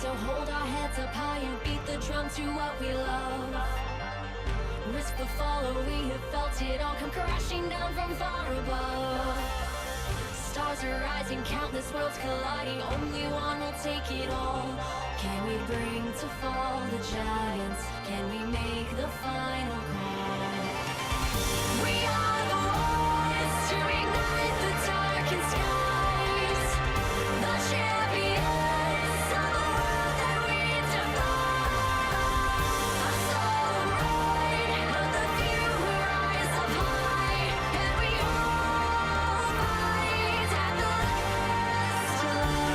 to hold our heads up high and beat the drum to what we love. Risk the fall, or we have felt it all come crashing down from far above. Stars are rising, countless worlds colliding, only one will take it all. Can we bring to fall the giants? Can we make the final call? We are the ones to ignite the darkened skies, the champions of the world that we defy. A solo ride of the few who rise up high, and we all fight at the last light.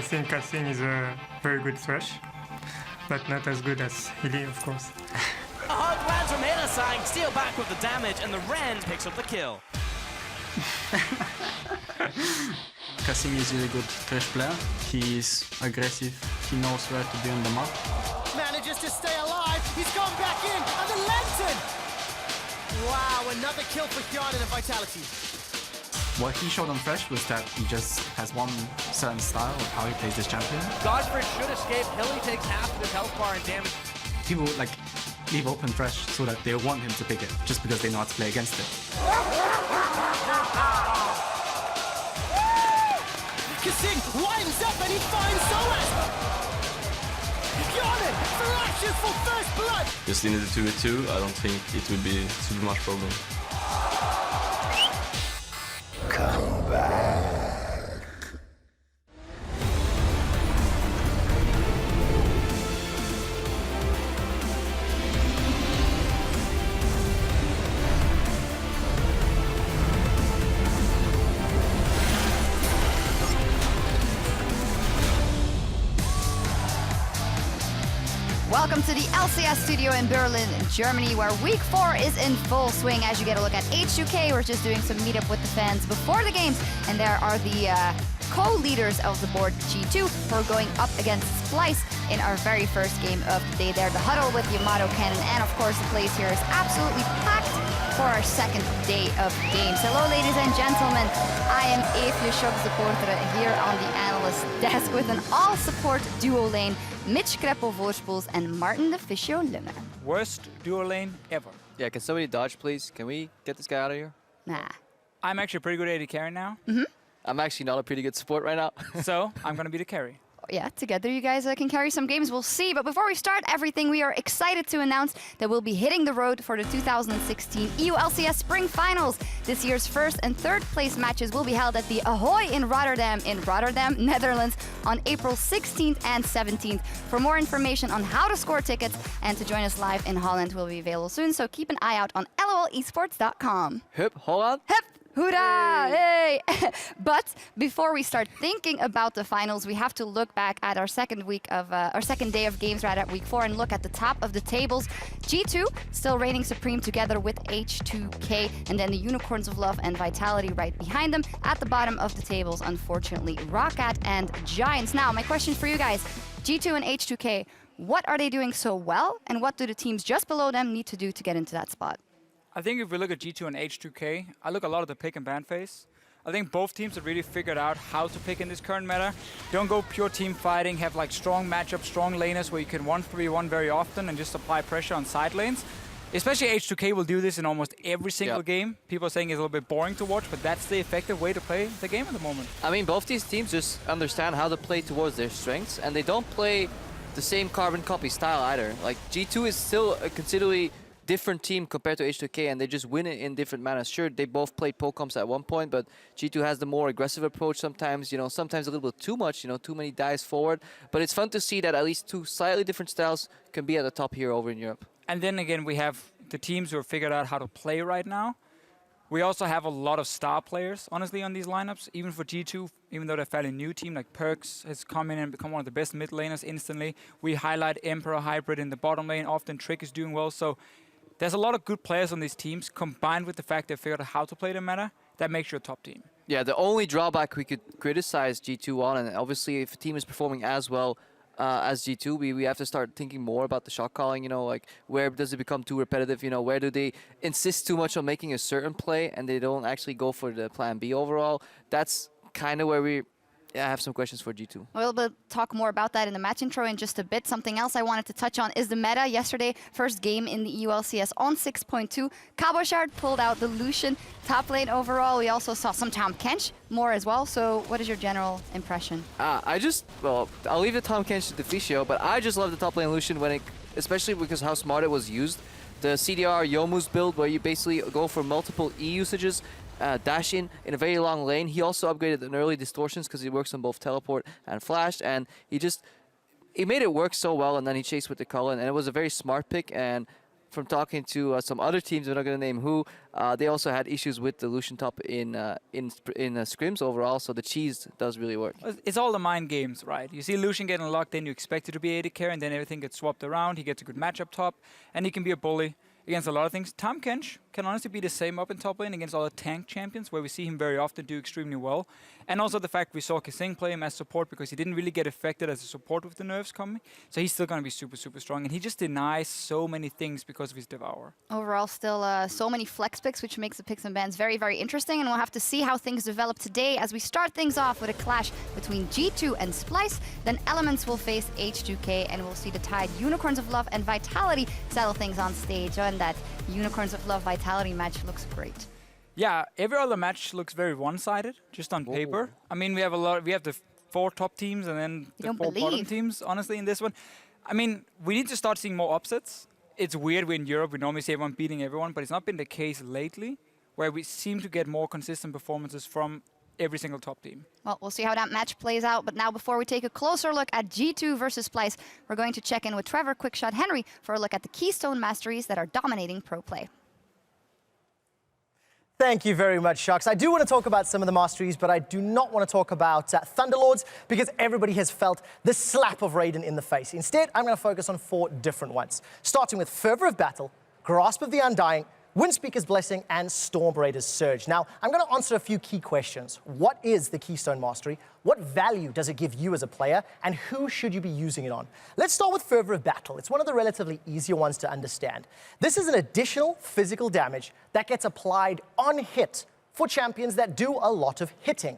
think Kassim is a very good Thresh, but not as good as Hilly, of course. A hug lands from Hylissang, steal back with the damage, and the Ren picks up the kill. Kassim is a really good Thresh player. He's aggressive. He knows where to be on the map. Manages to stay alive. He's gone back in. And the lantern. Wow, another kill for Hyun and Vitality. What he showed on Thresh was that he just has one certain style of how he plays this champion. Godfrey should escape. Hilly takes half of his health bar and damage. People like leave open Thresh so that they want him to pick it, just because they know how to play against it. Kassim winds up and he finds Soaz. Got it! Flashes for first blood. Just in the 2v2, I don't think it will be super much problem. Come back. Welcome to the LCS studio in Berlin, Germany, where week 4 is in full swing. As you get a look at H2K, we're just doing some meetup with the fans before the games, and there are the co-leaders of the board, G2, who are going up against Splice in our very first game of the day. There, the huddle with Yamato Cannon, and of course the place here is absolutely packed for our second day of games. Hello, ladies and gentlemen. I am Eefje Schok supporter here on the analyst desk with an all-support duo lane, Mitch Kreppel-Voorspoels and Martin de Ficio Limmer. Worst duo lane ever. Yeah, can somebody dodge, please? Can we get this guy out of here? Nah. I'm actually a pretty good AD carry now. I'm actually not a pretty good support right now. So I'm going to be the carry. Yeah, together you guys can carry some games. We'll see. But before we start everything, we are excited to announce that we'll be hitting the road for the 2016 EU LCS Spring Finals. This year's first and third place matches will be held at the Ahoy in Rotterdam, Netherlands, on April 16th and 17th. For more information on how to score tickets and to join us live in Holland will be available soon. So keep an eye out on lolesports.com. Hup, Holland. Hup! Hoorah! Hey! But before we start thinking about the finals, we have to look back at our second day of games right at week 4 and look at the top of the tables. G2 still reigning supreme together with H2K, and then the Unicorns of Love and Vitality right behind them. At the bottom of the tables, unfortunately, Roccat and Giants. Now, my question for you guys, G2 and H2K, what are they doing so well, and what do the teams just below them need to do to get into that spot? I think if we look at G2 and H2K, I look a lot at the pick and ban phase. I think both teams have really figured out how to pick in this current meta. Don't go pure team fighting, have like strong matchups, strong laners where you can 1-3-1 very often and just apply pressure on side lanes. Especially H2K will do this in almost every single game. People are saying it's a little bit boring to watch, but that's the effective way to play the game at the moment. I mean, both these teams just understand how to play towards their strengths, and they don't play the same carbon copy style either. Like, G2 is still a considerably different team compared to H2K, and they just win it in different manners. Sure, they both played pokecoms at one point, but G2 has the more aggressive approach sometimes, sometimes a little bit too much, too many dives forward. But it's fun to see that at least two slightly different styles can be at the top here over in Europe. And then again, we have the teams who have figured out how to play right now. We also have a lot of star players, honestly, on these lineups. Even for G2, even though they're a fairly new team, like Perkz has come in and become one of the best mid laners instantly. We highlight Emperor Hybrid in the bottom lane. Often Trick is doing well. So there's a lot of good players on these teams, combined with the fact they've figured out how to play the meta. That makes you a top team. Yeah, the only drawback we could criticize G2 on, and obviously if a team is performing as well as G2, we have to start thinking more about the shot calling, like where does it become too repetitive, where do they insist too much on making a certain play and they don't actually go for the plan B overall. That's kind of where I have some questions for G2. We'll talk more about that in the match intro in just a bit. Something else I wanted to touch on is the meta. Yesterday, first game in the EULCS on 6.2. Cabochard pulled out the Lucian top lane overall. We also saw some Tahm Kench more as well. So what is your general impression? I'll leave the Tahm Kench to Deficio, but I just love the top lane Lucian especially because how smart it was used. The CDR Youmuu's build where you basically go for multiple E usages, dash in a very long lane. He also upgraded an early distortions because he works on both teleport and flash, and he made it work so well, and then he chased with the Cullen, and it was a very smart pick. And from talking to some other teams, we're not going to name who, they also had issues with the Lucian top in scrims overall, so the cheese does really work. It's all the mind games, right? You see Lucian getting locked in, you expect it to be AD carry, and then everything gets swapped around. He gets a good matchup top, and he can be a bully against a lot of things. Tahm Kench can honestly be the same up in top lane against other tank champions, where we see him very often do extremely well. And also the fact we saw Kasing play him as support because he didn't really get affected as a support with the nerfs coming. So he's still going to be super, super strong. And he just denies so many things because of his Devour. Overall, still so many flex picks, which makes the picks and bans very, very interesting. And we'll have to see how things develop today as we start things off with a clash between G2 and Splyce. Then Elements will face H2K, and we'll see the Tide Unicorns of Love and Vitality settle things on stage. And that Unicorns of Love Vitality match looks great. Yeah, every other match looks very one-sided, just on paper. I mean, we have the 4 top teams and then the 4 bottom teams, honestly, in this one. I mean, we need to start seeing more upsets. It's weird, we're in Europe, we normally see everyone beating everyone, but it's not been the case lately, where we seem to get more consistent performances from every single top team. Well, we'll see how that match plays out. But now, before we take a closer look at G2 versus Splyce, we're going to check in with Trevor Quickshot Henry for a look at the Keystone Masteries that are dominating pro play. Thank you very much, Shucks. I do want to talk about some of the masteries, but I do not want to talk about Thunderlords because everybody has felt the slap of Raiden in the face. Instead, I'm going to focus on 4 different ones, starting with Fervor of Battle, Grasp of the Undying, Windspeaker's Blessing, and Storm Raider's Surge. Now, I'm going to answer a few key questions. What is the Keystone Mastery? What value does it give you as a player? And who should you be using it on? Let's start with Fervor of Battle. It's one of the relatively easier ones to understand. This is an additional physical damage that gets applied on hit for champions that do a lot of hitting.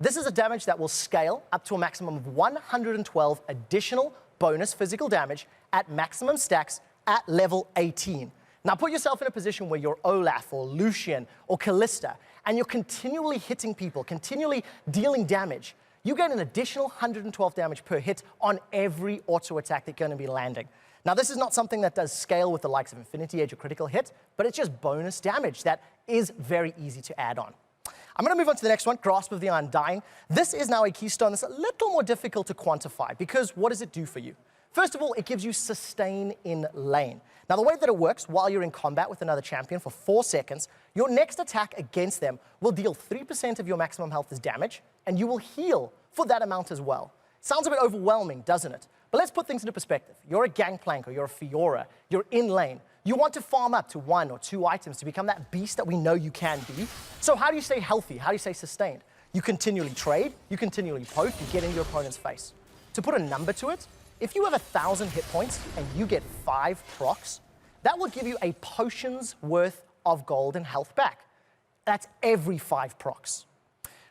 This is a damage that will scale up to a maximum of 112 additional bonus physical damage at maximum stacks at level 18. Now put yourself in a position where you're Olaf or Lucian or Kalista, and you're continually hitting people, continually dealing damage. You get an additional 112 damage per hit on every auto attack that's going to be landing. Now this is not something that does scale with the likes of Infinity Edge or Critical Hit, but it's just bonus damage that is very easy to add on. I'm going to move on to the next one, Grasp of the Undying. This is now a keystone that's a little more difficult to quantify because what does it do for you? First of all, it gives you sustain in lane. Now, the way that it works, while you're in combat with another champion for 4 seconds, your next attack against them will deal 3% of your maximum health as damage, and you will heal for that amount as well. Sounds a bit overwhelming, doesn't it? But let's put things into perspective. You're a Gangplank or you're a Fiora, you're in lane. You want to farm up to 1 or 2 items to become that beast that we know you can be. So how do you stay healthy? How do you stay sustained? You continually trade, you continually poke, you get in your opponent's face. To put a number to it, if you have 1,000 hit points and you get 5 procs, that will give you a potion's worth of gold and health back. That's every 5 procs.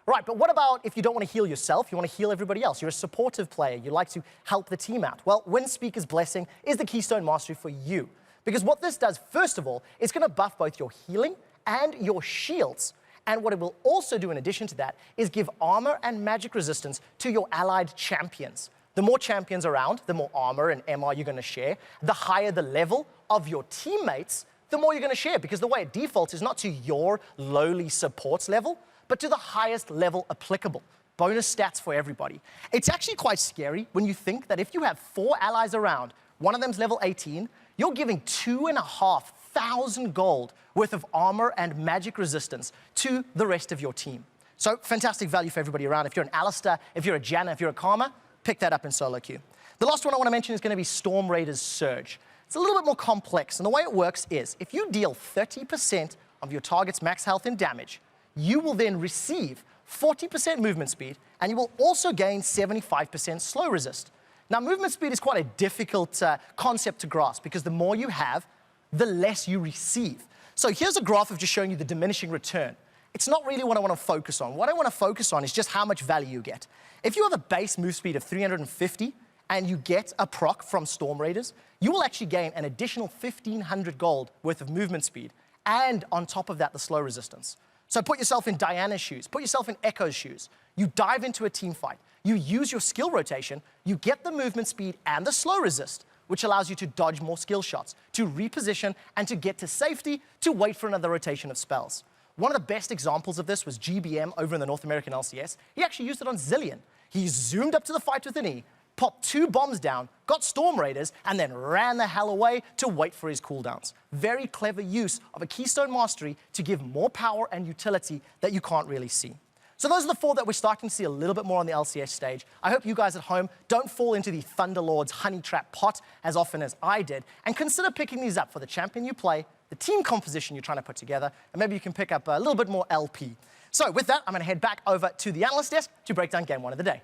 Right, but what about if you don't want to heal yourself, you want to heal everybody else? You're a supportive player, you like to help the team out. Well, Windspeaker's Blessing is the Keystone Mastery for you. Because what this does, first of all, it's going to buff both your healing and your shields. And what it will also do in addition to that is give armor and magic resistance to your allied champions. The more champions around, the more armor and MR you're going to share. The higher the level of your teammates, the more you're going to share. Because the way it defaults is not to your lowly supports level, but to the highest level applicable. Bonus stats for everybody. It's actually quite scary when you think that if you have 4 allies around, one of them's level 18, you're giving 2,500 gold worth of armor and magic resistance to the rest of your team. So fantastic value for everybody around. If you're an Alistar, if you're a Janna, if you're a Karma, pick that up in solo queue. The last one I want to mention is going to be Storm Raider's Surge. It's a little bit more complex, and the way it works is if you deal 30% of your target's max health in damage, you will then receive 40% movement speed, and you will also gain 75% slow resist. Now, movement speed is quite a difficult concept to grasp because the more you have, the less you receive. So here's a graph of just showing you the diminishing return. It's not really what I want to focus on. What I want to focus on is just how much value you get. If you have a base move speed of 350 and you get a proc from Storm Raiders, you will actually gain an additional 1,500 gold worth of movement speed, and on top of that, the slow resistance. So put yourself in Diana's shoes, put yourself in Echo's shoes. You dive into a team fight, you use your skill rotation, you get the movement speed and the slow resist, which allows you to dodge more skill shots, to reposition, and to get to safety, to wait for another rotation of spells. One of the best examples of this was GBM over in the North American LCS. He actually used it on Zilean. He zoomed up to the fight with an E, popped 2 bombs down, got Storm Raiders, and then ran the hell away to wait for his cooldowns. Very clever use of a Keystone Mastery to give more power and utility that you can't really see. So those are the 4 that we're starting to see a little bit more on the LCS stage. I hope you guys at home don't fall into the Thunderlord's honey trap pot as often as I did, and consider picking these up for the champion you play, the team composition you're trying to put together, and maybe you can pick up a little bit more LP. So with that, I'm going to head back over to the analyst desk to break down game 1 of the day.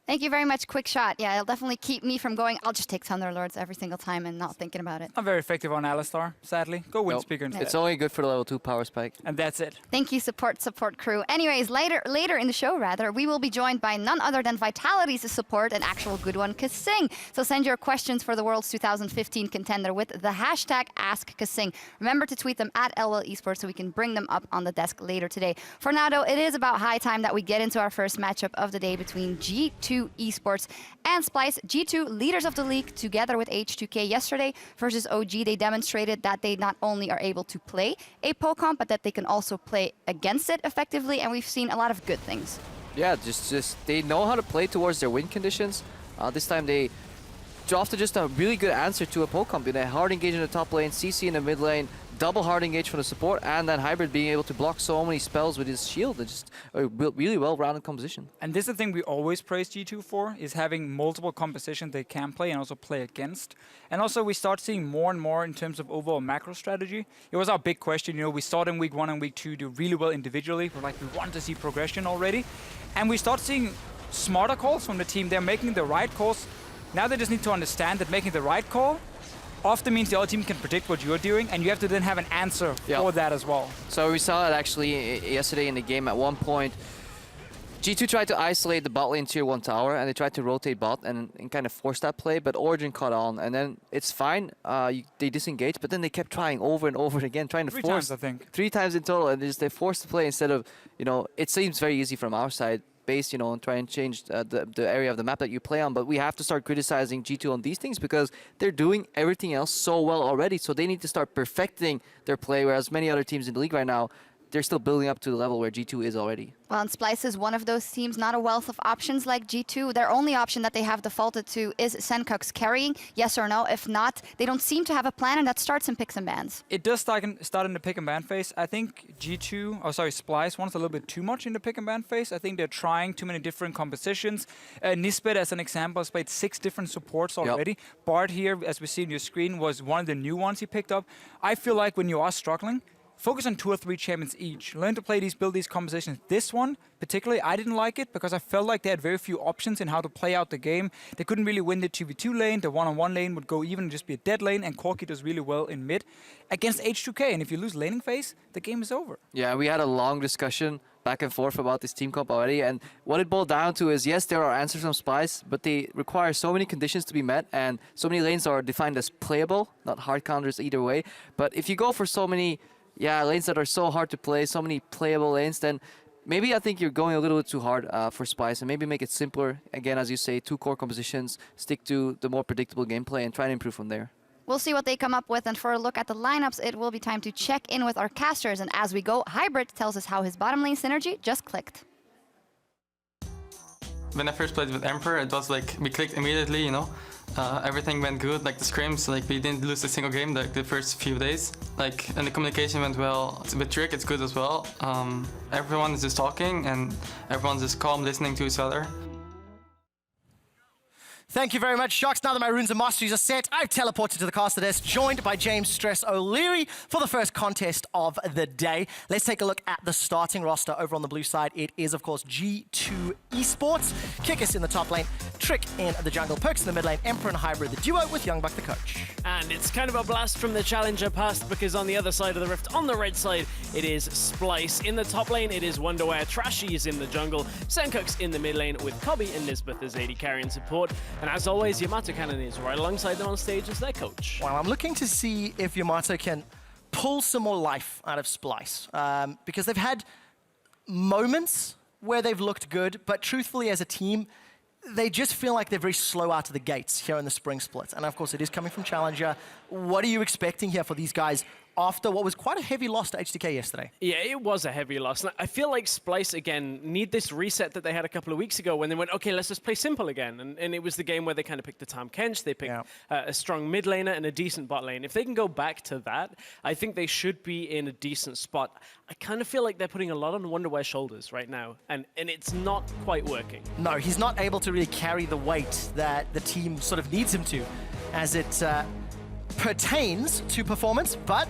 Thank you very much. Quick shot. Yeah, it'll definitely keep me from going, I'll just take Thunderlords every single time and not thinking about it. Not very effective on Alistar, sadly. Go Wind Speaker instead. It's only good for the level 2 power spike. And that's it. Thank you, support crew. Anyways, later in the show, we will be joined by none other than Vitality's support, an actual good one, Kasing. So send your questions for the World's 2015 contender with the hashtag AskKasing. Remember to tweet them at LOL Esports so we can bring them up on the desk later today. For now, though, it is about high time that we get into our first matchup of the day between G2 Esports and Splyce. G2, leaders of the league, together with H2K yesterday versus OG. They demonstrated that they not only are able to play a PoComp, but that they can also play against it effectively, and we've seen a lot of good things. Yeah, just they know how to play towards their win conditions. This time they drafted just a really good answer to a PoComp. You know, hard engage in the top lane, CC in the mid lane, double hard engage from the support, and then Hybrid being able to block so many spells with his shield. It's just a really well-rounded composition. And this is the thing we always praise G2 for, is having multiple compositions they can play and also play against. And also we start seeing more and more in terms of overall macro strategy. It was our big question, you know, we started in week 1 and week 2 do really well individually. We're like, we want to see progression already. And we start seeing smarter calls from the team. They're making the right calls. Now they just need to understand that making the right call often means the other team can predict what you're doing, and you have to then have an answer for that as well. So we saw it actually yesterday in the game. At one point, G2 tried to isolate the bot lane tier 1 tower, and they tried to rotate bot and kind of force that play, but Origin caught on, and then it's fine. They disengaged, but then they kept trying over and over again, trying to force. 3 times, I think. 3 times in total, and they forced the play instead of, you know, it seems very easy from our side. Base, you know, and try and change the area of the map that you play on, but we have to start criticizing G2 on these things because they're doing everything else so well already, so they need to start perfecting their play, whereas many other teams in the league right now, they're still building up to the level where G2 is already. Well, and Splyce is one of those teams, not a wealth of options like G2. Their only option that they have defaulted to is Sencux carrying, yes or no. If not, they don't seem to have a plan, and that starts in picks and bans. It does start in the pick and ban phase. I think Splyce wants a little bit too much in the pick and ban phase. I think they're trying too many different compositions. Nisbet, as an example, has played 6 different supports already. Yep. Bard here, as we see on your screen, was one of the new ones he picked up. I feel like when you are struggling, focus on 2 or 3 champions each. Learn to play build these compositions. This one, particularly, I didn't like it because I felt like they had very few options in how to play out the game. They couldn't really win the 2v2 lane. The 1-on-1 lane would go even and just be a dead lane, and Corki does really well in mid against H2K. And if you lose laning phase, the game is over. Yeah, we had a long discussion back and forth about this team comp already, and what it boiled down to is, yes, there are answers from Splyce, but they require so many conditions to be met, and so many lanes are defined as playable, not hard counters either way. But if you go for so many lanes that are so hard to play, so many playable lanes, then maybe I think you're going a little bit too hard for Splyce, and maybe make it simpler. Again, as you say, 2 core compositions, stick to the more predictable gameplay and try and improve from there. We'll see what they come up with, and for a look at the lineups, it will be time to check in with our casters. And as we go, Hybrid tells us how his bottom lane synergy just clicked. When I first played with Emperor, it was like we clicked immediately, you know. Everything went good, like the scrims, like we didn't lose a single game like the first few days. Like, and the communication went well. With Trick, it's good as well. Everyone is just talking and everyone's just calm, listening to each other. Thank you very much, Sharks. Now that my runes and masteries are set, I've teleported to the caster desk, joined by James Stress O'Leary for the first contest of the day. Let's take a look at the starting roster over on the blue side. It is, of course, G2 Esports. Kickus in the top lane, Trick in the jungle, Perkz in the mid lane, Emperor and Hybrid, the duo with Youngbuck the coach. And it's kind of a blast from the Challenger past, because on the other side of the rift, on the red side, it is Splyce. In the top lane, it is Wonderwear. Trashy is in the jungle, Sencux in the mid lane with Cobby and Nisbeth as AD carry and support. And as always, Yamato Cannon is right alongside them on stage as their coach. Well, I'm looking to see if Yamato can pull some more life out of Splyce, because they've had moments where they've looked good, but truthfully as a team, they just feel like they're very slow out of the gates here in the spring split. And of course, it is coming from Challenger. What are you expecting here for these guys after what was quite a heavy loss to HTK yesterday. Yeah, it was a heavy loss. I feel like Splyce, again, need this reset that they had a couple of weeks ago when they went, okay, let's just play simple again. And it was the game where they kind of picked the Tahm Kench, they picked a strong mid laner and a decent bot lane. If they can go back to that, I think they should be in a decent spot. I kind of feel like they're putting a lot on Wonderware's shoulders right now, and it's not quite working. No, he's not able to really carry the weight that the team sort of needs him to as it pertains to performance, but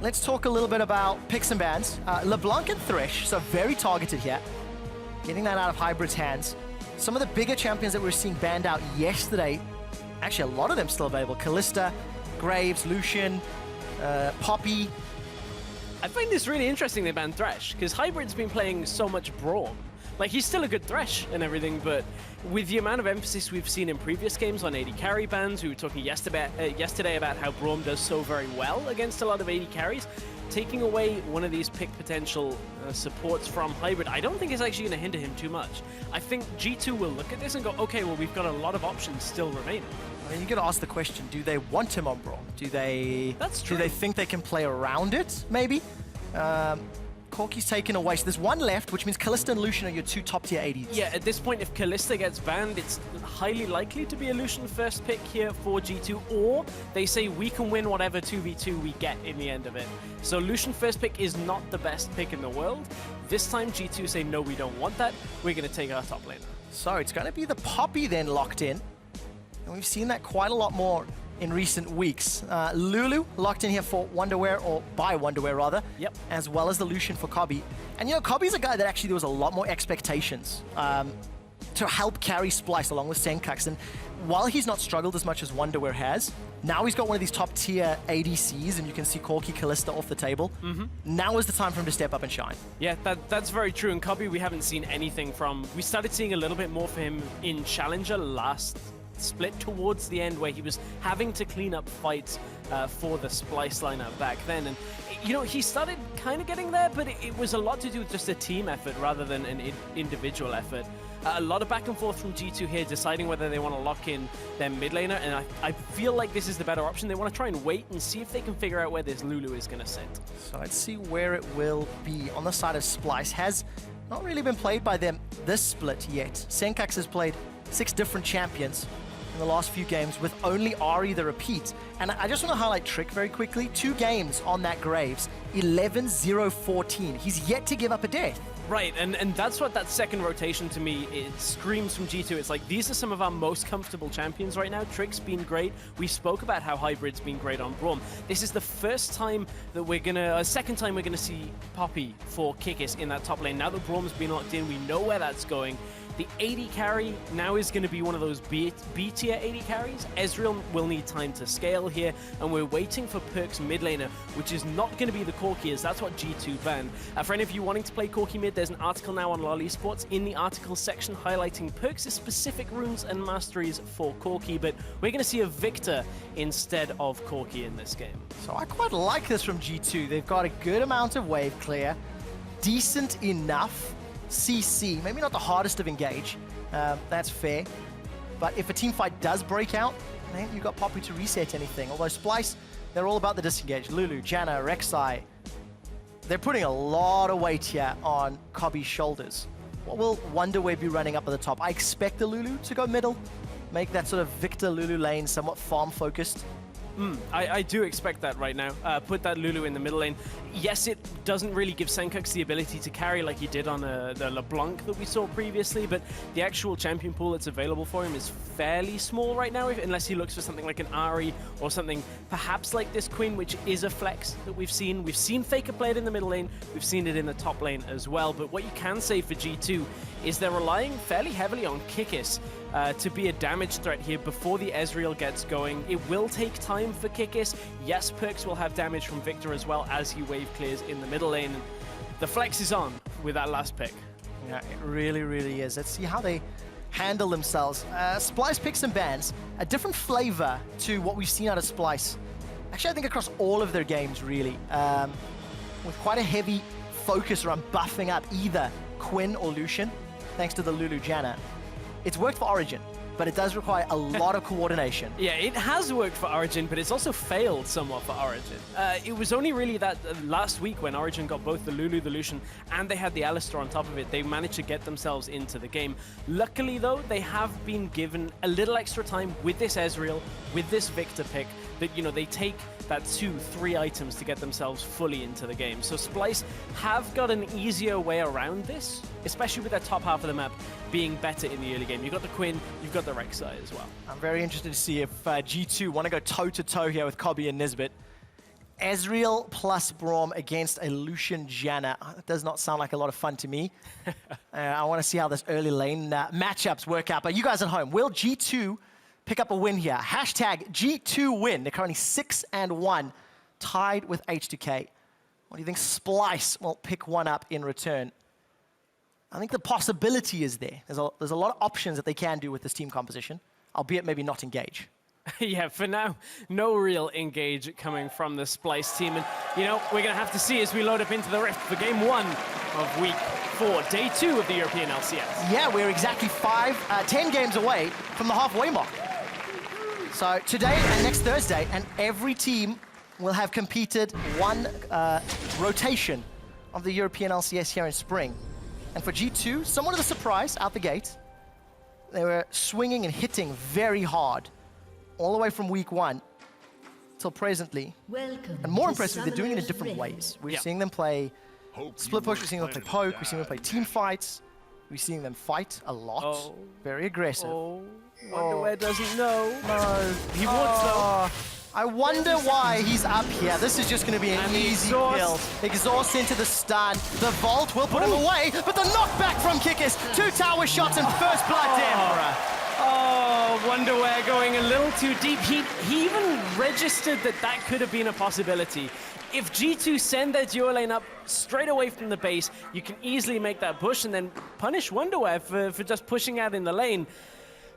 let's talk a little bit about picks and bans. LeBlanc and Thresh, so very targeted here. Getting that out of Hybrid's hands. Some of the bigger champions that we were seeing banned out yesterday, actually a lot of them still available. Kalista, Graves, Lucian, Poppy. I find this really interesting they banned Thresh, because Hybrid's been playing so much Braum. Like, he's still a good Thresh and everything, but with the amount of emphasis we've seen in previous games on AD carry bans, we were talking yesterday about how Braum does so very well against a lot of AD carries, taking away one of these pick potential supports from Hybrid, I don't think it's actually going to hinder him too much. I think G2 will look at this and go, okay, well, we've got a lot of options still remaining. I mean, you got to ask the question, do they want him on Braum? That's true. Do they think they can play around it, maybe? Corki's taken away, so there's one left, which means Kalista and Lucian are your two top-tier ADs. Yeah, at this point, if Kalista gets banned, it's highly likely to be a Lucian first pick here for G2, or they say we can win whatever 2v2 we get in the end of it. So Lucian first pick is not the best pick in the world. This time, G2 say, no, we don't want that. We're going to take our top laner. So it's going to be the Poppy then locked in. And we've seen that quite a lot more in recent weeks. Lulu locked in here for Wonderware, or by Wonderware rather, as well as the Lucian for Kobbe. And you know, Kobbe's a guy that actually there was a lot more expectations to help carry Splyce along with Senkux. And while he's not struggled as much as Wonderware has, now he's got one of these top tier ADCs, and you can see Corki Kalista off the table. Now is the time for him to step up and shine. Yeah, that's very true. And Kobbe, we haven't seen anything from. We started seeing a little bit more for him in Challenger last split towards the end, where he was having to clean up fights for the Splyce lineup back then. And, you know, he started kind of getting there, but it was a lot to do with just a team effort rather than an individual effort. A lot of back and forth from G2 here, deciding whether they want to lock in their mid laner, and I feel like this is the better option. They want to try and wait and see if they can figure out where this Lulu is going to sit. So let's see where it will be. On the side of Splyce, has not really been played by them this split yet. Senkux has played 6 different champions in the last few games, with only Ahri the repeat. And I just want to highlight Trick very quickly. 2 games on that Graves, 11-0-14. He's yet to give up a death. Right, and that's what that second rotation to me, it screams from G2. It's like, these are some of our most comfortable champions right now. Trick's been great. We spoke about how Hybrid's been great on Braum. This is the first time that we're gonna, second time we're gonna see Poppy for Kikis in that top lane. Now that Braum's been locked in, we know where that's going. The AD carry now is going to be one of those B-tier AD carries. Ezreal will need time to scale here, and we're waiting for Perkz mid laner, which is not going to be the Corki, as that's what G2 banned. For any of you wanting to play Corki mid, there's an article now on LoL Esports in the article section highlighting Perkz' specific runes and masteries for Corki, but we're going to see a Victor instead of Corki in this game. So I quite like this from G2. They've got a good amount of wave clear, decent enough CC, maybe not the hardest of engage, that's fair. But if a team fight does break out, then you've got Poppy to reset anything. Although Splyce, they're all about the disengage. Lulu, Janna, Rek'Sai, they're putting a lot of weight here on Kobbe's shoulders. What will Wonderware be running up at the top? I expect the Lulu to go middle, make that sort of Victor Lulu lane somewhat farm focused. I do expect that right now. Put that Lulu in the middle lane. Yes, it doesn't really give Senkux the ability to carry like he did on the LeBlanc that we saw previously, but the actual champion pool that's available for him is fairly small right now, unless he looks for something like an Ahri or something perhaps like this Queen, which is a flex that we've seen. We've seen Faker play it in the middle lane. We've seen it in the top lane as well. But what you can say for G2 is they're relying fairly heavily on Kikis to be a damage threat here before the Ezreal gets going. It will take time for Kikis. Yes, Perkz will have damage from Victor as well as he wave clears in the middle lane. The flex is on with that last pick. Yeah, it really, really is. Let's see how they handle themselves. Splyce picks and bans, a different flavor to what we've seen out of Splyce. Actually, I think across all of their games, really, with quite a heavy focus around buffing up either Quinn or Lucian, thanks to the Lulu Janna. It's worked for Origin. but it does require a lot of coordination. Yeah, it has worked for Origin, but it's also failed somewhat for Origin. It was only really that last week when Origin got both the Lulu, the Lucian, and they had the Alistar on top of it, they managed to get themselves into the game. Luckily, though, they have been given a little extra time with this Ezreal, with this Victor pick, that, you know, they take that 2-3 items to get themselves fully into the game. So Splyce have got an easier way around this, especially with their top half of the map being better in the early game. You've got the Quinn, you've got the Rek'Sai as well. I'm very interested to see if G2 want to go toe-to-toe here with Kobe and Nisbet. Ezreal plus Braum against a Lucian Janna. That does not sound like a lot of fun to me. I want to see how this early lane matchups work out. But you guys at home, will G2 pick up a win here? Hashtag G2 win. They're currently 6-1, tied with H2K. What do you think Splyce will pick one up in return? I think the possibility is there. There's a lot of options that they can do with this team composition, albeit maybe not engage. Yeah, for now, no real engage coming from the Splyce team. And, you know, we're going to have to see as we load up into the Rift for game 1 of week 4, day 2 of the European LCS. Yeah, we're exactly 10 games away from the halfway mark. So today and next Thursday, and every team will have competed one rotation of the European LCS here in spring. And for G2, somewhat of a surprise out the gate. They were swinging and hitting very hard all the way from week 1 till presently. And more impressive, they're doing it in different ways. We're seeing them play split push, we're seeing them play poke, we're seeing them play team fights, we're seeing them fight a lot. Very aggressive. Wonderware doesn't know. No. He wants though. I wonder why he's up here. This is just going to be an easy kill. Exhaust into the stun. The Vault will put him away, but the knockback from Kikis. 2 tower shots and first blood to Emperor. Oh, Wonderware going a little too deep. He even registered that could have been a possibility. If G2 send their duo lane up straight away from the base, you can easily make that push and then punish Wonderware for just pushing out in the lane.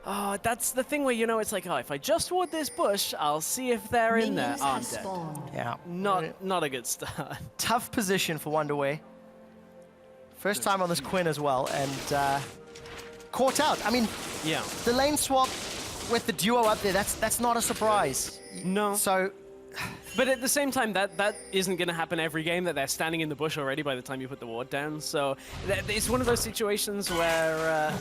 Oh, that's the thing where, you know, it's like, oh, if I just ward this bush, I'll see if they're in there. Oh, I'm dead. Yeah. Not a good start. Tough position for Wonderway. First time on this Quinn as well, and caught out. I mean, yeah, the lane swap with the duo up there, that's not a surprise. No. So, but at the same time, that isn't going to happen every game, that they're standing in the bush already by the time you put the ward down. So it's one of those situations where,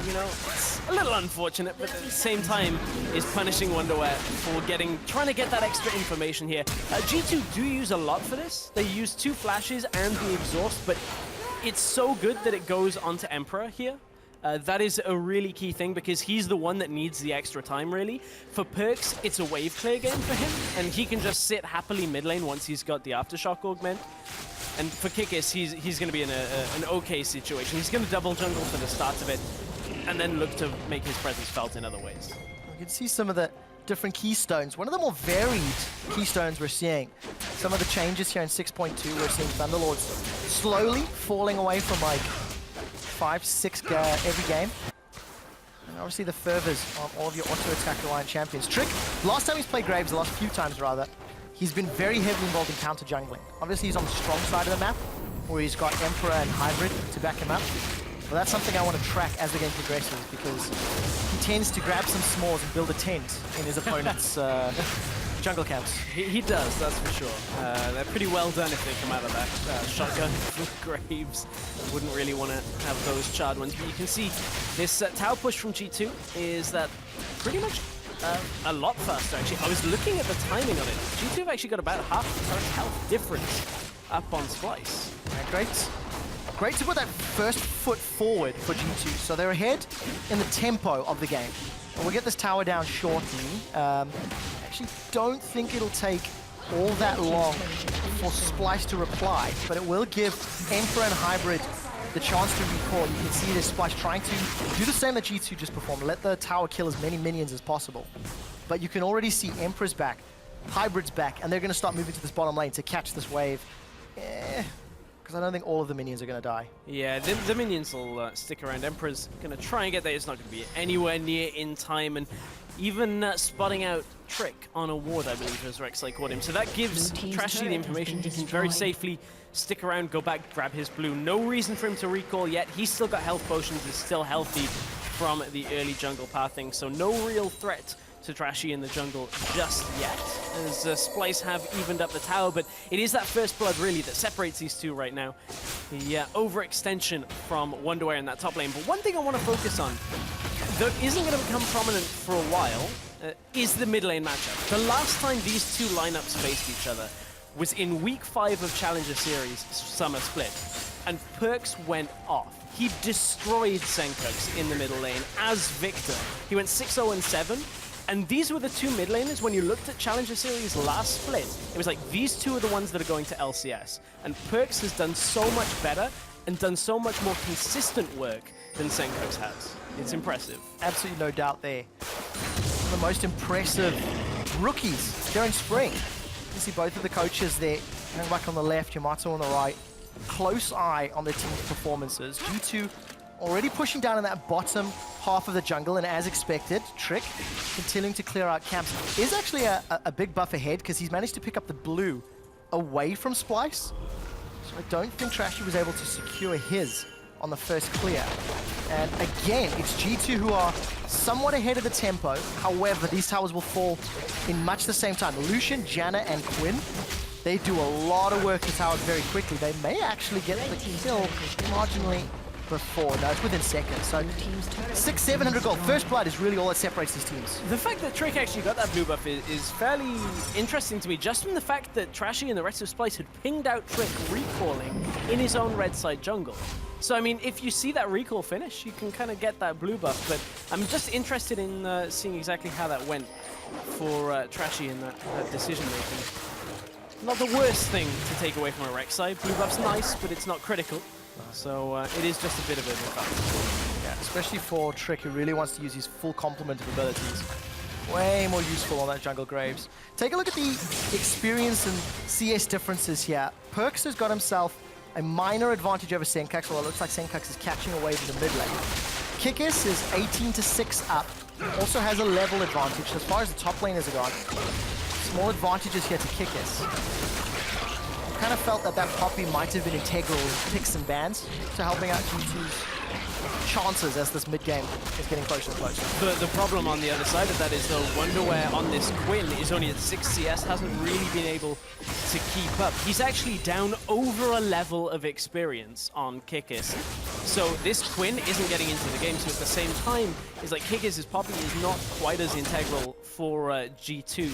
you know, it's a little unfortunate, but at the same time is punishing Wonderware for trying to get that extra information here. G2 do use a lot for this. They use 2 flashes and the exhaust, but it's so good that it goes onto Emperor here. That is a really key thing because he's the one that needs the extra time, really. For Perks, it's a wave clear game for him, and he can just sit happily mid lane once he's got the Aftershock augment. And for Kikis, he's going to be in an okay situation. He's going to double jungle for the start of it, and then look to make his presence felt in other ways. You can see some of the different keystones. One of the more varied keystones we're seeing. Some of the changes here in 6.2, we're seeing Thunderlords slowly falling away from like 5-6 every game. And obviously the fervors on all of your auto-attack Reliant champions. Trick, last time he's played Graves, the last few times rather, he's been very heavily involved in counter jungling. Obviously he's on the strong side of the map, where he's got Emperor and Hybrid to back him up. But that's something I want to track as the game progresses, because he tends to grab some smalls and build a tent in his opponent's jungle camps. He does, that's for sure. They're pretty well done if they come out of that shotgun with Graves. Wouldn't really want to have those charred ones. But you can see this tower push from G2 is that pretty much a lot faster, actually. I was looking at the timing of it. G2 have actually got about half the current health difference up on Splyce. Yeah, great to put that first foot forward for G2. So they're ahead in the tempo of the game. And we'll get this tower down shortly. Actually don't think it'll take all that long for Splyce to reply, but it will give Emperor and Hybrid the chance to recall. You can see this Splyce trying to do the same that G2 just performed, let the tower kill as many minions as possible. But you can already see Emperor's back, Hybrid's back, and they're going to start moving to this bottom lane to catch this wave. Because I don't think all of the minions are going to die. Yeah, the minions will stick around. Emperor's going to try and get there. It's not going to be anywhere near in time. And even spotting out Trick on a ward, I believe, as Rek'Sai caught him. So that gives Trashy the information. He can very safely stick around, go back, grab his blue. No reason for him to recall yet. He's still got health potions, is still healthy. from the early jungle pathing, so no real threat to Trashy in the jungle just yet, as Splice have evened up the tower, but it is that first blood really that separates these two right now. The overextension from Wonderwear in that top lane. But one thing I want to focus on, that isn't going to become prominent for a while, is the mid lane matchup. The last time these two lineups faced each other was in week 5 of Challenger Series Summer Split, and Perkz went off. He destroyed Senkux in the middle lane as Victor. He went 6-0-7. And these were the two mid laners. When you looked at Challenger Series last split, it was like these two are the ones that are going to LCS. And Perkz has done so much better and done so much more consistent work than Senkux has. It's impressive. Absolutely no doubt there. One of the most impressive rookies during spring. You see both of the coaches there, Youngbuck on the left, Yamato on the right. Close eye on their team's performances. G2 already pushing down in that bottom half of the jungle, and as expected, Trick continuing to clear out camps. Is actually a big buff ahead because he's managed to pick up the blue away from Splice. So I don't think Trashy was able to secure his on the first clear. And again, it's G2 who are somewhat ahead of the tempo. However, these towers will fall in much the same time. Lucian, Janna, and Quinn, they do a lot of work to towers very quickly. They may actually get the kill marginally before. No, it's within seconds. So 600-700 gold. First blood is really all that separates these teams. The fact that Trick actually got that blue buff is fairly interesting to me, just from the fact that Trashy and the rest of Splice had pinged out Trick recalling in his own red side jungle. So, I mean, if you see that recall finish, you can kind of get that blue buff, but I'm just interested in seeing exactly how that went for Trashy in that decision-making. Not the worst thing to take away from a Rex side. Blue buff's nice, but it's not critical. So it is just a bit of a advantage. Yeah, especially for Trick, who really wants to use his full complement of abilities. Way more useful on that jungle Graves. Take a look at the experience and CS differences here. Perkz has got himself a minor advantage over Senkux, although it looks like Senkux is catching a wave in the mid lane. Kikis is 18-6 up, also has a level advantage. As far as the top laners are gone, small advantages here to Kikis. Kind of felt that Poppy might have been integral in picks and bans to helping out G2's chances as this mid-game is getting closer and closer. The problem on the other side of that is, though, Wonderwear on this Quinn is only at 6 CS, hasn't really been able to keep up. He's actually down over a level of experience on Kikis. So this Quinn isn't getting into the game, so at the same time, it's like Kikis' Poppy is not quite as integral for G2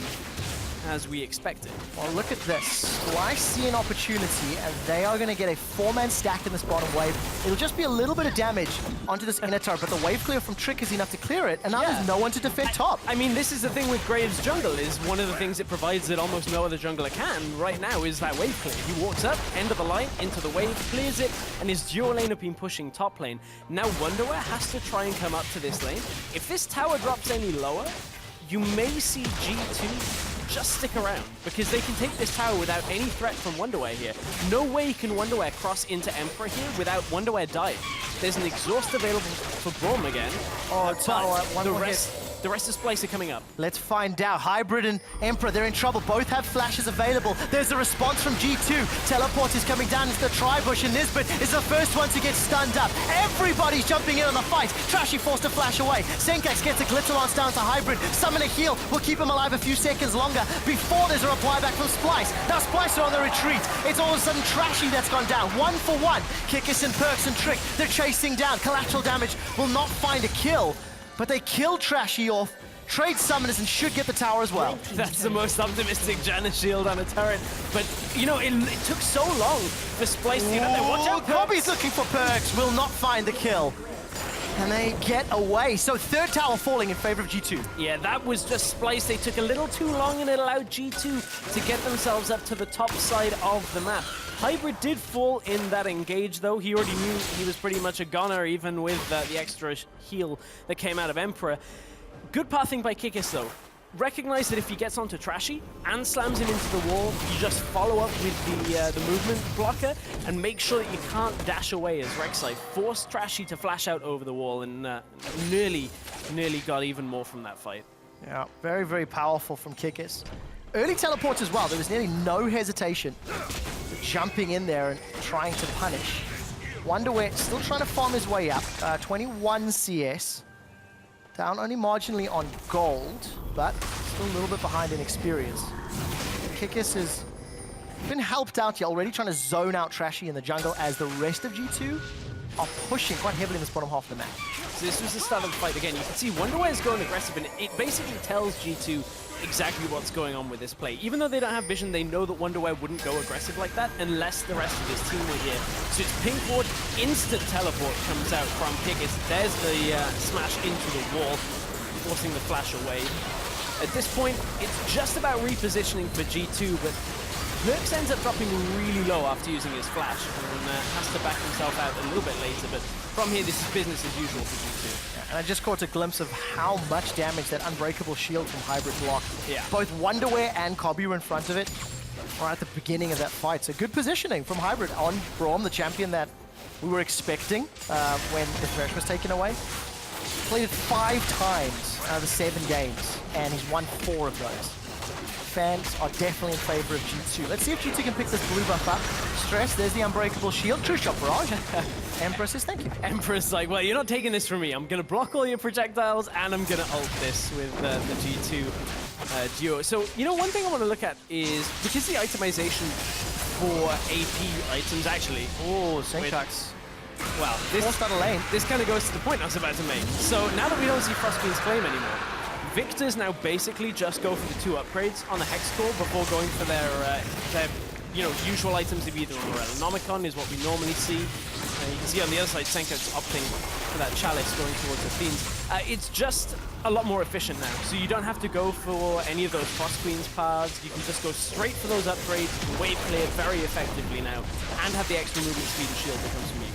as we expected. Well, look at this. Splice see an opportunity, and they are going to get a 4-man stack in this bottom wave. It'll just be a little bit of damage onto this inner turret, but the wave clear from Trick is enough to clear it, and now there's no one to defend top. I mean, this is the thing with Graves' jungle, is one of the things it provides that almost no other jungler can right now is that wave clear. He walks up, end of the line, into the wave, clears it, and his duo lane have been pushing top lane. Now Wonderwear has to try and come up to this lane. If this tower drops any lower, you may see G2 just stick around, because they can take this tower without any threat from Wonderwear here. No way can Wonderwear cross into Emperor here without Wonderwear dying. There's an exhaust available for Braum again. Oh, tower, the rest of Splice are coming up. Let's find out. Hybrid and Emperor, they're in trouble. Both have flashes available. There's a response from G2. Teleport is coming down into the Tribush, and Nisbet is the first one to get stunned up. Everybody's jumping in on the fight. Trashy forced to flash away. Senkux gets a Glitter Lance down to Hybrid. Summon a heal will keep him alive a few seconds longer before there's a reply back from Splice. Now Splice are on the retreat. It's all of a sudden Trashy that's gone down. 1 for 1. Kikis and Perkz and Trick, they're chasing down. Collateral damage will not find a kill, but they kill Trashy off. Trade summoners and should get the tower as well. That's the most optimistic Janna shield on a turret. But, you know, it took so long for Splice to get out there. Watch out, Bobby's looking for Perkz, will not find the kill. And they get away. So third tower falling in favor of G2. Yeah, that was just Splice. They took a little too long, and it allowed G2 to get themselves up to the top side of the map. Hybrid did fall in that engage, though. He already knew he was pretty much a goner, even with the extra heal that came out of Emperor. Good pathing by Kikis, though. Recognize that if he gets onto Trashy and slams him into the wall, you just follow up with the movement blocker and make sure that you can't dash away as Rek'Sai. Force Trashy to flash out over the wall, and nearly got even more from that fight. Yeah, very, very powerful from Kikis. Early teleports as well. There was nearly no hesitation jumping in there and trying to punish. Wonderwear still trying to farm his way up. 21 CS. Down only marginally on gold, but still a little bit behind in experience. Kikis has been helped out here, already trying to zone out Trashy in the jungle as the rest of G2 are pushing quite heavily in this bottom half of the map. So this was the start of the fight again. You can see Wonderware is going aggressive, and it basically tells G2 exactly what's going on with this play. Even though they don't have vision, they know that Wonderware wouldn't go aggressive like that unless the rest of his team were here. So it's Pink Ward, instant teleport comes out from Kikis. There's the smash into the wall, forcing the flash away. At this point, it's just about repositioning for G2, but Perkz ends up dropping really low after using his flash and has to back himself out a little bit later, but from here this is business as usual for G2. And I just caught a glimpse of how much damage that unbreakable shield from Hybrid blocked. Yeah. Both Wonderwear and Kobby were in front of it right at the beginning of that fight. So good positioning from Hybrid on Braum, the champion that we were expecting when the Thresh was taken away. Played it 5 times out of the 7 games, and he's won 4 of those. Fans are definitely in favor of G2. Let's see if G2 can pick this blue buff up. Stress, there's the unbreakable shield. True shot barrage. Empress says thank you. Empress is like, well, you're not taking this from me. I'm going to block all your projectiles, and I'm going to ult this with the G2 duo. So, you know, one thing I want to look at is, because the itemization for AP items actually... Oh, Syntax. Well, this kind of goes to the point I was about to make. So now that we don't see Frostqueen's Flame anymore, Victors now basically just go for the 2 upgrades on the Hex Core before going for their usual items of either or. Nomicon is what we normally see. You can see on the other side, Senkuk's opting for that Chalice going towards the Fiends. It's just a lot more efficient now, so you don't have to go for any of those Frost Queen's paths. You can just go straight for those upgrades, wave clear very effectively now, and have the extra movement speed and shield that comes from EQ.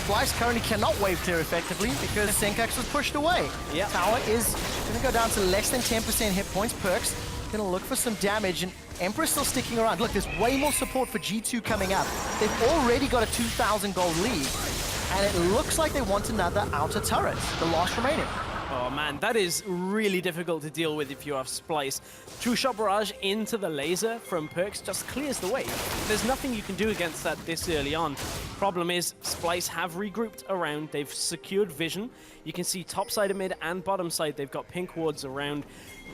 Splyce currently cannot wave clear effectively because Senkux was pushed away. Yeah. Tower is going to go down to less than 10% hit points. Perkz going to look for some damage, and Emperor still sticking around. Look, there's way more support for G2 coming up. They've already got a 2,000 gold lead, and it looks like they want another outer turret, the last remaining. Oh man, that is really difficult to deal with if you have Splyce. True Shot Barrage into the laser from Perkz just clears the way. There's nothing you can do against that this early on. Problem is, Splyce have regrouped around. They've secured vision. You can see top side of mid and bottom side. They've got pink wards around.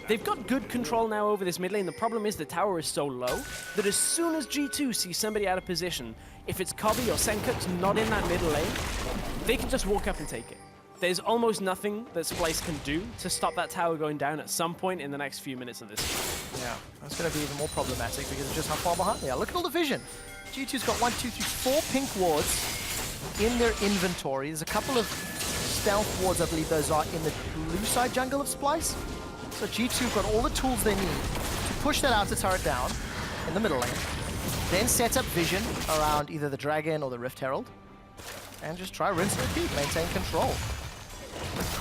They've got good control now over this mid lane. The problem is the tower is so low that as soon as G2 sees somebody out of position, if it's Kobby or Senkuk's not in that middle lane, they can just walk up and take it. There's almost nothing that Splyce can do to stop that tower going down at some point in the next few minutes of this game. Yeah, that's going to be even more problematic because of just how far behind they are. Look at all the vision. G2's got 1, 2, 3, 4 pink wards in their inventory. There's a couple of stealth wards, I believe those are, in the blue side jungle of Splyce. So G2 got all the tools they need to push that outer turret down in the middle lane, then set up vision around either the Dragon or the Rift Herald, and just try rinse and repeat, maintain control.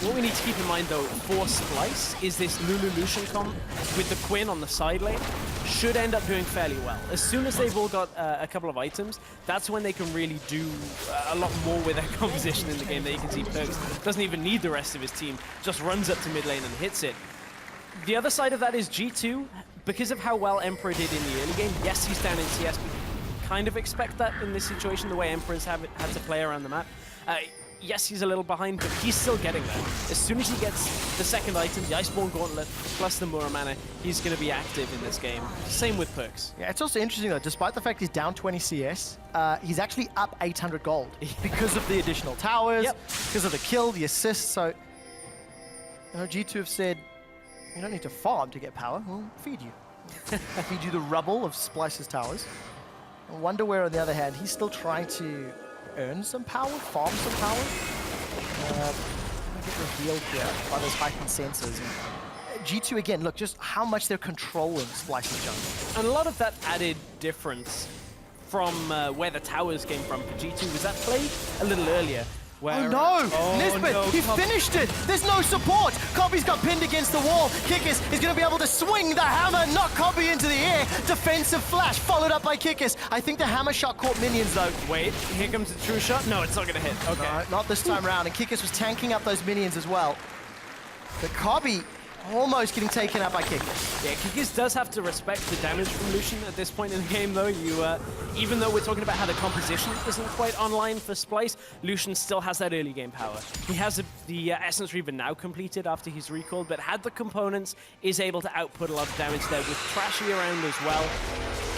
What we need to keep in mind, though, for Splyce is this Lulu Lucian comp with the Quinn on the side lane should end up doing fairly well. As soon as they've all got a couple of items, that's when they can really do a lot more with their composition in the game. There you can see Perkz doesn't even need the rest of his team, just runs up to mid lane and hits it. The other side of that is G2, because of how well Emperor did in the early game, yes, he's down in CS, but kind of expect that in this situation, the way Emperor's had to play around the map. Yes, he's a little behind, but he's still getting there. As soon as he gets the second item, the Iceborne Gauntlet, plus the Muramana, he's going to be active in this game. Same with Perkz. Yeah, it's also interesting, though, despite the fact he's down 20 CS, he's actually up 800 gold because of the additional towers, because of the kill, the assist. So, you know, G2 have said, you don't need to farm to get power, we'll feed you. Feed you the rubble of Splyce's towers. And Wonderware, on the other hand, he's still trying to earn some power, farm some power. Get revealed here by those heightened sensors. And G2 again, look just how much they're controlling Splyce's jungle. And a lot of that added difference from where the towers came from for G2 was that play a little earlier. Where, oh no! Nisbet, he finished it! There's no support! Kobby's got pinned against the wall. Kikis is going to be able to swing the hammer, knock Kobby into the air. Defensive flash, followed up by Kikis. I think the hammer shot caught minions though. Wait, here comes the true shot? No, it's not going to hit. Okay. No, not this time round. And Kikis was tanking up those minions as well. But Kobby almost getting taken out by Kikis. Yeah, Kikis does have to respect the damage from Lucian at this point in the game, though. Even though we're talking about how the composition isn't quite online for Splyce, Lucian still has that early game power. He has the Essence Reaver now completed after he's recalled, but had the components, is able to output a lot of damage there with Trashy around as well.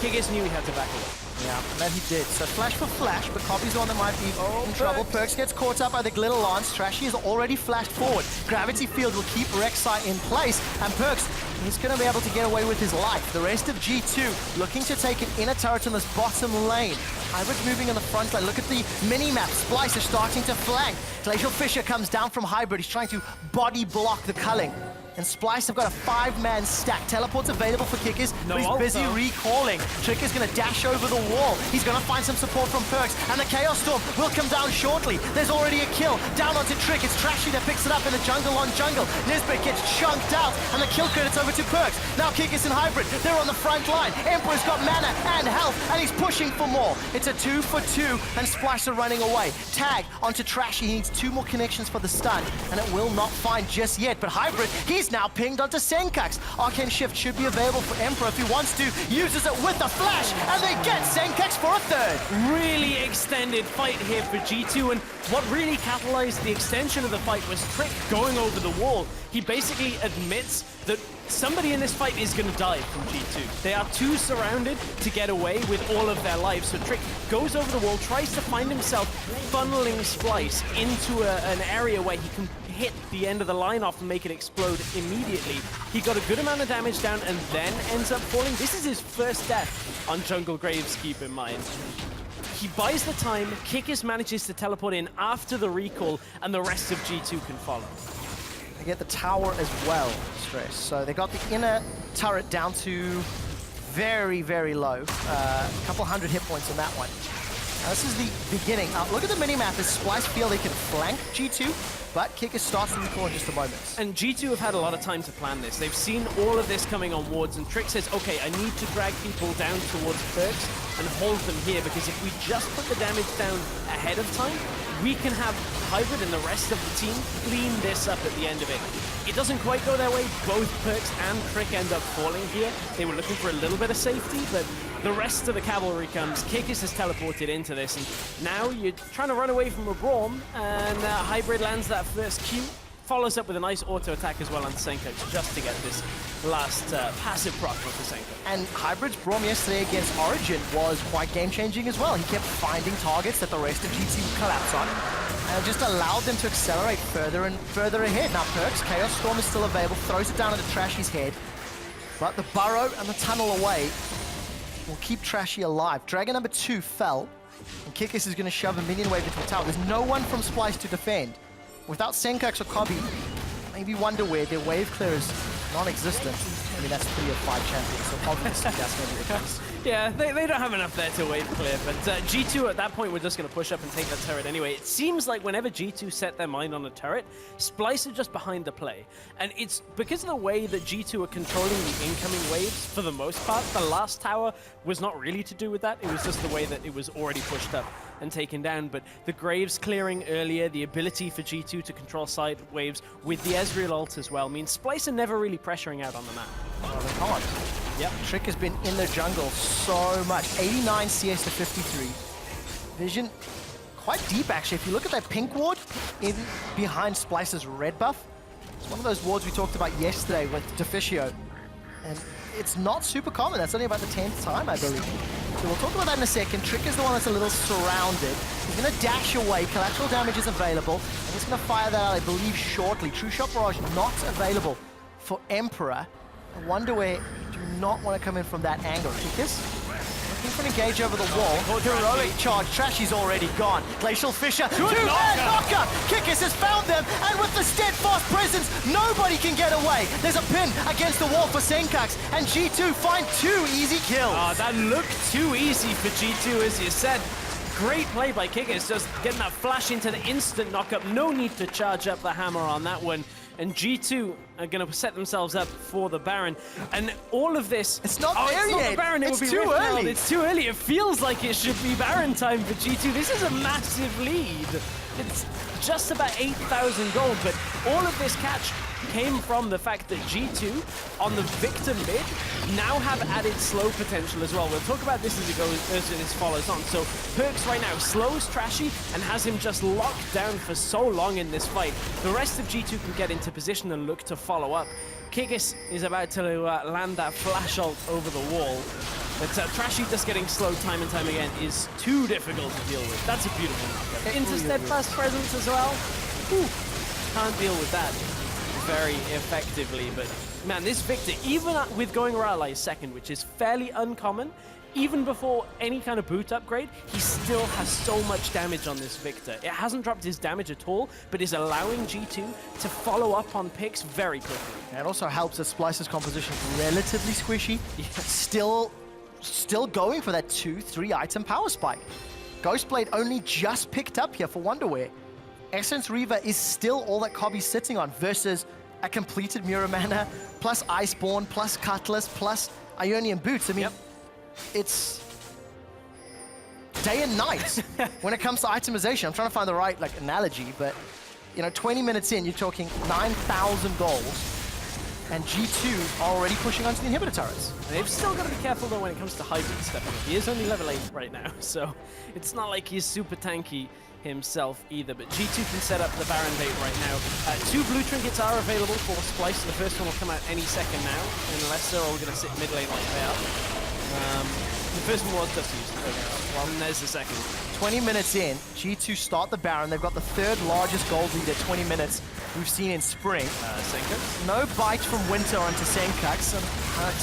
Kikis knew he had to back away. Yeah, and he did. So flash for flash, but Copy's the one that might be in trouble. Perks gets caught up by the Glitter Lance. Trashy is already flashed forward. Gravity Field will keep Rek'Sai in place, and Perks, he's going to be able to get away with his life. The rest of G2 looking to take an inner turret in this bottom lane. Hybrid's moving in the front line. Look at the mini-map. Splyce is starting to flank. Glacial Fissure comes down from Hybrid. He's trying to body block the culling. And Splyce have got a 5-man stack. Teleport's available for Kikis, but he's busy recalling. Trick is going to dash over the wall. He's going to find some support from Perks, and the Chaos Storm will come down shortly. There's already a kill. Down onto Trick. It's Trashy that picks it up in the jungle on jungle. Nisbet gets chunked out, and the kill credit's over to Perks. Now Kikis and Hybrid, they're on the front line. Emperor's got mana and health, and he's pushing for more. It's a 2 for 2, and Splyce are running away. Tag onto Trashy. He needs 2 more connections for the stun, and it will not find just yet. But Hybrid, he's now pinged onto Senkux. Arcane Shift should be available for Emperor if he wants to. Uses it with the flash, and they get Senkux for a third. Really extended fight here for G2, and what really catalyzed the extension of the fight was Trick going over the wall. He basically admits that somebody in this fight is going to die from G2. They are too surrounded to get away with all of their lives. So Trick goes over the wall, tries to find himself funneling Splyce into an area where he can hit the end of the line off and make it explode immediately. He got a good amount of damage down and then ends up falling. This is his first death on Jungle Graves, keep in mind. He buys the time, Kikis manages to teleport in after the recall, and the rest of G2 can follow. They get the tower as well, Stress. So they got the inner turret down to very, very low. A couple hundred hit points on that one. Now, this is the beginning. Look at the minimap as Splyce feel they can flank G2, but Kikis starts to recall in just a moment. And G2 have had a lot of time to plan this. They've seen all of this coming on wards, and Trick says, okay, I need to drag people down towards Perks and hold them here, because if we just put the damage down ahead of time, we can have Hybrid and the rest of the team clean this up at the end of it. It doesn't quite go their way. Both Perks and Trick end up falling here. They were looking for a little bit of safety, but the rest of the cavalry comes. Kikis has teleported into this, and now you're trying to run away from a Braum, and Hybrid lands that first Q, follows up with a nice auto attack as well on Senkux, just to get this last passive proc for Senkux. And Hybrid's Braum yesterday against Origin was quite game-changing as well. He kept finding targets that the rest of G2 would collapse on, and it just allowed them to accelerate further and further ahead. Now Perks, Chaos Storm is still available, throws it down into Trashy's head, but the burrow and the tunnel away will keep Trashy alive. Dragon number 2 fell, and Kikis is going to shove a minion wave into the tower. There's no one from Splyce to defend. Without Senkux or Kobe, maybe wonder where their wave clear is non-existent. I mean, that's 3 of 5 champions, so obviously that's going to be the case. Yeah, they don't have enough there to wave clear, but G2 at that point were just going to push up and take that turret anyway. It seems like whenever G2 set their mind on a turret, Splyce are just behind the play. And it's because of the way that G2 are controlling the incoming waves for the most part. The last tower was not really to do with that. It was just the way that it was already pushed up and taken down. But the Graves clearing earlier, the ability for G2 to control side waves with the Ezreal ult as well, means Splyce are never really pressuring out on the map. Well, they can't. Yep, Trick has been in the jungle so much. 89 CS to 53. Vision quite deep, actually. If you look at that pink ward in behind Splyce's red buff, it's one of those wards we talked about yesterday with Deficio. And it's not super common. That's only about the 10th time, I believe. So we'll talk about that in a second. Trick is the one that's a little surrounded. He's going to dash away. Collateral damage is available. And he's going to fire that out, I believe, shortly. True Shot Barrage not available for Emperor. I wonder where you do not want to come in from that angle. Kikis looking for an engage over the wall. Heroic charge. Trashy's already gone. Glacial Fissure. Two-man knockup. Kikis has found them, and with the steadfast presence, nobody can get away. There's a pin against the wall for Senkux, and G2 find 2 easy kills. Oh, that looked too easy for G2, as you said. Great play by Kikis, just getting that flash into the instant knockup. No need to charge up the hammer on that one. And G2 are going to set themselves up for the Baron. And all of this... It's not there it's yet. Not the Baron. It's it will be too early. It's too early. It feels like it should be Baron time for G2. This is a massive lead. It's just about 8,000 gold, but all of this catch came from the fact that G2 on the Victor mid now have added slow potential as well. We'll talk about this as it goes, as it follows on. So Perkz right now slows Trashy and has him just locked down for so long in this fight. The rest of G2 can get into position and look to follow up. Kikis is about to land that flash ult over the wall. But Trashy just getting slowed time and time again is too difficult to deal with. That's a beautiful knockup. Into Steadfast Presence as well. Ooh, can't deal with that very effectively. But man, this Victor, even with going Raleigh second, which is fairly uncommon, even before any kind of boot upgrade, he still has so much damage on this Victor. It hasn't dropped his damage at all, but is allowing G2 to follow up on picks very quickly. And it also helps that Splice's composition is relatively squishy. Still going for that 2-3 item power spike. Ghostblade only just picked up here for Wonderwear. Essence Reaver is still all that Kobby's sitting on versus a completed Muramana, plus Iceborne, plus Cutlass, plus Ionian Boots. I mean, it's day and night when it comes to itemization. I'm trying to find the right analogy, but 20 minutes in, you're talking 9,000 gold, and G2 are already pushing onto the inhibitor turrets. They've still got to be careful though when it comes to Hybrid stepping up. He is only level 8 right now, so it's not like he's super tanky himself either, but G2 can set up the Baron bait right now. 2 blue trinkets are available for Splice. The first one will come out any second now, unless they're all going to sit mid lane like they are. The first one was just used. Well, and there's the second. 20 minutes in, G2 start the Baron. They've got the 3rd largest gold lead at 20 minutes we've seen in spring. Senkux. No bite from Winter onto Senkux.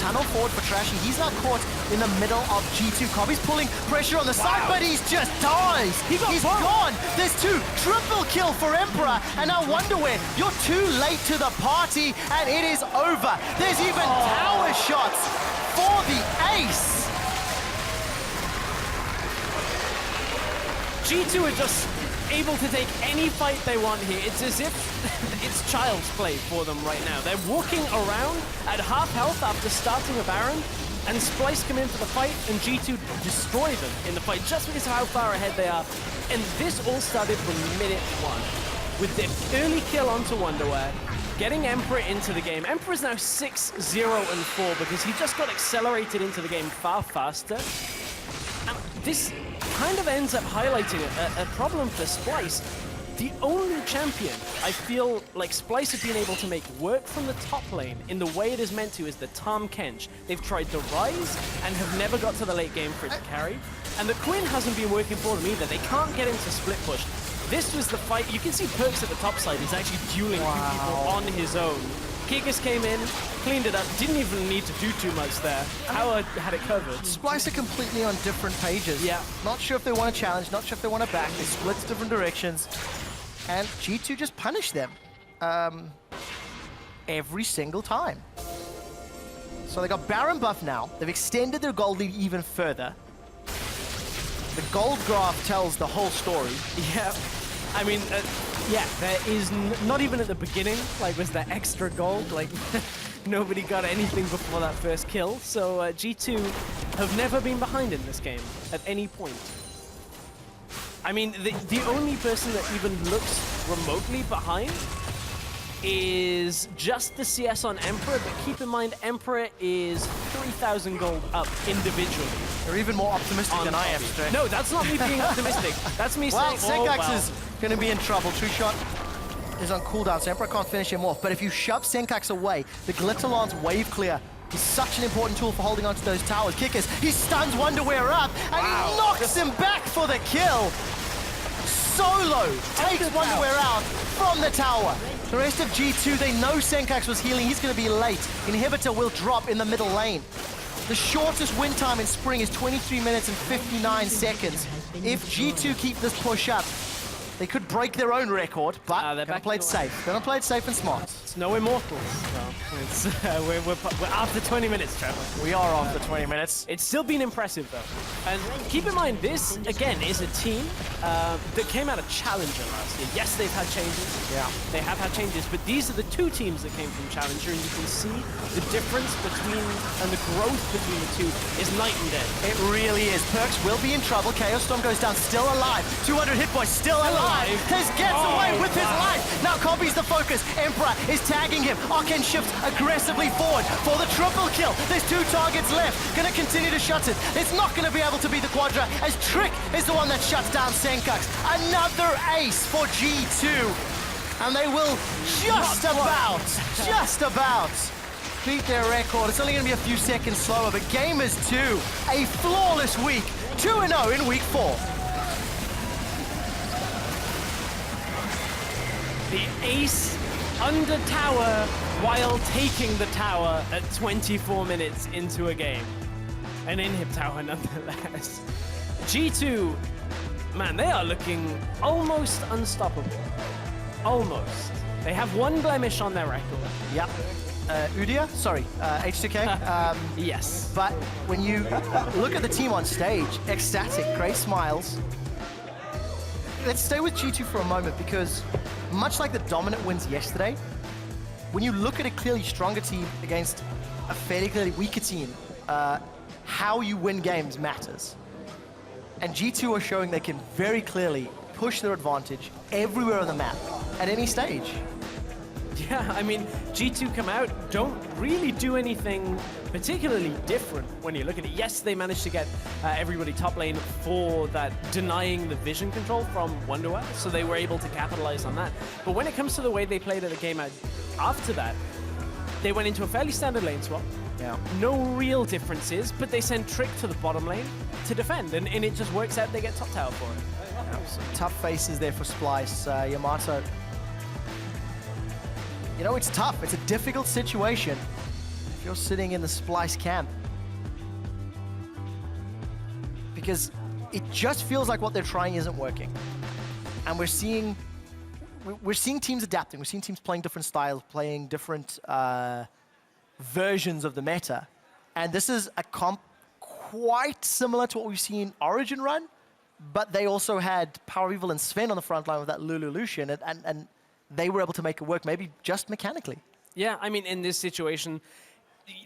Tunnel forward for Trashy. He's now caught in the middle of G2. Kobby's pulling pressure on the side, but he's just dies. He's gone. There's 2. Triple kill for Emperor. And now Wonderwear, you're too late to the party, and it is over. There's even tower shots for the ace. G2 are just able to take any fight they want here. It's as if it's child's play for them right now. They're walking around at half health after starting a Baron, and Splice come in for the fight, and G2 destroy them in the fight just because of how far ahead they are. And this all started from minute 1 with the early kill onto Wonderwear, getting Emperor into the game. Emperor's now 6-0-4 because he just got accelerated into the game far faster. And this kind of ends up highlighting a problem for Splice. The only champion I feel like Splice have been able to make work from the top lane in the way it is meant to is the Tahm Kench. They've tried the Rise and have never got to the late game for it to carry. And the Quinn hasn't been working for them either. They can't get him to split push. This was the fight. You can see Perkz at the top side. He's actually dueling 2 people on his own. Kikis came in, cleaned it up, didn't even need to do too much there. Howard had it covered. Splice are completely on different pages. Yeah. Not sure if they want to challenge, not sure if they want to back. They split to different directions. And G2 just punish them every single time. So they got Baron buff now. They've extended their gold lead even further. The gold graph tells the whole story. Yeah. I mean, yeah, there is not even at the beginning, was there extra gold? Nobody got anything before that first kill. So G2 have never been behind in this game at any point. I mean, the only person that even looks remotely behind is just the CS on Emperor, but keep in mind, Emperor is 3,000 gold up individually. They're even more optimistic than I am, Stray. No, that's not me being optimistic. That's me saying, Senkux is going to be in trouble. True Shot is on cooldown, so Emperor can't finish him off. But if you shove Senkux away, the Glitterlance wave clear is such an important tool for holding onto those towers. Kikis, he stuns Wonderwear up, and he knocks him back for the kill. Solo takes Wonderwear out from the tower. The rest of G2, they know Senkux was healing. He's going to be late. Inhibitor will drop in the middle lane. The shortest win time in spring is 23 minutes and 59 seconds. If G2 keep this push up, they could break their own record, but they're going to play it safe. They're going to play it safe and smart. It's no Immortals. It's, we're after 20 minutes, Trevor. We are after 20 minutes. It's still been impressive, though. And keep in mind, this, again, is a team that came out of Challenger last year. Yes, they've had changes. Yeah. They have had changes, but these are the 2 teams that came from Challenger, and you can see the difference between, and the growth between the 2 is night and day. It really is. Perkz will be in trouble. Chaos Storm goes down, still alive. 200 hit points, still alive. alive. This gets away with his life. Now Kobe's the focus. Emperor is tagging him. Arcane shifts aggressively forward for the triple kill. There's 2 targets left. Gonna continue to shut it. It's not gonna be able to be the Quadra as Trick is the one that shuts down Senkux. Another ace for G2. And they will just about beat their record. It's only going to be a few seconds slower, but Gamers 2, a flawless week. 2-0 in week 4. The ace under tower while taking the tower at 24 minutes into a game. An inhib tower nonetheless. G2, man, they are looking almost unstoppable. Almost. They have 1 blemish on their record. Yep. Udia? Sorry, H2K. Yes. But when you look at the team on stage, ecstatic, great smiles. Let's stay with G2 for a moment because much like the dominant wins yesterday, when you look at a clearly stronger team against a fairly clearly weaker team, how you win games matters. And G2 are showing they can very clearly push their advantage everywhere on the map, at any stage. Yeah, I mean, G2 come out, don't really do anything particularly different when you look at it. Yes, they managed to get everybody top lane for that denying the vision control from Wonderwear, so they were able to capitalize on that. But when it comes to the way they played at the game after that, they went into a fairly standard lane swap. Yeah. No real differences, but they send Trick to the bottom lane to defend, and it just works out. They get top tower for it. Some tough faces there for Splyce. Yamato. You know, it's tough. It's a difficult situation if you're sitting in the Splyce camp. Because it just feels like what they're trying isn't working. And we're seeing teams adapting. We're seeing teams playing different styles, playing different versions of the meta. And this is a comp quite similar to what we've seen Origin run, but they also had Power Evil and Sven on the front line with that Lulu Lucian, and they were able to make it work, maybe just mechanically. Yeah, I mean, in this situation,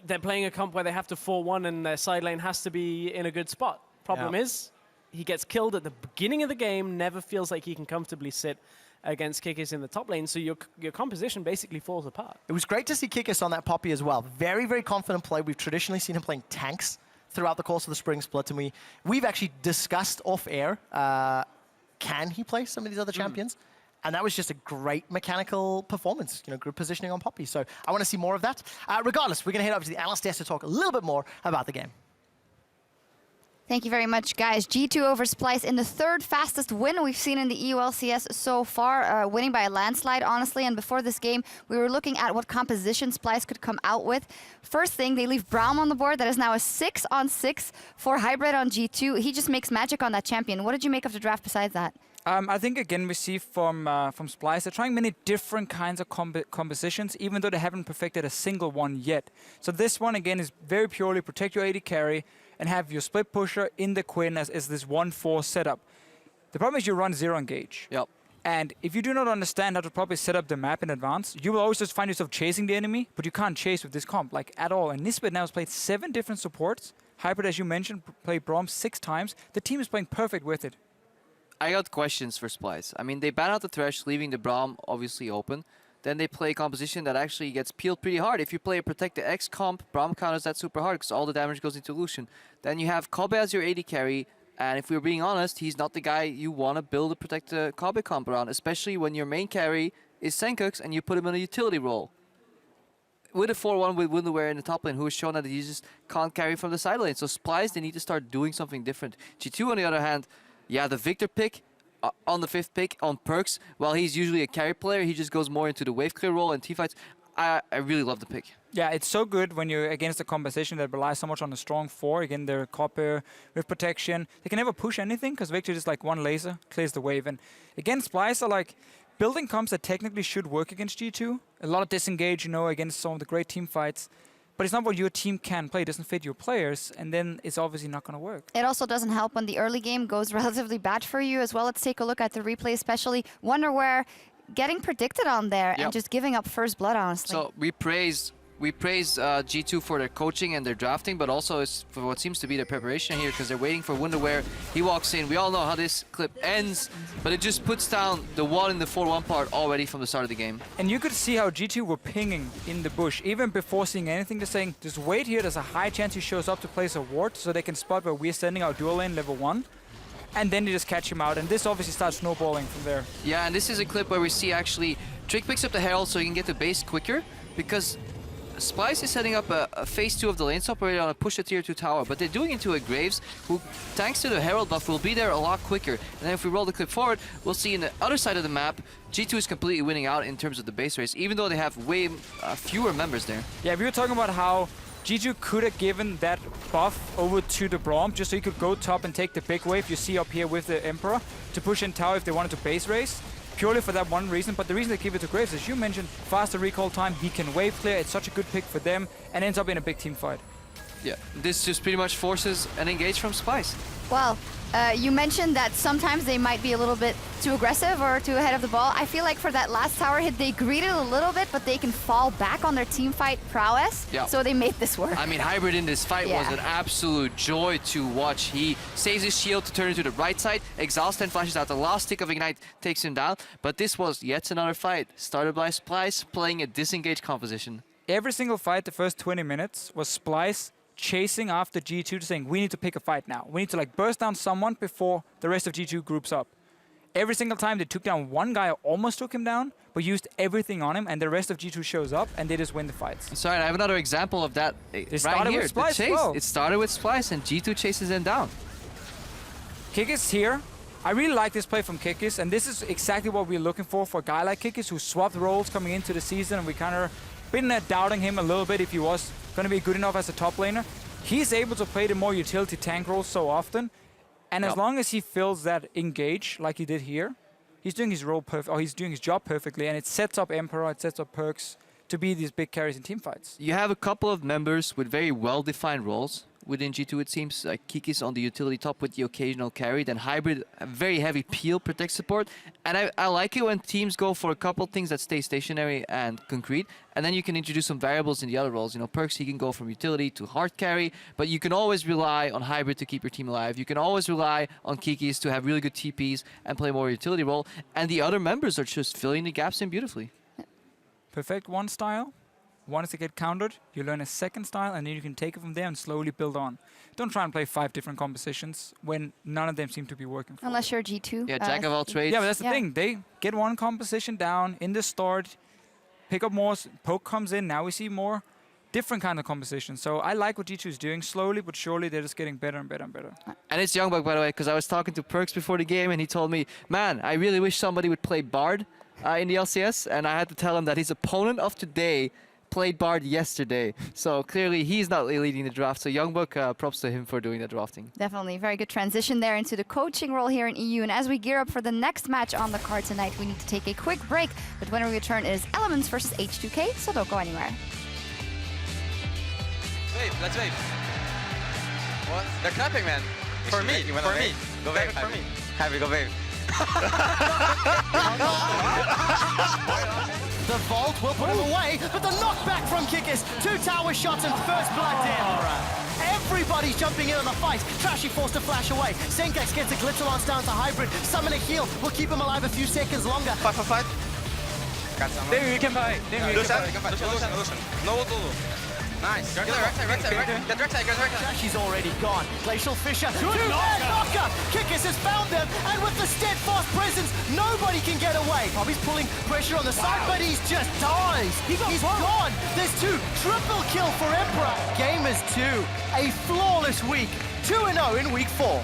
they're playing a comp where they have to 4-1 and their side lane has to be in a good spot. Problem is, he gets killed at the beginning of the game, never feels like he can comfortably sit against Kikis in the top lane, so your composition basically falls apart. It was great to see Kikis on that Poppy as well. Very, very confident play. We've traditionally seen him playing tanks throughout the course of the Spring Split, and we've actually discussed off-air, can he play some of these other champions? And that was just a great mechanical performance, group positioning on Poppy. So I want to see more of that. Regardless, we're going to head over to the analyst desk to talk a little bit more about the game. Thank you very much, guys. G2 over Splyce in the 3rd fastest win we've seen in the EULCS so far, winning by a landslide, honestly. And before this game, we were looking at what composition Splyce could come out with. First thing, they leave Braum on the board. That is now a 6-on-6 for Hybrid on G2. He just makes magic on that champion. What did you make of the draft besides that? I think, again, we see from Splyce, they're trying many different kinds of compositions, even though they haven't perfected a single one yet. So this one, again, is very purely protect your AD carry and have your split pusher in the Quinn as this 1-4 setup. The problem is you run 0 engage. Yep. And if you do not understand how to properly set up the map in advance, you will always just find yourself chasing the enemy, but you can't chase with this comp, like, at all. And Nisbet now has played 7 different supports. Hybrid, as you mentioned, played Braum 6 times. The team is playing perfect with it. I got questions for Splyce. I mean, they ban out the Thresh, leaving the Braum obviously open. Then they play a composition that actually gets peeled pretty hard. If you play a Protect the X comp, Braum counters that super hard because all the damage goes into Lucian. Then you have Kobe as your AD carry, and if we're being honest, he's not the guy you want to build a Protect the Kobe comp around, especially when your main carry is Senkux and you put him in a utility role. With a 4-1 with Wonderwear in the top lane, who has shown that he just can't carry from the side lane. So Splyce, they need to start doing something different. G2, on the other hand, yeah, the Victor pick on the 5th pick on Perks, while he's usually a carry player, he just goes more into the wave clear role and teamfights. I really love the pick. Yeah, it's so good when you're against a composition that relies so much on a strong 4. Again, they're copper with protection. They can never push anything because Victor just like one laser clears the wave. And again, Splyce are like building comps that technically should work against G2. A lot of disengage, against some of the great team fights. But it's not what your team can play. It doesn't fit your players, and then it's obviously not going to work. It also doesn't help when the early game goes relatively bad for you as well. Let's take a look at the replay, especially Wonderwear getting predicted on there and just giving up first blood, honestly. So we praised we praise G2 for their coaching and their drafting, but also for what seems to be their preparation here, because they're waiting for Wonderwear. He walks in. We all know how this clip ends, but it just puts down the 1 in the 4-1 part already from the start of the game. And you could see how G2 were pinging in the bush, even before seeing anything. They're saying, just wait here, there's a high chance he shows up to place a ward, so they can spot where we're sending our dual lane level 1. And then they just catch him out, and this obviously starts snowballing from there. Yeah, and this is a clip where we see actually Trick picks up the Herald so he can get to base quicker, because Splyce is setting up a phase 2 of the lane swap where they're on a push a tier 2 tower, but they're doing it into a Graves, who, thanks to the Herald buff, will be there a lot quicker. And then if we roll the clip forward, we'll see in the other side of the map, G2 is completely winning out in terms of the base race, even though they have way fewer members there. Yeah, we were talking about how G2 could have given that buff over to the Braum, just so he could go top and take the big wave you see up here with the Emperor, to push in tower if they wanted to base race. Purely for that one reason, but the reason they give it to Graves, as you mentioned, faster recall time, he can wave clear, it's such a good pick for them, and ends up in a big team fight. Yeah, this just pretty much forces an engage from Splyce. Well, you mentioned that sometimes they might be a little bit too aggressive or too ahead of the ball. I feel like for that last tower hit, they greeded a little bit, but they can fall back on their team fight prowess, so they made this work. I mean, Hybrid in this fight was an absolute joy to watch. He saves his shield to turn it to the right side. Exhaust then flashes out. The last tick of Ignite takes him down. But this was yet another fight, started by Splyce playing a disengaged composition. Every single fight, the first 20 minutes, was Splyce chasing after G2, saying, we need to pick a fight now. We need to like burst down someone before the rest of G2 groups up. Every single time they took down one guy, almost took him down, but used everything on him, and the rest of G2 shows up, and they just win the fights. Sorry, I have another example of that right here. With Splyce, the chase. It started with Splyce, and G2 chases him down. Kikis here. I really like this play from Kikis, and this is exactly what we're looking for a guy like Kikis, who swapped roles coming into the season, and we kind of been doubting him a little bit if he was going to be good enough as a top laner. He's able to play the more utility tank role so often, and as long as he fills that engage like he did here, he's doing his role he's doing his job perfectly, and it sets up Emperor, it sets up Perkz to be these big carries in team fights. You have a couple of members with very well-defined roles within G2, it seems. Like Kikis on the utility top with the occasional carry, then Hybrid, a very heavy peel, protect support. And I like it when teams go for a couple things that stay stationary and concrete, and then you can introduce some variables in the other roles. You know, Perkz, he can go from utility to hard carry, but you can always rely on Hybrid to keep your team alive. You can always rely on Kikis to have really good TPs and play more utility role, and the other members are just filling the gaps in beautifully. Perfect one style. Once they get countered, you learn a second style, and then you can take it from there and slowly build on. Don't try and play 5 different compositions when none of them seem to be working. Unless you're G2. Yeah, jack of all trades. Yeah, but that's the thing. They get one composition down in the start, pick up more, poke comes in, now we see more different kind of compositions. So I like what G2 is doing. Slowly but surely, they're just getting better and better and better. And it's Youngbuck, by the way, because I was talking to Perkz before the game, and he told me, man, I really wish somebody would play Bard in the LCS, and I had to tell him that his opponent of today played Bard yesterday. So clearly he's not leading the draft. So Youngbuck, props to him for doing the drafting. Definitely. Very good transition there into the coaching role here in EU. And as we gear up for the next match on the card tonight, we need to take a quick break. But when we return, it is Elements versus H2K, so don't go anywhere. Wave, let's wave. What? They're clapping, man. For me, for me. Go wave for me. Happy, go wave. The Vault will put him away, but the knockback from Kikis. 2 tower shots and first blood in. Everybody's jumping in on the fight. Trashy forced to flash away. Senkex gets a glitter lance down to Hybrid. Summon a heal will keep him alive a few seconds longer. 5 for 5. Got someone. Then we can buy. Lucian. No Lulu. Nice. Get Rek'Sai. Trashy's already gone. Glacial Fissure. Good knocker. Kikis has found them, and with the steadfast presence, nobody can get away. Bobby's pulling pressure on the side, but he's just dies. He's gone. There's 2. Triple kill for Emperor. Gamers 2. A flawless week. 2-0 in week 4.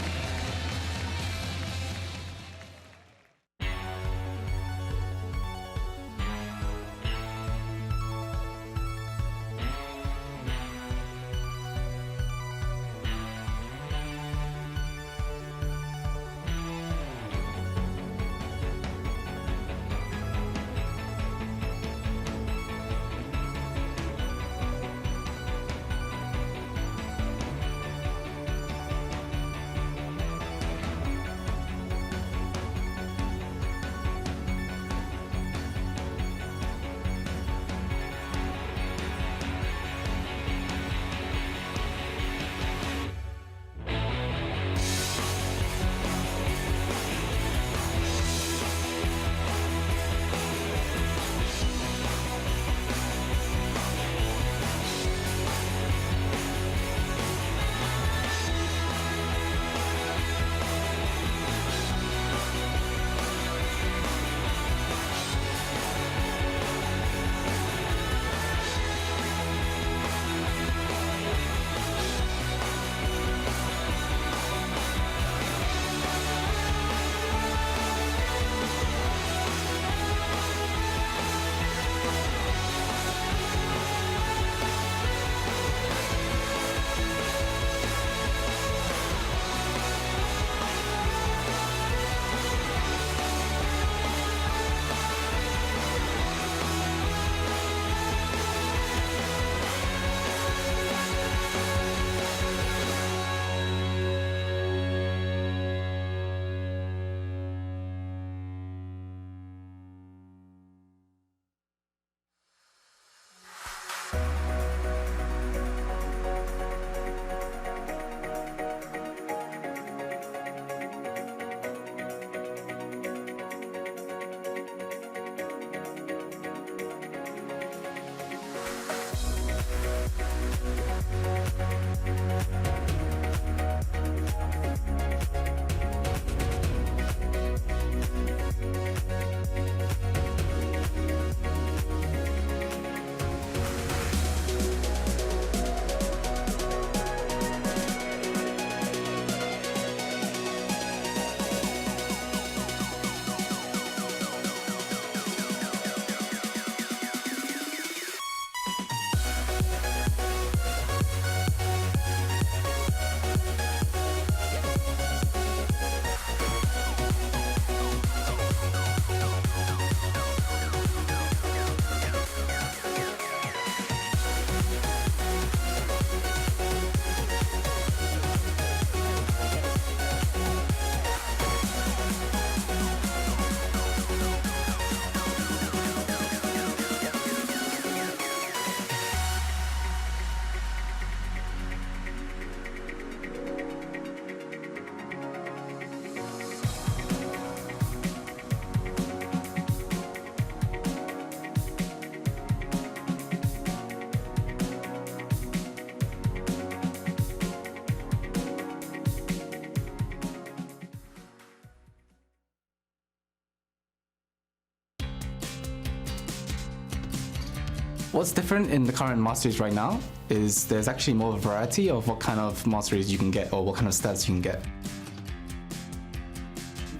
What's different in the current Masteries right now is there's actually more variety of what kind of Masteries you can get or what kind of stats you can get.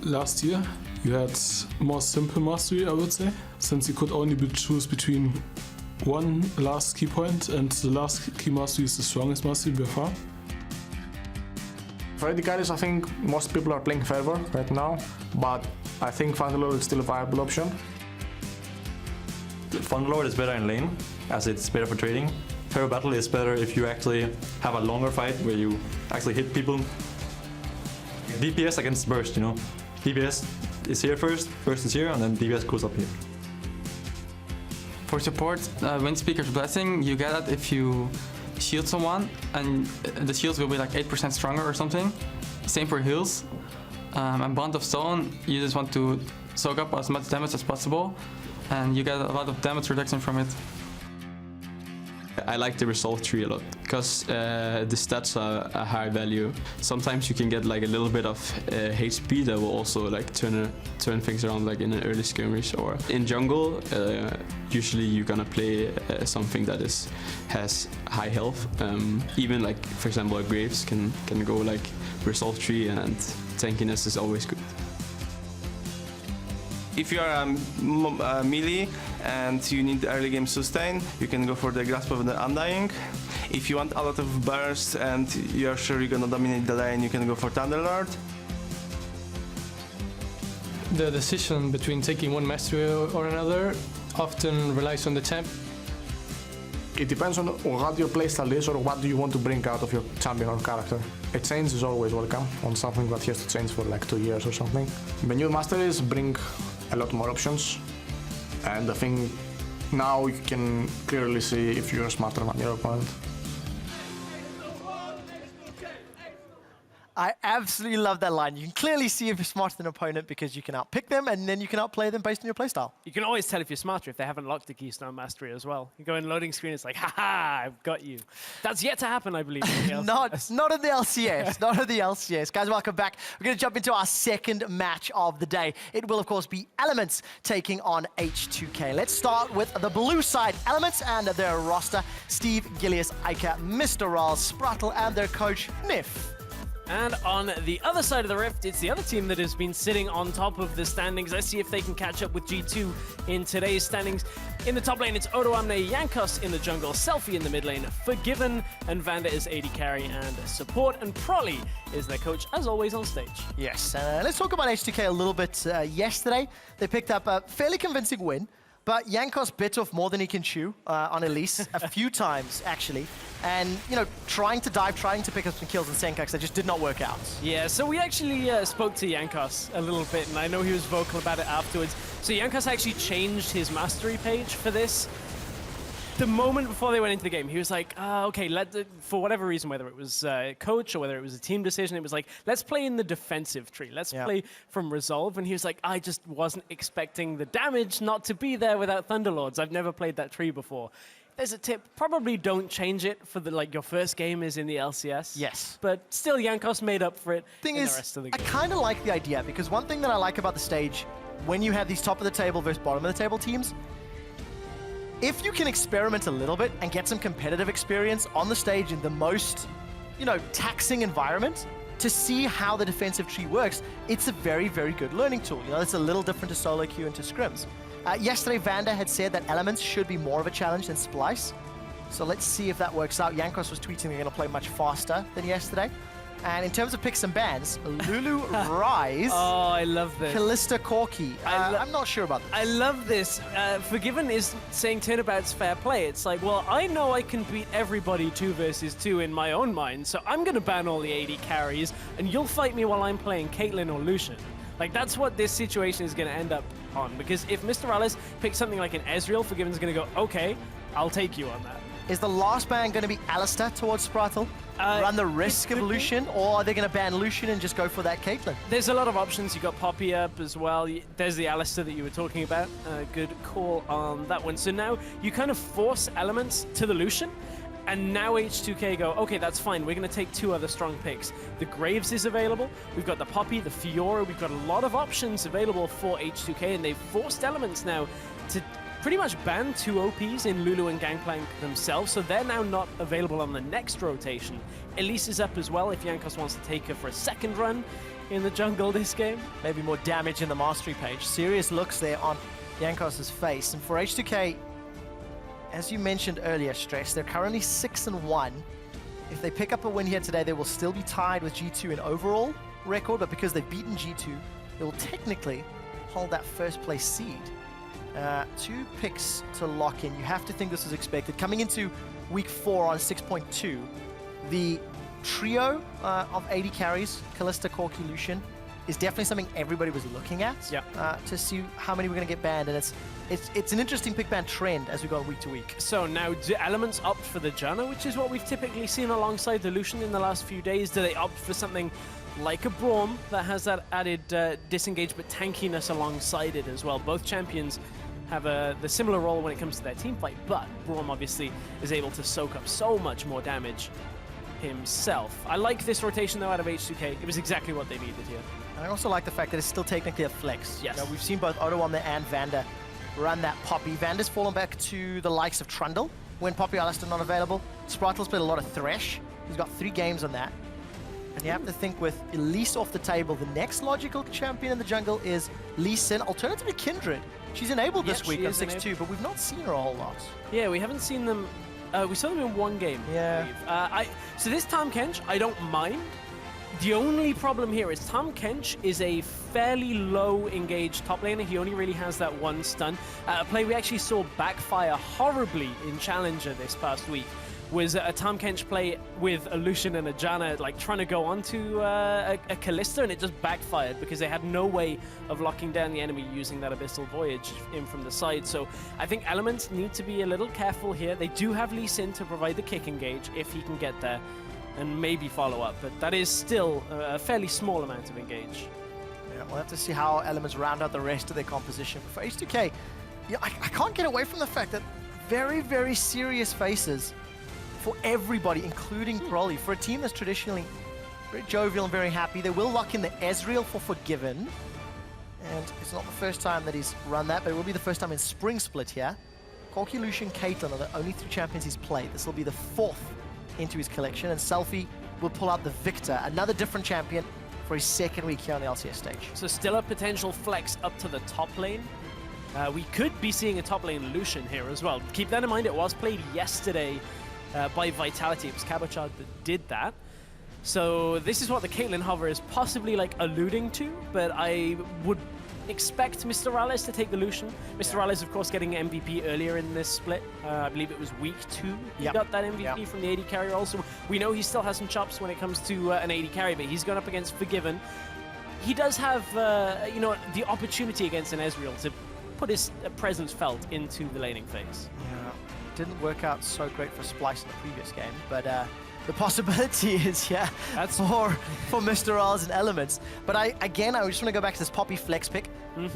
Last year you had more simple mastery, I would say, since you could only choose between one last key point, and the last key mastery is the strongest mastery by far. For AD carries, I think most people are playing Fervor right now, but I think Thunderlord is still a viable option. Thunderlord is better in lane, as it's better for trading. Fervor Battle is better if you actually have a longer fight where you actually hit people. DPS against burst, you know. DPS is here first, burst is here, and then DPS goes up here. For support, Windspeaker's Blessing, you get it if you shield someone, and the shields will be like 8% stronger or something. Same for heals. And Bond of Stone, you just want to soak up as much damage as possible, and you get a lot of damage reduction from it. I like the resolve tree a lot because the stats are a high value. Sometimes you can get like a little bit of HP that will also like turn things around, like in an early skirmish or in jungle. Usually you're gonna play something that has high health. Even like for example, a Graves can go like resolve tree, and tankiness is always good. If you are a melee and you need the early game sustain, you can go for the Grasp of the Undying. If you want a lot of burst and you're sure you're gonna dominate the lane, you can go for Thunderlord. The decision between taking one mastery or another often relies on the champ. It depends on what your playstyle is or what do you want to bring out of your champion or character. A change is always welcome on something that has to change for like 2 years or something. The new masteries bring a lot more options, and I think now you can clearly see if you're smarter than your opponent. I absolutely love that line. You can clearly see if you're smarter than an opponent because you can outpick them and then you can outplay them based on your playstyle. You can always tell if you're smarter if they haven't locked the Keystone Mastery as well. You go in loading screen, it's like, haha, I've got you. That's yet to happen, I believe. In the LCS. Not in the LCS. Not in the LCS. Guys, welcome back. We're going to jump into our second match of the day. It will, of course, be Elements taking on H2K. Let's start with the blue side. Elements and their roster, Steve, Gilius, Ica, Mr. Rawls, Sprattle, and their coach, Nif. And on the other side of the rift, it's the other team that has been sitting on top of the standings. Let's see if they can catch up with G2 in today's standings. In the top lane, it's odoamne, Jankos in the jungle, Selfie in the mid lane, Forgiven, and Vanda is AD carry and support, and Prolly is their coach, as always, on stage. Yes, let's talk about H2K a little bit. Yesterday, they picked up a fairly convincing win, but Jankos bit off more than he can chew on Elise a few times, actually. And, you know, trying to dive, trying to pick up some kills in Senkux, that just did not work out. Yeah, so we actually spoke to Jankos a little bit, and I know he was vocal about it afterwards. So Jankos actually changed his mastery page for this. The moment before they went into the game, he was like, okay, for whatever reason, whether it was coach or whether it was a team decision, it was like, let's play in the defensive tree. Let's play from Resolve. And he was like, I just wasn't expecting the damage not to be there without Thunderlords. I've never played that tree before. There's a tip, probably don't change it for your first game is in the LCS. Yes. But still, Jankos made up for it Thing in is, the rest of the game. I kind of like the idea, because one thing that I like about the stage, when you have these top of the table versus bottom of the table teams, if you can experiment a little bit and get some competitive experience on the stage in the most, taxing environment to see how the defensive tree works, it's a very, very good learning tool. It's a little different to solo queue and to scrims. Yesterday, Vanda had said that Elements should be more of a challenge than Splice. So let's see if that works out. Jankos was tweeting they're going to play much faster than yesterday. And in terms of picks and bans, Lulu Rise. Oh, I love this. Kalista Corki. I'm not sure about this. I love this. Forgiven is saying turnabout's fair play. It's like, well, I know I can beat everybody 2 versus 2 in my own mind, so I'm going to ban all the AD carries, and you'll fight me while I'm playing Caitlyn or Lucian. Like, that's what this situation is going to end up on, because if Mr. Alice picks something like an Ezreal, Forgiven's going to go, okay, I'll take you on that. Is the last ban going to be Alistair towards Sprattle? Run the risk of Lucian, or are they going to ban Lucian and just go for that Caitlyn? There's a lot of options. You got Poppy up as well. There's the Alistair that you were talking about. Good call on that one. So now you kind of force Elements to the Lucian, and now H2K go, okay, that's fine. We're going to take 2 other strong picks. The Graves is available. We've got the Poppy, the Fiora. We've got a lot of options available for H2K, and they've forced Elements now to pretty much banned 2 OPs in Lulu and Gangplank themselves, so they're now not available on the next rotation. Elise is up as well if Jankos wants to take her for a second run in the jungle this game. Maybe more damage in the mastery page. Serious looks there on Jankos' face. And for H2K, as you mentioned earlier, Stress, they're currently 6-1. If they pick up a win here today, they will still be tied with G2 in overall record, but because they've beaten G2, they will technically hold that first place seed. 2 picks to lock in. You have to think this was expected. Coming into week 4 on 6.2, the trio of 80 carries, Kalista, Corki, Lucian, is definitely something everybody was looking at to see how many we're going to get banned. And it's an interesting pick ban trend as we go week to week. So now, do Elements opt for the Janna, which is what we've typically seen alongside the Lucian in the last few days? Do they opt for something like a Braum that has that added disengage but tankiness alongside it as well? Both champions have the similar role when it comes to their team fight, but Braum obviously is able to soak up so much more damage himself. I like this rotation though out of H2K. It was exactly what they needed here. And I also like the fact that it's still technically a flex. Yes. You know, we've seen both Odoamne and Vander run that Poppy. Vander's fallen back to the likes of Trundle when Poppy Alistair not available. Sprattle's played a lot of Thresh. He's got 3 games on that. And you have to think with Elise off the table, the next logical champion in the jungle is Lee Sin, alternatively Kindred. She's enabled this week on 6-2, but we've not seen her a whole lot. Yeah, we haven't seen them. We saw them in 1 game. Yeah. I believe. So this Tahm Kench, I don't mind. The only problem here is Tahm Kench is a fairly low engaged top laner. He only really has that 1 stun. A play we actually saw backfire horribly in Challenger this past week was a Tahm Kench play with a Lucian and a Janna, like trying to go onto a Kalista, and it just backfired because they had no way of locking down the enemy using that Abyssal Voyage in from the side. So I think Elements need to be a little careful here. They do have Lee Sin to provide the kick engage if he can get there and maybe follow up, but that is still a fairly small amount of engage. Yeah, we'll have to see how Elements round out the rest of their composition. But for H2K, yeah, I can't get away from the fact that very, very serious faces for everybody, including Broly. For a team that's traditionally very jovial and very happy, they will lock in the Ezreal for Forgiven. And it's not the first time that he's run that, but it will be the first time in Spring Split here. Corki, Lucian, Caitlyn are the only 3 champions he's played. This will be the 4th into his collection, and Selfie will pull out the Victor, another different champion for his 2nd week here on the LCS stage. So still a potential flex up to the top lane. We could be seeing a top lane Lucian here as well. Keep that in mind, it was played yesterday by Vitality. It was Cabochard that did that. So this is what the Caitlyn hover is possibly like alluding to, but I would expect Mr. Rales to take the Lucian. Mr. Rales, of course, getting MVP earlier in this split. I believe it was week 2 he got that MVP from the AD carry also. We know he still has some chops when it comes to an AD carry, but he's gone up against Forgiven. He does have, you know, the opportunity against an Ezreal to put his presence felt into the laning phase. Yeah, didn't work out so great for Splyce in the previous game, but the possibility is, yeah, that's for Mr. Rales and Elements. But I just want to go back to this Poppy flex pick,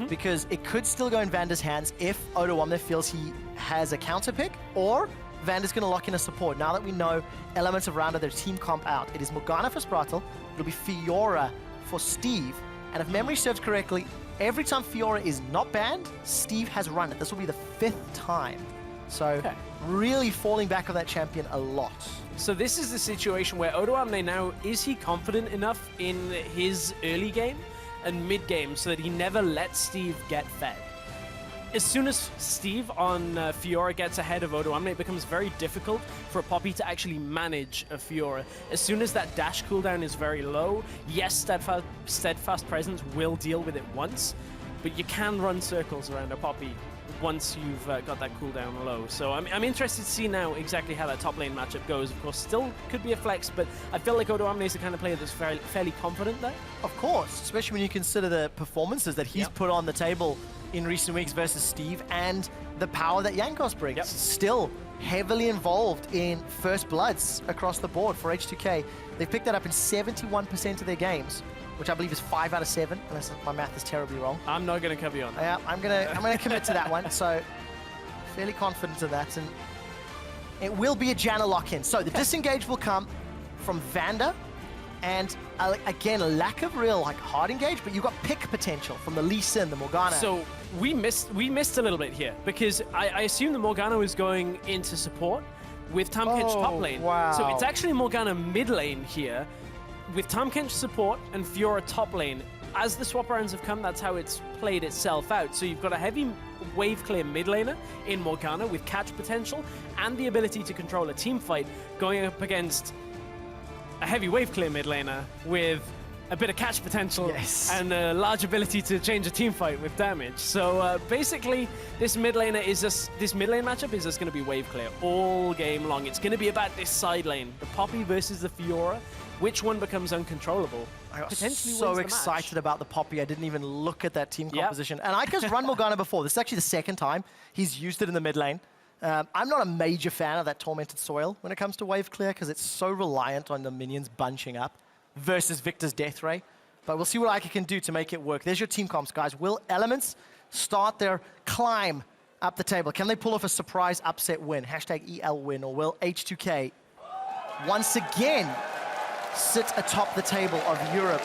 because it could still go in Vander's hands if Odoamne feels he has a counter pick, or Vander's going to lock in a support. Now that we know Elements have rounded their team comp out, it is Morgana for Sprattle, it'll be Fiora for Steve, and if memory serves correctly, every time Fiora is not banned, Steve has run it. This will be the 5th time. So really falling back on that champion a lot. So this is the situation where Odoamne now, is he confident enough in his early game and mid game so that he never lets Steve get fed? As soon as Steve on Fiora gets ahead of Odoamne, it becomes very difficult for a Poppy to actually manage a Fiora. As soon as that dash cooldown is very low, yes, steadfast presence will deal with it once, but you can run circles around a Poppy once you've got that cooldown low. So I'm interested to see now exactly how that top lane matchup goes. Of course, still could be a flex, but I feel like Odoamne is the kind of player that's fairly confident there. Of course, especially when you consider the performances that he's put on the table in recent weeks versus Steve, and the power that Jankos brings. Still heavily involved in first bloods across the board for H2K. They've picked that up in 71% of their games, which I believe is 5 out of 7, unless my math is terribly wrong. I'm not going to cover you on that. Yeah, I'm gonna commit to that one. So fairly confident of that, and it will be a Janna lock-in. So the disengage will come from Vander And again, a lack of real hard engage, but you've got pick potential from the Lee Sin, the Morgana. So we missed a little bit here because I assume the Morgana was going into support with Tahm Kench top lane. Wow. So it's actually Morgana mid lane here with Tahm Kench support and Fiora top lane. As the swap rounds have come, that's how it's played itself out. So you've got a heavy wave clear mid laner in Morgana with catch potential and the ability to control a team fight going up against a heavy wave clear mid laner with a bit of catch potential and a large ability to change a team fight with damage. So basically, this mid lane matchup is just going to be wave clear all game long. It's going to be about this side lane, the Poppy versus the Fiora. Which one becomes uncontrollable? I got Potentially so wins the excited match. about the Poppy, I didn't even look at that team composition. And Ika's run Morgana before. This is actually the second time he's used it in the mid lane. I'm not a major fan of that Tormented Soil when it comes to wave clear because it's so reliant on the minions bunching up versus Victor's Death Ray. But we'll see what Ika can do to make it work. There's your team comps, guys. Will Elements start their climb up the table? Can they pull off a surprise upset win? Hashtag EL win, or will H2K once again sit atop the table of Europe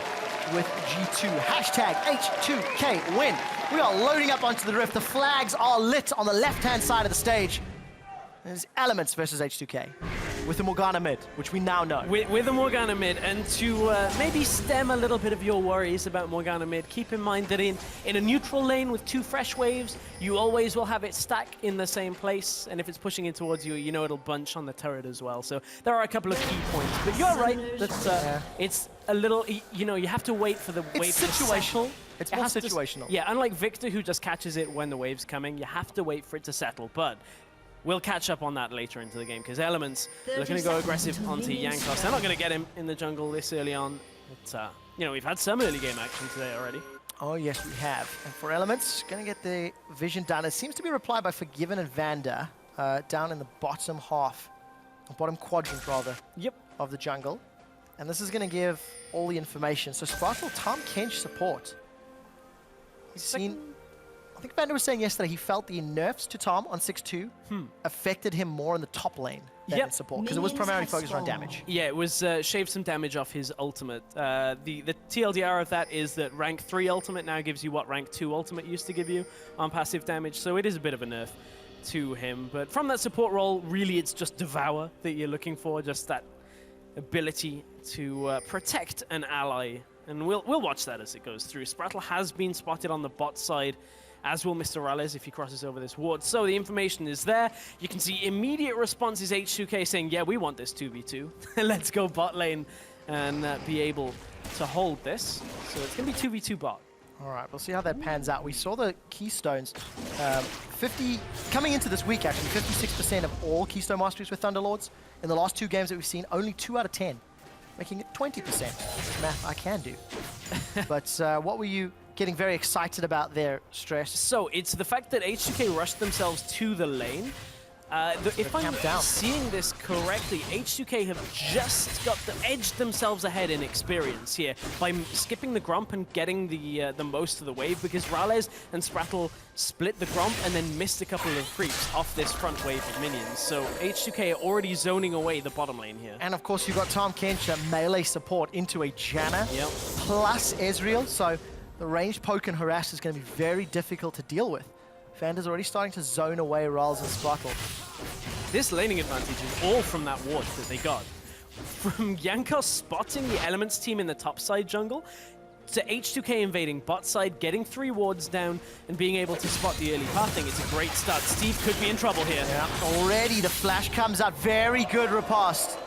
with G2? Hashtag H2K win. We are loading up onto the rift. The flags are lit on the left-hand side of the stage. There's Elements versus H2K with the Morgana mid, which we now know. With the Morgana mid, and to maybe stem a little bit of your worries about Morgana mid, keep in mind that in a neutral lane with 2 fresh waves, you always will have it stack in the same place, and if it's pushing in towards you, you know it'll bunch on the turret as well. So there are a couple of key points, but you're right that it's a little, you have to wait for the wave to settle. It's more situational. Yeah, unlike Victor, who just catches it when the wave's coming, you have to wait for it to settle, but we'll catch up on that later into the game, because Elements looking to go aggressive onto Jankos. They're not going to get him in the jungle this early on. But, we've had some early game action today already. Oh, yes, we have. And for Elements, going to get the vision done. It seems to be replied by Forgiven and Vanda down in the bottom half, bottom quadrant, rather, of the jungle. And this is going to give all the information. So Sparkle, Tahm Kench support. He's seen... I think Vanda was saying yesterday he felt the nerfs to Tahm on 6-2 affected him more in the top lane than in support, because it was primarily focused on damage. Yeah, it was shaved some damage off his ultimate. The TLDR of that is that rank 3 ultimate now gives you what rank 2 ultimate used to give you on passive damage, so it is a bit of a nerf to him. But from that support role, really it's just Devour that you're looking for, just that ability to protect an ally. And we'll watch that as it goes through. Sprattle has been spotted on the bot side, as will Mr. Rales if he crosses over this ward. So the information is there. You can see immediate responses H2K saying, yeah, we want this 2v2. Let's go bot lane and be able to hold this. So it's going to be 2v2 bot. All right, we'll see how that pans out. We saw the Keystones, coming into this week actually, 56% of all Keystone Masteries with Thunderlords. In the last 2 games that we've seen, only 2 out of 10, making it 20%. Math I can do. But what were you getting very excited about there, Stress? So it's the fact that H2K rushed themselves to the lane. If I'm seeing this correctly, H2K have just edged themselves ahead in experience here by skipping the Gromp and getting the most of the wave, because Rales and Sprattle split the Gromp and then missed a couple of creeps off this front wave of minions. So H2K are already zoning away the bottom lane here. And of course you've got Tahm Kench melee support into a Janna plus Ezreal, so the ranged poke and harass is going to be very difficult to deal with. Vanda's already starting to zone away Rals and Sprattle. This laning advantage is all from that ward that they got. From Jankos spotting the Elements team in the top side jungle, to H2K invading bot side, getting 3 wards down, and being able to spot the early pathing. It's a great start. Steve could be in trouble here. Yeah, already the flash comes out. Very good riposte.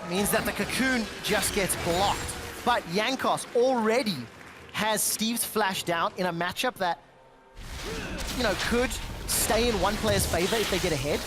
Means that the cocoon just gets blocked. But Jankos already has Steve's flash down in a matchup that could stay in one player's favor if they get ahead.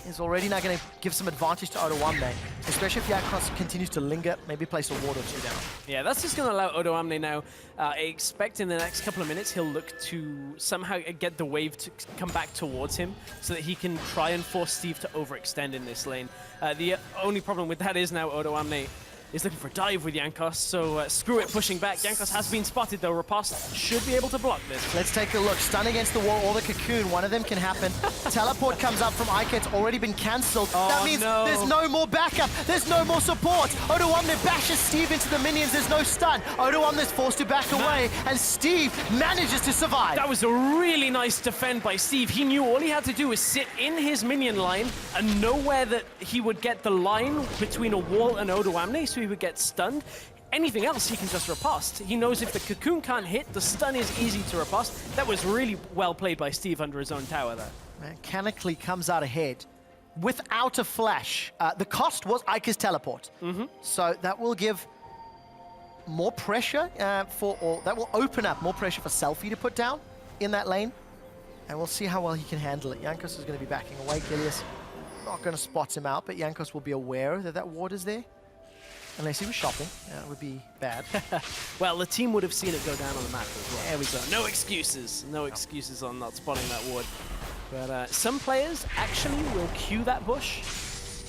Is already now going to give some advantage to Odoamne, especially if Jankos continues to linger, maybe place a ward or 2 down. Yeah, that's just going to allow Odoamne now. I expect in the next couple of minutes he'll look to somehow get the wave to come back towards him so that he can try and force Steve to overextend in this lane. The only problem with that is now Odoamne is looking for a dive with Jankos, so screw it, pushing back. Jankos has been spotted though. Riposte should be able to block this. Let's take a look. Stun against the wall or the cocoon. One of them can happen. Teleport comes up from Ika. It's already been cancelled. That means there's no more backup. There's no more support. Odoamne bashes Steve into the minions. There's no stun. Odoamne's forced to back away, and Steve manages to survive. That was a really nice defend by Steve. He knew all he had to do was sit in his minion line and know where that he would get the line between a wall and Odoamne, so he would get stunned. Anything else, he can just riposte. He knows if the cocoon can't hit, the stun is easy to riposte. That was really well played by Steve under his own tower there. Mechanically comes out ahead without a flash. The cost was Ika's teleport. So that will give more pressure that will open up more pressure for Selfie to put down in that lane. And we'll see how well he can handle it. Jankos is going to be backing away. Gilius not going to spot him out, but Jankos will be aware that that ward is there. Unless he was shopping, that would be bad. Well, the team would have seen it go down on the map as well. There we go. No excuses. No excuses on not spotting that ward. But some players actually will queue that bush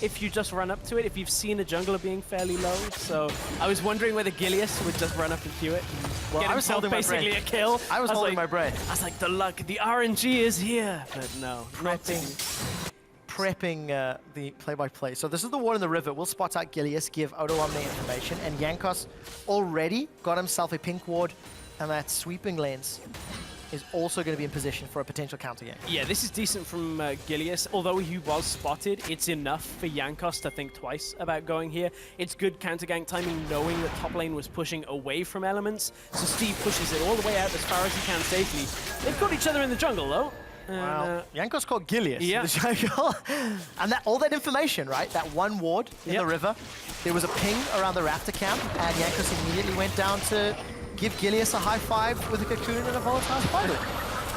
if you just run up to it, if you've seen a jungler being fairly low. So I was wondering whether Gilius would just run up and queue it. Well, get I was himself holding my basically breath. a kill. I was holding my breath. I was like, the luck, the RNG is here. But no, prepping the play-by-play. So this is the ward in the river. We'll spot out Gilius, give Odoamne information, and Jankos already got himself a pink ward, and that sweeping lens is also going to be in position for a potential counter game. Yeah, this is decent from Gilius. Although he was spotted, it's enough for Jankos to think twice about going here. It's good counter gank timing, knowing that top lane was pushing away from elements. So Steve pushes it all the way out as far as he can safely. They've got each other in the jungle, though. Wow. Jankos called Gilius yeah. in the jungle. And all that information, right? That one ward in the river. There was a ping around the raptor camp, and Jankos immediately went down to give Gilius a high five with a cocoon and a volatile spider.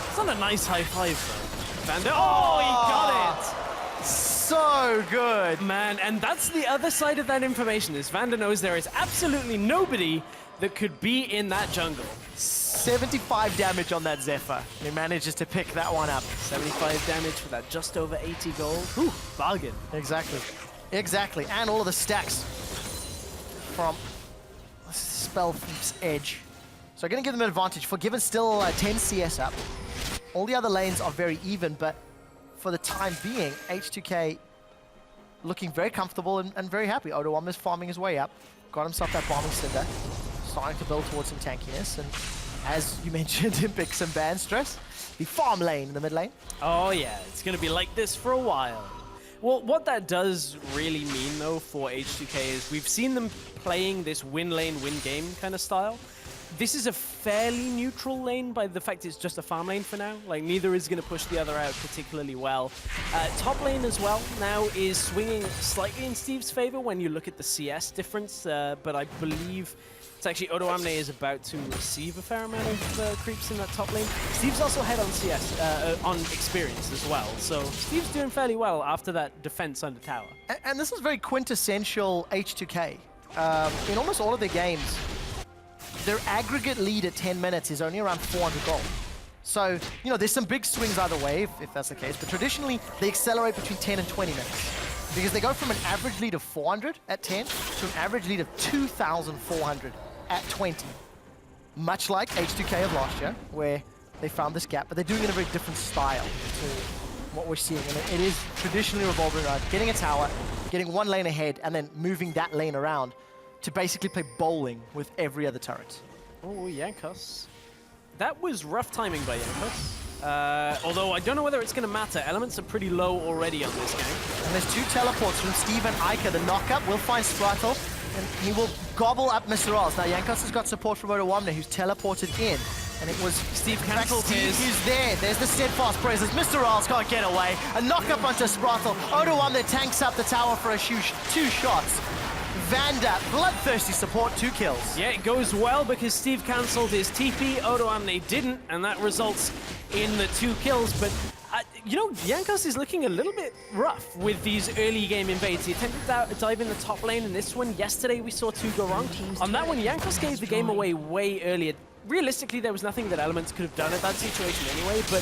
It's not a nice high five, though. Vander, oh, he got it! So good. Man, and that's the other side of that information, is Vander knows there is absolutely nobody that could be in that jungle. 75 damage on that Zephyr. He manages to pick that one up. 75 damage for that just over 80 gold. Ooh, bargain. Exactly. Exactly. And all of the stacks from Spelltheep's Edge. So going to give them an advantage. Forgiven still 10 CS up. All the other lanes are very even, but for the time being, H2K looking very comfortable and very happy. Odoamne is farming his way up. Got himself that bombing cinder. Starting to build towards some tankiness. And as you mentioned, him pick some ban stress. The farm lane in the mid lane. Oh yeah, it's going to be like this for a while. Well, what that does really mean, though, for H2K is we've seen them playing this win lane, win game kind of style. This is a fairly neutral lane by the fact it's just a farm lane for now. Like, neither is going to push the other out particularly well. Top lane as well now is swinging slightly in Steve's favor when you look at the CS difference, but I believe it's actually Odoamne is about to receive a fair amount of creeps in that top lane. Steve's also ahead on CS, on experience as well. So Steve's doing fairly well after that defense under tower. And this is very quintessential H2K. In almost all of their games, their aggregate lead at 10 minutes is only around 400 gold. So, you know, there's some big swings either way, if that's the case, but traditionally, they accelerate between 10 and 20 minutes. Because they go from an average lead of 400 at 10 to an average lead of 2,400 at 20. Much like H2K of last year, where they found this gap, but they're doing it in a very different style to what we're seeing. And it is traditionally revolving around getting a tower, getting one lane ahead, and then moving that lane around to basically play bowling with every other turret. Oh, Jankos. That was rough timing by Jankos. Although I don't know whether it's going to matter. Elements are pretty low already on this game. And there's 2 teleports from Steve and Ika. The knockup will find Spratle, and he will gobble up Mr. Raz. Now, Jankos has got support from Odoamne, who's teleported in. And it was Steve cancelled his. He's there. There's the steadfast presence. Mr. Raz can't get away. A knockup onto Spratle. Odoamne tanks up the tower for a 2 shots. Vander, bloodthirsty support, 2 kills. Yeah, it goes well because Steve cancelled his TP, Odoamne didn't, and that results in the 2 kills. But, you know, Jankos is looking a little bit rough with these early game invades. He attempted to dive in the top lane in this one. Yesterday we saw 2 go wrong. On that one, Jankos gave the game away way earlier. Realistically, there was nothing that Elements could have done at that situation anyway, but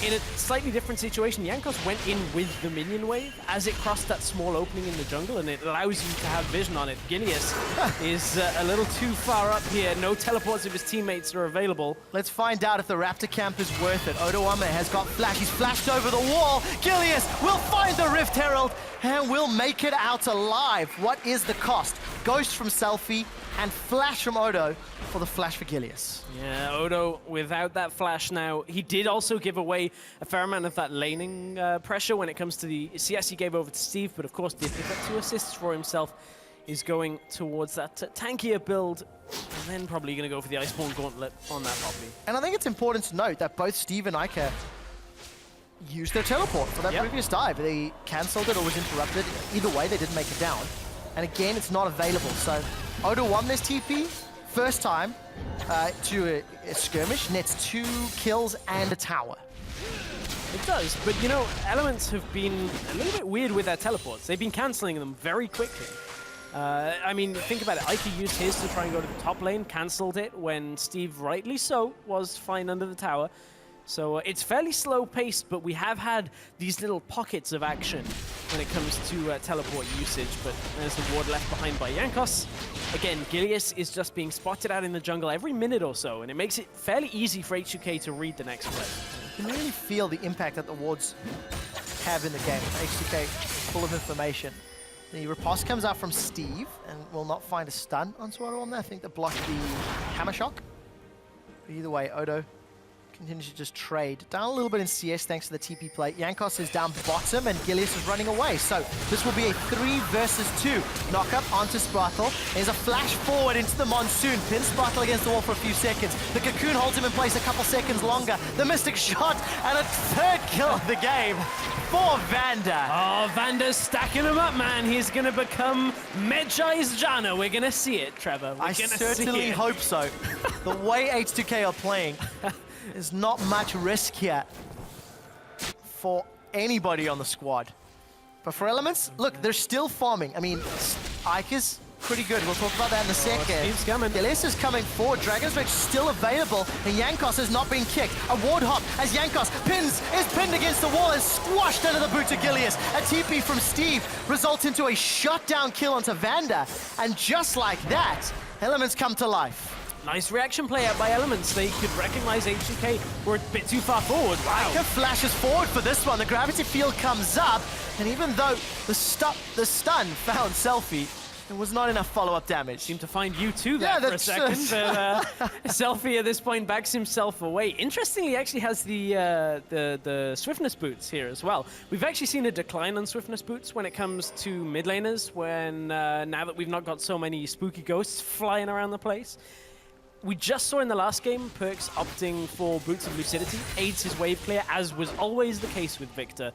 in a slightly different situation, Jankos went in with the minion wave as it crossed that small opening in the jungle, and it allows you to have vision on it. Gilius is a little too far up here. No teleports of his teammates are available. Let's find out if the Raptor camp is worth it. Odoame has got flash. He's flashed over the wall. Gilius will find the Rift Herald and will make it out alive. What is the cost? Ghost from Selfie and flash from Odo for the flash for Gilius. Yeah, Odo without that flash now. He did also give away a fair amount of that laning pressure when it comes to the CS he gave over to Steve, but of course did pick up 2 assists for himself. Is going towards that tankier build, and then probably going to go for the Iceborne Gauntlet on that Poppy. And I think it's important to note that both Steve and Ica used their teleport for that previous dive. They cancelled it or was interrupted. Either way, they didn't make it down. And again, it's not available. So Odo won this TP, first time to a skirmish, nets 2 kills and a tower. It does, but you know, Elements have been a little bit weird with their teleports. They've been cancelling them very quickly. I mean, think about it. Ica used his to try and go to the top lane, cancelled it when Steve, rightly so, was fine under the tower. So it's fairly slow paced, but we have had these little pockets of action when it comes to teleport usage. But there's the ward left behind by Jankos. Again, Gilius is just being spotted out in the jungle every minute or so, and it makes it fairly easy for HUK to read the next play. You can really feel the impact that the wards have in the game. HUK full of information. The riposte comes out from Steve and will not find a stun on Swaddle on there. I think that blocked the Hammer Shock. But either way, Odo continues to just trade. Down a little bit in CS thanks to the TP play. Jankos is down bottom and Gilius is running away. So this will be a 3 versus 2. Knockup onto Spartle. There's a flash forward into the Monsoon. Pins Spartle against the wall for a few seconds. The Cocoon holds him in place a couple seconds longer. The Mystic Shot and a 3rd kill of the game for Vander. Oh, Vander's stacking him up, man. He's going to become Medjai's Janna. We're going to see it, Trevor. I certainly hope so. The way H2K are playing, there's not much risk here for anybody on the squad. But for Elements, look, they're still farming. I mean, Ica's pretty good. We'll talk about that in a second. Steve's coming. Gilius is coming forward. Dragon's Rage still available, and Jankos has not been kicked. A ward hop as Jankos is pinned against the wall and squashed under the boot of Gilius. A TP from Steve results into a shutdown kill onto Vander. And just like that, Elements come to life. Nice reaction play out by Elements. They could recognize HUK. We're a bit too far forward. Wow. Ica flashes forward for this one. The gravity field comes up, and even though the stun found Selfie, there was not enough follow-up damage. Seemed to find you too there for a second. But Selfie at this point backs himself away. Interestingly, actually has the Swiftness boots here as well. We've actually seen a decline on Swiftness boots when it comes to mid laners, when now that we've not got so many spooky ghosts flying around the place. We just saw in the last game Perkz opting for Boots of Lucidity, aids his wave clear, as was always the case with Victor.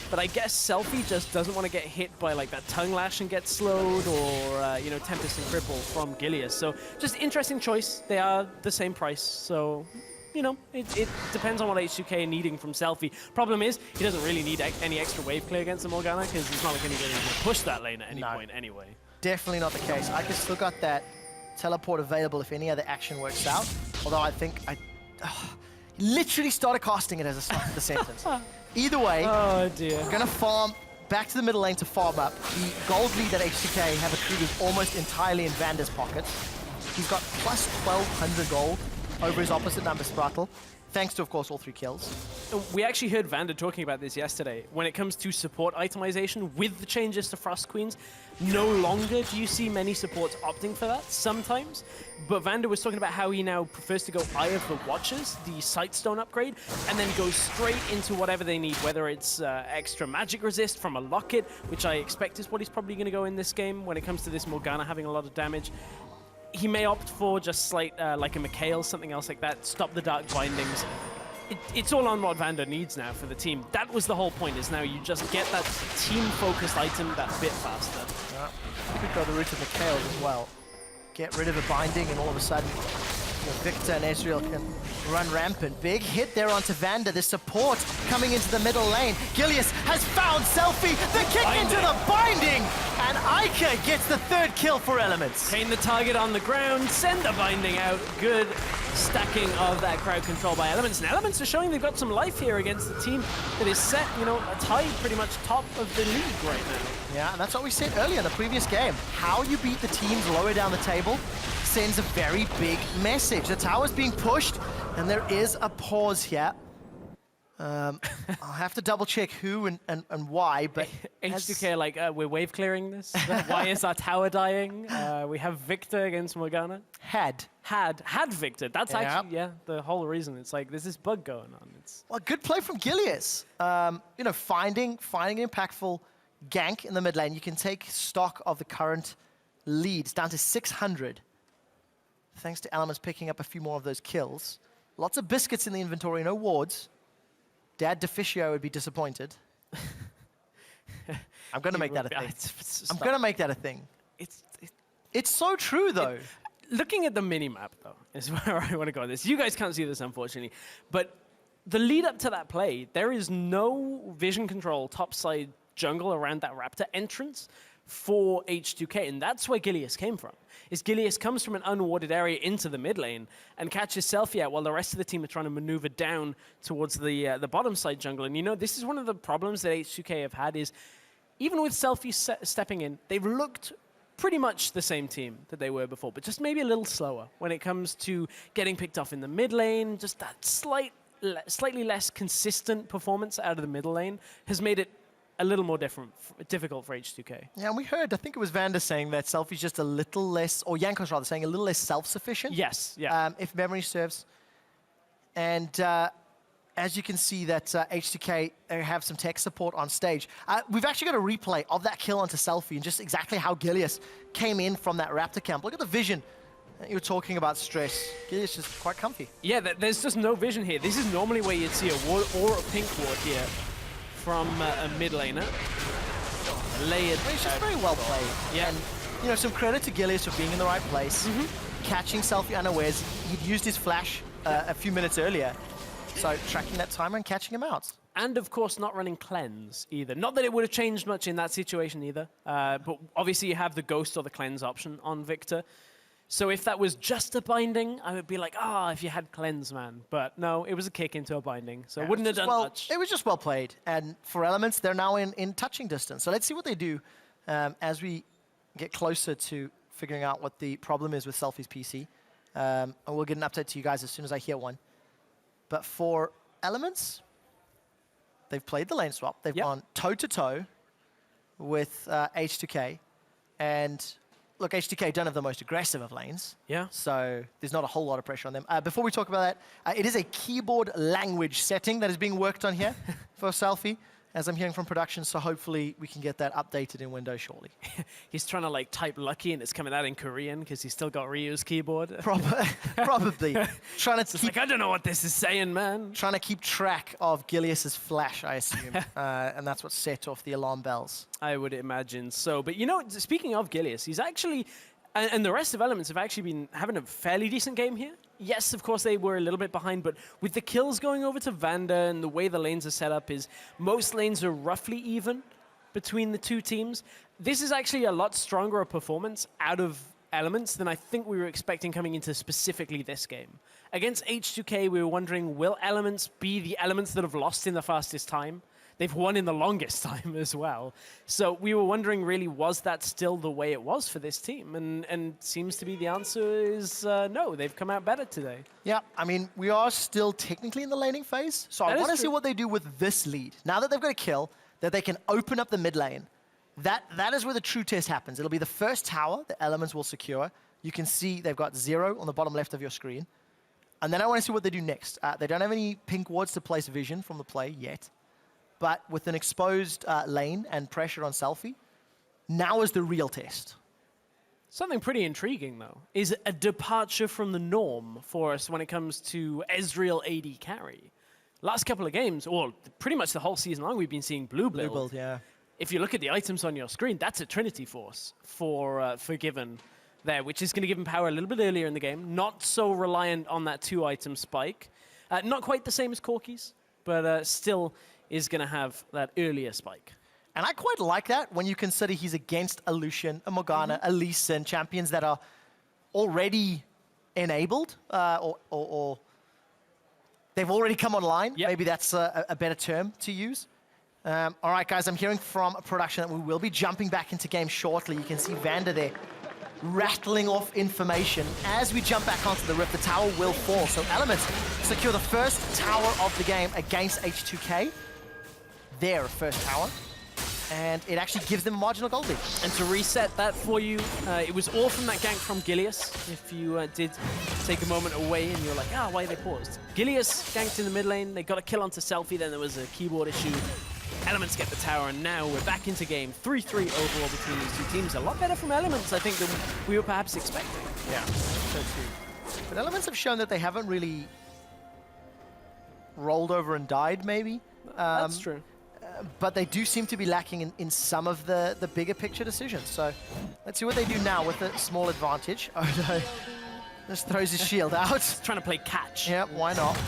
But I guess Selfie just doesn't want to get hit by like that tongue lash and get slowed, or you know, Tempest and Cripple from Gilius. So just interesting choice. They are the same price, so you know, it depends on what H2K are needing from Selfie. Problem is, he doesn't really need any extra wave clear against the Morgana, because it's not like anybody can push that lane at any point anyway. Definitely not the case. Ica still got that teleport available if any other action works out. Although I think literally started casting it as a start to the sentence. Either way, oh dear, we're gonna farm back to the middle lane to farm up. The gold lead that HTK have accrued is almost entirely in Vander's pocket. He's got plus 1,200 gold over his opposite number, Spartle, thanks to, of course, all 3 kills. We actually heard Vander talking about this yesterday. When it comes to support itemization, with the changes to Frost Queens, no longer do you see many supports opting for that, sometimes. But Vander was talking about how he now prefers to go Eye of the Watchers, the Sightstone upgrade, and then go straight into whatever they need, whether it's extra magic resist from a Locket, which I expect is what he's probably going to go in this game when it comes to this Morgana having a lot of damage. He may opt for just slight, like a Mikhail, something else like that, stop the Dark Bindings. It's all on what Vander needs now for the team. That was the whole point, is now you just get that team-focused item that bit faster. Yeah. Could go the route of Mikhail as well. Get rid of a binding, and all of a sudden, Victor and Ezreal can run rampant. Big hit there onto Vander. The support coming into the middle lane. Gilius has found Selfie. The kick into the binding. And Ica gets the 3rd kill for Elements. Paint the target on the ground, send the binding out. Good stacking of that crowd control by Elements. And Elements are showing they've got some life here against the team that is set, you know, tied pretty much top of the league right now. Yeah, and that's what we said earlier in the previous game. How you beat the teams lower down the table sends a very big message. The tower's being pushed, and there is a pause here. I'll have to double check who and why, but H2K, like, we're wave clearing this. Why is our tower dying? We have Victor against Morgana. Had Victor. That's actually, the whole reason. It's like, there's this bug going on. Well, good play from Gilius. You know, finding an impactful gank in the mid lane. You can take stock of the current leads down to 600. Thanks to Elements picking up a few more of those kills. Lots of biscuits in the inventory, no wards. Dad Deficio would be disappointed. I'm going to make that a thing. I'm going to make that a thing. It's so true, though. Looking at the mini-map, though, is where I want to go with this. You guys can't see this, unfortunately. But the lead up to that play, there is no vision control topside jungle around that Raptor entrance for H2K, and that's where Gilius came from. Gilius comes from an unwarded area into the mid lane and catches Selfie out while the rest of the team are trying to maneuver down towards the bottom side jungle. And you know, this is one of the problems that H2K have had is, even with Selfie stepping in, they've looked pretty much the same team that they were before, but just maybe a little slower when it comes to getting picked off in the mid lane. Just that slightly less consistent performance out of the middle lane has made it a little more difficult for H2K. Yeah, and we heard, I think it was Vander saying that Selfie's just a little less, or Jankos rather, saying a little less self-sufficient. Yes, yeah. If memory serves. And as you can see that H2K have some tech support on stage. We've actually got a replay of that kill onto Selfie and just exactly how Gilius came in from that Raptor camp. Look at the vision. You were talking about stress. Gilius is quite comfy. Yeah, there's just no vision here. This is normally where you'd see a ward or a pink ward here from a mid laner. Layered. Well, it's just very well played. Yeah. And, you know, some credit to Gilius for being in the right place, catching Selfie unawares. He'd used his flash a few minutes earlier, so tracking that timer and catching him out. And of course, not running cleanse either. Not that it would have changed much in that situation either, but obviously you have the ghost or the cleanse option on Victor. So if that was just a binding, I would be like, if you had cleanse, man. But no, it was a kick into a binding, so it wouldn't have done much. It was just well played. And for Elements, they're now in touching distance. So let's see what they do as we get closer to figuring out what the problem is with Selfie's PC. And we'll get an update to you guys as soon as I hear one. But for Elements, they've played the lane swap. They've gone toe-to-toe with H2K. And look, H2K don't have the most aggressive of lanes. Yeah. So there's not a whole lot of pressure on them. Before we talk about that, it is a keyboard language setting that is being worked on here for Selfie, as I'm hearing from production, so hopefully we can get that updated in Windows shortly. He's trying to like type lucky and it's coming out in Korean because he's still got Ryu's keyboard. Probably. Trying to keep, like, I don't know what this is saying, man. Trying to keep track of Gilius's flash, I assume. And that's what set off the alarm bells. I would imagine so. But you know, speaking of Gilius, he's actually, and the rest of Elements have actually been having a fairly decent game here. Yes, of course, they were a little bit behind, but with the kills going over to Vander and the way the lanes are set up is most lanes are roughly even between the two teams. This is actually a lot stronger a performance out of Elements than I think we were expecting coming into specifically this game. Against H2K, we were wondering, will Elements be the Elements that have lost in the fastest time? They've won in the longest time as well. So we were wondering, really, was that still the way it was for this team? And seems to be the answer is no, they've come out better today. Yeah, I mean, we are still technically in the laning phase, so I want to see what they do with this lead. Now that they've got a kill, that they can open up the mid lane, that is where the true test happens. It'll be the first tower that Elements will secure. You can see they've got 0 on the bottom left of your screen. And then I want to see what they do next. They don't have any pink wards to place vision from the play yet. But with an exposed lane and pressure on Selfie, now is the real test. Something pretty intriguing, though, is a departure from the norm for us when it comes to Ezreal AD carry. Last couple of games, or pretty much the whole season long, we've been seeing blue build. Yeah. If you look at the items on your screen, that's a Trinity Force for Given there, which is going to give him power a little bit earlier in the game. Not so reliant on that 2-item spike. Not quite the same as Corki's, but still is going to have that earlier spike. And I quite like that when you consider he's against a Lucian, a Morgana, a Lee Sin, champions that are already enabled or they've already come online. Maybe that's a better term to use. All right, guys, I'm hearing from production that we will be jumping back into game shortly. You can see Vander there rattling off information. As we jump back onto the Rift, the tower will fall. So Elements secure the first tower of the game against H2K. Their first tower. And it actually gives them a marginal gold lead. And to reset that for you, it was all from that gank from Gilius. If you did take a moment away and you're like, why they paused? Gilius ganked in the mid lane, they got a kill onto Selfie, then there was a keyboard issue. Elements get the tower, and now we're back into game. 3-3 overall between these two teams. A lot better from Elements, I think, than we were perhaps expecting. Yeah, so too. But Elements have shown that they haven't really rolled over and died, maybe. That's true. But they do seem to be lacking in some of the bigger picture decisions. So let's see what they do now with a small advantage. Odo just throws his shield out. Trying to play catch. Yeah, why not?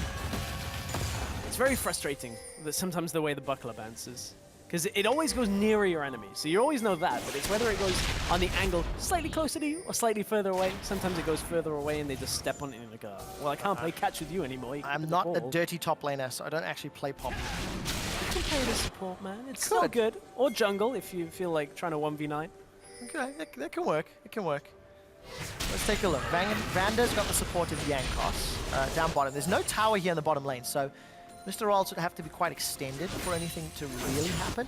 It's very frustrating that sometimes the way the buckler bounces. Because it always goes nearer your enemy, so you always know that, but it's whether it goes on the angle slightly closer to you or slightly further away. Sometimes it goes further away and they just step on it and go, well, I can't play catch with you anymore. I'm not a dirty top laner, so I don't actually play Poppy. You can play the support, man. It's so good. Or jungle if you feel like trying to 1v9. Okay, that can work. It can work. Let's take a look. Vander's got the support of Jankos down bottom. There's no tower here in the bottom lane, so Mr. Rolls would have to be quite extended for anything to really happen.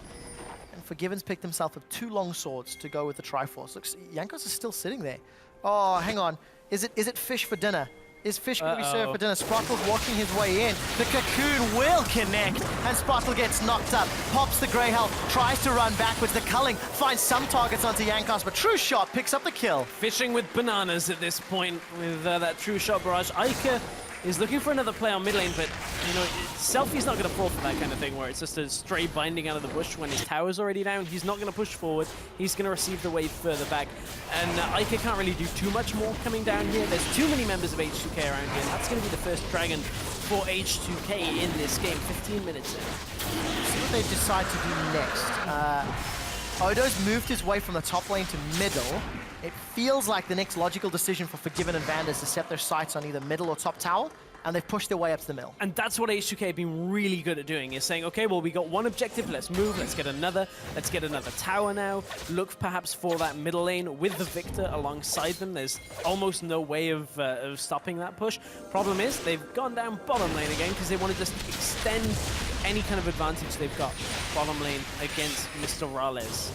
And Forgiven's picked himself up 2 long swords to go with the Triforce. Looks, Jankos is still sitting there. Oh, hang on. Is it fish for dinner? Is fish going to be served for dinner? Sprottle's walking his way in. The cocoon will connect, and Spottle gets knocked up. Pops the Grey Health, tries to run backwards. The culling finds some targets onto Jankos, but True Shot picks up the kill. Fishing with bananas at this point with that True Shot barrage. Ica is looking for another play on mid lane, but you know, Selfie's not going to fall for that kind of thing where it's just a stray binding out of the bush when his tower's already down. He's not going to push forward. He's going to receive the wave further back. And Ica can't really do too much more coming down here. There's too many members of H2K around here, and that's going to be the first dragon for H2K in this game. 15 minutes in. See what they decide to do next. Odo's moved his way from the top lane to middle. It feels like the next logical decision for Forgiven and Vander is to set their sights on either middle or top tower, and they've pushed their way up to the middle. And that's what H2K have been really good at doing, is saying, okay, well, we got one objective, let's move, let's get another tower now, look perhaps for that middle lane with the Victor alongside them. There's almost no way of stopping that push. Problem is, they've gone down bottom lane again because they want to just extend any kind of advantage they've got bottom lane against Mr. Rales.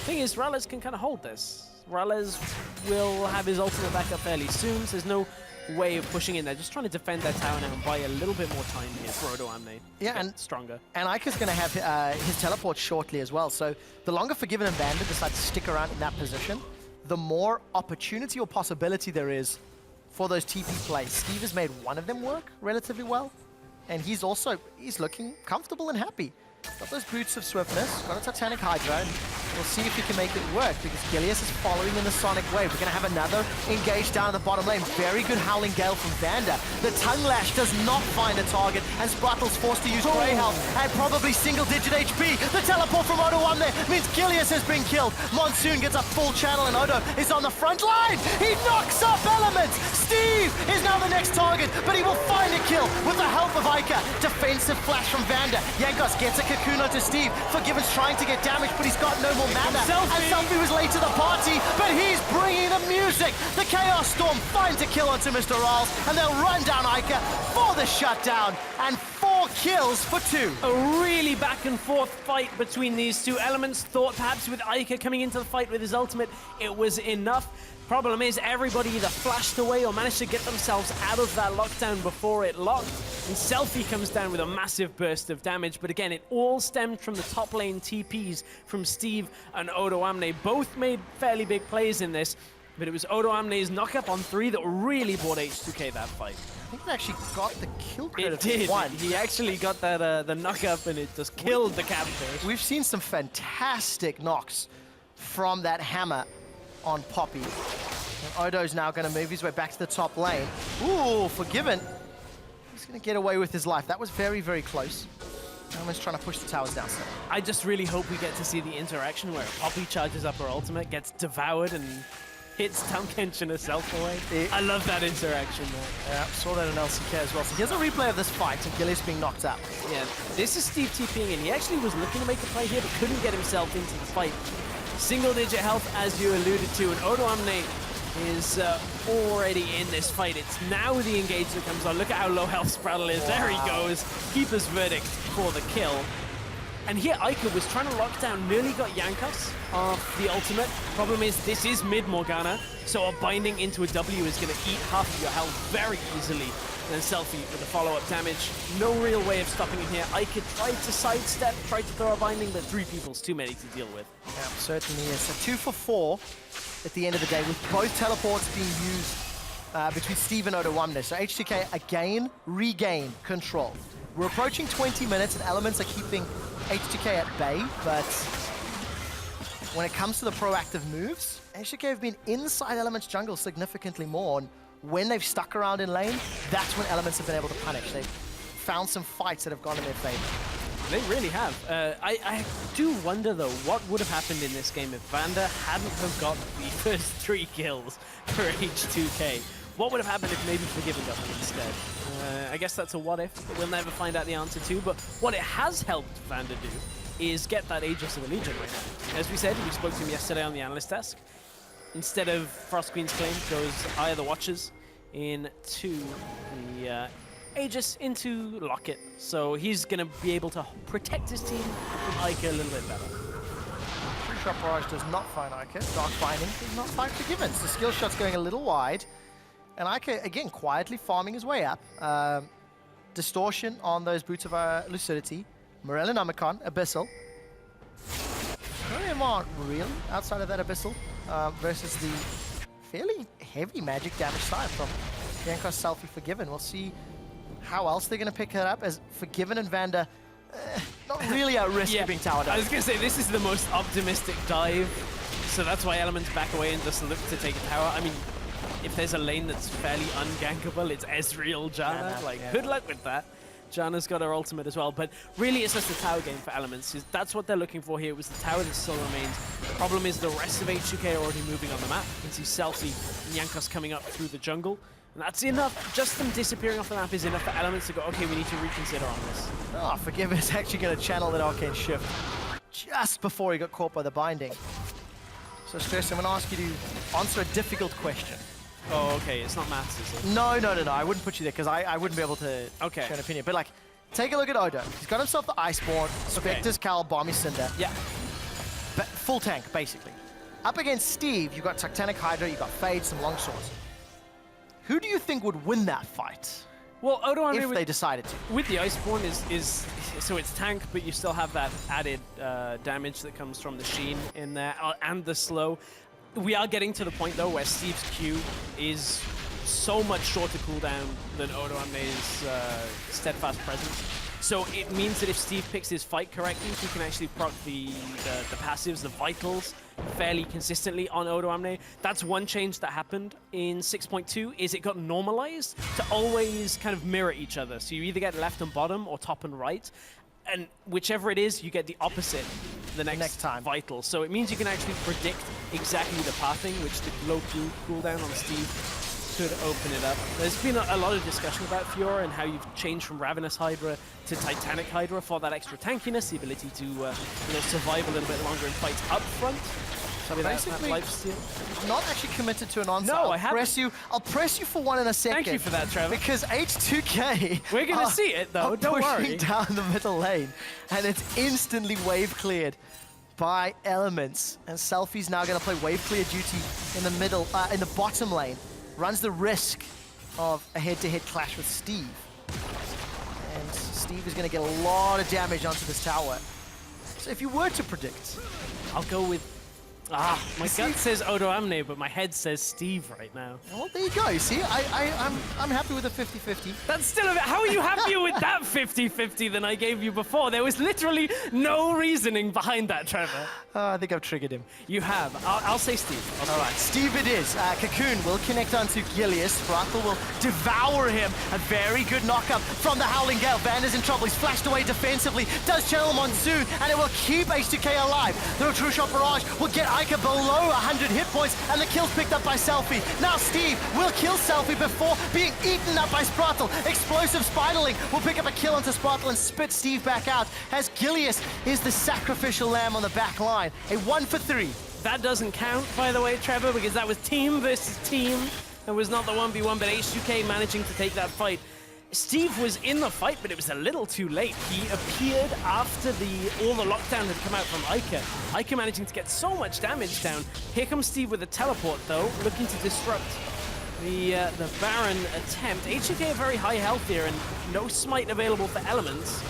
Thing is, Rales can kind of hold this. Rales will have his ultimate back up fairly soon, so there's no way of pushing in there. Just trying to defend their tower now and buy a little bit more time here for odoamne. Yeah, and stronger. And Ica's going to have his teleport shortly as well. So the longer Forgiven and Vander decide to stick around in that position, the more opportunity or possibility there is for those TP plays. Steve has made one of them work relatively well, and he's looking comfortable and happy. Got those boots of swiftness, got a Titanic Hydra, and we'll see if he can make it work, because Gilius is following in the Sonic Wave. We're going to have another engage down in the bottom lane. Very good Howling Gale from Vander. The Tongue Lash does not find a target, and Sprottle's forced to use Grey Health, and probably single-digit HP. The teleport from odoamne means Gilius has been killed. Monsoon gets a full channel, and Odo is on the front line. He knocks up Elements. Steve is now the next target, but he will find a kill with the help of Ica. Defensive flash from Vander. Jankos gets a cocoon onto Steve. Forgiven's trying to get damage, but he's got no more mana. And Selfie was late to the party, but he's bringing the music. The Chaos Storm finds a kill onto Mr. Ralls, and they'll run down Ica for the shutdown, and 4 kills for 2. A really back and forth fight between these two elements. Thought perhaps with Ica coming into the fight with his ultimate, it was enough. Problem is, everybody either flashed away or managed to get themselves out of that lockdown before it locked. And Selfie comes down with a massive burst of damage, but again, it all stemmed from the top lane TPs from Steve and odoamne. Both made fairly big plays in this, but it was odoamne's knock-up on 3 that really brought H2K that fight. I think it actually got the kill credit. It did. One. He actually got that the knock-up, and it just killed the capture. We've seen some fantastic knocks from that hammer on Poppy. And Odo's now going to move his way back to the top lane. Ooh, Forgiven. He's going to get away with his life. That was very, very close. Almost trying to push the towers down. So I just really hope we get to see the interaction where Poppy charges up her ultimate, gets devoured, and hits Tam Kenshin herself away. I love that interaction, man. Yeah, saw that in LCK as well. So here's a replay of this fight and Gilius being knocked out. Yeah, this is Steve TPing in. He actually was looking to make a play here, but couldn't get himself into the fight. Single-digit health, as you alluded to, and Odoamne is already in this fight. It's now the engage that comes on. Look at how low health Spraddle is. There he goes. Keeper's verdict for the kill. And here Iker was trying to lock down, nearly got Jankos off the ultimate. Problem is, this is mid Morgana, so a binding into a W is going to eat half of your health very easily. And then Selfie with the follow-up damage. No real way of stopping him here. Iker tried to sidestep, tried to throw a binding, but 3 people's too many to deal with. Yeah, certainly is. So 2 for 4 at the end of the day, with both teleports being used between Steve and Odoamne. So H2K again regain control. We're approaching 20 minutes and Elements are keeping H2K at bay, but when it comes to the proactive moves, H2K have been inside Elements jungle significantly more. And when they've stuck around in lane, that's when Elements have been able to punish. They've found some fights that have gone in their favor. They really have. I do wonder, though, what would have happened in this game if Vander hadn't have got the first 3 kills for H2K. What would have happened if maybe Forgiven got them instead? I guess that's a what if that we'll never find out the answer to, but what it has helped Vander do is get that Aegis of the Legion right now. As we said, we spoke to him yesterday on the analyst desk. Instead of Frost Queen's Claim, goes Eye of the Watchers into the Aegis into Locket. So he's going to be able to protect his team from Iker a little bit better. True Shot Barrage does not find Iker. Dark Binding does not find Forgiven. So skill shot's going a little wide. And Iker, again, quietly farming his way up. Distortion on those Boots of Lucidity. Morellan Omicron, Abyssal. No aren't really outside of that Abyssal versus the fairly heavy magic damage side from Jankos Selfie Forgiven. We'll see how else they're going to pick that up, as Forgiven and Vander not really at risk of being towered up. I was going to say, this is the most optimistic dive, so that's why Elements back away and just look to take a tower. I mean, if there's a lane that's fairly ungankable, it's Ezreal, Janna. Good luck with that. Janna's got her ultimate as well, but really it's just a tower game for Elements. That's what they're looking for here. It was the tower that still remains. The problem is the rest of H2K are already moving on the map. You can see Selfie and Jankos coming up through the jungle. And that's enough. Just them disappearing off the map is enough for Elements to go, okay, we need to reconsider on this. Oh, Forgiven is actually going to channel that Arcane Shift just before he got caught by the binding. So Stress, I'm going to ask you to answer a difficult question. Oh, okay, it's not maths, is it? No, I wouldn't put you there because I wouldn't be able to share an opinion. But like, take a look at Odo. He's got himself the Iceborne, Spectre's Cal, Balmy Cinder. Yeah. But full tank, basically. Up against Steve, you've got Titanic Hydra, you've got Fade, some long swords. Who do you think would win that fight? Well, Odoamne, if they decided to. With the Iceborne is so it's tank, but you still have that added damage that comes from the Sheen in there and the slow. We are getting to the point, though, where Steve's Q is so much shorter cooldown than Odoamne's Steadfast Presence. So it means that if Steve picks his fight correctly, he can actually proc the passives, the vitals, fairly consistently on Odoamne. That's one change that happened in 6.2, is it got normalized to always kind of mirror each other. So you either get left and bottom or top and right. And whichever it is, you get the opposite the next time. Vital. So it means you can actually predict exactly the pathing, which the low cooldown on Steve could open it up. There's been a lot of discussion about Fiora and how you've changed from Ravenous Hydra to Titanic Hydra for that extra tankiness, the ability to survive a little bit longer in fights up front. So basically, lifesteal. Not actually committed to an answer. No, I haven't. I'll press you for one in a second. Thank you for that, Trevor. Because H2K... We're going to see it, though. Don't worry. Down the middle lane, and it's instantly wave cleared by Elements. And Selfie's now going to play wave clear duty in the middle, in the bottom lane. Runs the risk of a head-to-head clash with Steve. And Steve is going to get a lot of damage onto this tower. So if you were to predict... I'll go with... my gut says Odoamne, but my head says Steve right now. Well, there you go. You see, I'm happy with a 50-50. That's still a bit... How are you happier with that 50-50 than I gave you before? There was literally no reasoning behind that, Trevor. I think I've triggered him. You have. I'll say Steve. All right, Steve it is. Cocoon will connect onto Gilius. Sprathel will devour him. A very good knockup from the Howling Gale. Vander's in trouble. He's flashed away defensively. Does channel Monsoon, and it will keep H2K alive. The True Shot Barrage will get Ica below 100 hit points, and the kill's picked up by Selfie. Now Steve will kill Selfie before being eaten up by Spratle. Explosive Spiderling will pick up a kill onto Spratle and spit Steve back out, as Gilius is the sacrificial lamb on the back line. A 1 for 3. That doesn't count, by the way, Trevor, because that was team versus team. It was not the 1v1, but H2K managing to take that fight. Steve was in the fight, but it was a little too late. He appeared after all the lockdown had come out from Ica. Ica managing to get so much damage down. Here comes Steve with a teleport, though, looking to disrupt the Baron attempt. H2K are very high health here, and no smite available for Elements.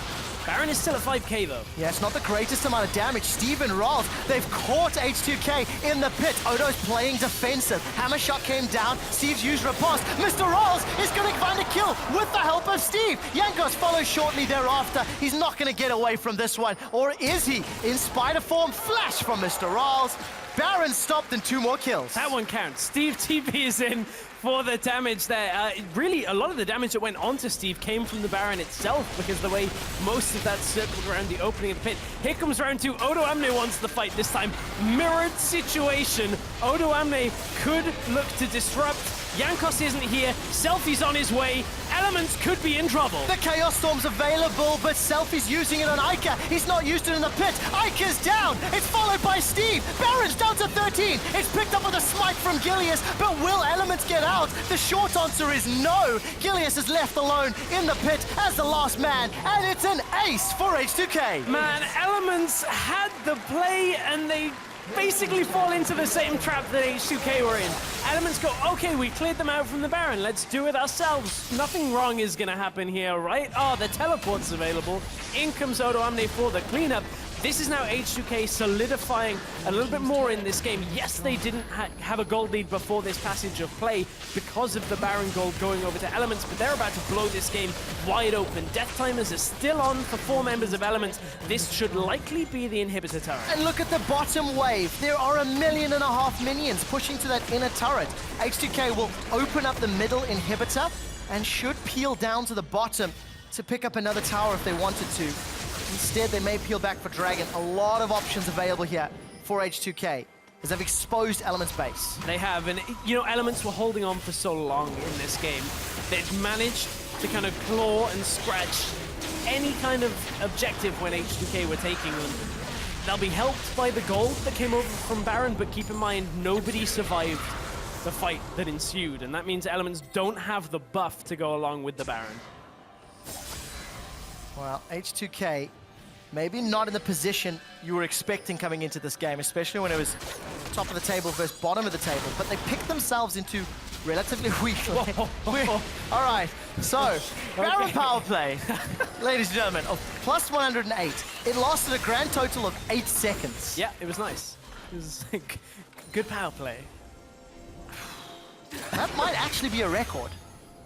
Baron is still at 5k though. Yeah, it's not the greatest amount of damage. Steve and Rolls, they've caught H2K in the pit. Odo's playing defensive. Hammer shot came down. Steve's used riposte. Mr. Rolls is going to find a kill with the help of Steve. Jankos follows shortly thereafter. He's not going to get away from this one. Or is he? In spider form, flash from Mr. Rolls. Baron stopped and 2 more kills. That one counts. Steve TP is in for the damage there. Really, a lot of the damage that went onto Steve came from the Baron itself, because the way most of that circled around the opening of the pit. Here comes round 2. Odo Amne wants the fight this time. Mirrored situation. Odo Amne could look to disrupt. Jankos isn't here. Selfie's on his way. Elements could be in trouble. The Chaos Storm's available, but Selfie's using it on Ica. He's not used it in the pit. Ica's down. It's followed by Steve. Baron's down to 13. It's picked up with a smite from Gilius, but will Elements get out? The short answer is no. Gilius is left alone in the pit as the last man, and it's an ace for H2K. Man, Elements had the play, and they basically fall into the same trap that H2K were in. Elements go, okay, we cleared them out from the Baron, let's do it ourselves. Nothing wrong is gonna happen here, right? Oh, the teleport's available. In comes Odo Amne for the cleanup. This is now H2K solidifying a little bit more in this game. Yes, they didn't have a gold lead before this passage of play because of the Baron gold going over to Elements, but they're about to blow this game wide open. Death Timers are still on for 4 members of Elements. This should likely be the inhibitor turret. And look at the bottom wave. There are 1.5 million minions pushing to that inner turret. H2K will open up the middle inhibitor and should peel down to the bottom to pick up another tower if they wanted to. Instead, they may peel back for Dragon. A lot of options available here for H2K, as they've exposed Elements base. They have, and you know, Elements were holding on for so long in this game. They've managed to kind of claw and scratch any kind of objective when H2K were taking them. They'll be helped by the gold that came over from Baron, but keep in mind, nobody survived the fight that ensued, and that means Elements don't have the buff to go along with the Baron. Well, H2K, maybe not in the position you were expecting coming into this game, especially when it was top of the table versus bottom of the table, but they picked themselves into relatively weak. All right, so Baron power play, ladies and gentlemen, of plus 108. It lasted a grand total of 8 seconds. Yeah, it was nice. It was good power play. That might actually be a record.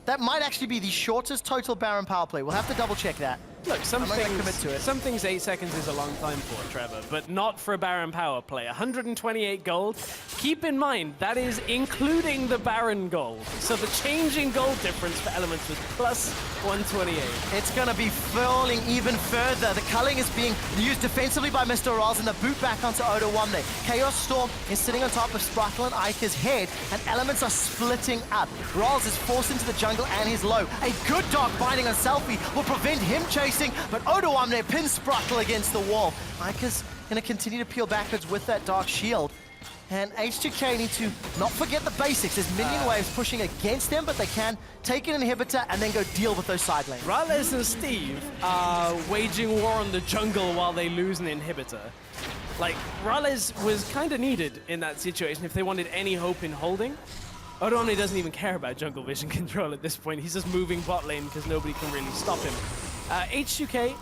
That might actually be the shortest total Baron power play. We'll have to double check that. Look, some I'm not gonna commit to it. some things 8 seconds is a long time for, Trevor, but not for a Baron power play. 128 gold. Keep in mind, that is including the Baron gold. So the change in gold difference for Elements was plus 128. It's going to be falling even further. The culling is being used defensively by Mr. Rolls, and the boot back onto Odo Amne. Chaos Storm is sitting on top of Spratle and Ica's head, and Elements are splitting up. Rolls is forced into the jungle and he's low. A good dog binding on Selfie will prevent him chasing, but Odo Amne pins Spratle against the wall. Ica's going to continue to peel backwards with that Dark Shield. And H2K need to not forget the basics. There's minion waves pushing against them, but they can take an inhibitor and then go deal with those side lanes. Rales and Steve are waging war on the jungle while they lose an inhibitor. Like, Rales was kind of needed in that situation if they wanted any hope in holding. Odo Amne doesn't even care about jungle vision control at this point. He's just moving bot lane because nobody can really stop him. H2K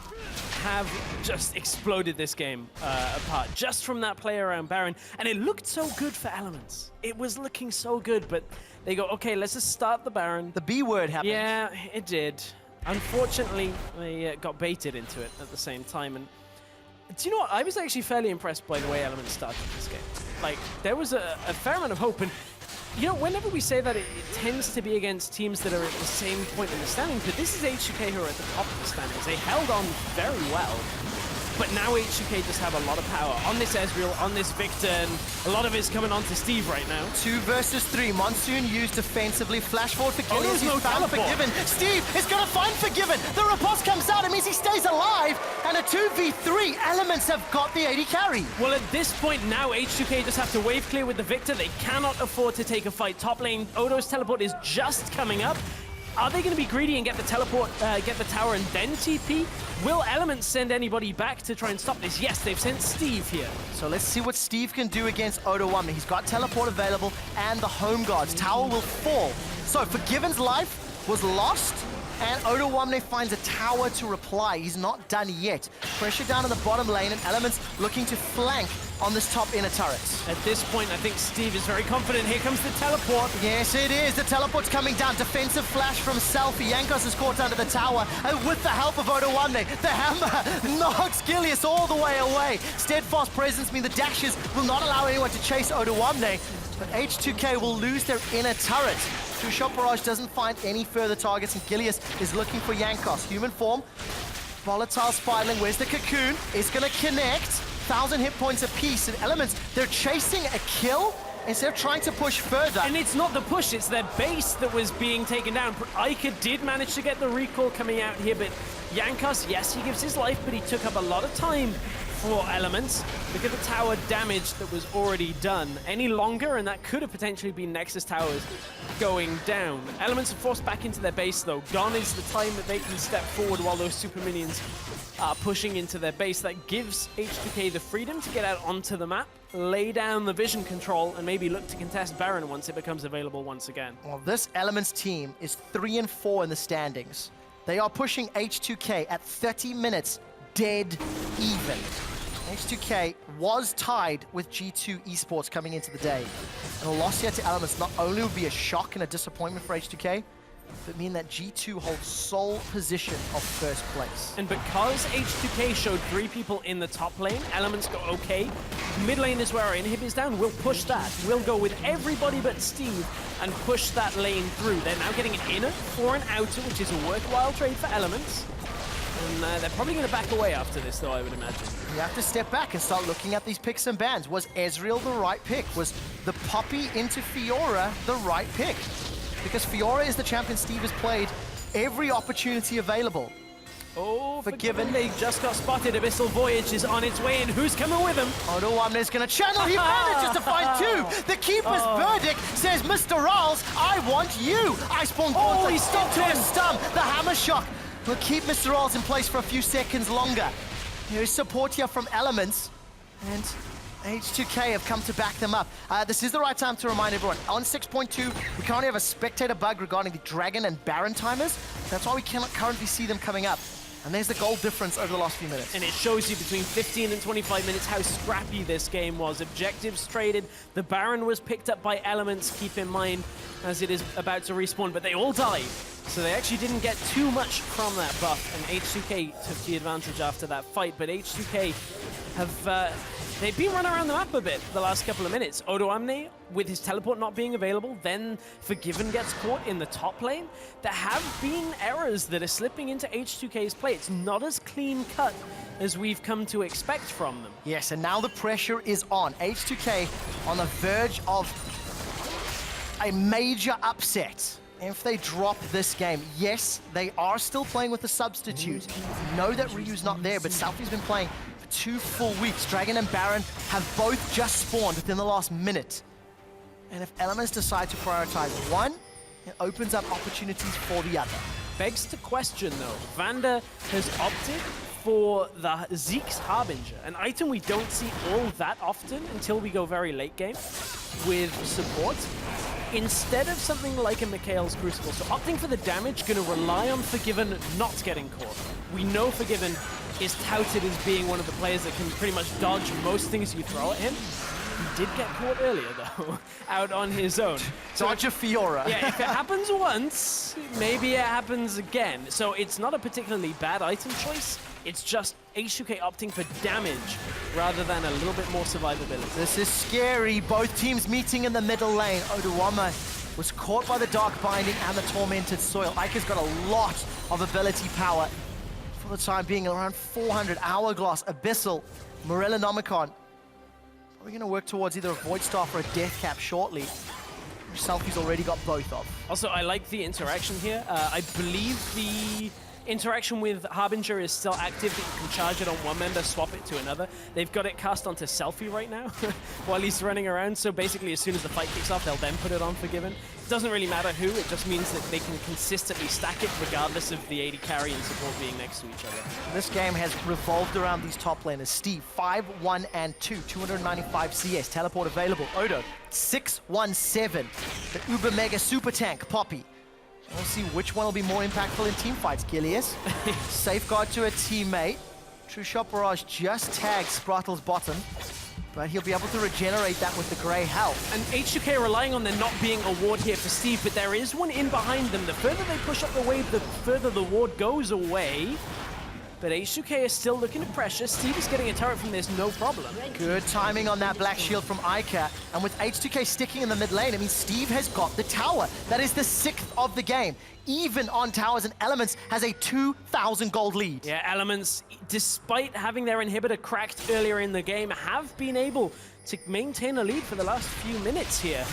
have just exploded this game apart just from that play around Baron, and it looked so good for Elements. It was looking so good, but they go, okay, let's just start the Baron. The B word happened. Yeah, it did. Unfortunately, they got baited into it at the same time, and do you know what? I was actually fairly impressed by the way Elements started this game. Like, there was a fair amount of hope, and you know, whenever we say that, it tends to be against teams that are at the same point in the standings, but this is H2K who are at the top of the standings. They held on very well. But now H2K just have a lot of power on this Ezreal, on this Victor, and a lot of it's coming onto Steve right now. 2 versus 3. Monsoon used defensively. Flash forward for Oh, Gilius. there's no He's found teleport. Forgiven. Steve is going to find Forgiven. The riposte comes out. It means he stays alive. And a 2v3. Elements have got the AD carry. Well, at this point now, H2K just have to wave clear with the Victor. They cannot afford to take a fight. Top lane, Odo's teleport is just coming up. Are they going to be greedy and get the teleport, get the tower and then TP? Will Elements send anybody back to try and stop this? Yes, they've sent Steve here. So let's see what Steve can do against Odo Wamna. He's got teleport available and the home guards. Tower will fall. So Forgiven's life was lost. And Odo Wamne finds a tower to reply. He's not done yet. Pressure down in the bottom lane, and Elements looking to flank on this top inner turret. At this point, I think Steve is very confident. Here comes the teleport. Yes, it is. The teleport's coming down. Defensive flash from Selfie. Jankos is caught under the tower. And with the help of Odo Wamne, the hammer knocks Gilius all the way away. Steadfast presence mean the dashes will not allow anyone to chase Odo Wamne. But H2K will lose their inner turret. Two-shot barrage doesn't find any further targets, and Gilius is looking for Jankos. Human form, volatile spiraling. Where's the cocoon? It's gonna connect. 1,000 hit points apiece, and Elements, they're chasing a kill instead of trying to push further. And it's not the push, it's their base that was being taken down. Ica did manage to get the recall coming out here, but Jankos, yes, he gives his life, but he took up a lot of time for Elements. Look at the tower damage that was already done. Any longer, and that could have potentially been Nexus towers going down. Elements are forced back into their base, though. Gone is the time that they can step forward while those super minions are pushing into their base. That gives H2K the freedom to get out onto the map, lay down the vision control, and maybe look to contest Baron once it becomes available once again. Well, this Elements team is 3-4 in the standings. They are pushing H2K at 30 minutes, dead even. H2K was tied with G2 Esports coming into the day. And a loss here to Elements not only would be a shock and a disappointment for H2K, but mean that G2 holds sole position of first place. And because H2K showed 3 people in the top lane, Elements go okay. Mid lane is where our inhib is down. We'll push that. We'll go with everybody but Steve and push that lane through. They're now getting an inner for an outer, which is a worthwhile trade for Elements. And they're probably going to back away after this, though, I would imagine. You have to step back and start looking at these picks and bans. Was Ezreal the right pick? Was the Poppy into Fiora the right pick? Because Fiora is the champion Steve has played every opportunity available. Oh, Forgiven. They just got spotted. Abyssal Voyage is on its way in. Who's coming with him? Odo Wamne is going to channel. He manages to find 2. The Keeper's verdict says, Mr. Rawls, I want you. Iceborne Gauntlet. he stopped into him. a stun. The Hammer Shock will keep Mr. Rawls in place for a few seconds longer. There is support here from Elements, and H2K have come to back them up. This is the right time to remind everyone. On 6.2, we currently have a spectator bug regarding the Dragon and Baron timers. That's why we cannot currently see them coming up. And there's the goal difference over the last few minutes. And it shows you between 15 and 25 minutes how scrappy this game was. Objectives traded. The Baron was picked up by Elements, keep in mind, as it is about to respawn, but they all died. So they actually didn't get too much from that buff, and H2K took the advantage after that fight. But H2K have, they've been running around the map a bit the last couple of minutes. Odo Wamne, with his teleport not being available, then Forgiven gets caught in the top lane. There have been errors that are slipping into H2K's play. It's not as clean cut as we've come to expect from them. Yes, and now the pressure is on. H2K on the verge of a major upset. If they drop this game, yes, they are still playing with the substitute. You know that Ryu's not there, but Selfie's been playing for 2 full weeks. Dragon and Baron have both just spawned within the last minute. And if Elements decide to prioritize one, it opens up opportunities for the other. Begs to question, though. Vander has opted for the Zeke's Harbinger, an item we don't see all that often until we go very late game with support, instead of something like a Mikhail's Crucible. So opting for the damage, going to rely on Forgiven not getting caught. We know Forgiven is touted as being one of the players that can pretty much dodge most things you throw at him. He did get caught earlier, though, out on his own. Dodge a Fiora. Yeah, if it happens once, maybe it happens again. So it's not a particularly bad item choice. It's just H2K opting for damage rather than a little bit more survivability. This is scary. Both teams meeting in the middle lane. Odo Wamne was caught by the Dark Binding and the Tormented Soil. Ika's got a lot of ability power. for the time being, around 400. Hourglass, Abyssal, Morella Nomicon. We're going to work towards either a Void Staff or a Death Cap shortly. Selfie's already got both of. Also, I like the interaction here. I believe the interaction with Harbinger is still active, that you can charge it on one member, swap it to another. They've got it cast onto Selfie right now while he's running around, so basically as soon as the fight kicks off, they'll then put it on Forgiven. It doesn't really matter who, it just means that they can consistently stack it regardless of the AD carry and support being next to each other. This game has revolved around these top laners. Steve, 5, 1, and 2, 295 CS, teleport available. Odo, 6, 1, 7. The Uber Mega Super Tank, Poppy. We'll see which one will be more impactful in team fights. Gilius, safeguard to a teammate. True Shot Barrage just tags Sprattle's bottom, but he'll be able to regenerate that with the Grey Health. And H2K are relying on there not being a ward here for Steve, but there is one in behind them. The further they push up the wave, the further the ward goes away. But H2K is still looking to pressure. Steve is getting a turret from this, no problem. Good timing on that Black Shield from Ica. And with H2K sticking in the mid lane, I mean, Steve has got the tower. That is the 6th of the game. Even on towers and Elements has a 2,000 gold lead. Yeah, Elements, despite having their inhibitor cracked earlier in the game, have been able to maintain a lead for the last few minutes here.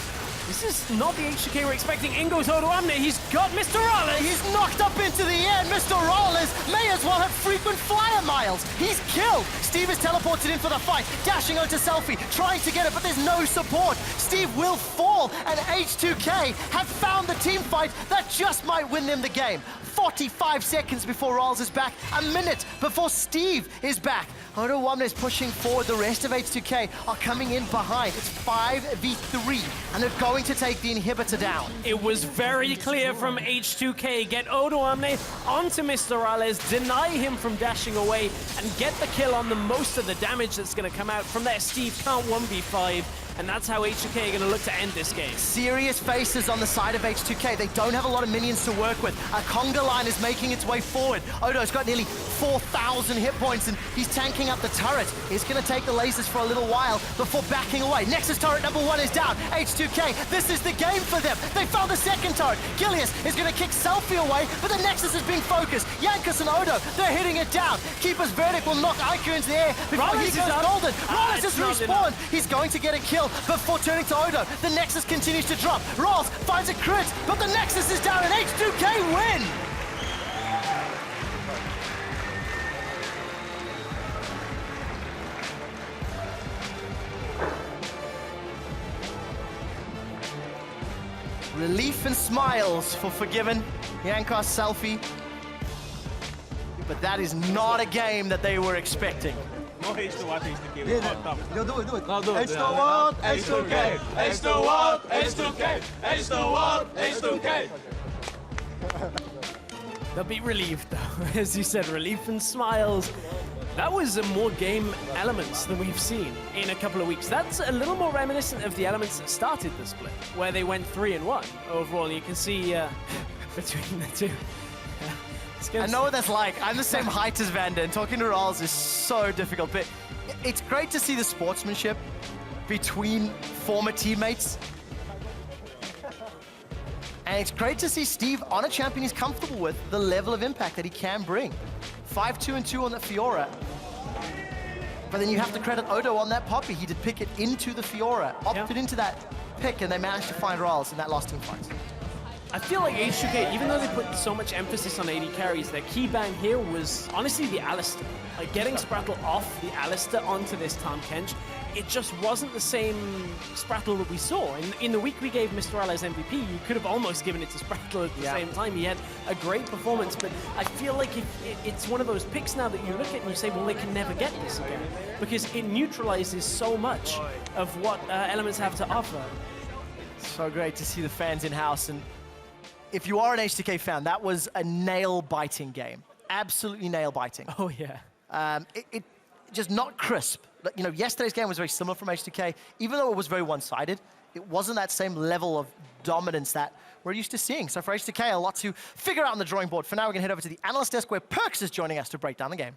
This is not the H2K we're expecting. In goes Odoamne. He's got Mr. Rollis. He's knocked up into the air. Mr. Rollis may as well have frequent flyer miles. He's killed. Steve is teleported in for the fight. Dashing onto Selfie, trying to get it, but there's no support. Steve will fall, and H2K have found the team fight that just might win them the game. 45 seconds before Rolls is back. A minute before Steve is back. Odoamne is pushing forward. The rest of H2K are coming in behind. It's 5v3, and they're going to take the inhibitor down. It was very clear from H2K. Get Odoamne onto Mr. Rollis, deny him from dashing away, and get the kill on the most of the damage that's going to come out. From there, Steve can't 1v5. And that's how H2K are going to look to end this game. Serious faces on the side of H2K. They don't have a lot of minions to work with. A conga line is making its way forward. Odo's got nearly 4,000 hit points, and he's tanking up the turret. He's going to take the lasers for a little while before backing away. Nexus turret number 1 is down. H2K, this is the game for them. They found the second turret. Gilius is going to kick Selfie away, but the Nexus is being focused. Yankus and Odo, they're hitting it down. Keeper's Verdict will knock Ica into the air before he goes golden. Rollis has respawned. He's going to get a kill before turning to Odo. The Nexus continues to drop. Rolls finds a crit, but the Nexus is down and H2K win! Relief and smiles for Forgiven. Yankos Selfie. But that is not a game that they were expecting. No haste to what H2K. Yo, do it. No, do it. H2 H2K. H2 H2K. H2 H2K. They'll be relieved, though. As you said, relief and smiles. That was more game Elements than we've seen in a couple of weeks. That's a little more reminiscent of the Elements that started the split, where they went 3-1 overall. You can see between the two. I know what that's like. I'm the same height as Vander, and talking to Rolls is so difficult, but it's great to see the sportsmanship between former teammates. And it's great to see Steve on a champion he's comfortable with, the level of impact that he can bring. 5-2-2 on the Fiora. But then you have to credit Odo on that Poppy. He did pick it into the Fiora, opted into that pick, and they managed to find Rolls in that last team fight. I feel like H2K, even though they put so much emphasis on AD carries, their key bang here was honestly the Alistar. Like getting Sprattle off the Alistar onto this Tahm Kench, it just wasn't the same Sprattle that we saw. In the week we gave Mr. Rollis MVP, you could have almost given it to Sprattle at the same time. He had a great performance, but I feel like it's one of those picks now that you look at and you say, well, they can never get this again, because it neutralizes so much of what Elements have to offer. So great to see the fans in-house, and if you are an H2K fan, that was a nail-biting game. Absolutely nail-biting. Oh, yeah. It just not crisp. You know, yesterday's game was very similar from H2K. Even though it was very one-sided, it wasn't that same level of dominance that we're used to seeing. So for H2K, a lot to figure out on the drawing board. For now, we're going to head over to the analyst desk where Perkz is joining us to break down the game.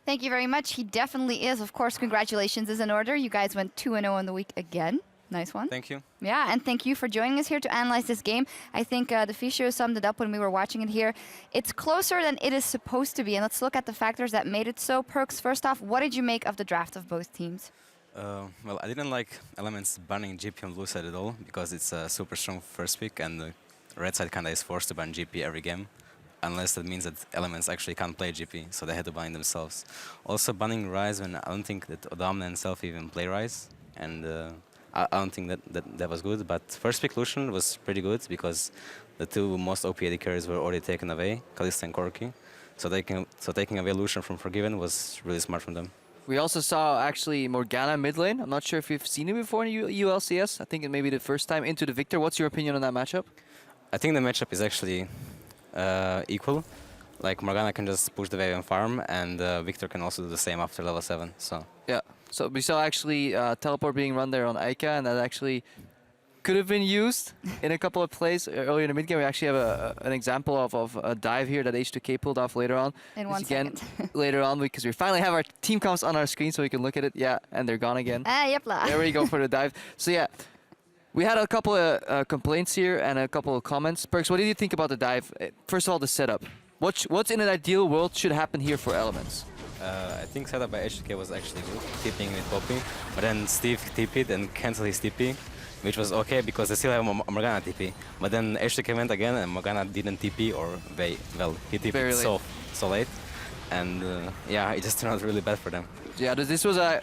Thank you very much. He definitely is. Of course, congratulations is in order. You guys went 2-0 in the week again. Nice one. Thank you. Yeah, and thank you for joining us here to analyze this game. I think the Fisho summed it up when we were watching it here. It's closer than it is supposed to be, and let's look at the factors that made it so. Perks, first off, what did you make of the draft of both teams? Well, I didn't like Elements banning GP on blue side at all, because it's a super strong first pick, and the red side kinda is forced to ban GP every game, unless that means that Elements actually can't play GP, so they had to ban themselves. Also banning Ryze when I don't think that Odamna himself even play Ryze, and I don't think that was good, but first pick Lucian was pretty good, because the two most OP AD carries were already taken away, Kalista and Corki, so taking away Lucian from Forgiven was really smart from them. We also saw actually Morgana mid lane. I'm not sure if you've seen it before in ULCS. I think it may be the first time into the Victor. What's your opinion on that matchup? I think the matchup is actually equal. Like Morgana can just push the wave and farm, and Victor can also do the same after level 7. So yeah. So we saw actually teleport being run there on Aika, and that actually could have been used in a couple of plays earlier in the mid game. We actually have an example of a dive here that H2K pulled off later on. In 1 second. Later on, because we finally have our team comps on our screen so we can look at it. Yeah, and they're gone again. Yep. There we go for the dive. So yeah, we had a couple of complaints here and a couple of comments. Perks, what did you think about the dive? First of all, the setup. What's in an ideal world should happen here for Elements? I think setup by H2K was actually good, TPing with Poppy, but then Steve TP'd and canceled his TP, which was okay because they still have Morgana TP. But then H2K went again and Morgana didn't TP, or he TP'd so late, and yeah, it just turned out really bad for them. Yeah, this was a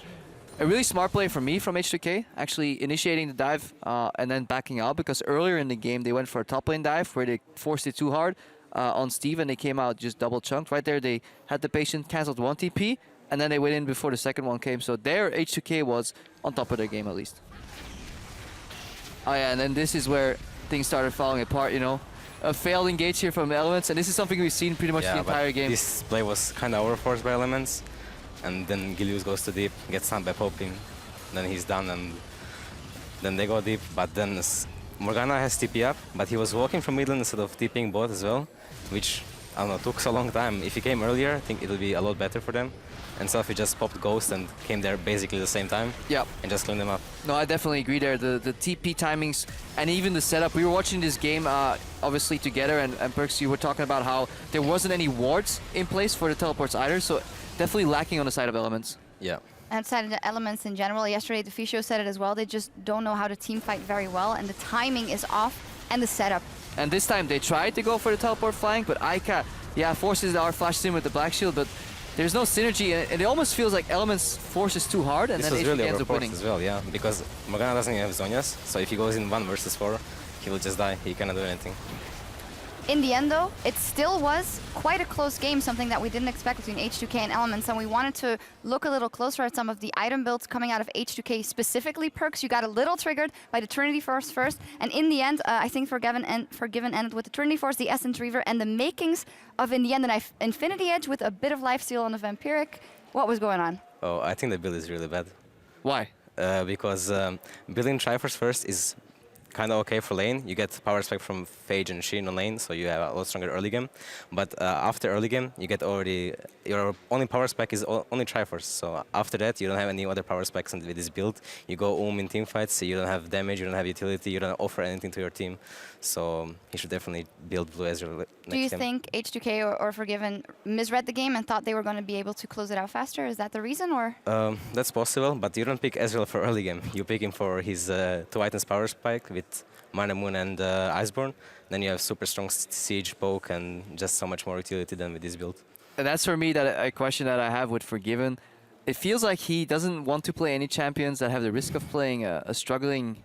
really smart play for me from H2K, actually initiating the dive and then backing out, because earlier in the game they went for a top lane dive where they forced it too hard on Steve, and they came out just double chunked. Right there they had the patient cancelled 1 TP, and then they went in before the second one came, so there H2K was on top of their game at least. Oh yeah, and then this is where things started falling apart, you know. A failed engage here from Elements, and this is something we've seen pretty much the entire game. This play was kind of overforced by Elements, and then Gilius goes to deep, gets stunned by Popping, then he's done, and then they go deep, but then Morgana has TP up, but he was walking from mid lane instead of TPing bot as well, which, I don't know, took so long time. If he came earlier, I think it would be a lot better for them. And Selfie just popped Ghost and came there basically the same time. Yep. And just cleaned them up. No, I definitely agree there. The TP timings and even the setup. We were watching this game obviously together, and Perks, you were talking about how there wasn't any wards in place for the teleports either, so definitely lacking on the side of Elements. Yeah. Outside of the Elements in general, yesterday the Fisho said it as well, they just don't know how to team fight very well, and the timing is off, and the setup. And this time they tried to go for the teleport flank, but Aika, yeah, forces the R-Flash in with the Black Shield, but there's no synergy, and it almost feels like Elements forces too hard, and this then was HBK really ends up winning. as well, yeah, because Morgana doesn't have Zhonya's, so if he goes in 1 versus 4, he will just die. He cannot do anything. In the end, though, it still was quite a close game, something that we didn't expect between H2K and Elements, and we wanted to look a little closer at some of the item builds coming out of H2K, specifically Perks. You got a little triggered by the Trinity Force first, and in the end, I think Forgiven ended with the Trinity Force, the Essence Reaver, and the makings of, in the end, an Infinity Edge with a bit of lifesteal on the Vampiric. What was going on? Oh, I think the build is really bad. Why? Because building Triforce first is kind of okay for lane. You get power spike from Phage and Sheen on lane, so you have a lot stronger early game. But after early game, you get already, your only power spike is only Triforce. So after that, you don't have any other power spikes with this build. You go in team fights, so you don't have damage, you don't have utility, you don't offer anything to your team. So he should definitely build Blue Ezreal next game. Do you think H2K or Forgiven misread the game and thought they were going to be able to close it out faster? Is that the reason, or? That's possible, but you don't pick Ezreal for early game. You pick him for his 2 items power spike with Mana Moon and Iceborne. Then you have super strong Siege, Poke, and just so much more utility than with this build. And that's for me a question that I have with Forgiven. It feels like he doesn't want to play any champions that have the risk of playing a struggling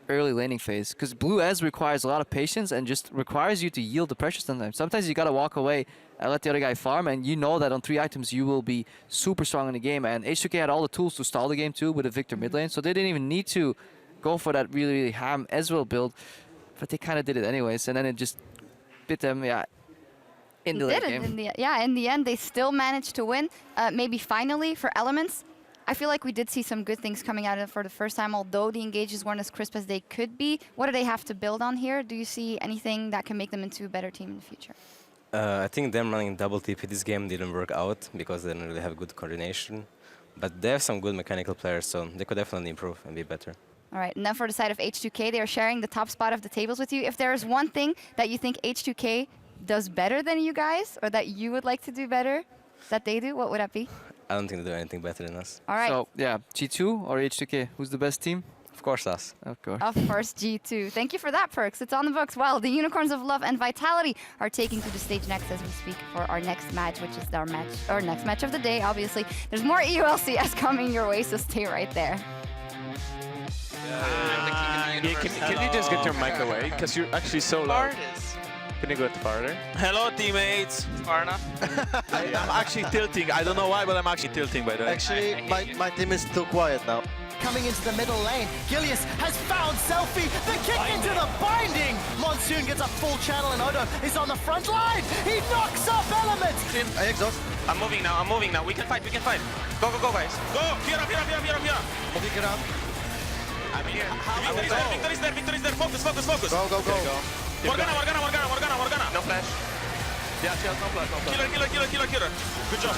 early laning phase, because Blue Ez requires a lot of patience and just requires you to yield the pressure sometimes. Sometimes you gotta walk away and let the other guy farm, and you know that on 3 items you will be super strong in the game. And H2K had all the tools to stall the game too with a Victor mid lane, so they didn't even need to go for that really ham Ezreal build, but they kind of did it anyways, and then it just bit them, yeah, in the late game. In the end, they still managed to win. Maybe finally for Elements, I feel like we did see some good things coming out of it for the first time, although the engages weren't as crisp as they could be. What do they have to build on here? Do you see anything that can make them into a better team in the future? I think them running double TP this game didn't work out because they didn't really have good coordination. But they have some good mechanical players, so they could definitely improve and be better. All right, and then for the side of H2K, they are sharing the top spot of the tables with you. If there is one thing that you think H2K does better than you guys, or that you would like to do better that they do, what would that be? I don't think they do anything better than us. All right. So, yeah, G2 or H2K? Who's the best team? Of course, us. Of course. Of course, G2. Thank you for that, Perks. It's on the books. Well, the Unicorns of Love and Vitality are taking to the stage next as we speak for our next match, which is our next match of the day, obviously. There's more EULCS coming your way, so stay right there. Can you just get your mic away? Because you're actually so loud. Can you go farther? Hello, teammates. Sparna. I'm actually tilting. I don't know why, but I'm actually tilting, by the way. Actually, my team is too quiet now. Coming into the middle lane, Gilius has found Selfie. The kick into the binding. Monsoon gets a full channel and Odo is on the front line. He knocks up Element. I exhaust. I'm moving now. We can fight. Go, guys. Go. Here. Moving around. I'm here. Victor is there. Focus. Go. Morgana. No flash. Yeah, no flash. Killer. Good job.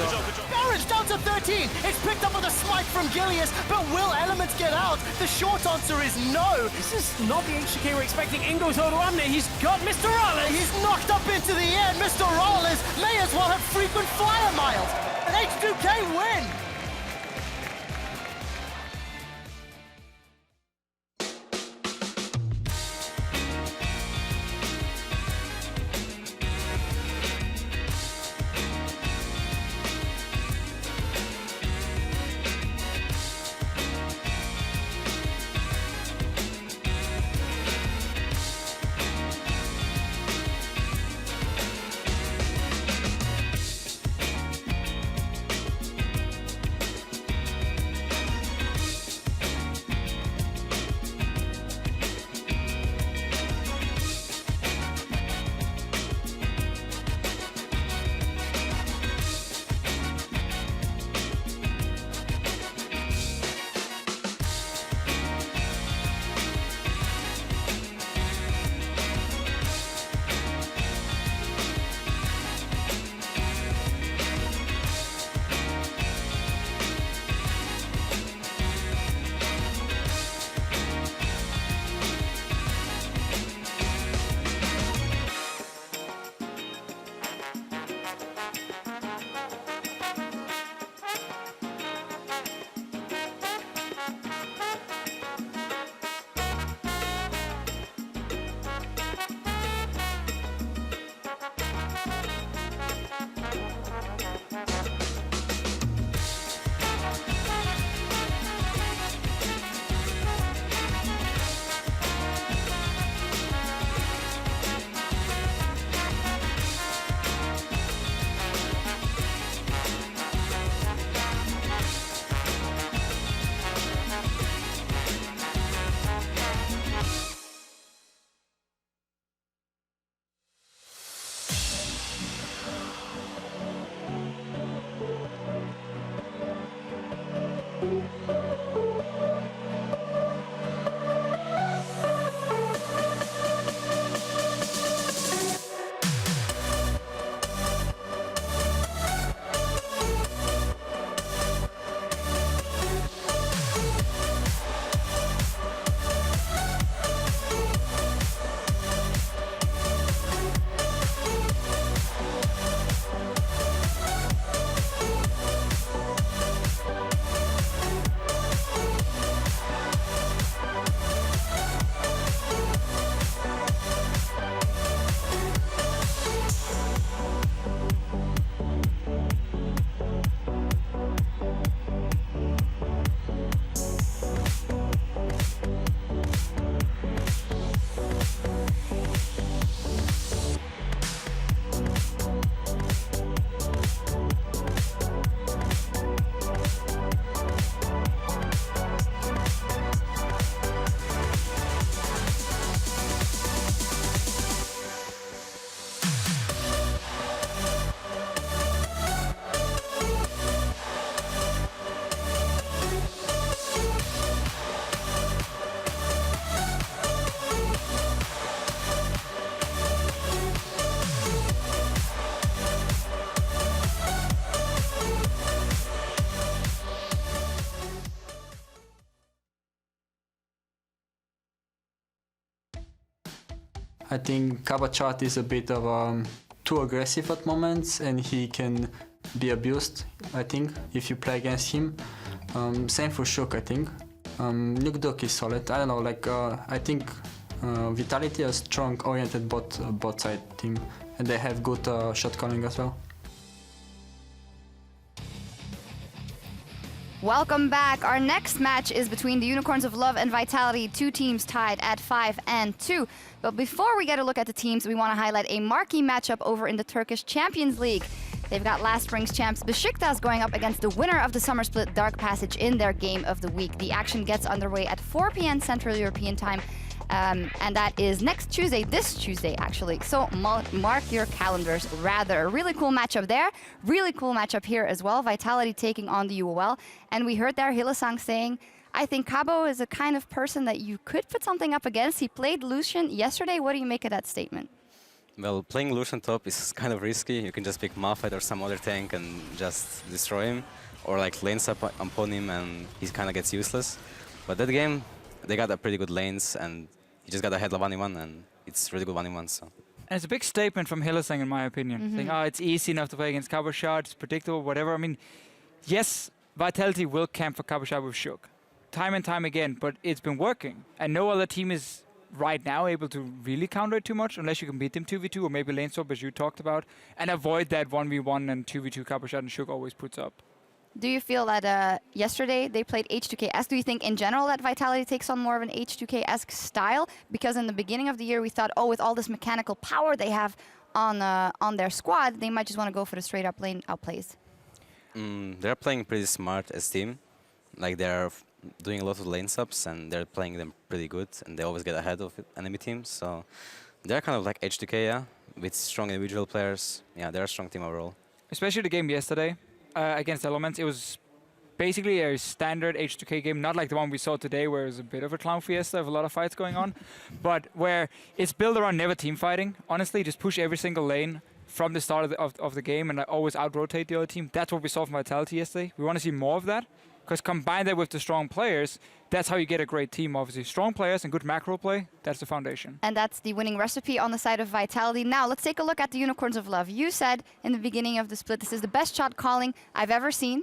Orange down to 13. It's picked up with a smite from Gilius, but will Elements get out? The short answer is no. This is not the H2K we're expecting. Ingo Toruamne, he's got Mr. Rollins. He's knocked up into the air. Mr. Rollins may as well have frequent flyer miles. An H2K win. I think Kabachat is a bit of too aggressive at moments, and he can be abused, I think, if you play against him. Same for Shook, I think. Nukduk is solid. I don't know, like I think Vitality is a strong oriented bot side team, and they have good shot calling as well. Welcome back. Our next match is between the Unicorns of Love and Vitality, two teams tied at 5-2. But before we get a look at the teams, we want to highlight a marquee matchup over in the Turkish Champions League. They've got last spring's champs Besiktas going up against the winner of the summer split Dark Passage in their game of the week. The action gets underway at 4 p.m. Central European time. And that is next Tuesday, this Tuesday actually. So mark your calendars rather. A really cool matchup there. Really cool matchup here as well. Vitality taking on the UOL. And we heard there Hylissang saying, I think Cabo is a kind of person that you could put something up against. He played Lucian yesterday. What do you make of that statement? Well, playing Lucian top is kind of risky. You can just pick Malphite or some other tank and just destroy him. Or like lanes up upon him and he kind of gets useless. But that game, they got a pretty good lanes and he just got ahead of 1v1 and it's really good 1v1. So. And it's a big statement from Hylissang in my opinion. Saying, oh, it's easy enough to play against Kabachat, it's predictable, whatever. I mean, yes, Vitality will camp for Kabachat with Shook. Time and time again, but it's been working. And no other team is right now able to really counter it too much, unless you can beat them 2v2 or maybe lane swap, as you talked about, and avoid that 1v1 and 2v2 Kabachat and Shook always puts up. Do you feel that yesterday they played H2K-esque? Do you think in general that Vitality takes on more of an H2K-esque style? Because in the beginning of the year we thought, oh, with all this mechanical power they have on their squad, they might just want to go for the straight up lane outplays. They're playing pretty smart as team. Like they're doing a lot of lane subs and they're playing them pretty good and they always get ahead of enemy teams. So they're kind of like H2K, yeah, with strong individual players. Yeah, they're a strong team overall. Especially the game yesterday. Against Elements, it was basically a standard H2K game, not like the one we saw today where it was a bit of a clown fiesta of a lot of fights going on, but where it's built around never team fighting. Honestly, just push every single lane from the start of the game and always out-rotate the other team. That's what we saw from Vitality yesterday. We want to see more of that, because combine that with the strong players, that's how you get a great team, obviously. Strong players and good macro play, that's the foundation. And that's the winning recipe on the side of Vitality. Now, let's take a look at the Unicorns of Love. You said in the beginning of the split, this is the best shot calling I've ever seen.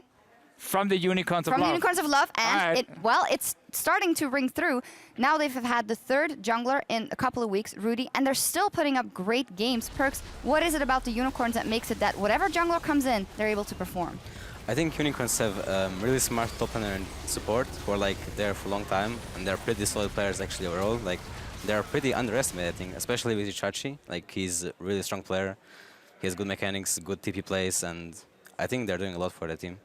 From the Unicorns of Love. From the Unicorns of Love, and it's starting to ring through. Now they've had the third jungler in a couple of weeks, Rudy, and they're still putting up great games. Perkz, what is it about the Unicorns that makes it that whatever jungler comes in, they're able to perform? I think Unicorns have really smart top laner and support who are like there for a long time, and they're pretty solid players actually overall. Like they're pretty underestimated, I think, especially with Itachi. Like he's a really strong player. He has good mechanics, good TP plays, and I think they're doing a lot for the team.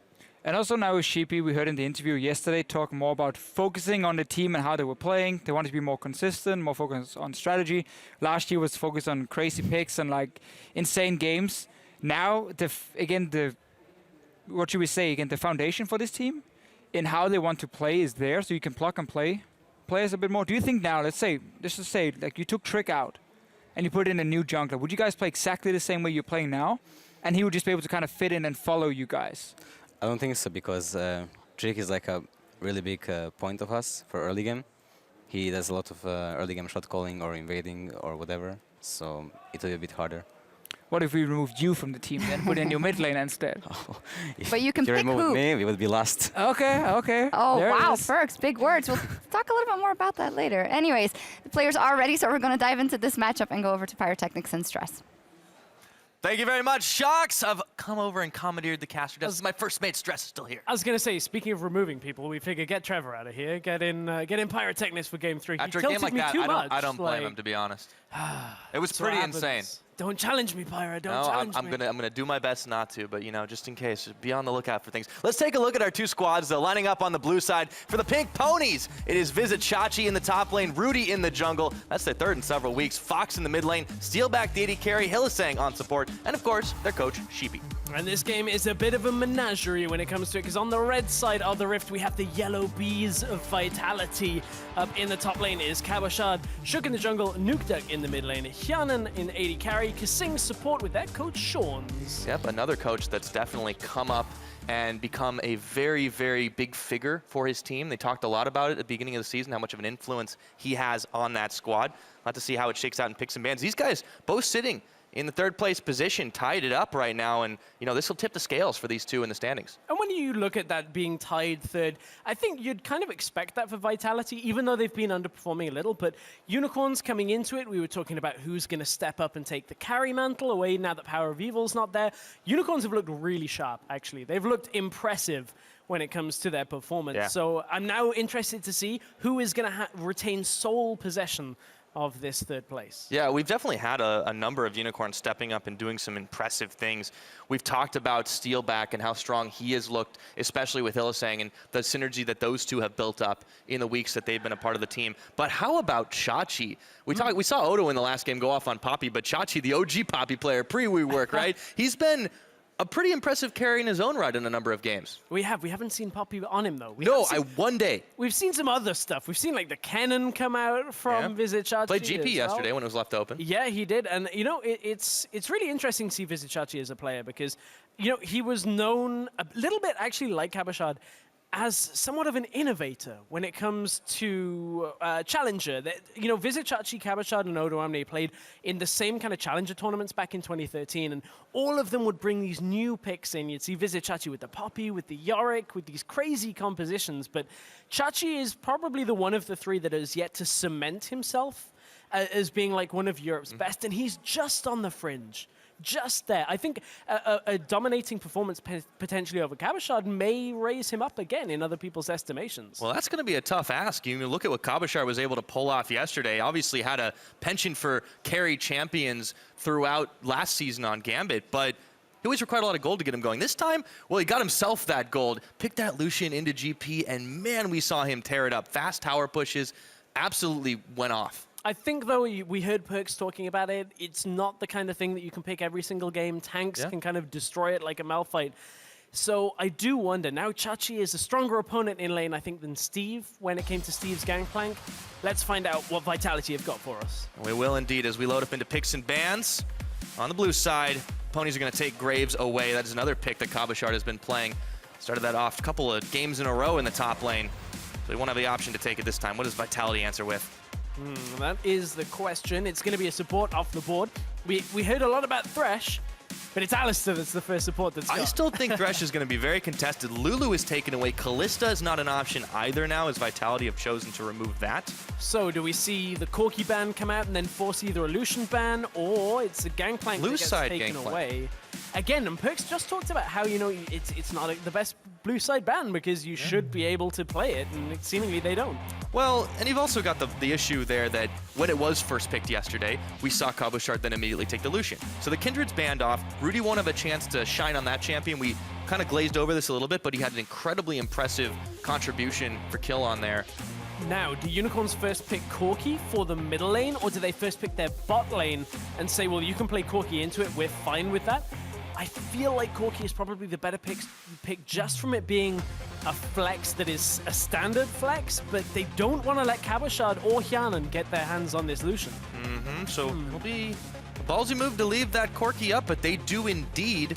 And also now with Sheepy, we heard in the interview yesterday talk more about focusing on the team and how they were playing. They wanted to be more consistent, more focused on strategy. Last year was focused on crazy picks and like insane games. Now, what should we say again? The foundation for this team in how they want to play is there, so you can plug and play players a bit more. Do you think now, let's just say, like you took Trick out and you put in a new jungler, would you guys play exactly the same way you're playing now? And he would just be able to kind of fit in and follow you guys? I don't think so, because Trick is like a really big point of us for early game. He does a lot of early game shot calling or invading or whatever, so it will be a bit harder. What if we removed you from the team and put in your mid lane instead? But you can if you pick removed who. me, we would be lost. Okay. Oh, there wow, Perkz, big words. We'll talk a little bit more about that later. Anyways, the players are ready, so we're going to dive into this matchup and go over to Pyrotechnics and Stress. Thank you very much, Shox. I've come over and commandeered the caster. This is my first mate. Stress is still here. I was going to say, speaking of removing people, we figure get Trevor out of here, get in Pyrotechnics for game 3. After he a game like me that, too I don't blame like, him, to be honest. It was that's pretty what insane. happens. Don't challenge me, Pyro. Don't challenge me. I'm gonna do my best not to, but you know, just in case, just be on the lookout for things. Let's take a look at our two squads, though, lining up on the blue side. For the Pink Ponies, it is Visit Chachi in the top lane, Rudy in the jungle. That's their third in several weeks. Fox in the mid lane, Steelback, Deity carry, Hylissang on support, and of course, their coach, Sheepy. And this game is a bit of a menagerie when it comes to it, because on the red side of the rift, we have the yellow bees of Vitality. Up in the top lane is Cabochard, Shook in the jungle, Nukeduck in the mid lane, Hyanan in AD carry, Kasing support with their coach Shawns. Yep, another coach that's definitely come up and become a very, very big figure for his team. They talked a lot about it at the beginning of the season, how much of an influence he has on that squad. We'll have to see how it shakes out in picks and bans. These guys both sitting in the third place position, tied it up right now, and this will tip the scales for these two in the standings. And when you look at that being tied third, I think you'd kind of expect that for Vitality, even though they've been underperforming a little. But Unicorns coming into it, we were talking about who's going to step up and take the carry mantle away now that Power of Evil's not there. Unicorns have looked really sharp, actually. They've looked impressive when it comes to their performance. Yeah. So I'm now interested to see who is going to retain sole possession of this third place. Yeah, we've definitely had a number of unicorns stepping up and doing some impressive things. We've talked about Steelback and how strong he has looked, especially with Hylissang, and the synergy that those two have built up in the weeks that they've been a part of the team. But how about Chachi? We saw Odo in the last game go off on Poppy, but Chachi, the OG Poppy player, pre-WeWork, right? He's been a pretty impressive carry in his own right in a number of games. We haven't seen Poppy on him, though. One day. We've seen some other stuff. We've seen, like, the cannon come out from Visit Chachi. Played GP yesterday when it was left open. Yeah, he did. And, it's really interesting to see Visit Chachi as a player because, he was known a little bit, actually, like Cabochard, as somewhat of an innovator when it comes to Challenger. Visit Chachi, Cabochard, and Odo Amne played in the same kind of Challenger tournaments back in 2013, and all of them would bring these new picks in. You'd see Visit Chachi with the Poppy, with the Yorick, with these crazy compositions, but Chachi is probably the one of the three that has yet to cement himself as being like one of Europe's best, and he's just on the fringe. Just there. I think a dominating performance potentially over Cabochard may raise him up again in other people's estimations. Well, that's going to be a tough ask. You look at what Cabochard was able to pull off yesterday. Obviously had a penchant for carry champions throughout last season on Gambit, but he always required a lot of gold to get him going. This time, well, he got himself that gold, picked that Lucian into GP, and man, we saw him tear it up. Fast tower pushes, absolutely went off. I think, though, we heard Perks talking about it. It's not the kind of thing that you can pick every single game. Tanks can kind of destroy it like a Malphite. So I do wonder. Now Chachi is a stronger opponent in lane, I think, than Steve when it came to Steve's Gangplank. Let's find out what Vitality have got for us. We will indeed as we load up into picks and bans. On the blue side, ponies are going to take Graves away. That is another pick that Cabochard has been playing. Started that off a couple of games in a row in the top lane. So he won't have the option to take it this time. What does Vitality answer with? That is the question. It's going to be a support off the board. We heard a lot about Thresh, but it's Alistar that's the first support that's got. I still think Thresh is going to be very contested. Lulu is taken away. Kalista is not an option either now, as Vitality have chosen to remove that. So do we see the Corki ban come out and then force either a Lucian ban, or it's a Gangplank that gets taken away? Again, and Perks just talked about how, it's not the best blue side ban because you should be able to play it, and seemingly they don't. Well, and you've also got the issue there that when it was first picked yesterday, we saw Cabochard then immediately take the Lucian. So the Kindred's banned off. Rudy won't have a chance to shine on that champion. We kind of glazed over this a little bit, but he had an incredibly impressive contribution for kill on there. Now, do Unicorns first pick Corki for the middle lane, or do they first pick their bot lane and say, well, you can play Corki into it, we're fine with that? I feel like Corki is probably the better pick just from it being a flex that is a standard flex, but they don't want to let Cabochard or Hyanan get their hands on this Lucian. So it'll be a ballsy move to leave that Corki up, but they do indeed.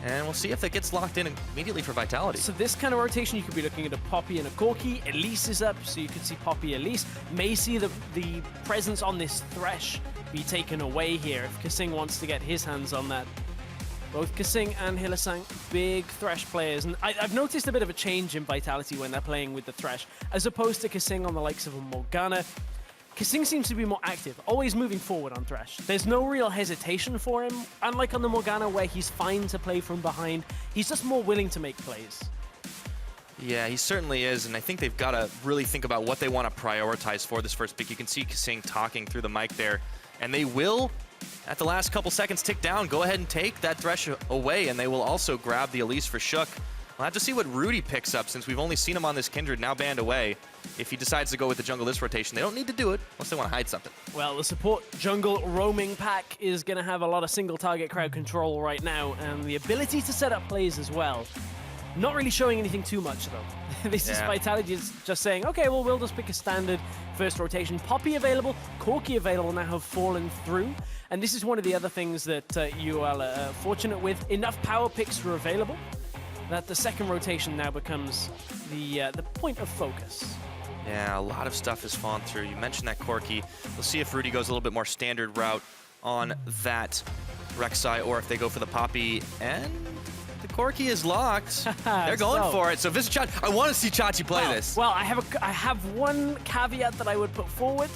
And we'll see if that gets locked in immediately for Vitality. So this kind of rotation, you could be looking at a Poppy and a Corki. Elise is up, so you could see Poppy Elise. May see the presence on this Thresh be taken away here if Kasing wants to get his hands on that. Both Kasing and Hylissang, big Thresh players. And I've noticed a bit of a change in Vitality when they're playing with the Thresh, as opposed to Kasing on the likes of a Morgana. Kasing seems to be more active, always moving forward on Thresh. There's no real hesitation for him, unlike on the Morgana where he's fine to play from behind. He's just more willing to make plays. Yeah, he certainly is, and I think they've got to really think about what they want to prioritize for this first pick. You can see Kasing talking through the mic there, and they will, at the last couple seconds tick down, go ahead and take that Thresh away, and they will also grab the Elise for Shook. We'll have to see what Rudy picks up since we've only seen him on this Kindred, now banned away. If he decides to go with the jungle this rotation, they don't need to do it unless they want to hide something. Well, the support jungle roaming pack is going to have a lot of single target crowd control right now, and the ability to set up plays as well. Not really showing anything too much, though. This is Vitality just saying, okay, well, we'll just pick a standard first rotation. Poppy available, Corki available now have fallen through. And this is one of the other things that you are fortunate with. Enough power picks were available that the second rotation now becomes the point of focus. Yeah, a lot of stuff has fallen through. You mentioned that Corki. We'll see if Rudy goes a little bit more standard route on that Rek'Sai, or if they go for the Poppy. And the Corki is locked. They're going for it. So Visit Chachi. I want to see Chachi play this. Well, I have one caveat that I would put forward.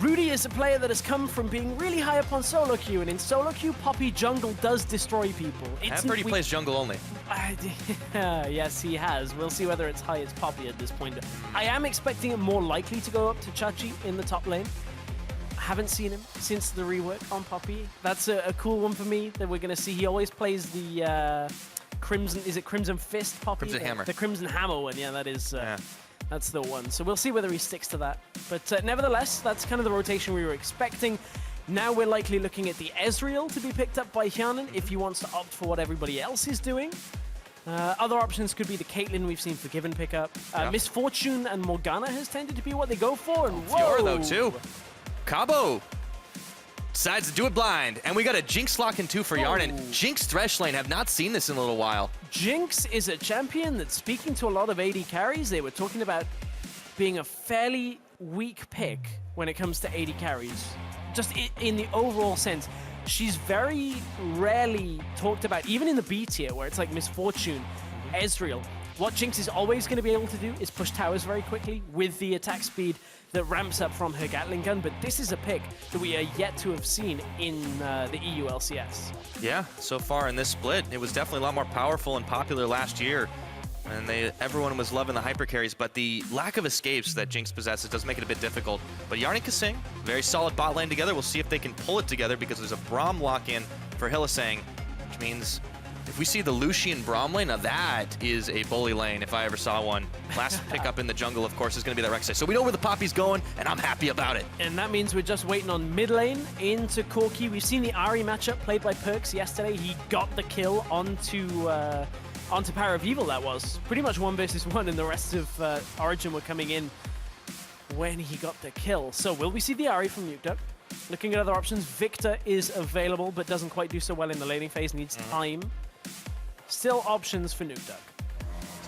Rudy is a player that has come from being really high up on solo queue, and in solo queue, Poppy jungle does destroy people. I've heard he plays jungle only. Yes, he has. We'll see whether it's high as Poppy at this point. I am expecting it more likely to go up to Chachi in the top lane. I haven't seen him since the rework on Poppy. That's a cool one for me that we're going to see. He always plays the Crimson, is it Crimson Fist Poppy? Crimson Hammer. The Crimson Hammer one, yeah, that is... That's the one. So we'll see whether he sticks to that. But nevertheless, that's kind of the rotation we were expecting. Now we're likely looking at the Ezreal to be picked up by Hjanen if he wants to opt for what everybody else is doing. Other options could be the Caitlyn we've seen Forgiven pick up. Miss Fortune and Morgana has tended to be what they go for. And Fiora, though, too. Cabo decides to do it blind. And we got a Jinx lock in 2 for Yarnan. Jinx Thresh lane, have not seen this in a little while. Jinx is a champion that's speaking to a lot of AD carries. They were talking about being a fairly weak pick when it comes to AD carries. Just in the overall sense. She's very rarely talked about, even in the B tier, where it's like Miss Fortune, Ezreal. What Jinx is always going to be able to do is push towers very quickly with the attack speed that ramps up from her Gatling gun, but this is a pick that we are yet to have seen in the EU LCS. Yeah, so far in this split, it was definitely a lot more powerful and popular last year, and everyone was loving the hyper carries, but the lack of escapes that Jinx possesses does make it a bit difficult. But Yarnan Kasing, very solid bot lane together. We'll see if they can pull it together because there's a Braum lock-in for Hylissang, which means if we see the Lucian Braum lane, now that is a bully lane if I ever saw one. Last pickup in the jungle, of course, is going to be that Rek'Sai. So we know where the Poppy's going, and I'm happy about it. And that means we're just waiting on mid lane into Corki. We've seen the Ahri matchup played by Perkz yesterday. He got the kill onto Power of Evil, that was. Pretty much 1 versus 1, and the rest of Origin were coming in when he got the kill. So will we see the Ahri from Nukeduck? Looking at other options, Victor is available, but doesn't quite do so well in the laning phase, needs time. Still options for Nukeduck.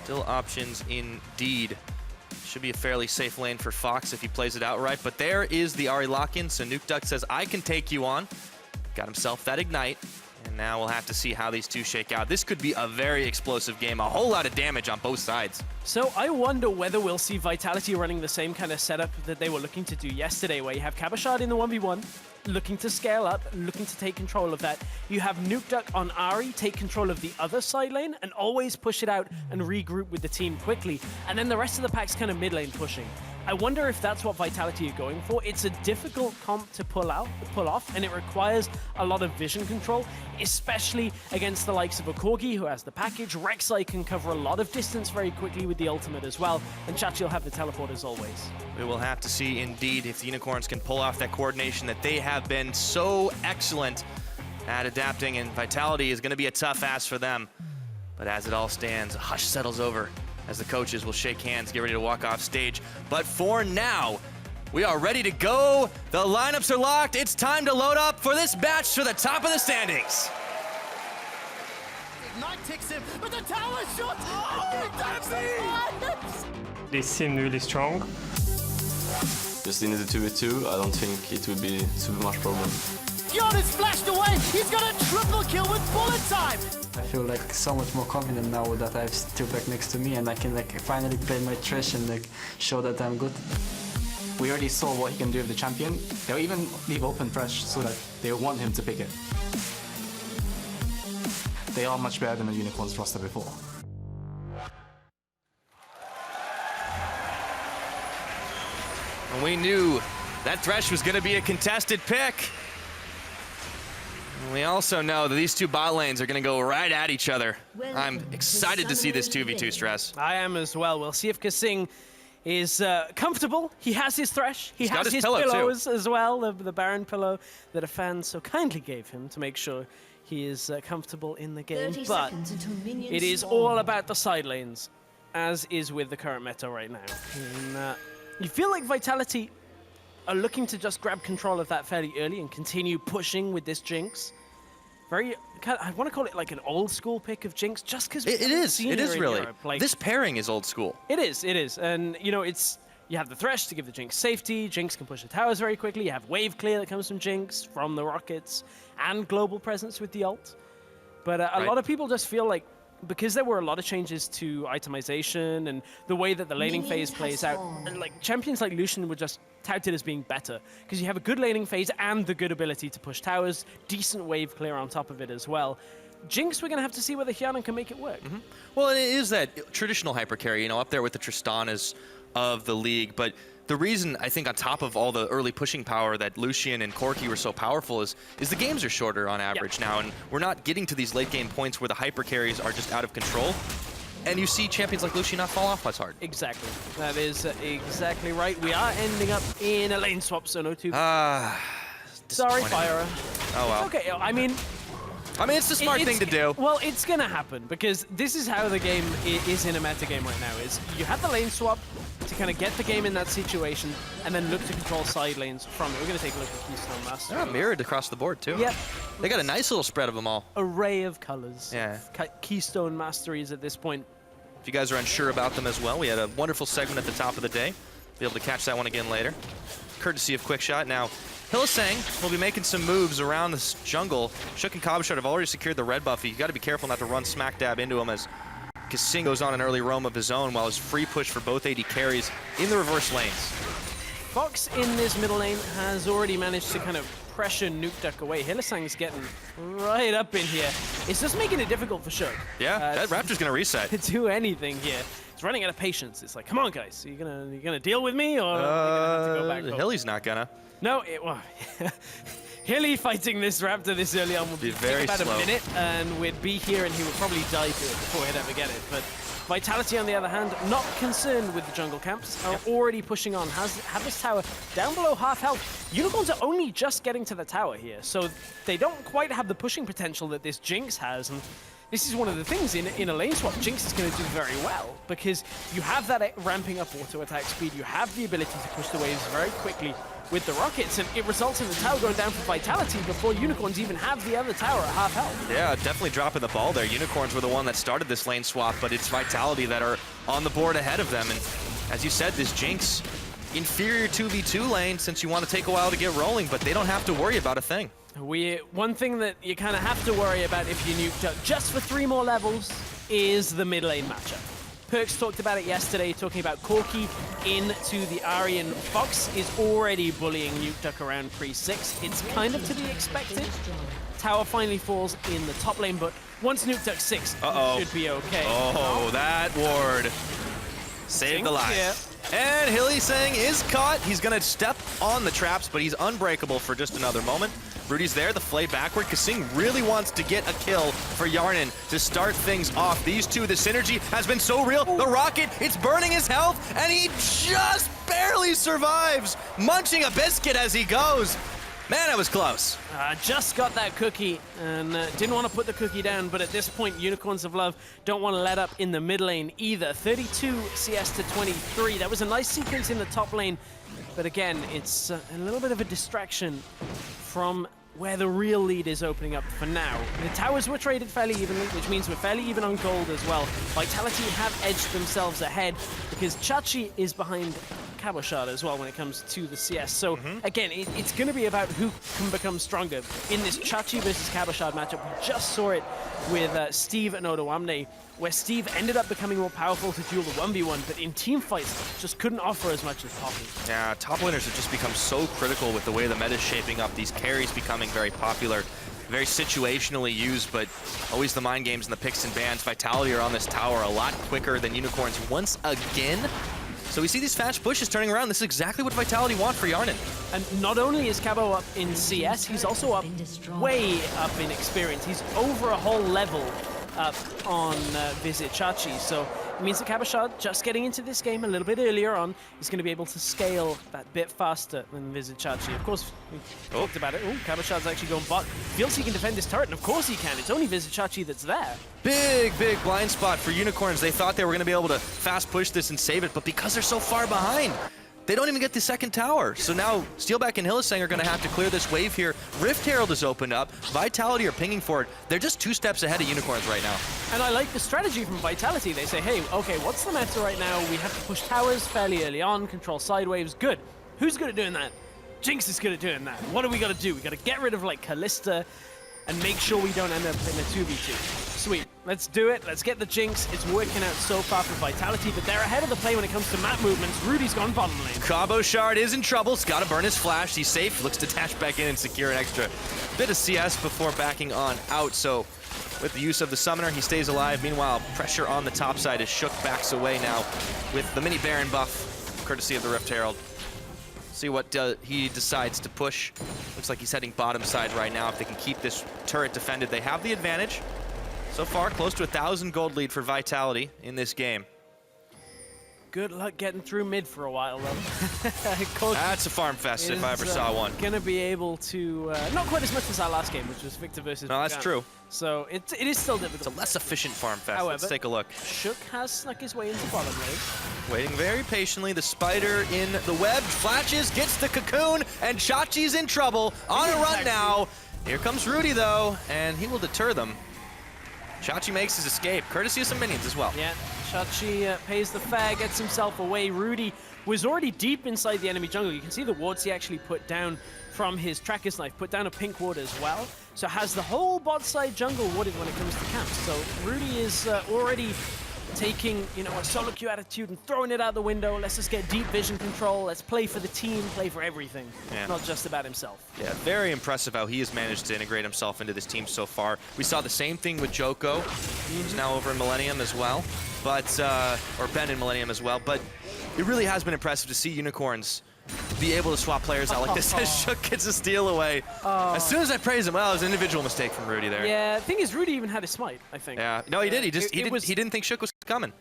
Still options indeed. Should be a fairly safe lane for Fox if he plays it outright, but there is the Ahri lock-in, so Nukeduck says, I can take you on. Got himself that Ignite, and now we'll have to see how these two shake out. This could be a very explosive game, a whole lot of damage on both sides. So I wonder whether we'll see Vitality running the same kind of setup that they were looking to do yesterday, where you have Kabashad in the 1v1, looking to scale up, looking to take control of that. You have Nukeduck on Ahri, take control of the other side lane, and always push it out and regroup with the team quickly. And then the rest of the pack's kind of mid lane pushing. I wonder if that's what Vitality are going for. It's a difficult comp to pull off, and it requires a lot of vision control, especially against the likes of a Corgi, who has the package. Rek'Sai can cover a lot of distance very quickly with the ultimate as well, and Chachi will have the teleport as always. We will have to see indeed if the Unicorns can pull off that coordination that they have been so excellent at adapting, and Vitality is going to be a tough ask for them. But as it all stands, a hush settles over as the coaches will shake hands, get ready to walk off stage. But for now, we are ready to go. The lineups are locked. It's time to load up for this match to the top of the standings. Ignite ticks him, but the tower shot! Oh, that's it! They seem really strong. Just in the 2v2, I don't think it would be super much problem. Giannis flashed away! He's got a triple kill with bullet time! I feel like so much more confident now that I have Tupac next to me and I can finally play my Thresh and show that I'm good. We already saw what he can do with the champion. They'll even leave open Thresh so that they want him to pick it. They are much better than the Unicorns roster before. And we knew that Thresh was going to be a contested pick. We also know that these two bot lanes are going to go right at each other. I'm excited to see this 2v2 Stress. I am as well. We'll see if Kasing is comfortable. He has his Thresh. He has his pillows as well, the Baron pillow that a fan so kindly gave him to make sure he is comfortable in the game. But it is all about the side lanes, as is with the current meta right now. And, you feel like Vitality are looking to just grab control of that fairly early and continue pushing with this Jinx. I want to call it like an old school pick of Jinx, just because it is really. Like, this pairing is old school. It is, and you know, you have the Thresh to give the Jinx safety. Jinx can push the towers very quickly. You have wave clear that comes from Jinx, from the rockets, and global presence with the ult. But a lot of people just feel like, because there were a lot of changes to itemization and the way that the laning phase plays out, like champions like Lucian were just touted as being better because you have a good laning phase and the good ability to push towers, decent wave clear on top of it as well. Jinx, we're going to have to see whether Hyanan can make it work. Well, it is that traditional hyper carry, you know, up there with the Tristanas of the league, but the reason I think on top of all the early pushing power that Lucian and Corki were so powerful is the games are shorter on average now, and we're not getting to these late game points where the hyper carries are just out of control. And you see champions like Lucian not fall off as hard. Exactly. That is exactly right. We are ending up in a lane swap, so no 2. Sorry, Fire. Oh well. It's okay. I mean, it's the smart thing to do. Well, it's going to happen because this is how the game is in a meta game right now. Is you have the lane swap to kind of get the game in that situation and then look to control side lanes from it. We're going to take a look at Keystone Mastery. They're mirrored across the board too. Yep. They got a nice little spread of them all. Array of colors. Yeah. Keystone Masteries at this point. If you guys are unsure about them as well, we had a wonderful segment at the top of the day. Be able to catch that one again later. Courtesy of Quickshot. Now, Hylissang will be making some moves around this jungle. Shook and Cabochard have already secured the red buff. You got to be careful not to run smack dab into him as Kasing goes on an early roam of his own while his free push for both AD carries in the reverse lanes. Fox in this middle lane has already managed to kind of pressure Nukeduck away. Hylissang's getting right up in here. It's just making it difficult for Shook. Yeah, that Raptor's going to reset. To do anything here. It's running out of patience. It's like, come on, guys. Are you gonna deal with me, or are you gonna have to go back home? Hilly's not gonna. No, Hilly fighting this Raptor this early on would be very about slow. A minute, and we'd be here, and he would probably die to it before he'd ever get it. But Vitality, on the other hand, not concerned with the jungle camps, are already pushing on. Have this tower down below half health. Unicorns are only just getting to the tower here, so they don't quite have the pushing potential that this Jinx has. And this is one of the things in a lane swap, Jinx is going to do very well because you have that ramping up auto attack speed, you have the ability to push the waves very quickly with the rockets, and it results in the tower going down for Vitality before Unicorns even have the other tower at half health. Yeah, definitely dropping the ball there. Unicorns were the one that started this lane swap, but it's Vitality that are on the board ahead of them. And as you said, this Jinx, inferior 2v2 lane since you want to take a while to get rolling, but they don't have to worry about a thing. One thing that you kind of have to worry about if you nuke just for 3 more levels is the mid lane matchup. Perks talked about it yesterday, talking about Corki into the Ahri, and Fox is already bullying Nukeduck around pre-6. It's kind of to be expected. Tower finally falls in the top lane, but once Nukeduck 6, should be okay. Oh, that ward saved the life. And Hylissang is caught. He's going to step on the traps, but he's unbreakable for just another moment. Rudy's there, the flay backward. Kasing really wants to get a kill for Hjarnan to start things off. These two, the synergy has been so real. The rocket, it's burning his health, and he just barely survives, munching a biscuit as he goes. Man, that was close. Just got that cookie and didn't want to put the cookie down, but at this point, Unicorns of Love don't want to let up in the mid lane either. 32 CS to 23. That was a nice sequence in the top lane, but again, it's a little bit of a distraction from where the real lead is opening up for now. The towers were traded fairly evenly, which means we're fairly even on gold as well. Vitality have edged themselves ahead because Chachi is behind Cabochard as well when it comes to the CS. So again, it's going to be about who can become stronger in this Chachi versus Cabochard matchup. We just saw it with Steve and Odoamne, where Steve ended up becoming more powerful to duel the 1v1, but in team fights just couldn't offer as much as top laners. Yeah, top laners have just become so critical with the way the meta is shaping up. These carries becoming very popular, very situationally used, but always the mind games and the picks and bans. Vitality are on this tower a lot quicker than Unicorns once again. So we see these fast pushes turning around. This is exactly what Vitality want for Yarnan. And not only is Cabo up in CS, he's also up way up in experience. He's over a whole level up on Visit Chachi. So it means that Cabochard, just getting into this game a little bit earlier on, is going to be able to scale that bit faster than Visit Chachi. Of course, we talked about it. Oh, Cabochard's actually going bot. Feels he can defend this turret, and of course he can. It's only Visit Chachi that's there. Big blind spot for Unicorns. They thought they were going to be able to fast push this and save it, but because they're so far behind, they don't even get the second tower. So now Steelback and Hylissang are going to have to clear this wave here. Rift Herald is opened up. Vitality are pinging for it. They're just 2 steps ahead of Unicorns right now. And I like the strategy from Vitality. They say, hey, okay, what's the meta right now? We have to push towers fairly early on, control side waves. Good. Who's good at doing that? Jinx is good at doing that. What do we got to do? We got to get rid of like Kalista and make sure we don't end up in a 2v2. Sweet. Let's do it. Let's get the Jinx. It's working out so far for Vitality, but they're ahead of the play when it comes to map movements. Rudy's gone bottom lane. Cabochard is in trouble. He's got to burn his flash. He's safe. Looks to dash back in and secure an extra bit of CS before backing on out. So with the use of the summoner, he stays alive. Meanwhile, pressure on the top side as Shook backs away now with the mini Baron buff, courtesy of the Rift Herald. See what he decides to push. Looks like he's heading bottom side right now. If they can keep this turret defended, they have the advantage. So far, close to 1,000 gold lead for Vitality in this game. Good luck getting through mid for a while, though. That's a farm fest if I ever saw one. Gonna be able to, not quite as much as our last game, which was Victor versus No, that's Morgana. true. So it is still difficult. It's a less efficient farm fest. However, let's take a look. Shook has snuck his way into bottom lane. Waiting very patiently. The spider in the web. Flashes, gets the cocoon, and Chachi's in trouble. On a run now. Here comes Rudy, though, and he will deter them. Chachi makes his escape, courtesy of some minions as well. Yeah, Chachi pays the fare, gets himself away. Rudy was already deep inside the enemy jungle. You can see the wards he actually put down from his tracker's knife, put down a pink ward as well. So has the whole bot side jungle warded when it comes to camps. So Rudy is already taking, you know, a solo queue attitude and throwing it out the window. Let's just get deep vision control. Let's play for the team, play for everything, not just about himself. Yeah, very impressive how he has managed to integrate himself into this team so far. We saw the same thing with Joko, who's now over in Millennium as well, but or Ben in Millennium as well. But it really has been impressive to see Unicorns be able to swap players out like this as Shook gets a steal away. As soon as I praise him, well, it was an individual mistake from Rudy there. Yeah, the thing is, Rudy even had a smite, I think. Yeah, no, he did. He didn't think Shook was coming.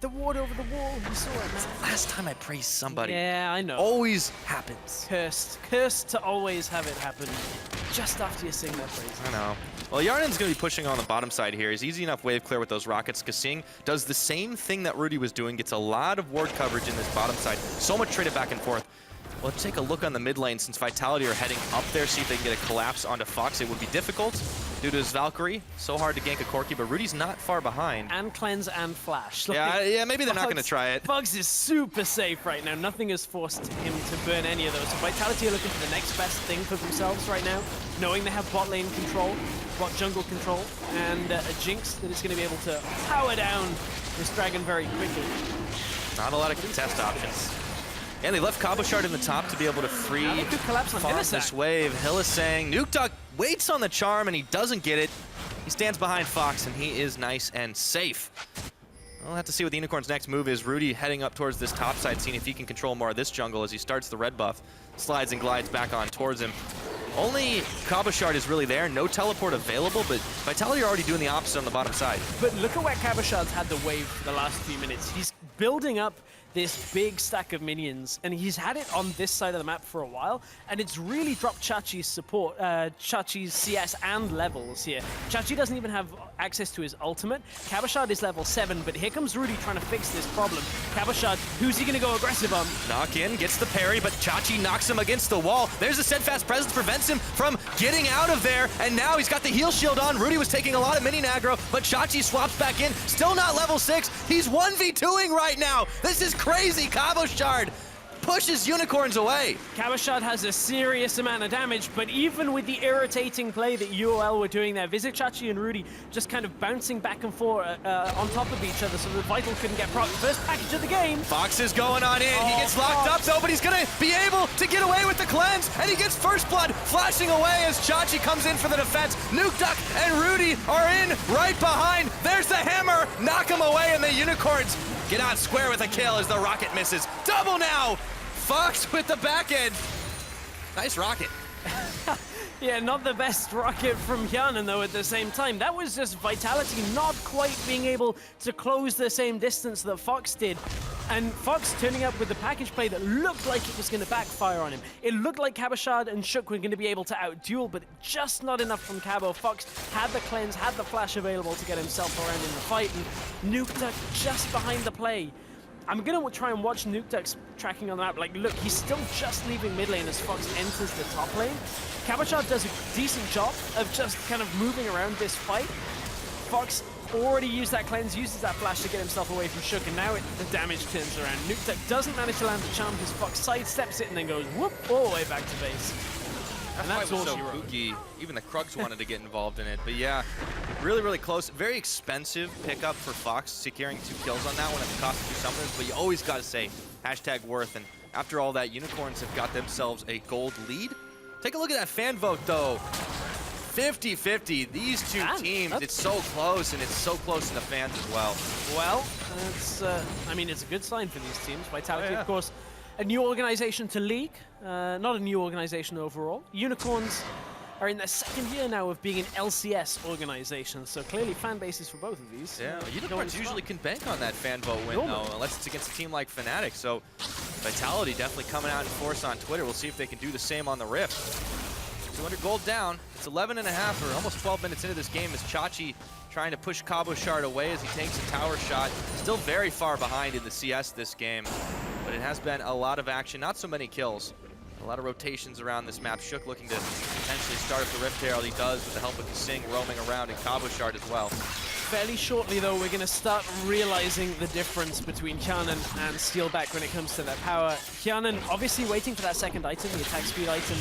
The ward over the wall, he saw it, man. Last time I praised somebody. Yeah, I know. Always happens. Cursed to always have it happen just after you sing that praise. I know. Well, Yarnan's going to be pushing on the bottom side here. He's easy enough wave clear with those rockets. Kasing does the same thing that Rudy was doing, gets a lot of ward coverage in this bottom side. So much traded back and forth. Well, let's take a look on the mid lane since Vitality are heading up there, see if they can get a collapse onto Fox. It would be difficult due to his Valkyrie. So hard to gank a Corki, but Rudy's not far behind. And cleanse and flash. Yeah, maybe they're not going to try it. Bugs is super safe right now. Nothing has forced him to burn any of those. So Vitality are looking for the next best thing for themselves right now, knowing they have bot lane control, bot jungle control, and a Jinx that is going to be able to power down this dragon very quickly. Not a lot of contest options. And they left Cabochard in the top to be able to free farm this wave. Hylissang, Nukeduck waits on the charm and he doesn't get it. He stands behind Fox and he is nice and safe. We'll have to see what the Unicorn's next move is. Rudy heading up towards this top side, seeing if he can control more of this jungle as he starts the red buff. Slides and glides back on towards him. Only Cabochard is really there, no teleport available, but Vitality are already doing the opposite on the bottom side. But look at where Cabochard's had the wave for the last few minutes. He's building up this big stack of minions, and he's had it on this side of the map for a while, and it's really dropped Chachi's support, Chachi's CS and levels here. Chachi doesn't even have access to his ultimate. Cabochard is level 7, but here comes Rudy trying to fix this problem. Cabochard, who's he going to go aggressive on? Knock in, gets the parry, but Chachi knocks him against the wall. There's a steadfast presence, prevents him from getting out of there, and now he's got the heal shield on. Rudy was taking a lot of minion aggro, but Chachi swaps back in. Still not level 6. He's 1v2ing right now. This is crazy. Cabochard pushes Unicorns away. Cabochard has a serious amount of damage, but even with the irritating play that UOL were doing there, Visit Chachi and Rudy just kind of bouncing back and forth on top of each other so that Vital couldn't get proc. First package of the game. Fox is going on in. He gets locked up though, but he's going to be able to get away with the cleanse, and he gets first blood flashing away as Chachi comes in for the defense. Nukeduck and Rudy are in right behind. There's the hammer. Knock him away, and the Unicorns Get out square with a kill as the rocket misses. Double now! Fox with the back end. Nice rocket. Yeah, not the best rocket from Hjanen, though, at the same time. That was just Vitality not quite being able to close the same distance that Fox did. And Fox turning up with the package play that looked like it was going to backfire on him. It looked like Cabochard and Shook were going to be able to outduel, but just not enough from Cabo. Fox had the cleanse, had the flash available to get himself around in the fight, and Nukeduck just behind the play. I'm going to try and watch Nukeduck's tracking on the map. Like, look, he's still just leaving mid lane as Fox enters the top lane. Cabochard does a decent job of just kind of moving around this fight. Fox already used that cleanse, uses that flash to get himself away from Shook, and now the damage turns around. Nukeduck doesn't manage to land the charm because Fox sidesteps it and then goes whoop all the way back to base. And that's all so she wrote. spooky. Even the Krugs wanted to get involved in it. But yeah, really, really close. Very expensive pickup for Fox, securing 2 kills on that one at the cost of 2 summoners. But you always got to say, #worth. And after all that, Unicorns have got themselves a gold lead. Take a look at that fan vote, though. 50-50. These two teams, it's so close, and it's so close to the fans as well. Well, it's, I mean, it's a good sign for these teams. Vitality, of course, a new organization to League, not a new organization overall. Unicorns are in their 2nd year now of being an LCS organization, so clearly fan bases for both of these. Yeah, Unicorns usually can bank on that fan vote win, though, unless it's against a team like Fnatic. So Vitality definitely coming out in force on Twitter. We'll see if they can do the same on the Rift. 200 gold down. It's 11 and a half, or almost 12 minutes into this game as Chachi trying to push Cabochard away as he takes a tower shot. Still very far behind in the CS this game, but it has been a lot of action, not so many kills. A lot of rotations around this map. Shook looking to potentially start up the Rift Herald. He does with the help of Kasing roaming around, and Cabochard as well. Fairly shortly, though, we're going to start realizing the difference between Hjanen and Steelback when it comes to their power. Hjanen obviously waiting for that 2nd item, the attack speed item,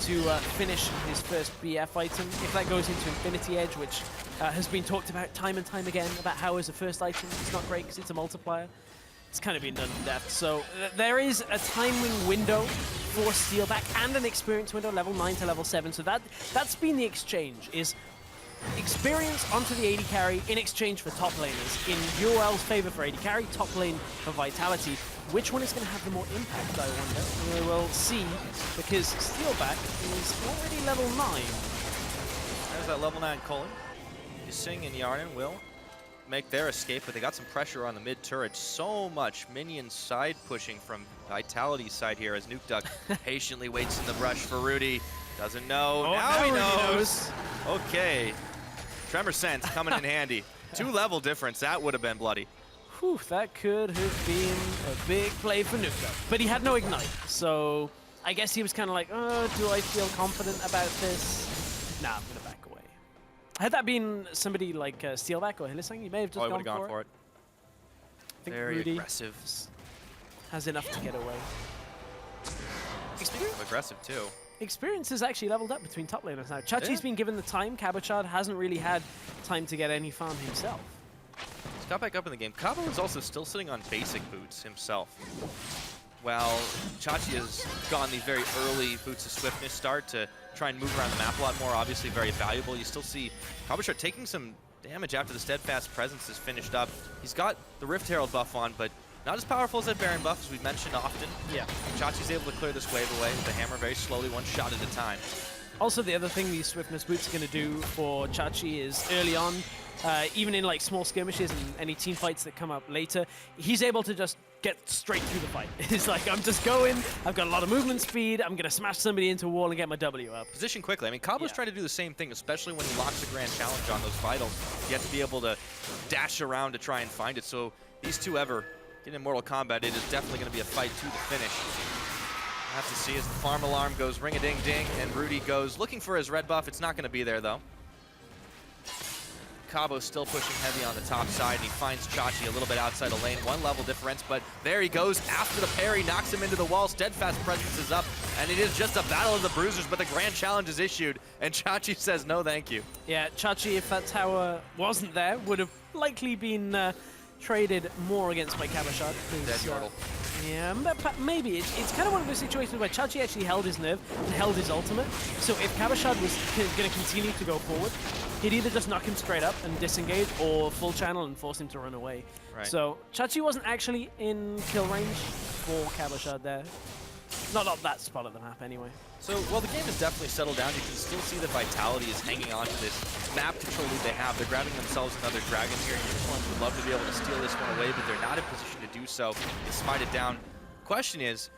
to finish his first BF item. If that goes into Infinity Edge, which has been talked about time and time again, about how as a first item it's not great because it's a multiplier. It's kind of been done to death. So there is a timing window for Steelback and an experience window, level 9 to level 7. So that's been the exchange, is experience onto the AD carry in exchange for top laners. In UOL's favor for AD carry, top lane for Vitality. Which one is going to have the more impact, I wonder? We will see, because Steelback is already level 9. There's that level 9 Culling. Kasing and Hjanen will make their escape, but they got some pressure on the mid turret. So much minion side pushing from Vitality's side here as Nukeduck patiently waits in the brush for Rudy. Doesn't know. Oh, now he Rudy knows. Okay. Tremor Sense coming in handy. 2 level difference. That would have been bloody. Whew, that could have been a big play for Nukeduck. But he had no Ignite, so I guess he was kind of like, oh, do I feel confident about this? Nah, I'm going to back away. Had that been somebody like Steelback or Hylissang, he may have just gone for it. I think Very Rudy aggressive. has enough to get away. Aggressive too. Experience is actually leveled up between top laners now. Chachi's been given the time. Cabochard hasn't really had time to get any farm himself. He's got back up in the game. Cabo is also still sitting on basic boots himself. While Chachi has gone the very early Boots of Swiftness start to try and move around the map a lot more, obviously very valuable. You still see Cabochard taking some damage after the Steadfast Presence is finished up. He's got the Rift Herald buff on, but not as powerful as that Baron buff, as we've mentioned often. Yeah. Chachi's able to clear this wave away with the hammer very slowly, 1 shot at a time. Also, the other thing these Swiftness boots are going to do for Chachi is early on, even in like small skirmishes and any team fights that come up later, he's able to just get straight through the fight. It's like, I'm just going, I've got a lot of movement speed, I'm going to smash somebody into a wall and get my W up. Position quickly. I mean, Cabo's trying to do the same thing, especially when he locks a Grand Challenge on those vitals. You have to be able to dash around to try and find it. So these two ever get in Mortal Kombat, it is definitely going to be a fight to the finish. We'll have to see as the farm alarm goes ring-a-ding-ding, and Rudy goes looking for his red buff. It's not going to be there, though. Cabo's still pushing heavy on the top side, and he finds Chachi a little bit outside the lane. 1 level difference, but there he goes after the parry, knocks him into the wall. Steadfast Presence is up, and it is just a battle of the bruisers, but the Grand Challenge is issued, and Chachi says no thank you. Yeah, Chachi, if that tower wasn't there, would have likely been traded more against by Cabochard. Dead Yordle. Yeah, maybe. It's kind of one of those situations where Chachi actually held his nerve and held his ultimate. So if Cabochard was going to continue to go forward, he'd either just knock him straight up and disengage or full channel and force him to run away. Right. So Chachi wasn't actually in kill range for Cabochard there. Not that spot of the map anyway. So, while the game has definitely settled down, you can still see that Vitality is hanging on to this map control lead they have. They're grabbing themselves another dragon here. Unicorns would love to be able to steal this one away, but they're not in position to do so. They smite it down. Question is,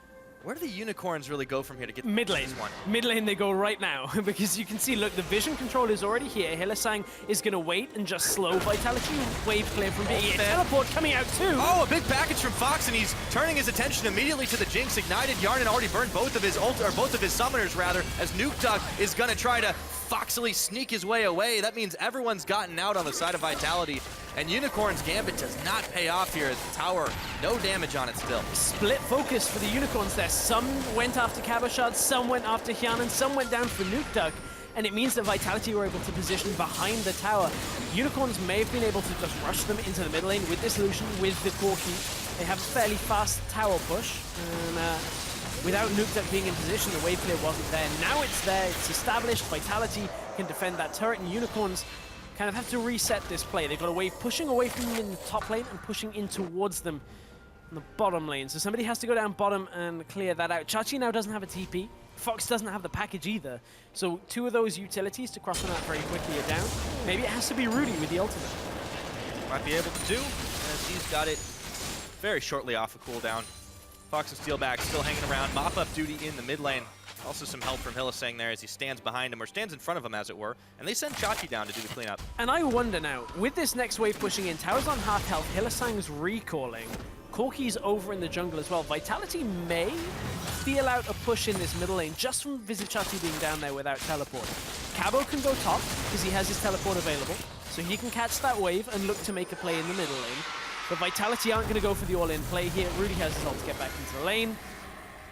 where do the Unicorns really go from here to get mid lane? This one? Mid lane they go right now because you can see, look, the vision control is already here. Hylissang is going to wait and just slow Vitality wave clear from being here. Teleport coming out too. Oh, a big package from Fox, and he's turning his attention immediately to the Jinx. Ignited Yarnan already burned both of his summoners rather, as Nukeduck is going to try to foxily sneak his way away. That means everyone's gotten out on the side of Vitality. And Unicorn's Gambit does not pay off here as the tower, no damage on it still. Split focus for the Unicorns there. Some went after Cabochard, some went after Hyanan, some went down for Nukeduck. And it means that Vitality were able to position behind the tower. Unicorns may have been able to just rush them into the mid lane with this Lucian, with the Corki. They have a fairly fast tower push. And without Nukeduck being in position, the wave clear wasn't there. Now it's there, it's established. Vitality can defend that turret, and Unicorns kind of have to reset this play. They've got a wave pushing away from them in the top lane and pushing in towards them in the bottom lane. So somebody has to go down bottom and clear that out. Chachi now doesn't have a TP. Fox doesn't have the package either. So two of those utilities to cross the map very quickly are down. Maybe it has to be Rudy with the ultimate. Might be able to do, as he's got it very shortly off a cooldown. Fox and Steelback still hanging around. Mop-up duty in the mid lane. Also some help from Hylissang there as he stands behind him, or stands in front of him as it were. And they send Chachi down to do the cleanup. And I wonder now, with this next wave pushing in, Tower's on half health, Hylissang's recalling. Corki's over in the jungle as well. Vitality may feel out a push in this middle lane just from Vizichati being down there without teleport. Cabo can go top because he has his teleport available, so he can catch that wave and look to make a play in the middle lane. But Vitality aren't going to go for the all-in play here. Rudy has his ult to get back into the lane.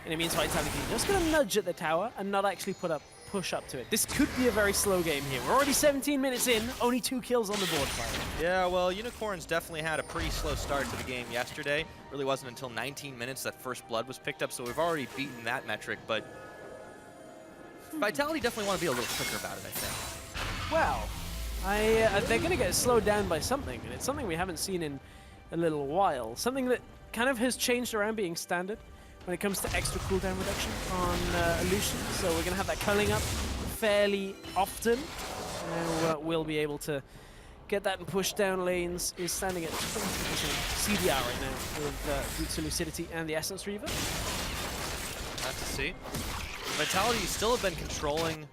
And it means Vitality just going to nudge at the tower and not actually push up to it. This could be a very slow game here. We're already 17 minutes in, only 2 kills on the board. Yeah, well, Unicorns definitely had a pretty slow start to the game yesterday. Really wasn't until 19 minutes that first blood was picked up, so we've already beaten that metric, but Vitality definitely want to be a little quicker about it, I think. Well, they're going to get slowed down by something, and it's something we haven't seen in a little while. Something that kind of has changed around being standard when it comes to extra cooldown reduction on Lucian. So we're going to have that culling up fairly often. And we'll be able to get that and push down lanes. Is standing at 20% CDR right now with Boots of Lucidity and the Essence Reaver. Not to see. Vitality still have been controlling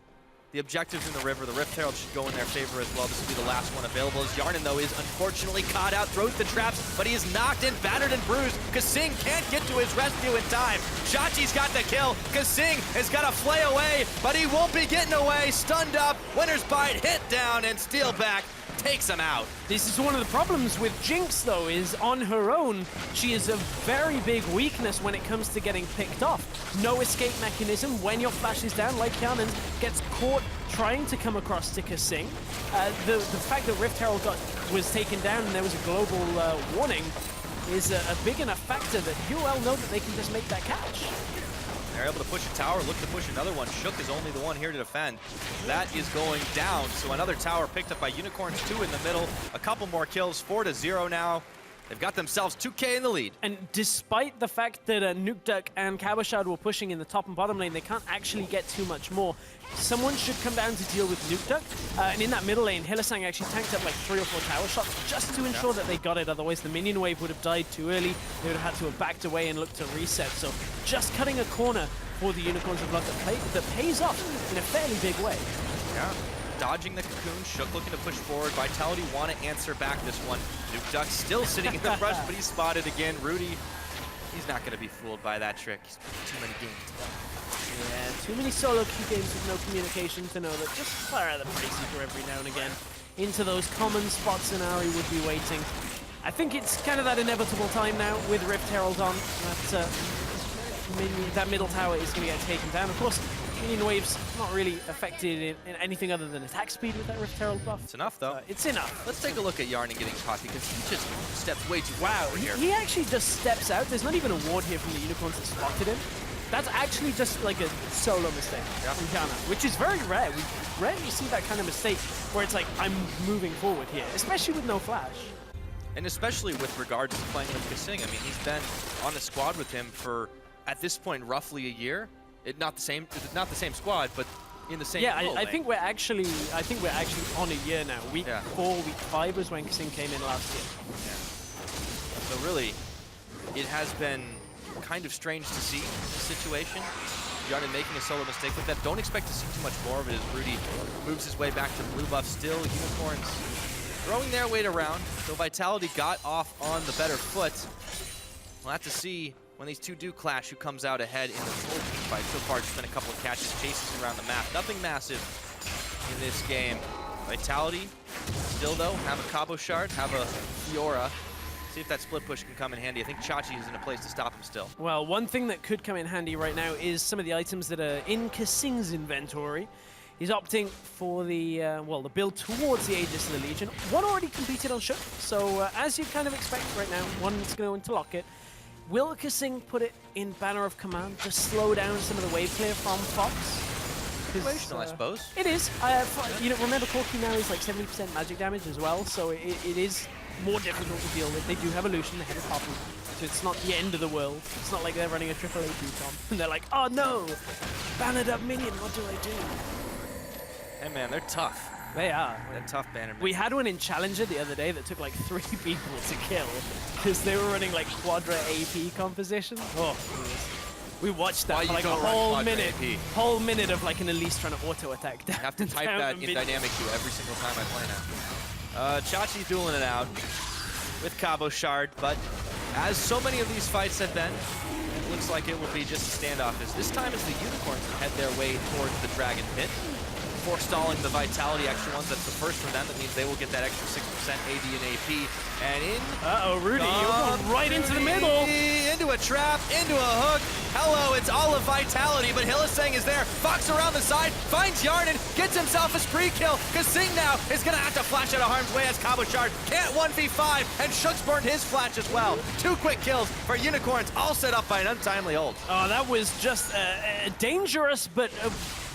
the objectives in the river. The Rift Herald should go in their favor as well. This will be the last one available, as Yarnan, though, is unfortunately caught out, throws the traps, but he is knocked and battered and bruised. Kasing can't get to his rescue in time. Chachi's got the kill. Kasing has got to flay away, but he won't be getting away. Stunned up, Winter's Bite hit down, and Steelback takes him out. This is one of the problems with Jinx, though, is on her own, she is a very big weakness when it comes to getting picked off. No escape mechanism when your flash is down, like Hyanan gets caught trying to come across to Kasing. The fact that Rift Herald was taken down and there was a global warning is a big enough factor that UL know that they can just make that catch. They're able to push a tower, look to push another one. Shook is only the one here to defend. That is going down, so another tower picked up by Unicorns, 2 in the middle. A couple more kills, 4-0 now. They've got themselves 2K in the lead. And despite the fact that Nukeduck and Cabochard were pushing in the top and bottom lane, they can't actually get too much more. Someone should come down to deal with Nukeduck. And in that middle lane, Hylissang actually tanked up like 3 or 4 tower shots just to ensure that they got it. Otherwise, the minion wave would have died too early. They would have had to have backed away and looked to reset. So just cutting a corner for the Unicorns of Blood that pays off in a fairly big way. Yeah. Dodging the cocoon, Shook looking to push forward. Vitality want to answer back this one. Nukeduck still sitting in the brush, but he's spotted again. Rudy, he's not going to be fooled by that trick. He's played too many games. Yeah, too many solo queue games with no communication to know that just fire out the Braceseeker every now and again into those common spots and Ahri would be waiting. I think it's kind of that inevitable time now with Rift Herald on that middle tower is going to get taken down. Of course, Minion waves not really affected in anything other than attack speed with that Rift Herald buff. It's enough, though. It's enough. Let's take a look at Yarnan getting caught because he just steps way too far over here. He actually just steps out. There's not even a ward here from the Unicorns that spotted him. That's actually just like a solo mistake from Yana, which is very rare. We rarely see that kind of mistake where it's like, I'm moving forward here, especially with no flash. And especially with regards to playing with Kasing. I mean, he's been on the squad with him for, at this point, roughly a year. Not the same squad, but in the same. Yeah, I think we're actually on a year now. Week 4, week 5 was when Kasing came in last year. Yeah. So really, it has been kind of strange to see the situation. Yarnan making a solo mistake like that. Don't expect to see too much more of it as Rudy moves his way back to blue buff still. Unicorns throwing their weight around. So Vitality got off on the better foot. We'll have to see when these two do clash who comes out ahead in the full team fight. So far, just been a couple of catches, chases around the map. Nothing massive in this game. Vitality still, though, have a Cabo Shard, have a Fiora. See if that split push can come in handy. I think Chachi is in a place to stop him still. Well, one thing that could come in handy right now is some of the items that are in Kasing's inventory. He's opting for the the build towards the Aegis of the Legion. One already completed on Shook, so as you kind of expect right now, one's going to lock it. Will Kasing put it in Banner of Command to slow down some of the wave clear from Fox? Situational, I suppose. It is. Remember Corki now is like 70% magic damage as well, so it is more difficult to deal with. They do have a Lucian ahead of Poppy, so it's not the end of the world. It's not like they're running a triple AP comp and they're like, oh no, bannered up minion, what do I do? Hey man, they're tough. They are. They're tough banner. We had one in Challenger the other day that took like 3 people to kill because they were running like Quadra AP composition. Oh, we watched that for like a whole minute of like an Elise trying to auto attack. I have to type that in dynamic queue every single time I play now. Chachi's dueling it out with Cabo Shard, but as so many of these fights have been, it looks like it will be just a standoff. This time as the Unicorns head their way towards the Dragon Pit, forestalling the Vitality extra ones. That's the first for them. That means they will get that extra 6% AD and AP. And in. Rudy, you're going right into the middle. Into a trap, into a hook. Hello, it's all of Vitality, but Hylissang is there. Fox around the side, finds Yarnan, gets himself a spree kill. Kasing now is going to have to flash out of harm's way as Cabo Shard can't 1v5, and Shook's burned his flash as well. 2 quick kills for Unicorns, all set up by an untimely ult. Oh, that was just dangerous, but a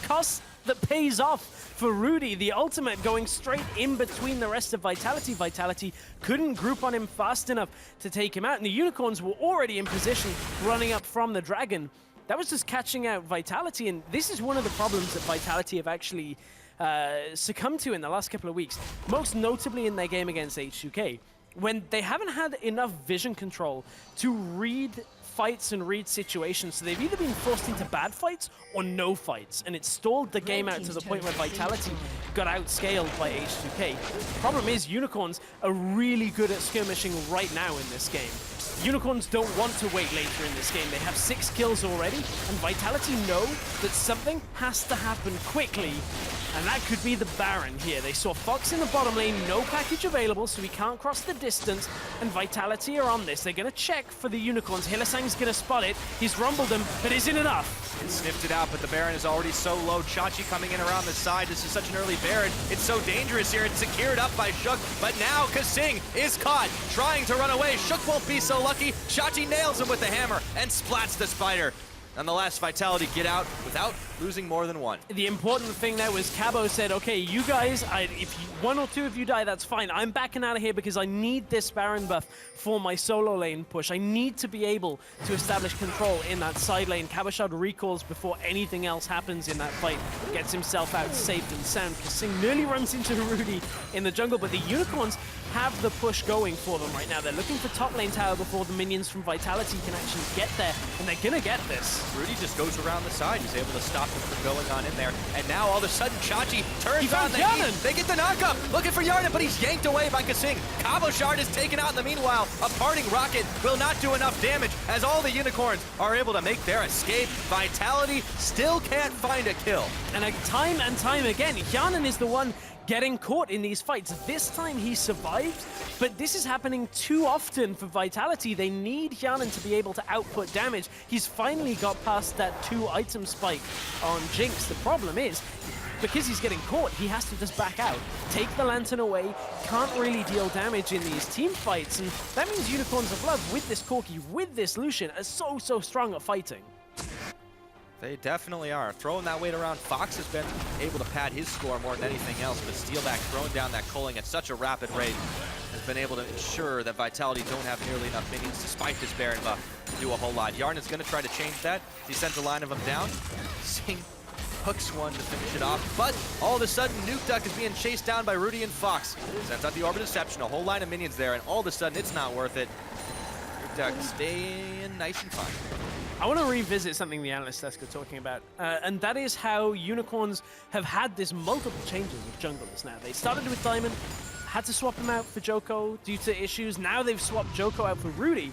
cost that pays off for Rudy. The ultimate going straight in between the rest of Vitality. Vitality couldn't group on him fast enough to take him out, and the Unicorns were already in position running up from the Dragon. That was just catching out Vitality, and this is one of the problems that Vitality have actually succumbed to in the last couple of weeks, most notably in their game against H2K, when they haven't had enough vision control to read fights and read situations, so they've either been forced into bad fights or no fights, and it stalled the game out to the point where Vitality got outscaled by H2K. The problem is Unicorns are really good at skirmishing right now in this game. Unicorns don't want to wait later in this game. They have 6 kills already, and Vitality know that something has to happen quickly, and that could be the Baron here. They saw Fox in the bottom lane, no package available, so he can't cross the distance, and Vitality are on this. They're going to check for the Unicorns. Hylissang's going to spot it. He's rumbled them, but isn't enough. And sniffed it out, but the Baron is already so low. Chachi coming in around the side. This is such an early Baron. It's so dangerous here. It's secured up by Shook, but now Kasing is caught, trying to run away. Shook won't be so lucky. Chachi nails him with the hammer and splats the spider. Nonetheless, Vitality get out without losing more than 1. The important thing there was Cabo said, okay, you guys, if 1 or 2 of you die, that's fine. I'm backing out of here because I need this Baron buff for my solo lane push. I need to be able to establish control in that side lane. Cabo Shard recalls before anything else happens in that fight. Gets himself out safe and sound. Kasing nearly runs into Rudy in the jungle, but the Unicorns have the push going for them right now. They're looking for top lane tower before the minions from Vitality can actually get there, and they're gonna get this. Rudy just goes around the side. He's able to stop him from going on in there. And now all of a sudden, Chachi turns on the heat. They get the knockup. Looking for Yarnan, but he's yanked away by Kasing. Cabo Shard is taken out in the meanwhile. A parting rocket will not do enough damage as all the Unicorns are able to make their escape. Vitality still can't find a kill. And time and time again, Yarnan is the one getting caught in these fights. This time he survived, but this is happening too often for Vitality. They need Hjanen to be able to output damage. He's finally got past that 2-item spike on Jinx. The problem is, because he's getting caught, he has to just back out, take the Lantern away, can't really deal damage in these team fights, and that means Unicorns of Love with this Corki, with this Lucian, are so strong at fighting. They definitely are. Throwing that weight around, Fox has been able to pad his score more than anything else, but Steelback throwing down that culling at such a rapid rate has been able to ensure that Vitality don't have nearly enough minions, despite this Baron buff, to do a whole lot. Yarn is going to try to change that. He sends a line of them down. Sing hooks one to finish it off, but all of a sudden, Nukeduck is being chased down by Rudy and Fox. Sends out the Orb of Deception, a whole line of minions there, and all of a sudden, it's not worth it. Nukeduck staying nice and fine. I want to revisit something the analyst desk are talking about, and that is how Unicorns have had this multiple changes of junglers now. They started with Diamond, had to swap him out for Joko due to issues. Now they've swapped Joko out for Rudy.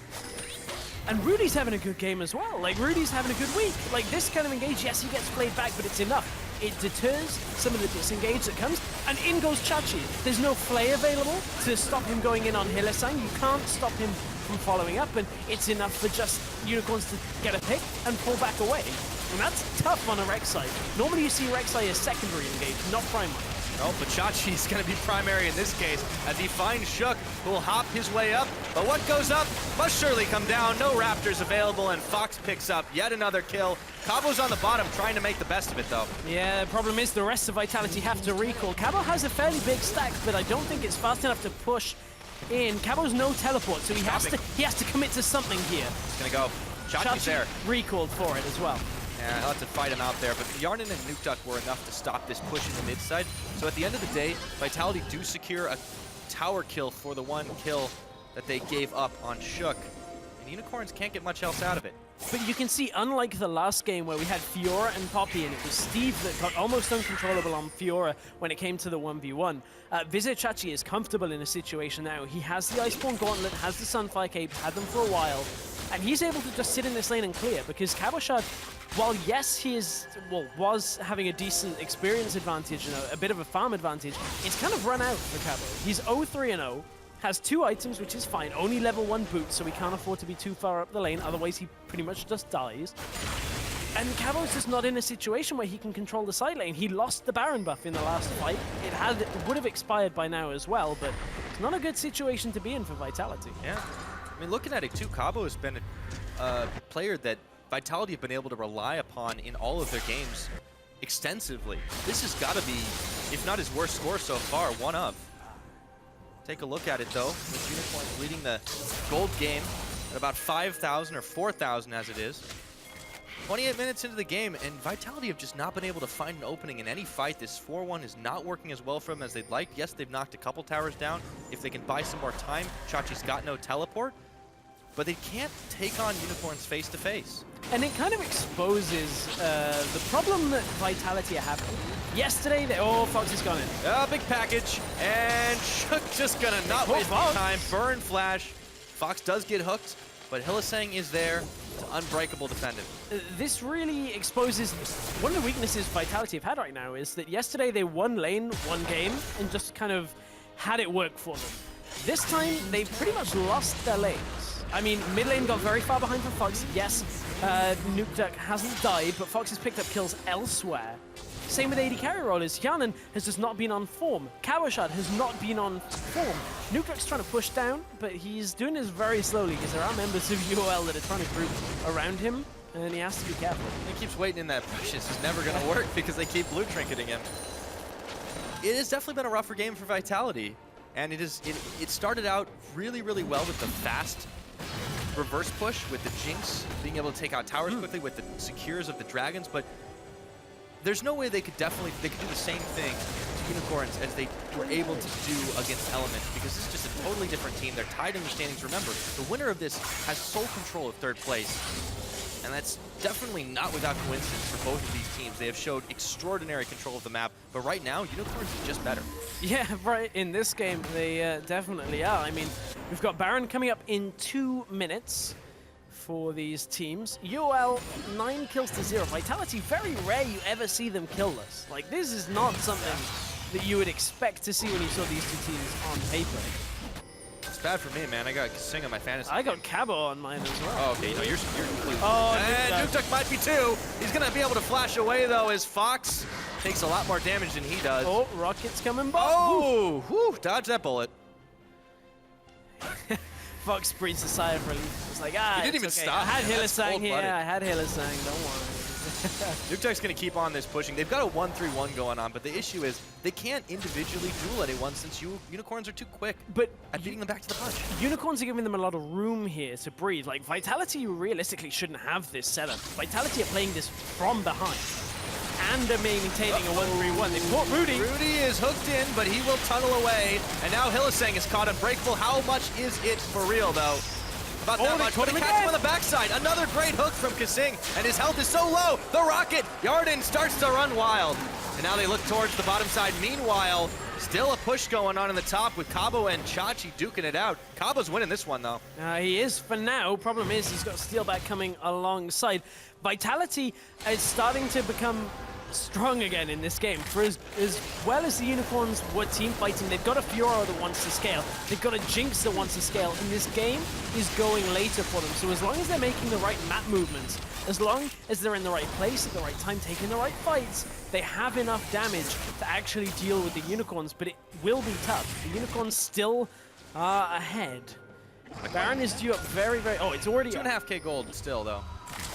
And Rudy's having a good game as well. Like, Rudy's having a good week. Like, this kind of engage, yes, he gets played back, but it's enough. It deters some of the disengage that comes, and in goes Chachi. There's no Flay available to stop him going in on Hylissang. You can't stop him from following up, and it's enough for just Unicorns to get a pick and pull back away. And that's tough on a Rek'Sai. Normally you see Rek'Sai as secondary engage, not primary. Oh, but Chachi's going to be primary in this case as he finds Shook, who will hop his way up. But what goes up must surely come down. No Raptors available, and Fox picks up yet another kill. Cabo's on the bottom trying to make the best of it, though. Yeah, the problem is the rest of Vitality have to recall. Cabo has a fairly big stack, but I don't think it's fast enough to push in. Cabo's no teleport, so he has to commit to something here. He's going to go. Chachi's there. Recalled for it as well. Yeah, he'll have to fight him out there, but Yarnan and Nukeduck were enough to stop this push in the mid side. So at the end of the day, Vitality do secure a tower kill for the one kill that they gave up on Shook. And Unicorns can't get much else out of it. But you can see, unlike the last game where we had Fiora and Poppy, and it was Steve that got almost uncontrollable on Fiora when it came to the 1v1, Visit Chachi is comfortable in a situation now. He has the Iceborne Gauntlet, has the Sunfire Cape, had them for a while, and he's able to just sit in this lane and clear, because Cabochard, while yes, he was having a decent experience advantage and a bit of a farm advantage, it's kind of run out for Cabo. He's 0-3-0, has 2 items, which is fine, only level 1 boots, so he can't afford to be too far up the lane, otherwise he pretty much just dies. And Cabo's just not in a situation where he can control the side lane. He lost the Baron buff in the last fight. It would have expired by now as well, but it's not a good situation to be in for Vitality. Yeah, I mean, looking at it too, Cabo has been a player that Vitality have been able to rely upon in all of their games extensively. This has got to be, if not his worst score so far, one of. Take a look at it though, with Unicorns leading the gold game at about 5,000 or 4,000 as it is. 28 minutes into the game, and Vitality have just not been able to find an opening in any fight. This 4-1 is not working as well for them as they'd like. Yes, they've knocked a couple towers down. If they can buy some more time, Chachi's got no teleport, but they can't take on Unicorns face to face. And it kind of exposes the problem that Vitality are having. Yesterday, Fox has gone in. Big package, and Shook just gonna not waste any time. Burn flash. Fox does get hooked, but Hylissang is there to unbreakable defend him. This really exposes one of the weaknesses Vitality have had right now is that yesterday they won lane, one game, and just kind of had it work for them. This time, they pretty much lost their lanes. I mean, mid lane got very far behind for Fox. Yes, Nukeduck hasn't died, but Fox has picked up kills elsewhere. Same with AD carry rollers. Hjanen has just not been on form. Cabochard has not been on form. Nukeduck's trying to push down, but he's doing this very slowly because there are members of UOL that are trying to group around him, and he has to be careful. He keeps waiting in that push. This is never going to work because they keep blue trinketing him. It has definitely been a rougher game for Vitality, and it started out really, really well with the fast reverse push, with the Jinx being able to take out towers quickly, with the secures of the dragons, but there's no way they could do the same thing to Unicorns as they were able to do against Element, because this is just a totally different team. They're tied in the standings. Remember, the winner of this has sole control of 3rd place, and that's definitely not without coincidence for both of these teams. They have showed extraordinary control of the map, but right now, Unicorns is just better. Yeah, right. In this game, they definitely are. I mean, we've got Baron coming up in 2 minutes for these teams. UOL, 9 kills to 0. Vitality, very rare you ever see them killless. Like, this is not something that you would expect to see when you saw these two teams on paper. It's bad for me, man. I got Sing on my fantasy. I got Cabo on mine as well. Oh, okay. No, you're completely. Oh, and Nukeduck might be too. He's going to be able to flash away, though, as Fox takes a lot more damage than he does. Oh, Rocket's coming back. Oh, whew, dodge that bullet. Fox breathes a sigh of relief. It's like, ah, he didn't even okay. stop. I had Hylissang here. cold-blooded. I had Hylissang. Don't worry. Nukeduck's going to keep on this pushing. They've got a 1-3-1 going on, but the issue is they can't individually duel anyone since Unicorns are too quick at beating them back to the punch. Unicorns are giving them a lot of room here to breathe. Like, Vitality realistically shouldn't have this setup. Vitality are playing this from behind and are maintaining a 1-3-1. They caught Rudy. Rudy is hooked in, but he will tunnel away. And now Hylissang is caught unbreakable. How much is it for real, though? About that much, but he catches him on the backside. Another great hook from Kasing, and his health is so low. The Rocket, Yarden starts to run wild. And now they look towards the bottom side. Meanwhile, still a push going on in the top with Cabo and Chachi duking it out. Cabo's winning this one, though. He is for now. Problem is he's got Steelback coming alongside. Vitality is starting to become strong again in this game. For as well as the Unicorns were team fighting, they've got a Fiora that wants to scale. They've got a Jinx that wants to scale, and this game is going later for them. So as long as they're making the right map movements, as long as they're in the right place at the right time, taking the right fights, they have enough damage to actually deal with the Unicorns, but it will be tough. The Unicorns still are ahead. Baron is due up very, very... Oh, it's already 2.5k gold still, though.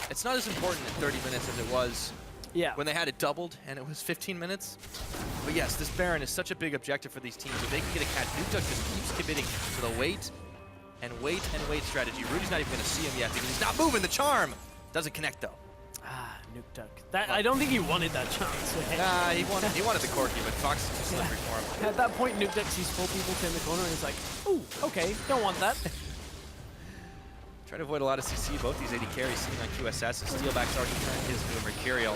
It's not as important in 30 minutes as it was when they had it doubled and it was 15 minutes. But yes, this Baron is such a big objective for these teams. If they can get a catch, Nukeduck just keeps committing to the wait and wait strategy. Rudy's not even going to see him yet because he's not moving. The charm doesn't connect, though. Nukeduck. I don't think he wanted that chance. Nah, he wanted the Corki, but Fox is too slippery for him. At that point, Nukeduck sees 4 people turn the corner and he's like, ooh, okay, don't want that. Try to avoid a lot of CC. Both these AD carries sitting on QSS. Steelback's already turned his into a Mercurial.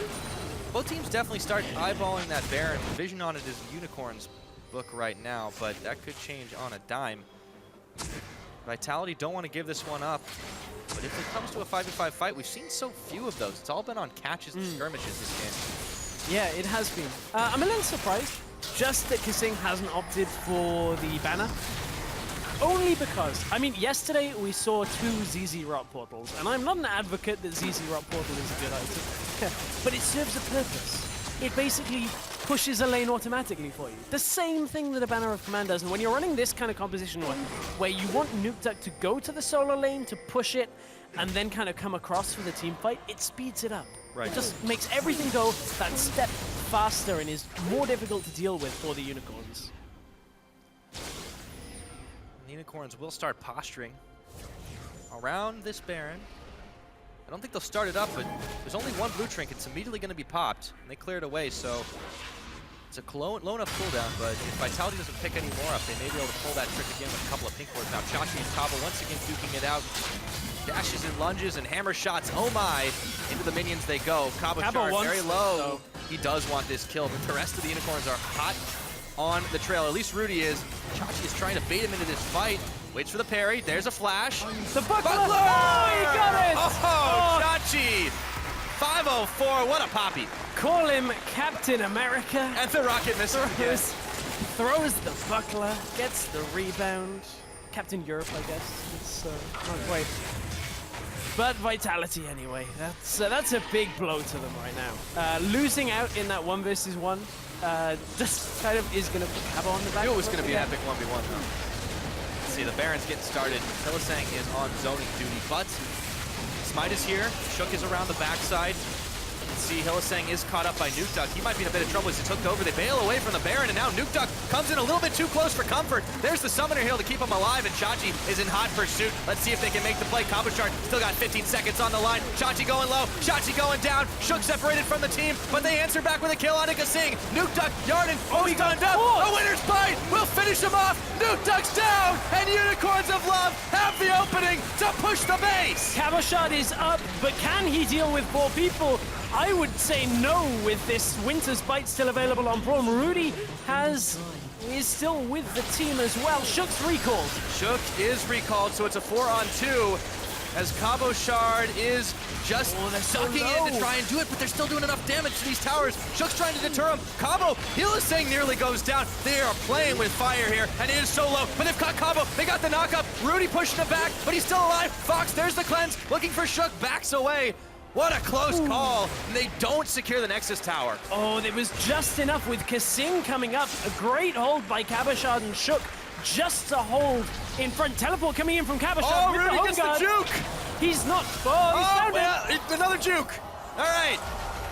Both teams definitely start eyeballing that Baron. Vision on it is Unicorn's book right now, but that could change on a dime. Vitality don't want to give this one up. But if it comes to a 5v5 fight, we've seen so few of those. It's all been on catches and skirmishes this game. Yeah, it has been. I'm a little surprised just that Kasing hasn't opted for the banner. Only because, I mean, yesterday we saw 2 ZZ Rot portals, and I'm not an advocate that ZZ Rot portal is a good item, but it serves a purpose. It basically pushes a lane automatically for you. The same thing that a Banner of Command does, and when you're running this kind of composition where you want Nukeduck to go to the solo lane to push it, and then kind of come across for the team fight, it speeds it up. Right. It just makes everything go that step faster and is more difficult to deal with for the Unicorns. The Unicorns will start posturing around this Baron. I don't think they'll start it up, but there's only 1 blue trinket. It's immediately going to be popped, and they clear it away, so it's a low enough cooldown, but if Vitality doesn't pick any more up, they may be able to pull that trick again with a couple of pink wards. Now Chachi and Cabo once again duking it out. Dashes and lunges and hammer shots. Oh my! Into the minions they go. Cabo charge very low. He does want this kill, but the rest of the Unicorns are hot on the trail. At least Rudy is. Chachi is trying to bait him into this fight. Waits for the parry. There's a flash. The buckler! Oh, he got it! Oh, Chachi! 504. What a poppy. Call him Captain America. And the rocket missile. Throws the buckler, gets the rebound. Captain Europe, I guess. It's not quite. But Vitality anyway. That's a big blow to them right now. Losing out in that 1 versus 1 just kind of is going to put Cabo on the back. I knew it was going to be an epic 1v1 though. Let's see, the Baron's getting started. Hylissang is on zoning duty, but Smite is here. Shook is around the backside. See, Hylissang is caught up by Nukeduck. He might be in a bit of trouble as he's hooked over. They bail away from the Baron, and now Nukeduck comes in a little bit too close for comfort. There's the Summoner Heal to keep him alive, and Chachi is in hot pursuit. Let's see if they can make the play. Combo Shard still got 15 seconds on the line. Chachi going low, Chachi going down. Shook separated from the team, but they answer back with a kill on Kasing. Nukeduck, Yarden, he gunned up. A winner's bite will finish him off. Nukeduck's down, and Unicorns of Love have the opening to push the base. Cabo Shard is up, but can he deal with 4 people? I would say no with this Winter's Bite still available on Braum. Rudy is still with the team as well. Shook's recalled. Shook is recalled, so it's a 4-on-2. as Cabochard is just sucking low. in to try and do it, but they're still doing enough damage to these towers. Shook's trying to deter him. Cabo, Hylissang nearly goes down. They are playing with fire here, and it is so low, but they've got Cabo. They got the knockup. Rudy pushing him back, but he's still alive. Fox, there's the cleanse, looking for Shook, backs away. What a close call, and they don't secure the Nexus tower. Oh, it was just enough with Kasing coming up. A great hold by Cabochard and Shook just to hold in front. Teleport coming in from Cabochard. Oh, with Rudy the gets the guard. juke. He's not. Oh, he's found it. Another juke. All right.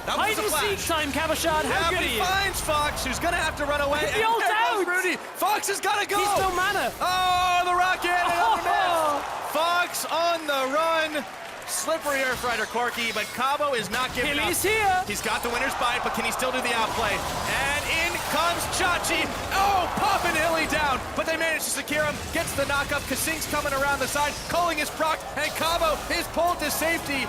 That Hide was a and seek flash. time, Cabochard. How Yeah, good but are he you? finds Fox, who's gonna have to run away. The ult there goes out. Rudy. Fox has gotta go. He's no mana. Oh, the rocket. Another Oh. miss. Fox on the run. Slippery Earth Rider Corki, but Cabo is not giving up. Hilly's here. He's got the winner's bite, but can he still do the outplay? And in comes Chachi. Oh, popping Hilly down, but they manage to secure him. Gets the knockup. Kasing's coming around the side. Culling is procced, and Cabo is pulled to safety.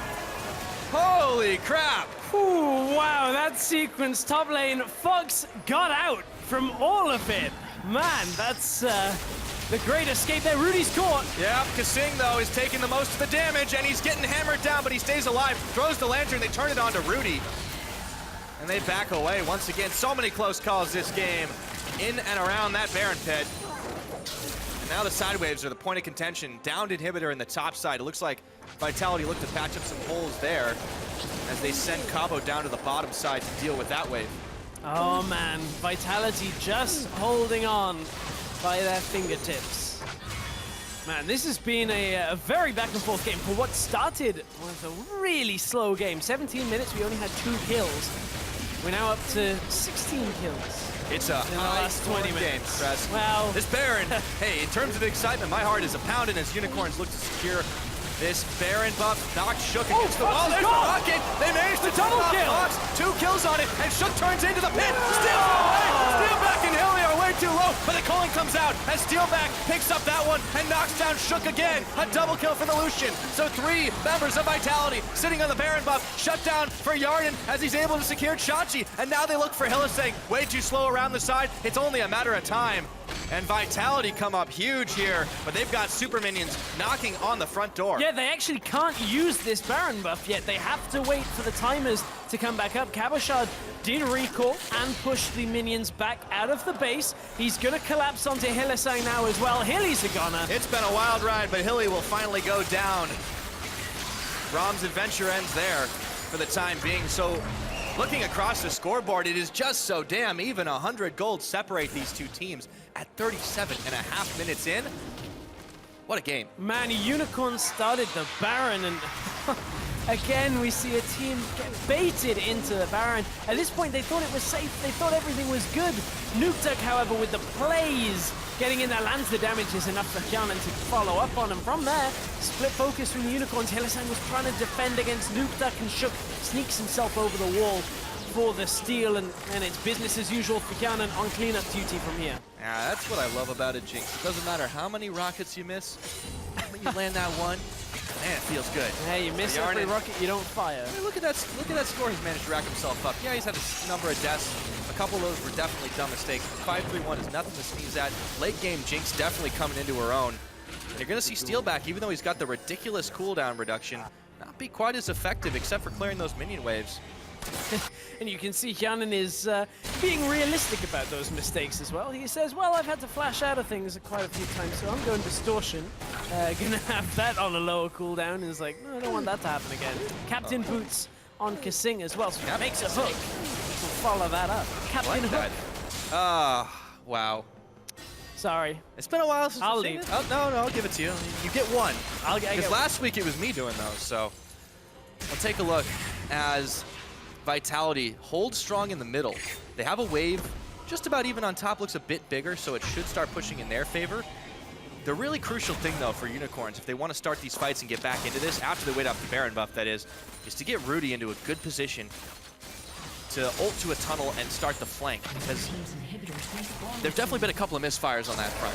Holy crap. Ooh, wow, that sequence, top lane, Fox got out from all of it. Man, that's the great escape there. Rudy's caught. Yeah, Kasing, though, is taking the most of the damage, and he's getting hammered down, but he stays alive. Throws the lantern, they turn it on to Rudy. And they back away once again. So many close calls this game in and around that Baron pit. And now the side waves are the point of contention. Downed inhibitor in the top side. It looks like Vitality looked to patch up some holes there as they send Cabo down to the bottom side to deal with that wave. Oh man, Vitality just holding on by their fingertips. Man, this has been a very back and forth game for what started with a really slow game. 17 minutes, we only had 2 kills. We're now up to 16 kills. It's a in the last 20 minutes. game, Press. Well, this Baron, hey, in terms of excitement, my heart is a pounding as Unicorns look to secure this Baron buff. Knocks Shook against the wall. There's the rocket. They managed to double kill. Fox, 2 kills on it, and Shook turns into the pit. Steelback away. Steelback and Hilly are way too low, but the calling comes out as Steelback picks up that one and knocks down Shook again. A double kill for the Lucian. So 3 members of Vitality sitting on the Baron buff. Shut down for Yarden as he's able to secure Chachi, and now they look for Hylissang. Way too slow around the side. It's only a matter of time. And Vitality come up huge here, but they've got super minions knocking on the front door. yeah, they actually can't use this Baron buff yet. They have to wait for the timers to come back up. Cabochard did recall and push the minions back out of the base. He's going to collapse onto Hylissang now as well. Hilly's a goner. It's been a wild ride, but Hilly will finally go down. Rom's adventure ends there for the time being. So looking across the scoreboard, it is just so damn even. 100 gold separate these two teams at 37.5 minutes in. What a game. Man, Unicorn started the Baron, and again we see a team get baited into the Baron. At this point they thought it was safe, they thought everything was good. Nuktuk, however, with the plays getting in there, lands the damage is enough for Hjanen to follow up on him. From there, split focus from the Unicorns. Hylissang was trying to defend against Nuktuk, and Shook sneaks himself over the wall for the steal, and it's business as usual for Hjanen on cleanup duty from here. Yeah, that's what I love about it, Jinx. It doesn't matter how many rockets you miss, when you land that one, man, it feels good. Hey, you miss every rocket, you don't fire. Hey, look at that score he's managed to rack himself up. Yeah, he's had a number of deaths. A couple of those were definitely dumb mistakes. 5-3-1 is nothing to sneeze at. Late game, Jinx definitely coming into her own. And you're going to see Steelback, even though he's got the ridiculous cooldown reduction, not be quite as effective except for clearing those minion waves. And you can see Hjanen is being realistic about those mistakes as well. He says, well, I've had to flash out of things quite a few times, so I'm going Distortion. Gonna have that on a lower cooldown. And he's like, no, I don't want that to happen again. Captain Boots on Kasing as well, so he makes a hook. We'll follow that up. Captain Hook. Wow. Sorry. It's been a while since I'll we've seen leave. it. Oh, no, I'll give it to you. You get one. I get Because one. last week it was me doing those, so I'll take a look as Vitality holds strong in the middle. They have a wave just about even on top, looks a bit bigger, so it should start pushing in their favor. The really crucial thing, though, for Unicorns, if they want to start these fights and get back into this, after they wait off the Baron buff, that is to get Rudy into a good position to ult to a tunnel and start the flank, because there've definitely been a couple of misfires on that front.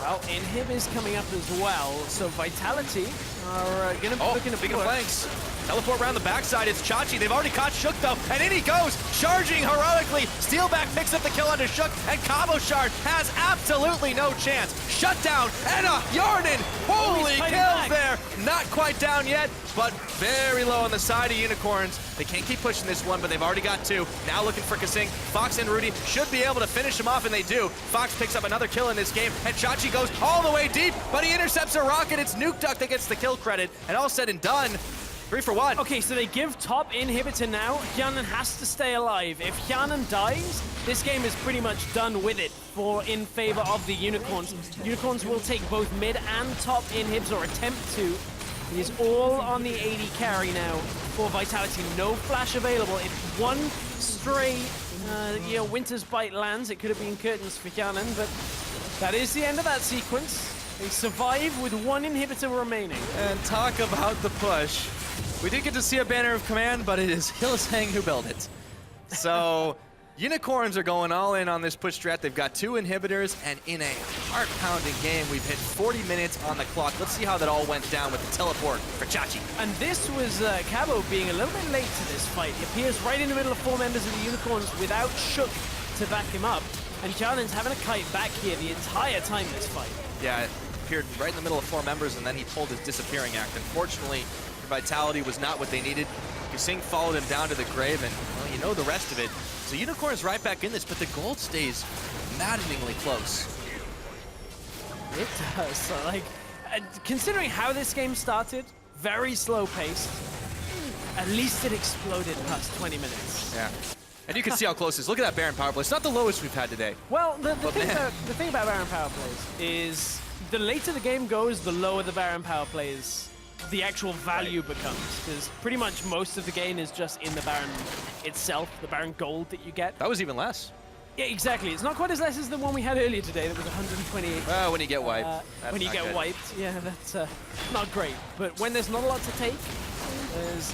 Well, Inhib is coming up as well, so Vitality are going to be looking to speaking of push. flanks, Teleport around the backside, it's Chachi. They've already caught Shook though, and in he goes, charging heroically. Steelback picks up the kill onto Shook, and Cabo Shard has absolutely no chance. Shut down, and a Yarden! Holy kills there! Not quite down yet, but very low on the side of Unicorns. They can't keep pushing this one, but they've already got 2. Now looking for Kasing. Fox and Rudy should be able to finish him off, and they do. Fox picks up another kill in this game, and Chachi goes all the way deep, but he intercepts a rocket. It's Nukeduck that gets the kill credit, and all said and done, 3 for 1. Okay, so they give top inhibitor now. Hyanan has to stay alive. If Hyanan dies, this game is pretty much done with it in favor of the Unicorns. Unicorns will take both mid and top inhibs, or attempt to. It is all on the AD carry now for Vitality. No flash available. If one stray Winter's Bite lands, it could have been curtains for Hyanan, but that is the end of that sequence. They survive with 1 inhibitor remaining. And talk about the push. We did get to see a banner of command, but it is Hylissang who built it. So Unicorns are going all in on this push strat. They've got 2 inhibitors, and in a heart-pounding game, we've hit 40 minutes on the clock. Let's see how that all went down with the teleport for Chachi. And this was Cabo being a little bit late to this fight. He appears right in the middle of 4 members of the Unicorns without Shook to back him up. And Hyanan's having a kite back here the entire time this fight. Yeah, appeared right in the middle of 4 members, and then he pulled his disappearing act. Unfortunately, Vitality was not what they needed. Kasing followed him down to the grave, and well, you know the rest of it. So Unicorn's right back in this, but the gold stays maddeningly close. It does. So, like, considering how this game started, very slow paced. At least it exploded past 20 minutes. Yeah. And you can see how close it is. Look at that Baron power play. It's not the lowest we've had today. Well, the thing about Baron power plays is the later the game goes, the lower the Baron power plays the actual value becomes, because pretty much most of the game is just in the Baron itself, the Baron gold that you get. That was even less. Yeah, exactly. It's not quite as less as the one we had earlier today that was 128. Well, when you get wiped. When you get wiped, yeah, that's not great. But when there's not a lot to take,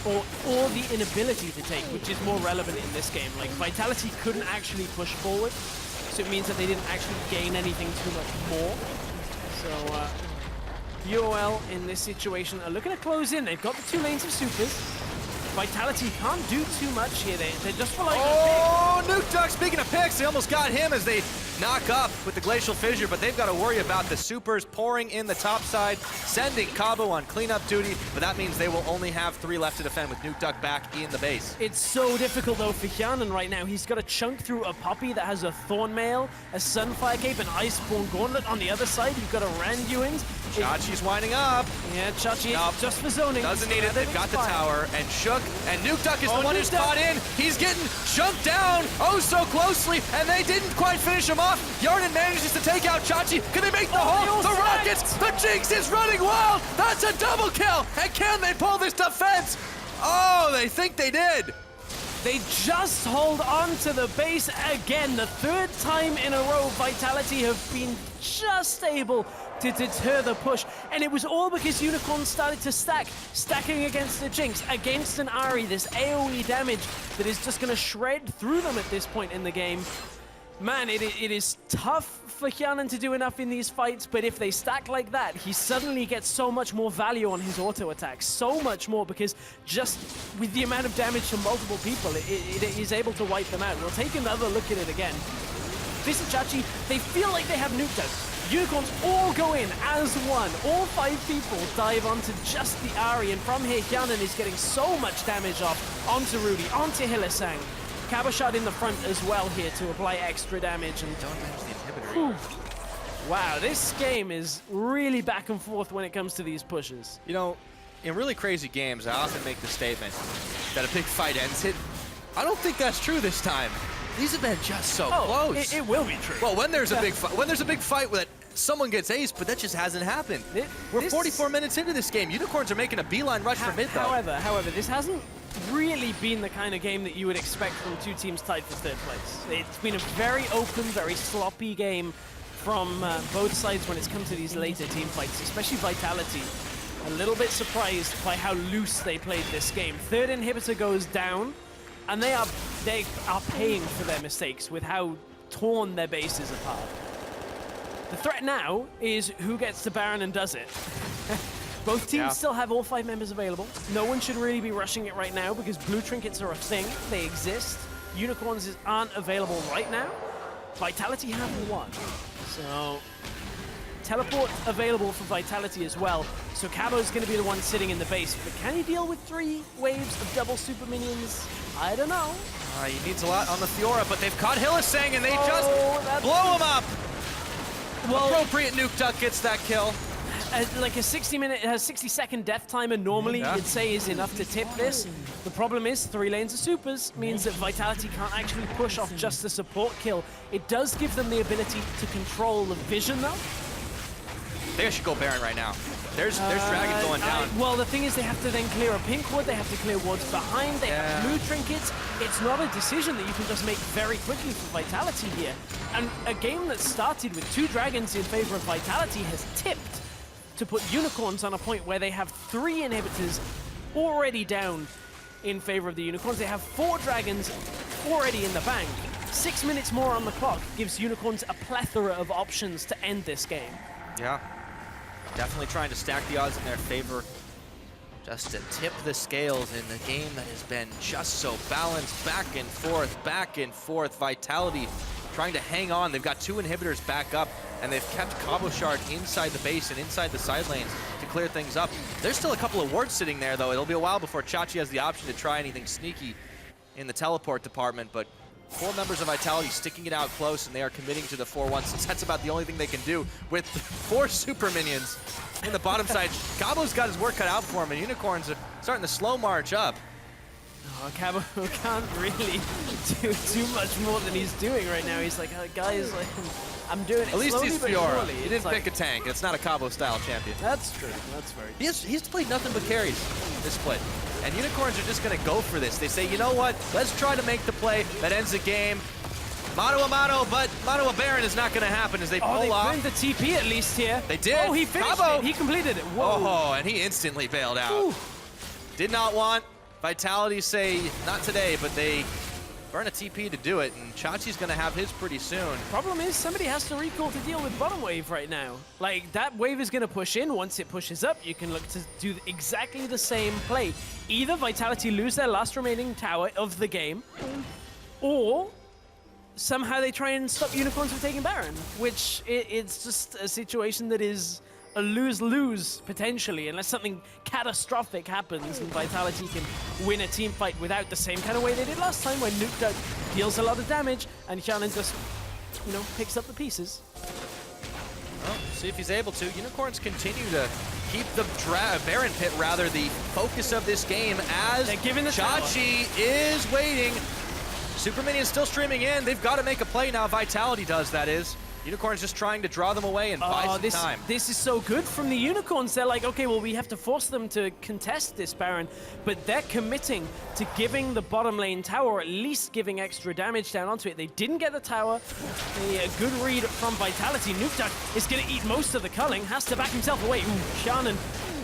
or the inability to take, which is more relevant in this game. Like, Vitality couldn't actually push forward, so it means that they didn't actually gain anything too much more. So, UOL in this situation are looking to close in. They've got the 2 lanes of supers. Vitality can't do too much here. They're just relying on Nukeduck, speaking of picks, they almost got him as they knock up with the Glacial Fissure, but they've got to worry about the supers pouring in the top side, sending Cabo on cleanup duty, but that means they will only have 3 left to defend with Nukeduck back in the base. It's so difficult though for Hyanan right now. He's got to chunk through a Poppy that has a Thorn Mail, a Sunfire Cape, an Iceborne Gauntlet. On the other side, you've got a Randuin's. Chachi's winding up. Yeah, Chachi just for zoning. Doesn't need it. They've got the tower, and Shook, and Nukeduck is the one who's caught in. He's getting jumped down oh so closely, and they didn't quite finish him off. Yarden manages to take out Chachi. Can they make the hole? The Rockets! The Jinx is running wild! That's a double kill! And can they pull this defense? Oh, they think they did. They just hold on to the base again. The 3rd time in a row, Vitality have been just able to deter the push. And it was all because Unicorn started to stacking against the Jinx, against an Ahri, this AoE damage that is just going to shred through them at this point in the game. Man, it is tough for Hyanan to do enough in these fights, but if they stack like that, he suddenly gets so much more value on his auto attacks. So much more, because just with the amount of damage to multiple people, it is able to wipe them out. We'll take another look at it again. This is Chachi. They feel like they have nuked out. Unicorns all go in as one. All 5 people dive onto just the Ahri, and from here, Hyanan is getting so much damage off onto Rudy, onto Hylissang. Cabo Shard in the front as well here to apply extra damage. And don't manage the inhibitor. Wow, this game is really back and forth when it comes to these pushes. You know, in really crazy games, I often make the statement that a big fight ends it. I don't think that's true this time. These have been just so close. It will be true. Well, when there's a big fight, that someone gets aced, but that just hasn't happened. We're 44 minutes into this game. Unicorns are making a beeline rush for mid, though. However, this hasn't really been the kind of game that you would expect from 2 teams tied for 3rd place. It's been a very open, very sloppy game from both sides when it's come to these later team fights, especially Vitality. A little bit surprised by how loose they played this game. 3rd inhibitor goes down, and they are paying for their mistakes with how torn their base is apart. The threat now is who gets to Baron and does it. Both teams still have all 5 members available. No one should really be rushing it right now because blue trinkets are a thing. They exist. Unicorns aren't available right now. Vitality have 1. So teleport available for Vitality as well. So Cabo's going to be the one sitting in the base. But can he deal with 3 waves of double super minions? I don't know. He needs a lot on the Fiora, but they've caught Hylissang and they just blow him up. Well, appropriate Nuke Duck gets that kill. Like a 60-second death timer normally you'd say is enough to tip this. The problem is 3 lanes of supers means that Vitality can't actually push off just the support kill. It does give them the ability to control the vision though. They should go Baron right now. There's Dragon going down. Well, the thing is they have to then clear a pink ward, they have to clear wards behind, they have blue trinkets. It's not a decision that you can just make very quickly for Vitality here. And a game that started with 2 dragons in favor of Vitality has tipped to put Unicorns on a point where they have 3 inhibitors already down in favor of the Unicorns. They have 4 dragons already in the bank. 6 minutes more on the clock gives Unicorns a plethora of options to end this game. Yeah. Definitely trying to stack the odds in their favor, just to tip the scales in a game that has been just so balanced, back and forth. Vitality trying to hang on. They've got 2 inhibitors back up, and they've kept Cabochard inside the base and inside the side lanes to clear things up. There's still a couple of wards sitting there, though. It'll be a while before Chachi has the option to try anything sneaky in the teleport department, but 4 members of Vitality sticking it out close, and they are committing to the 4-1 since that's about the only thing they can do with 4 super minions in the bottom side. Cabo's got his work cut out for him, and Unicorns are starting to slow march up. Oh, Cabo can't really do too much more than he's doing right now. He's like, guys, like, I'm doing it At least slowly, he's but Fiora. surely. He didn't pick a tank. It's not a Cabo-style champion. That's true. That's very true. He's played nothing but carries this split. And Unicorns are just going to go for this. They say, you know what? Let's try to make the play that ends the game. Mano a mano, but Mano a Baron is not going to happen as they pull they off. burned the TP at least here. They did. Oh, he finished Cabo. it. He completed it. Whoa. Oh, and he instantly bailed out. Ooh. Did not want Vitality say, not today, but they burn a TP to do it, and Chachi's going to have his pretty soon. Problem is, somebody has to recall to deal with bottom wave right now. Like, that wave is going to push in. Once it pushes up, you can look to do exactly the same play. Either Vitality lose their last remaining tower of the game, or somehow they try and stop Unicorns from taking Baron, which it's just a situation that is a lose-lose, potentially, unless something catastrophic happens and Vitality can win a team fight without the same kind of way they did last time, when Nuke Duck deals a lot of damage and Xiaonan just, you know, picks up the pieces. Well, see if he's able to. Unicorns continue to keep the Baron pit, rather, the focus of this game as Chachi is waiting. Super Minions still streaming in. They've got to make a play now. Vitality does, that is. Unicorns just trying to draw them away and buy some time. This is so good from the Unicorns. They're like, okay, well, we have to force them to contest this Baron, but they're committing to giving the bottom lane tower, or at least giving extra damage down onto it. They didn't get the tower. A good read from Vitality. Nuke Duck is going to eat most of the culling, has to back himself away. Ooh, Xiaonan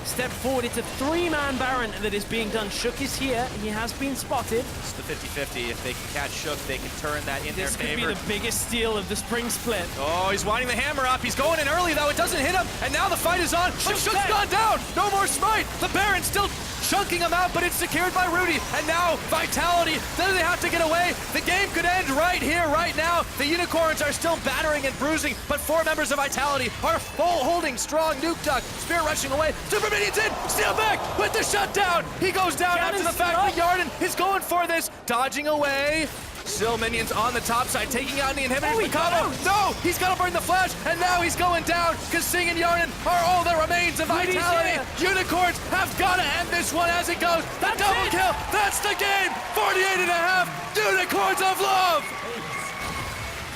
step forward. It's a 3-man Baron that is being done. Shook is here. He has been spotted. It's the 50-50. If they can catch Shook, they can turn that in their favor. This could be the biggest steal of the spring split. Oh, he's winding the hammer up. He's going in early, though. It doesn't hit him. And now the fight is on. But Shook's gone down. No more smite. The Baron's still chunking him out, but it's secured by Rudy. And now Vitality, then they have to get away. The game could end right here, right now. The Unicorns are still battering and bruising, but 4 members of Vitality are holding strong. Nuke Duck, Spirit rushing away. Super Minions in, steal back with the shutdown. He goes down after the fact that Yarden is going for this, dodging away. Still Minions on the top side, taking out the inhibitor for Cabo. No, he's gonna burn the flash, and now he's going down, because Sing and Yarden are all that remains of Vitality. Unicorns have gotta end this one as it goes. The double kill, that's the game. 48.5, Unicorns of Love.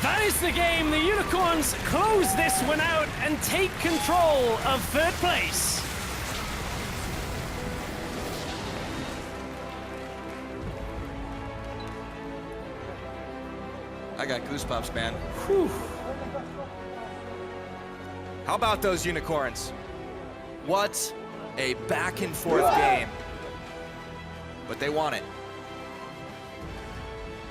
That is the game. The Unicorns close this one out and take control of 3rd place. I got goosebumps, man. Whew. How about those Unicorns? What a back and forth game. But they won it.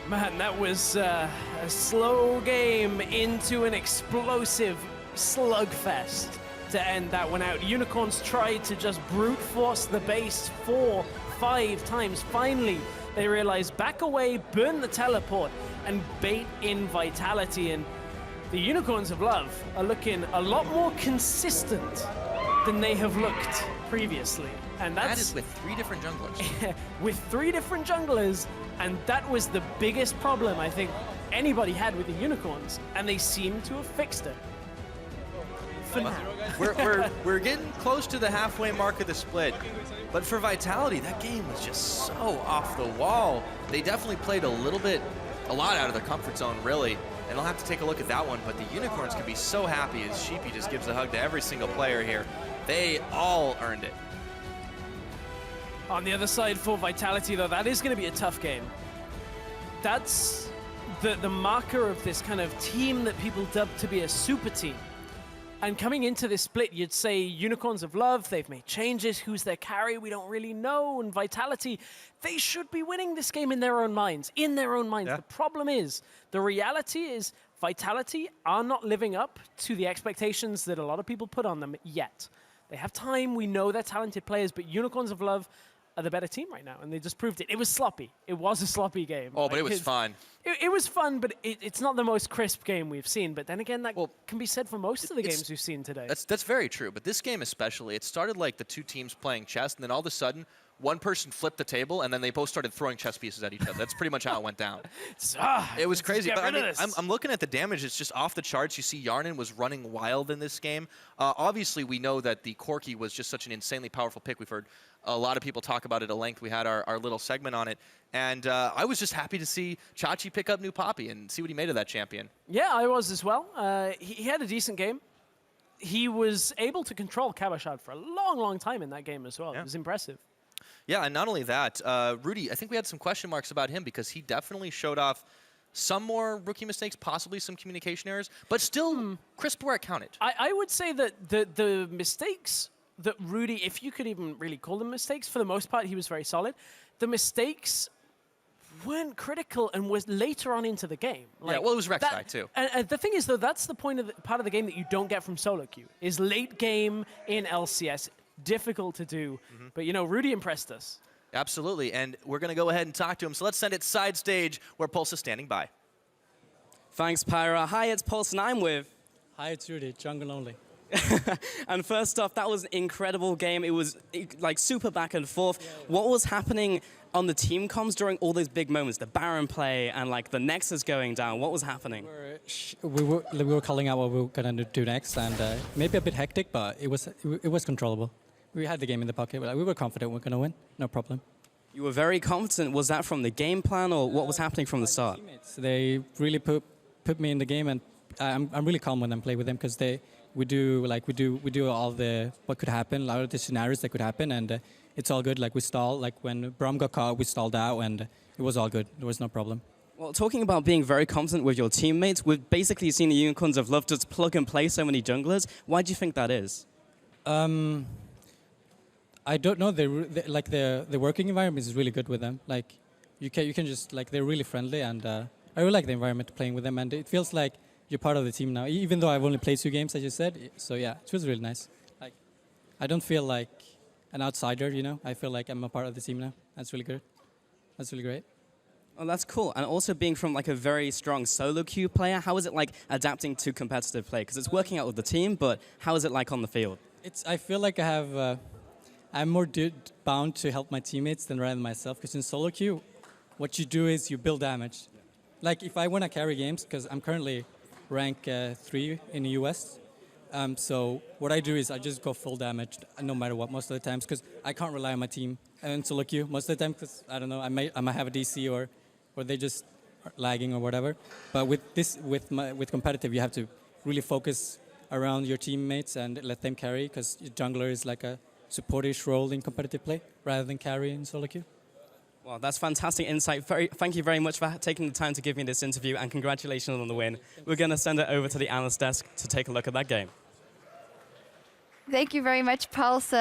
Man, that was a slow game into an explosive slugfest. to end that one out. Unicorns tried to just brute force the base 4, 5 times. Finally, they realized back away, burn the teleport, and bait in Vitality. And the Unicorns of Love are looking a lot more consistent than they have looked previously. And that is with 3 different junglers. With 3 different junglers, and that was the biggest problem I think anybody had with the Unicorns, and they seem to have fixed it. For now. We're getting close to the halfway mark of the split, but for Vitality, that game was just so off the wall. They definitely played a lot out of their comfort zone, really, and they'll have to take a look at that one, but the Unicorns can be so happy as Sheepy just gives a hug to every single player here. They all earned it. On the other side for Vitality, though, that is going to be a tough game. That's the marker of this kind of team that people dub to be a super team. And coming into this split, you'd say Unicorns of Love, they've made changes. Who's their carry? We don't really know. And Vitality, they should be winning this game in their own minds. In their own minds. Yeah. The problem is, the reality is, Vitality are not living up to the expectations that a lot of people put on them yet. They have time. We know they're talented players, but Unicorns of Love are the better team right now, and they just proved it. It was sloppy. It was a sloppy game. Oh, but it was fun. It was fun, but it's not the most crisp game we've seen. But then again, that can be said for most of the games we've seen today. That's very true, but this game especially, it started like the 2 teams playing chess, and then all of a sudden, one person flipped the table, and then they both started throwing chess pieces at each other. That's pretty much how it went down. It was crazy. But I mean, I'm looking at the damage. It's just off the charts. You see Yarnan was running wild in this game. Obviously, we know that the Corki was just such an insanely powerful pick. We've heard a lot of people talk about it at length. We had our little segment on it. And I was just happy to see Chachi pick up New Poppy and see what he made of that champion. Yeah, I was as well. He had a decent game. He was able to control Kabashad for a long, long time in that game as well. Yeah. It was impressive. Yeah, and not only that, Rudy, I think we had some question marks about him because he definitely showed off some more rookie mistakes, possibly some communication errors, but still crisp where it counted. I would say that the mistakes that Rudy, if you could even really call them mistakes, for the most part, he was very solid. The mistakes weren't critical and was later on into the game. Like, yeah, well, it was Rek'Sai too. And the thing is, though, that's the point of part of the game that you don't get from solo queue, is late game in LCS. Difficult to do, but you know, Rudy impressed us. Absolutely, and we're going to go ahead and talk to him. So let's send it side stage where Pulse is standing by. Thanks, Pyra. Hi, it's Pulse, and I'm with... Hi, it's Rudy, jungle only. And first off, that was an incredible game. It was like super back and forth. Yeah. What was happening on the team comms during all those big moments, the Baron play and like the Nexus going down? What was happening? We were calling out what we were gonna do next, and maybe a bit hectic, but it was controllable. We had the game in the pocket. We were confident we were gonna win, no problem. You were very confident. Was that from the game plan, or what was happening from the start? They really put me in the game, and I'm really calm when I play with them because we do all the what could happen, a lot of the scenarios that could happen, and it's all good. Like we stall, like when Braum got caught, we stalled out, and it was all good. There was no problem. Well, talking about being very confident with your teammates, we've basically seen the Unicorns of Love just plug and play so many junglers. Why do you think that is? I don't know. The working environment is really good with them. Like you can just like they're really friendly, and I really like the environment playing with them, and it feels like you're part of the team now. Even though I've only played 2 games, as you said. So yeah, it feels really nice. Like I don't feel like an outsider, you know. I feel like I'm a part of the team now. That's really good. That's really great. Oh, that's cool. And also being from like a very strong solo queue player, how is it like adapting to competitive play? Because it's working out with the team, but how is it like on the field? I feel like I'm more bound to help my teammates than rather than myself. Because in solo queue, what you do is you build damage. Like if I want to carry games, because I'm currently rank 3 in the US. So what I do is I just go full damage no matter what most of the times because I can't rely on my team and solo queue most of the time because I don't know I might have a DC or they just are lagging or whatever. But with competitive you have to really focus around your teammates and let them carry because jungler is like a supportish role in competitive play rather than carry in solo queue. Well, that's fantastic insight. Thank you very much for taking the time to give me this interview, and congratulations on the win. We're going to send it over to the analyst desk to take a look at that game. Thank you very much, Pulse.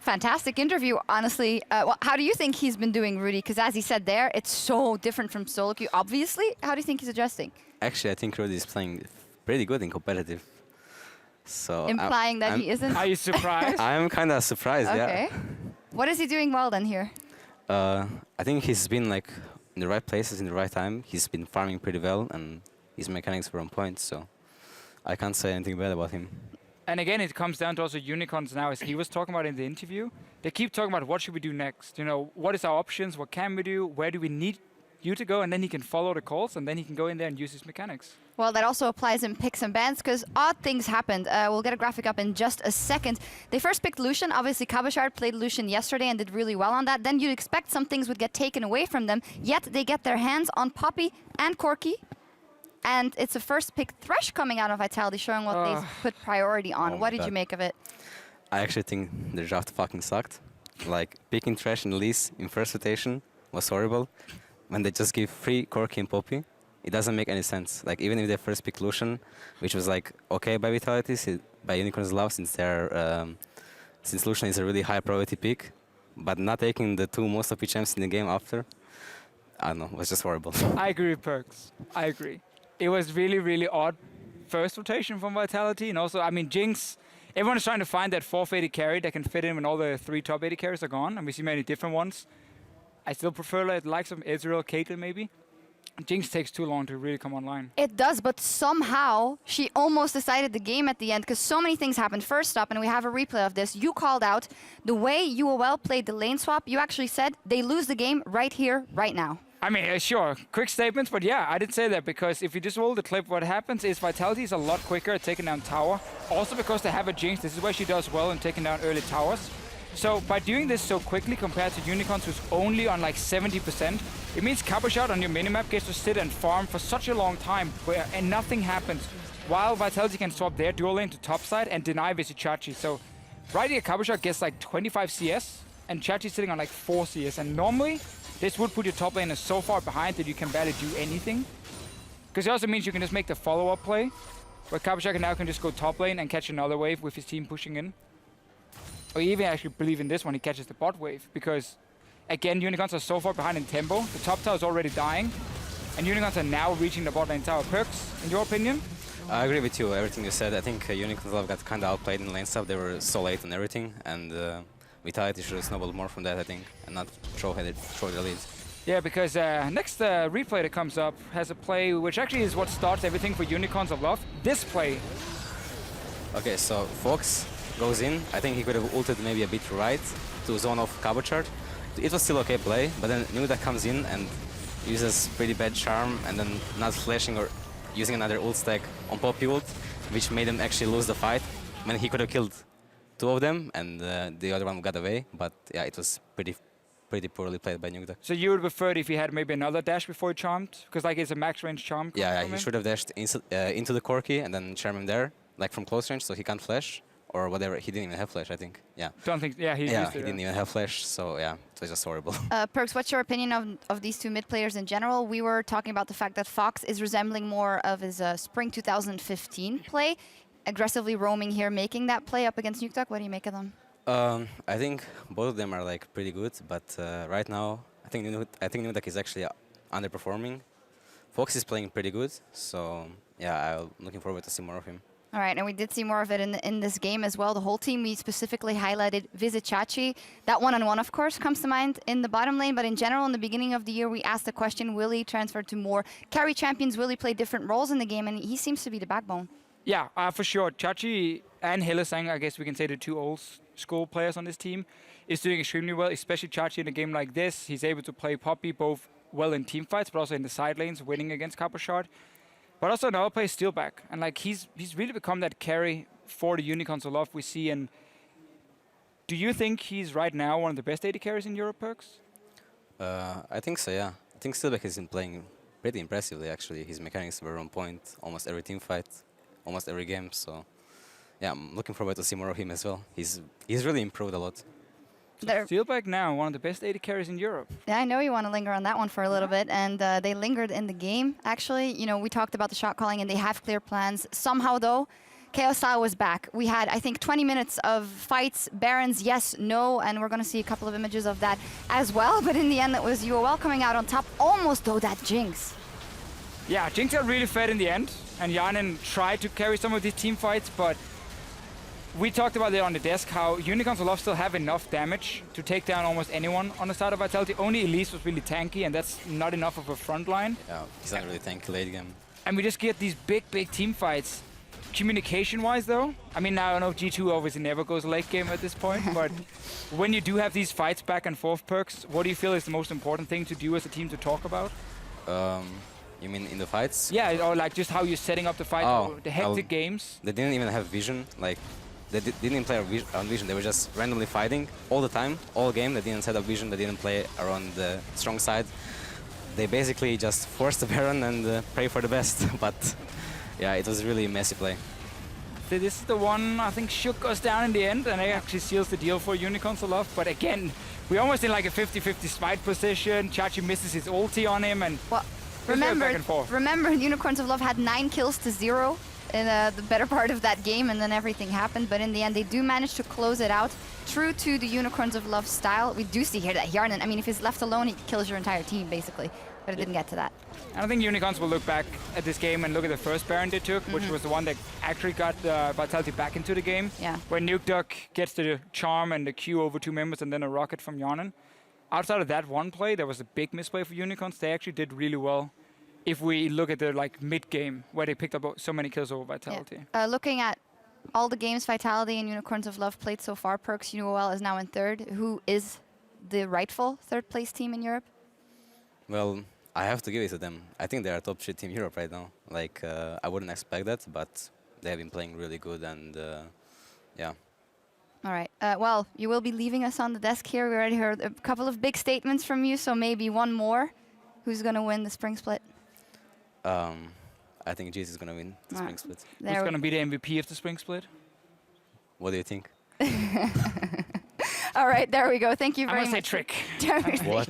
Fantastic interview, honestly. How do you think he's been doing, Rudy? Because as he said there, it's so different from solo queue, obviously. How do you think he's adjusting? Actually, I think Rudy is playing pretty good in competitive. So Implying that he isn't? Are you surprised? I'm kind of surprised, Okay. yeah. What is he doing well then here? I think he's been like in the right places in the right time. He's been farming pretty well, and his mechanics were on point. So I can't say anything bad about him. And again, it comes down to also Unicorns now, as he was talking about in the interview. They keep talking about what should we do next. You know, what is our options? What can we do? Where do we need you to go? And then he can follow the calls, and then he can go in there and use his mechanics. Well, that also applies in picks and bans because odd things happened. We'll get a graphic up in just a second. They first picked Lucian. Obviously, Cabochard played Lucian yesterday and did really well on that. Then you'd expect some things would get taken away from them. Yet they get their hands on Poppy and Corki. And it's a first pick Thresh coming out of Vitality, showing what they put priority on. Oh What my did you God. make of it? I actually think the draft fucking sucked. Like picking Thresh and Elise in first rotation was horrible. When they just give free Corki and Poppy, it doesn't make any sense. Like even if they first picked Lucian, which was like okay by Vitality, by Unicorns Love, since Lucian is a really high priority pick, but not taking the two most OP champs in the game after, I don't know, it was just horrible. I agree with Perks. I agree. It was really, really odd first rotation from Vitality. And also, I mean, Jinx, everyone is trying to find that 4th AD carry that can fit in when all the 3 top AD carries are gone. And we see many different ones. I still prefer like some Ezreal, Caitlyn maybe. Jinx takes too long to really come online. It does, but somehow she almost decided the game at the end because so many things happened. First up, and we have a replay of this, you called out the way UOL played the lane swap. You actually said they lose the game right here, right now. I mean, sure, quick statements, but yeah, I did say that because if you just roll the clip, what happens is Vitality is a lot quicker at taking down tower. Also because they have a Jinx, this is where she does well in taking down early towers. So by doing this so quickly compared to Unicorns, who's only on like 70%, it means Cabochard on your minimap gets to sit and farm for such a long time and nothing happens, while Vitality can swap their dual lane to topside and deny Vizicsacsi. So right here, Cabochard gets like 25 CS, and Chachi's sitting on like 4 CS, and normally this would put your top laner so far behind that you can barely do anything. Because it also means you can just make the follow-up play, where Cabochard now can just go top lane and catch another wave with his team pushing in. Or even actually believe in this one, he catches the bot wave, because again, Unicorns are so far behind in tempo. The top tower is already dying, and Unicorns are now reaching the bot lane tower. Perks, in your opinion? I agree with you, everything you said. I think Unicorns Love got kind of outplayed in lane stuff. They were so late on everything, and Vitality should have snowballed more from that, I think, and not throw the lead. Yeah, because next replay that comes up has a play which actually is what starts everything for Unicorns of Love. This play. Okay, so Fox goes in. I think he could have ulted maybe a bit right to zone off Cabochard. It was still okay play, but then Nuda comes in and uses pretty bad charm and then not flashing or using another ult stack on Poppy ult, which made him actually lose the fight. I mean, he could have killed 2 of them and the other one got away, but yeah, it was pretty poorly played by Nuda. So you would prefer it if he had maybe another dash before he charmed? Because like it's a max range charm. Yeah, he should have dashed into the Corki and then charm him there, like from close range, so he can't flash. Or whatever, he didn't even have flash, I think. Yeah. Don't think, yeah, he didn't even have flash, so yeah, it was just horrible. Perks, what's your opinion of these 2 mid players in general? We were talking about the fact that Fox is resembling more of his spring 2015 play, aggressively roaming here, making that play up against Nukeduck. What do you make of them? I think both of them are like pretty good, but right now I think Nukeduck is actually underperforming. Fox is playing pretty good, so yeah, I'm looking forward to see more of him. All right, and we did see more of it in this game as well. The whole team, we specifically highlighted Vizicsacsi. That one-on-one, of course, comes to mind in the bottom lane, but in general, in the beginning of the year, we asked the question, will he transfer to more carry champions? Will he play different roles in the game? And he seems to be the backbone. Yeah, for sure. Chachi and Hylissang, I guess we can say the 2 old school players on this team, is doing extremely well, especially Chachi in a game like this. He's able to play Poppy both well in team fights, but also in the side lanes, winning against Cabochard. But also now plays Steelback, and like he's really become that carry for the Unicorns of Love we see. And do you think he's right now one of the best AD carries in Europe, Perks? I think so, yeah. I think Steelback has been playing pretty impressively, actually. His mechanics were on point almost every team fight, almost every game. So yeah, I'm looking forward to see more of him as well. He's really improved a lot. So Steelback now, one of the best AD carries in Europe. Yeah, I know you want to linger on that one for a little bit, and they lingered in the game, actually. You know, we talked about the shot calling, and they have clear plans. Somehow, though, Chaos Style was back. We had, I think, 20 minutes of fights, Barons, yes, no, and we're going to see a couple of images of that as well. But in the end, it was UOL coming out on top, almost, though, that Jinx. Yeah, Jinx got really fed in the end, and Yanin tried to carry some of these team fights, but we talked about it on the desk, how Unicorns of Love still have enough damage to take down almost anyone on the side of Vitality. Only Elise was really tanky, and that's not enough of a front line. Yeah, he's not really tanky late game. And we just get these big team fights. Communication-wise, though, I mean, now I know G2 obviously never goes late game at this point, but when you do have these fights back and forth, Perks, what do you feel is the most important thing to do as a team to talk about? You mean in the fights? Yeah, or like just how you're setting up the fight, or the hectic games. They didn't even have vision. Like, they didn't play on vision. They were just randomly fighting all the time, all game. They didn't set up vision. They didn't play around the strong side. They basically just forced the Baron and pray for the best. But yeah, it was really a messy play. This is the one, I think Shook goes down in the end, and it actually seals the deal for Unicorns of Love. But again, we're almost in like a 50-50 smite position. Chachi misses his ulti on him, and Remember, Unicorns of Love had 9 kills to 0 in the better part of that game, and then everything happened. But in the end, they do manage to close it out. True to the Unicorns of Love style, we do see here that Hjarnan, I mean, if he's left alone, he kills your entire team, basically. But it didn't get to that. And I think Unicorns will look back at this game and look at the first Baron they took, which was the one that actually got Vitality back into the game. Yeah. Where Nukeduck gets the charm and the Q over 2 members and then a rocket from Hjarnan. Outside of that one play, there was a big misplay for Unicorns. They actually did really well. If we look at the mid-game, where they picked up so many kills over Vitality. Yeah. Looking at all the games Vitality and Unicorns of Love played so far, Perks UOL is now in 3rd. Who is the rightful 3rd place team in Europe? Well, I have to give it to them. I think they are top 3 team in Europe right now. Like, I wouldn't expect that, but they have been playing really good, and yeah. All right. Well, you will be leaving us on the desk here. We already heard a couple of big statements from you, so maybe one more. Who's going to win the Spring Split? I think Jesus is going to win the Spring Split. Who's going to be the MVP of the Spring Split? What do you think? All right, there we go. Thank you very much. I'm going to say Trick. What?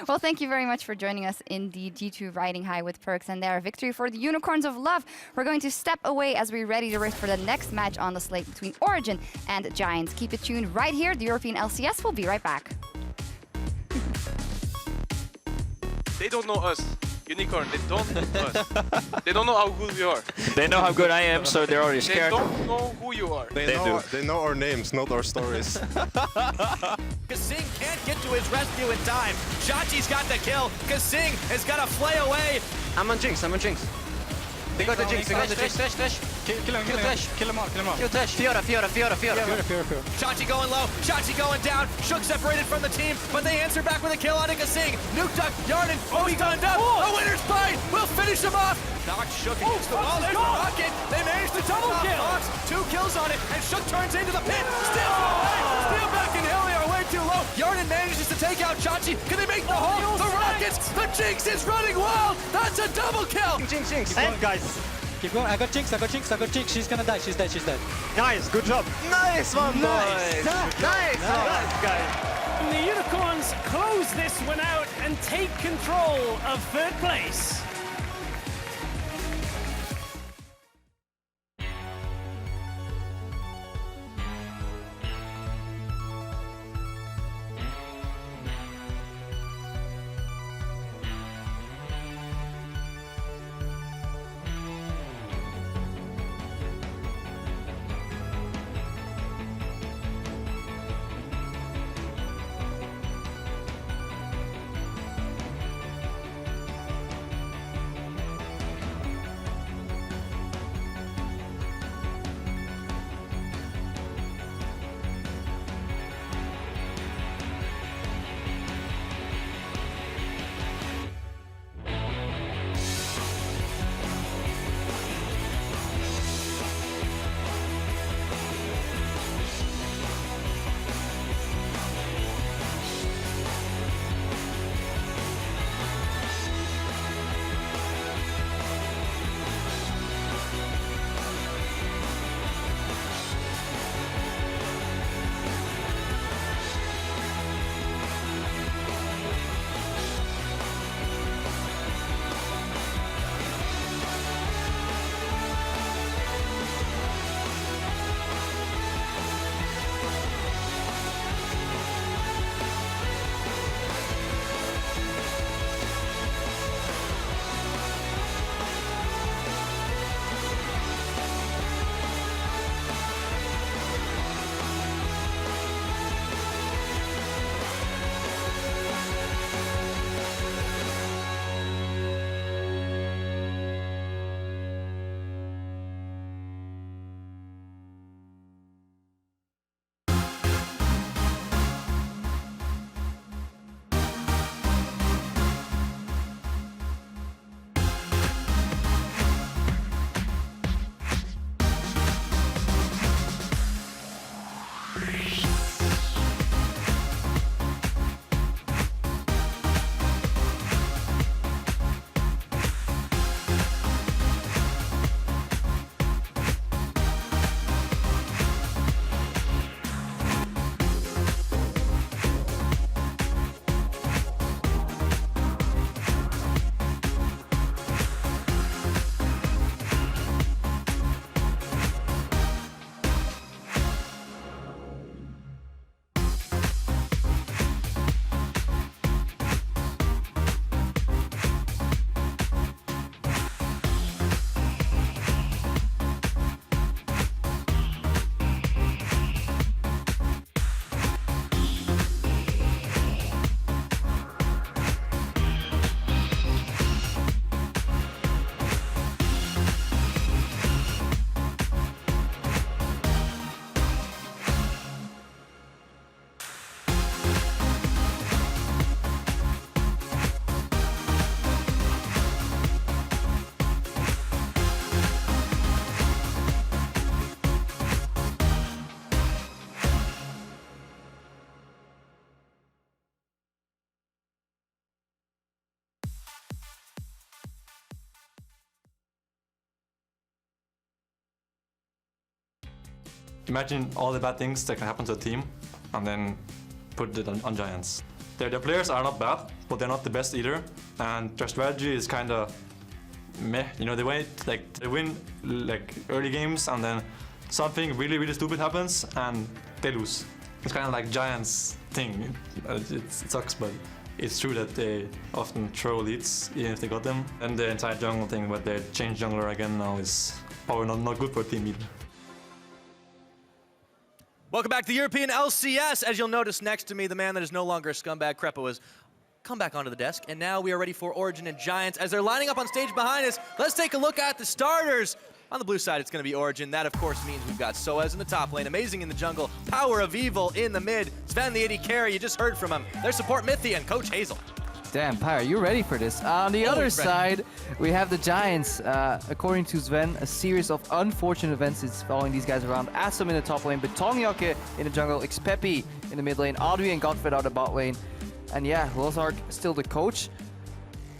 Well, thank you very much for joining us in the G2 Riding High with Perks and their victory for the Unicorns of Love. We're going to step away as we ready to rift for the next match on the slate between Origen and Giants. Keep it tuned right here. The European LCS will be right back. They don't know us. Unicorn, they don't know us. They don't know how good we are. They know how good I am, so they're already scared. They don't know who you are. They do. They know our names, not our stories. Kasing can't get to his rescue in time. Chachi's got the kill. Kasing has got to flay away. I'm on Jinx. They got the Jinx. Trash. Kill him. Kill him all. Kill Trash. Fiora. Chachi going low. Chachi going down. Shook separated from the team, but they answer back with a kill on Kasing. Nukeduck, Hjarnan, he gunned up. A winner's fight. We'll finish him off. Knocked Shook against the wall. There's the rocket. They managed to double kill. Fox, 2 kills on it, and Shook turns into the pit. Steals it away. Steal back and Hilly are way too low. Hjarnan manages to take out Chachi. Can they make the hole? The Rockets. The Jinx is running wild. That's a double kill. Jinx. And guys, keep going. I got Jinx. She's gonna die. She's dead. Nice. Good job. Nice one, boys. Nice guys. And the Unicorns close this one out and take control of 3rd place. imagine all the bad things that can happen to a team and then put it on Giants. Their players are not bad, but they're not the best either. And their strategy is kind of meh. You know, they win like early games and then something really, really stupid happens and they lose. It's kind of like Giants thing. It sucks, but it's true that they often throw leads even if they got them. And the entire jungle thing, but they changed jungler again now, is probably not good for a team either. Welcome back to the European LCS. As you'll notice next to me, the man that is no longer a scumbag, Krepo, has come back onto the desk. And now we are ready for Origen and Giants. As they're lining up on stage behind us, let's take a look at the starters. On the blue side, it's going to be Origen. That, of course, means we've got Soaz in the top lane, Amazing in the jungle, Power of Evil in the mid, Sven the AD carry, you just heard from him. Their support, Mythia and Coach Hazel. Damn, Pyre, you're ready for this. On the other side, we have the Giants. According to Sven, a series of unfortunate events is following these guys around. Asum in the top lane, Betongyake in the jungle, Xpepi in the mid lane, Audrey and Godfred out the bot lane. And yeah, Lothar still the coach.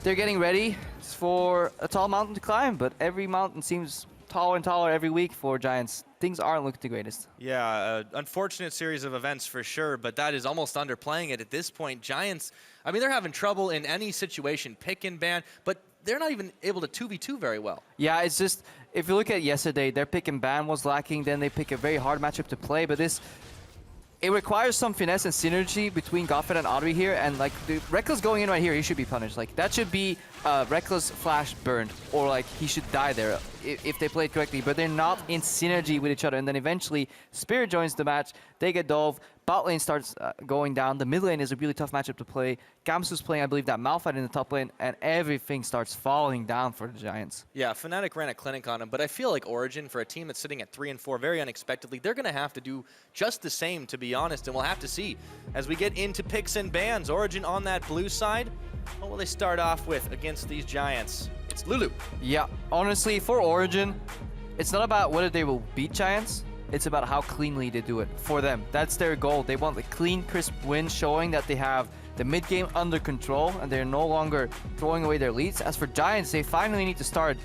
They're getting ready for a tall mountain to climb, but every mountain seems taller and taller every week for Giants. Things aren't looking the greatest. Yeah, unfortunate series of events for sure, but that is almost underplaying it at this point. Giants, I mean, they're having trouble in any situation, pick and ban, but they're not even able to 2v2 very well. Yeah, it's just, if you look at yesterday, their pick and ban was lacking, then they pick a very hard matchup to play, but it requires some finesse and synergy between Godfred and Audrey here, and like the Reckless going in right here, he should be punished. Like that should be Reckless flash burned, or like he should die there if they play it correctly, but they're not in synergy with each other. And then eventually Spirit joins the match, they get dove, bot lane starts going down, the mid lane is a really tough matchup to play. Gamsu's playing, I believe, that Malphite in the top lane, and everything starts falling down for the Giants. Yeah, Fnatic ran a clinic on him, but I feel like Origen, for a team that's sitting at 3 and 4 very unexpectedly, they're going to have to do just the same, to be honest, and we'll have to see as we get into picks and bans. Origen on that blue side, what will they start off with against these Giants? It's Lulu. Yeah, honestly, for Origen, it's not about whether they will beat Giants, it's about how cleanly they do it for them. That's their goal. They want a clean, crisp win, showing that they have the mid game under control and they're no longer throwing away their leads. As for Giants, they finally need to start,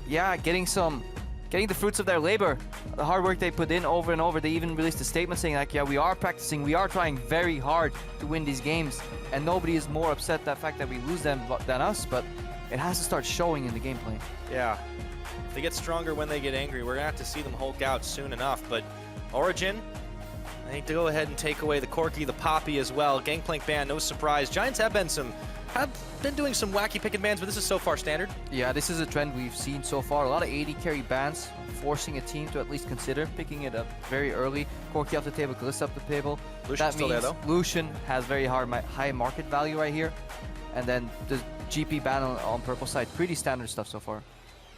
getting the fruits of their labor, the hard work they put in over and over. They even released a statement saying like, we are practicing, we are trying very hard to win these games, and nobody is more upset that fact that we lose them than us, but it has to start showing in the gameplay. Yeah. If they get stronger when they get angry, we're going to have to see them Hulk out soon enough. But Origen, they need to go ahead and take away the Corki, the Poppy as well. Gangplank ban, no surprise. Giants have been doing some wacky pick and bans, but this is so far standard. Yeah, this is a trend we've seen so far. A lot of AD carry bans, forcing a team to at least consider picking it up very early. Corki off the table, Gliss up the table. Lucian's still there, though. Lucian has very high market value right here. And then the GP ban on purple side, pretty standard stuff so far.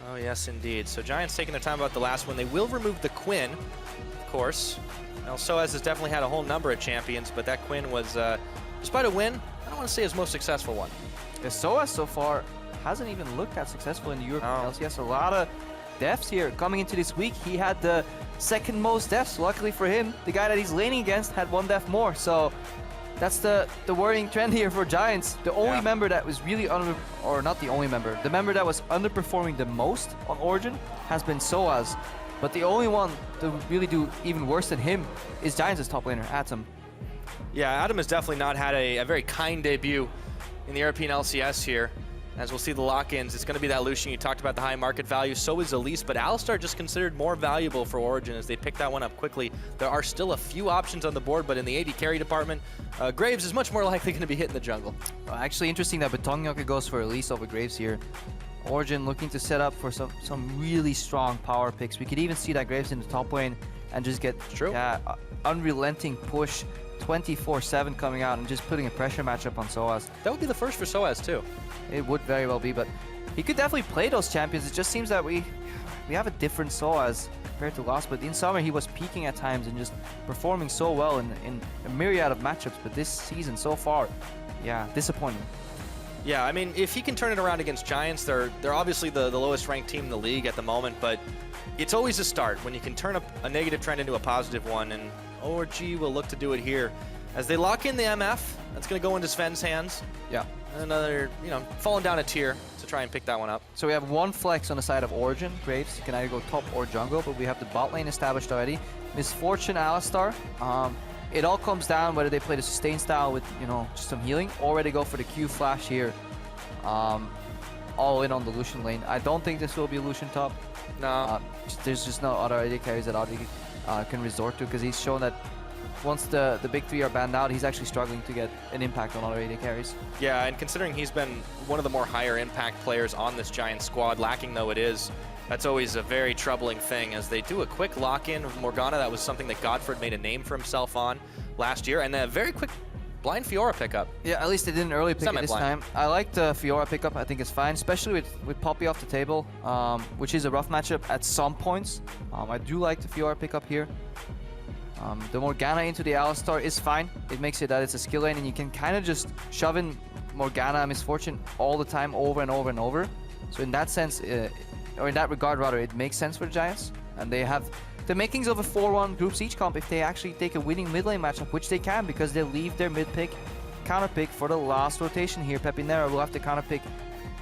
Oh, yes, indeed. So Giants taking their time about the last one. They will remove the Quinn, of course. Now, Soaz has definitely had a whole number of champions, but that Quinn was, despite a win, I don't want to say his most successful one. Yeah, Soaz so far hasn't even looked that successful in the European LCS. A lot of deaths here coming into this week. He had the second most deaths. Luckily for him, the guy that he's laning against had one death more. So that's the worrying trend here for Giants. The only member that was really not the only member, the member that was underperforming the most on Origen has been Soaz. But the only one to really do even worse than him is Giants' top laner, Atom. Yeah, Adam has definitely not had a very kind debut in the European LCS here. As we'll see the lock-ins, it's going to be that Lucian. You talked about the high market value, so is Elise, but Alistar just considered more valuable for Origen as they pick that one up quickly. There are still a few options on the board, but in the AD carry department, Graves is much more likely going to be hitting the jungle. Actually, interesting that Betongyake goes for Elise over Graves here. Origen looking to set up for some really strong power picks. We could even see that Graves in the top lane and just get unrelenting push 24/7 coming out and just putting a pressure matchup on Soaz. That would be the first for Soaz too. It would very well be, but he could definitely play those champions. It just seems that we have a different Soaz compared to last, but in summer he was peaking at times and just performing so well in a myriad of matchups, but this season so far, disappointing. Yeah, I mean, if he can turn it around against Giants, they're obviously the lowest ranked team in the league at the moment, but it's always a start when you can turn a negative trend into a positive one, and ORG will look to do it here. As they lock in the MF, that's going to go into Sven's hands. Yeah. Another, falling down a tier to try and pick that one up. So we have one flex on the side of Origin. Graves, you can either go top or jungle, but we have the bot lane established already. Misfortune, Alistar. It all comes down whether they play the sustain style with, you know, just some healing, or whether they go for the Q flash here. All in on the Lucian lane. I don't think this will be Lucian top. No. There's just no other AD carries that Audi can resort to, because he's shown that once the big three are banned out, he's actually struggling to get an impact on other AD carries. Yeah, and considering he's been one of the more higher impact players on this Giants squad, lacking though it is, that's always a very troubling thing as they do a quick lock-in of Morgana. That was something that Godford made a name for himself on last year, and a very quick blind Fiora pickup. Yeah, at least they didn't early pick it this time. I like the Fiora pickup. I think it's fine, especially with Poppy off the table, which is a rough matchup at some points. I do like the Fiora pickup here. The Morgana into the Alistar is fine. It makes it that it's a skill lane, and you can kind of just shove in Morgana Misfortune all the time, over and over and over. So in that sense, or in that regard rather, it makes sense for the Giants. And they have the makings of a 4-1 Group Siege comp if they actually take a winning mid lane matchup, which they can, because they leave their mid pick, counter pick for the last rotation here. Pepinero will have to counter pick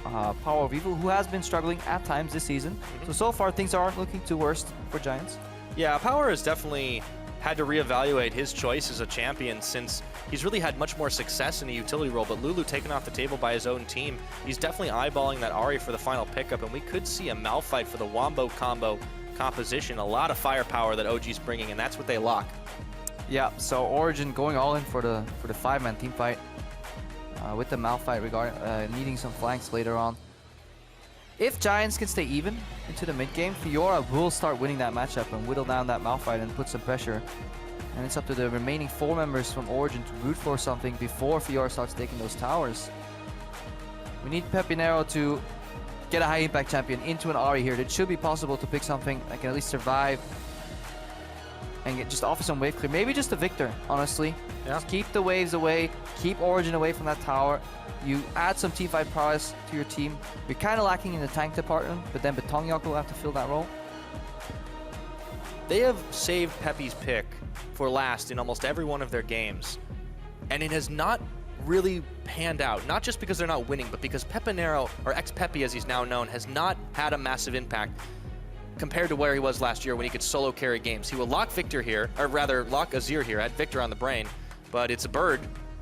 Power of Evil, who has been struggling at times this season. So far things aren't looking too worst for Giants. Yeah, Power has definitely had to reevaluate his choice as a champion, since he's really had much more success in a utility role, but Lulu taken off the table by his own team. He's definitely eyeballing that Ahri for the final pickup, and we could see a Malphite for the Wombo combo composition. A lot of firepower that OG's bringing, and that's what they lock. Yeah, so Origin going all in for the 5-man team fight with the Malphite needing some flanks later on. If Giants can stay even into the mid game, Fiora will start winning that matchup and whittle down that Malphite and put some pressure. And it's up to the remaining 4 members from Origin to root for something before Fiora starts taking those towers. We need Pepinero to get a high impact champion into an Ahri here. It should be possible to pick something that can at least survive and just offer some wave clear. Maybe just a Victor, honestly. Yeah. Just keep the waves away, keep Origin away from that tower. You add some teamfight prowess to your team. You're kind of lacking in the tank department, but then Betongyok will have to fill that role. They have saved Peppy's pick for last in almost every one of their games, and it has not really panned out. Not just because they're not winning, but because Pepinero, or ex-Peppy as he's now known, has not had a massive impact compared to where he was last year when he could solo carry games. He will lock Victor here, or rather lock Azir here, add Victor on the brain, but it's a bird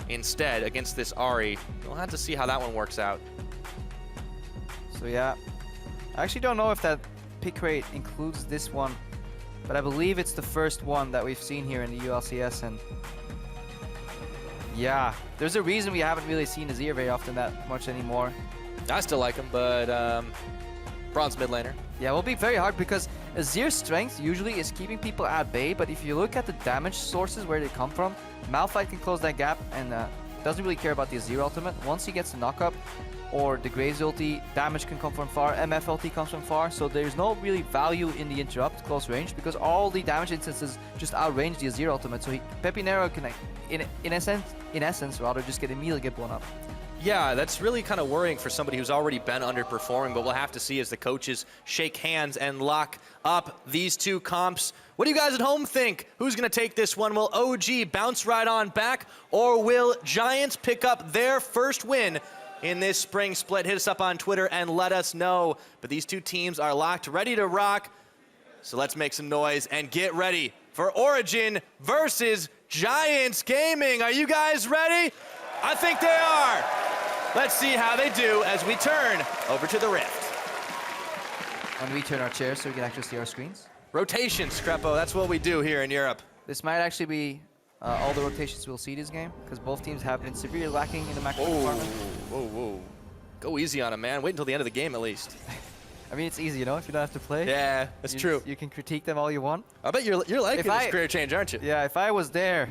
instead against this Ahri. We'll have to see how that one works out. So yeah, I actually don't know if that pick rate includes this one, but I believe it's the first one that we've seen here in the ULCS, and yeah, there's a reason we haven't really seen Azir very often that much anymore. I still like him, but bronze mid laner. Yeah, it will be very hard because Azir's strength usually is keeping people at bay, but if you look at the damage sources where they come from, Malphite can close that gap and doesn't really care about the Azir ultimate. Once he gets the knock-up or the Graves ulti, damage can come from far, MF ulti comes from far, so there's no really value in the interrupt close range because all the damage instances just outrange the Azir ultimate, so Pepinero can, in essence, rather just immediately get blown up. Yeah, that's really kind of worrying for somebody who's already been underperforming, but we'll have to see as the coaches shake hands and lock up these two comps. What do you guys at home think? Who's going to take this one? Will OG bounce right on back, or will Giants pick up their first win in this spring split? Hit us up on Twitter and let us know. But these two teams are locked, ready to rock. So let's make some noise and get ready for Origin versus Giants Gaming. Are you guys ready? I think they are. Let's see how they do as we turn over to the Rift. And we turn our chairs so we can actually see our screens. Rotation, Screpo, that's what we do here in Europe. This might actually be all the rotations we'll see this game, because both teams have been severely lacking in the macro department. Whoa. Go easy on him, man. Wait until the end of the game at least. I mean, it's easy, you know, if you don't have to play. Yeah, that's true. You can critique them all you want. I bet you're liking this career change, aren't you? Yeah, if I was there,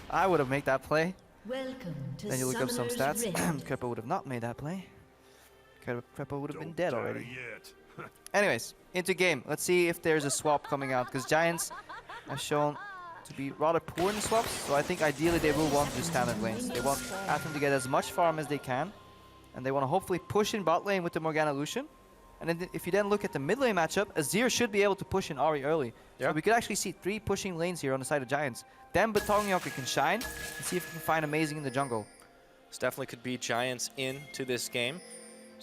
I would have made that play. Welcome to Then you look up some Summoner's stats. Rift. Crepo would have not made that play. Crepo would have been dead already. Anyways, into game. Let's see if there's a swap coming out, because Giants have shown to be rather poor in the swaps. So I think ideally they will want to do standard lanes. They want Atom to get as much farm as they can, and they want to hopefully push in bot lane with the Morgana Lucian. And then if you then look at the mid lane matchup, Azir should be able to push in Ahri early. Yeah. So we could actually see 3 pushing lanes here on the side of Giants. Then Betongyok can shine and see if he can find Amazing in the jungle. This definitely could be Giants into this game.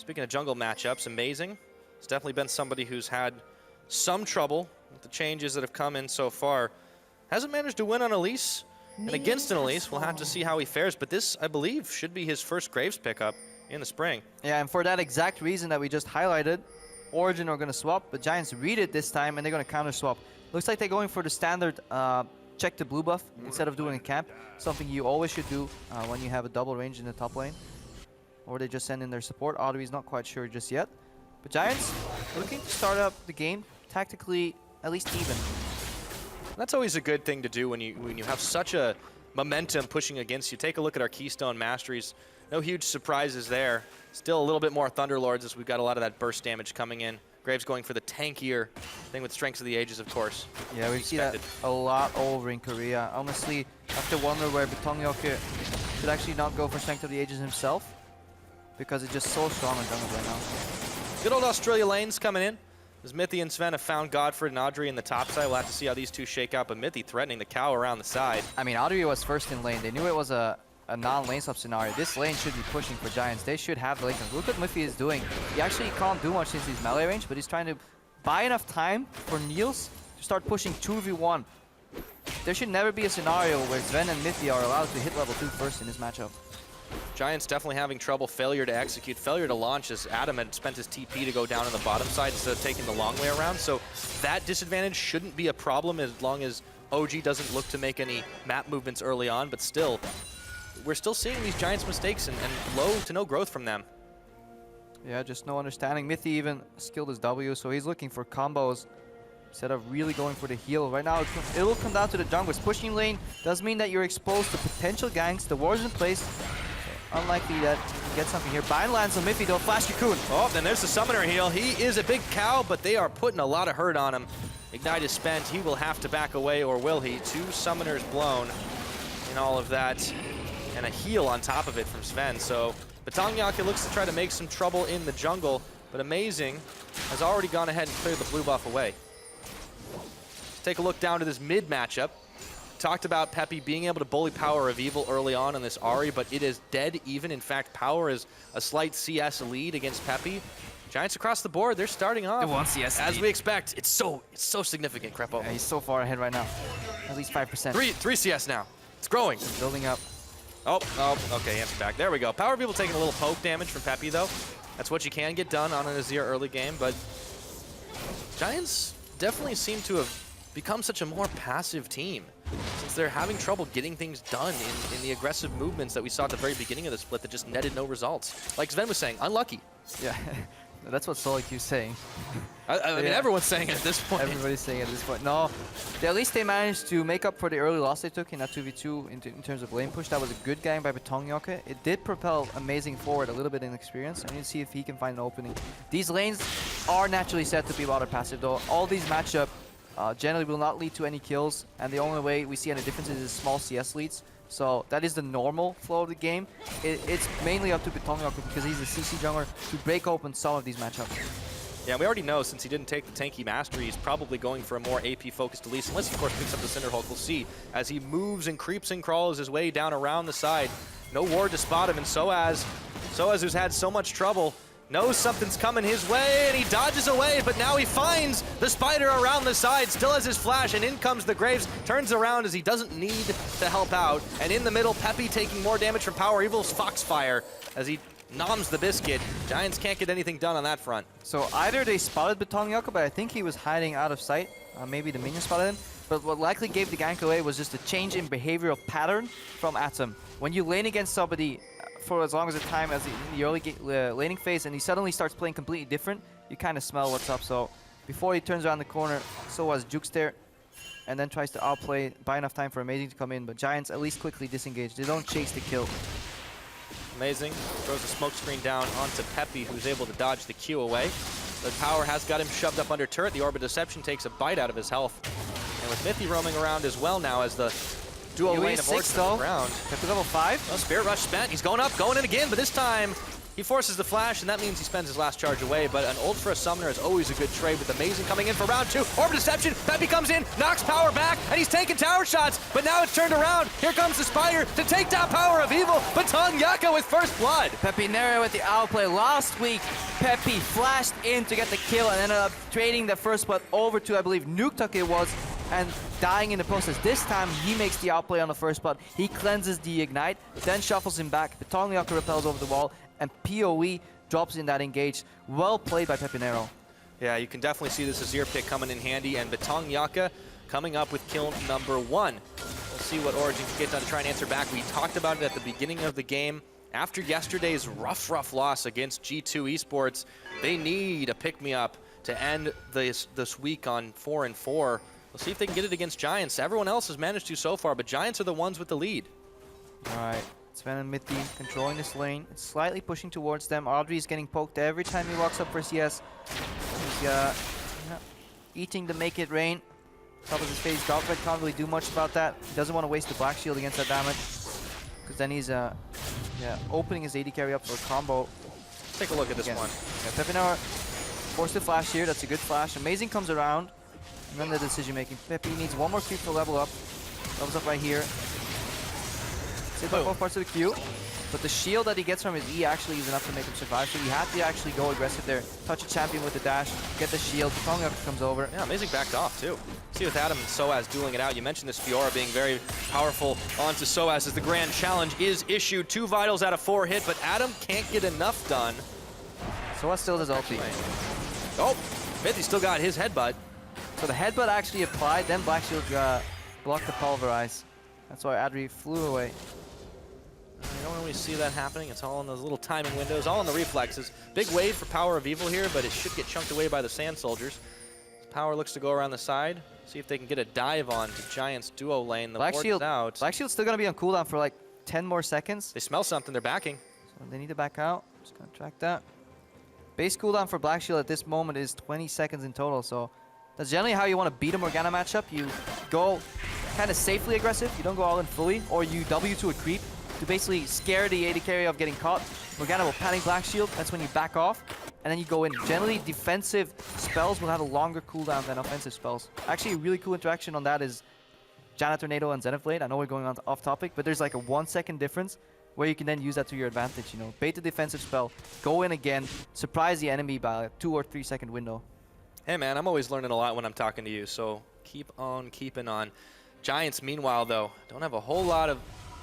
Speaking of jungle matchups, Amazing. It's definitely been somebody who's had some trouble with the changes that have come in so far. Hasn't managed to win on Elise. And against an Elise, we'll have to see how he fares. But this, I believe, should be his first Graves pickup in the spring. Yeah, and for that exact reason that we just highlighted, Origen are going to swap, but Giants read it this time, and they're going to counter swap. Looks like they're going for the standard check to blue buff instead of doing a camp, something you always should do when you have a double range in the top lane. Or they just send in their support. Audrey's not quite sure just yet. But Giants looking to start up the game tactically at least even. That's always a good thing to do when you have such a momentum pushing against you. Take a look at our Keystone Masteries. No huge surprises there. Still a little bit more Thunderlords as we've got a lot of that burst damage coming in. Graves going for the tankier thing with Strengths of the Ages, of course. Yeah, we see that a lot over in Korea. Honestly, I have to wonder where Betongyok should actually not go for Strength of the Ages himself, because it's just so strong in jungle right now. Good old Australia lanes coming in. As Mithy and Sven have found Godfrey and Audrey in the top side. We'll have to see how these two shake out, but Mithy threatening the cow around the side. I mean, Audrey was first in lane. They knew it was a non-lane swap scenario. This lane should be pushing for Giants. They should have the lane. Look what Mithy is doing. He actually can't do much since he's melee range, but he's trying to buy enough time for Niels to start pushing 2v1. There should never be a scenario where Sven and Mithy are allowed to hit level 2 first in this matchup. Giants definitely having trouble, failure to execute, failure to launch, as Adam had spent his TP to go down on the bottom side instead of taking the long way around. So that disadvantage shouldn't be a problem as long as OG doesn't look to make any map movements early on, but still, we're still seeing these Giants mistakes and low to no growth from them. Yeah, just no understanding. Mithy even skilled his W, so he's looking for combos instead of really going for the heal. Right now, it will come down to the junglers. Pushing lane does mean that you're exposed to potential ganks. The ward's in place. Unlikely that you can get something here. Bind lands on Mithy, though. Flash Cocoon. Oh, then there's the Summoner heal. He is a big cow, but they are putting a lot of hurt on him. Ignite is spent. He will have to back away, or will he? 2 Summoners blown in all of that. And a heal on top of it from Sven. So Betongyok looks to try to make some trouble in the jungle, but Amazing has already gone ahead and cleared the blue buff away. Let's take a look down to this mid matchup. Talked about Peppy being able to bully Power of Evil early on in this Ahri, but it is dead even. In fact, Power is a slight CS lead against Peppy. Giants across the board, they're starting off. It wants CS as lead. we expect. It's so significant, Krepo. Yeah, he's so far ahead right now. At least 5%. 3 CS now. It's growing. It's building up. Oh, okay, answer back. There we go. Power of Evil taking a little poke damage from Peppy, though. That's what you can get done on an Azir early game, but Giants definitely seem to have become such a more passive team since they're having trouble getting things done in the aggressive movements that we saw at the very beginning of the split that just netted no results. Like Sven was saying, unlucky. Yeah, that's what Soliku's saying. I mean, everyone's saying it at this point. Everybody's saying it at this point. No, at least they managed to make up for the early loss they took in that 2v2 in terms of lane push. That was a good game by Betongyok. It did propel Amazing forward a little bit in experience. I need to see if he can find an opening. These lanes are naturally set to be rather passive, though. All these matchup generally will not lead to any kills, and the only way we see any differences is small CS leads. So that is the normal flow of the game. It's mainly up to Betongyok because he's a CC jungler to break open some of these matchups. Yeah, we already know since he didn't take the tanky mastery, he's probably going for a more AP-focused Elise, unless he, of course, picks up the Cinderhulk. We'll see as he moves and creeps and crawls his way down around the side. No ward to spot him, and Soaz, who's had so much trouble, knows something's coming his way, and he dodges away, but now he finds the spider around the side, still has his flash, and in comes the Graves, turns around as he doesn't need to help out, and in the middle, Peppy taking more damage from Power Evil's Foxfire as he noms the biscuit. Giants can't get anything done on that front. So either they spotted Betongyok, but I think he was hiding out of sight. Maybe the minion spotted him. But what likely gave the gank away was just a change in behavioral pattern from Atom. When you lane against somebody for as long as a time as in the early laning phase and he suddenly starts playing completely different, you kind of smell what's up. So before he turns around the corner, Soaz jukes there and then tries to outplay, buy enough time for Amazing to come in. But Giants at least quickly disengage. They don't chase the kill. Amazing. Throws a smoke screen down onto Peppy, who's able to dodge the Q away. But Power has got him shoved up under turret. The Orb of Deception takes a bite out of his health. And with Mithy roaming around as well now as the dual lane of Orcs on the ground. Peppy level 5. Oh, Spirit Rush spent. He's going up, going in again, but this time He forces the flash, and that means he spends his last charge away, but an ult for a summoner is always a good trade with Amazing coming in for round 2. Orb Deception, Peppy comes in, knocks Power back, and he's taking tower shots, but now it's turned around. Here comes the Spider to take down Power of Evil. Batong Yaka with first blood. Pepinero with the outplay. Last week, Peppy flashed in to get the kill and ended up trading the first blood over to, I believe, Nuketuck it was, and dying in the process. This time, he makes the outplay on the first blood. He cleanses the Ignite, then shuffles him back. Batong Yaka repels over the wall, and PoE drops in that engage. Well played by Pepinero. Yeah, you can definitely see this Azir pick coming in handy, and Batong Yaka coming up with kill number 1. We'll see what Origen can get done to try and answer back. We talked about it at the beginning of the game. After yesterday's rough loss against G2 Esports, they need a pick-me-up to end this week on 4-4. We'll see if they can get it against Giants. Everyone else has managed to so far, but Giants are the ones with the lead. All right, Sven and Mithy controlling this lane. It's slightly pushing towards them. Audrey is getting poked every time he walks up for CS. He's eating the Make It Rain. Top of his face. Godfred can't really do much about that. He doesn't want to waste the Black Shield against that damage, because then he's opening his AD carry up for a combo. Take a look at this one. Yeah, Pepinero forced the flash here. That's a good flash. Amazing comes around. And then the decision making. Peppy needs one more creep to level up. Levels up right here. Saved by both parts of the queue. But the shield that he gets from his E actually is enough to make him survive. So you have to actually go aggressive there. Touch a champion with the dash. Get the shield. Batong Yaka comes over. Yeah, Amazing backed off too. See with Adam and Soaz dueling it out. You mentioned this Fiora being very powerful onto Soaz as the grand challenge is issued. 2 vitals out of 4 hit, but Adam can't get enough done. Soaz still does ulti. Oh, Mithy still got his headbutt. So the headbutt actually applied, then Black Shield blocked the Pulverize. That's why Adri flew away. You don't always see that happening. It's all in those little timing windows, all in the reflexes. Big wave for Power of Evil here, but it should get chunked away by the Sand Soldiers. Power looks to go around the side, see if they can get a dive on to Giants duo lane. The Black Shield out. Black Shield's still going to be on cooldown for like 10 more seconds. They smell something, they're backing. So they need to back out. Just going to track that. Base cooldown for Black Shield at this moment is 20 seconds in total, so that's generally how you want to beat a Morgana matchup. You go kind of safely aggressive, you don't go all in fully, or you W to a creep to basically scare the AD carry of getting caught. Morgana will panic Black Shield, that's when you back off, and then you go in. Generally, defensive spells will have a longer cooldown than offensive spells. Actually, a really cool interaction on that is Janna Tornado and Zenith Blade. I know we're going on off topic, but there's like a 1 second difference where you can then use that to your advantage, you know. Bait the defensive spell, go in again, surprise the enemy by a 2 or 3 second window. Hey man, I'm always learning a lot when I'm talking to you, so keep on keeping on. Giants, meanwhile, though, don't have a whole lot of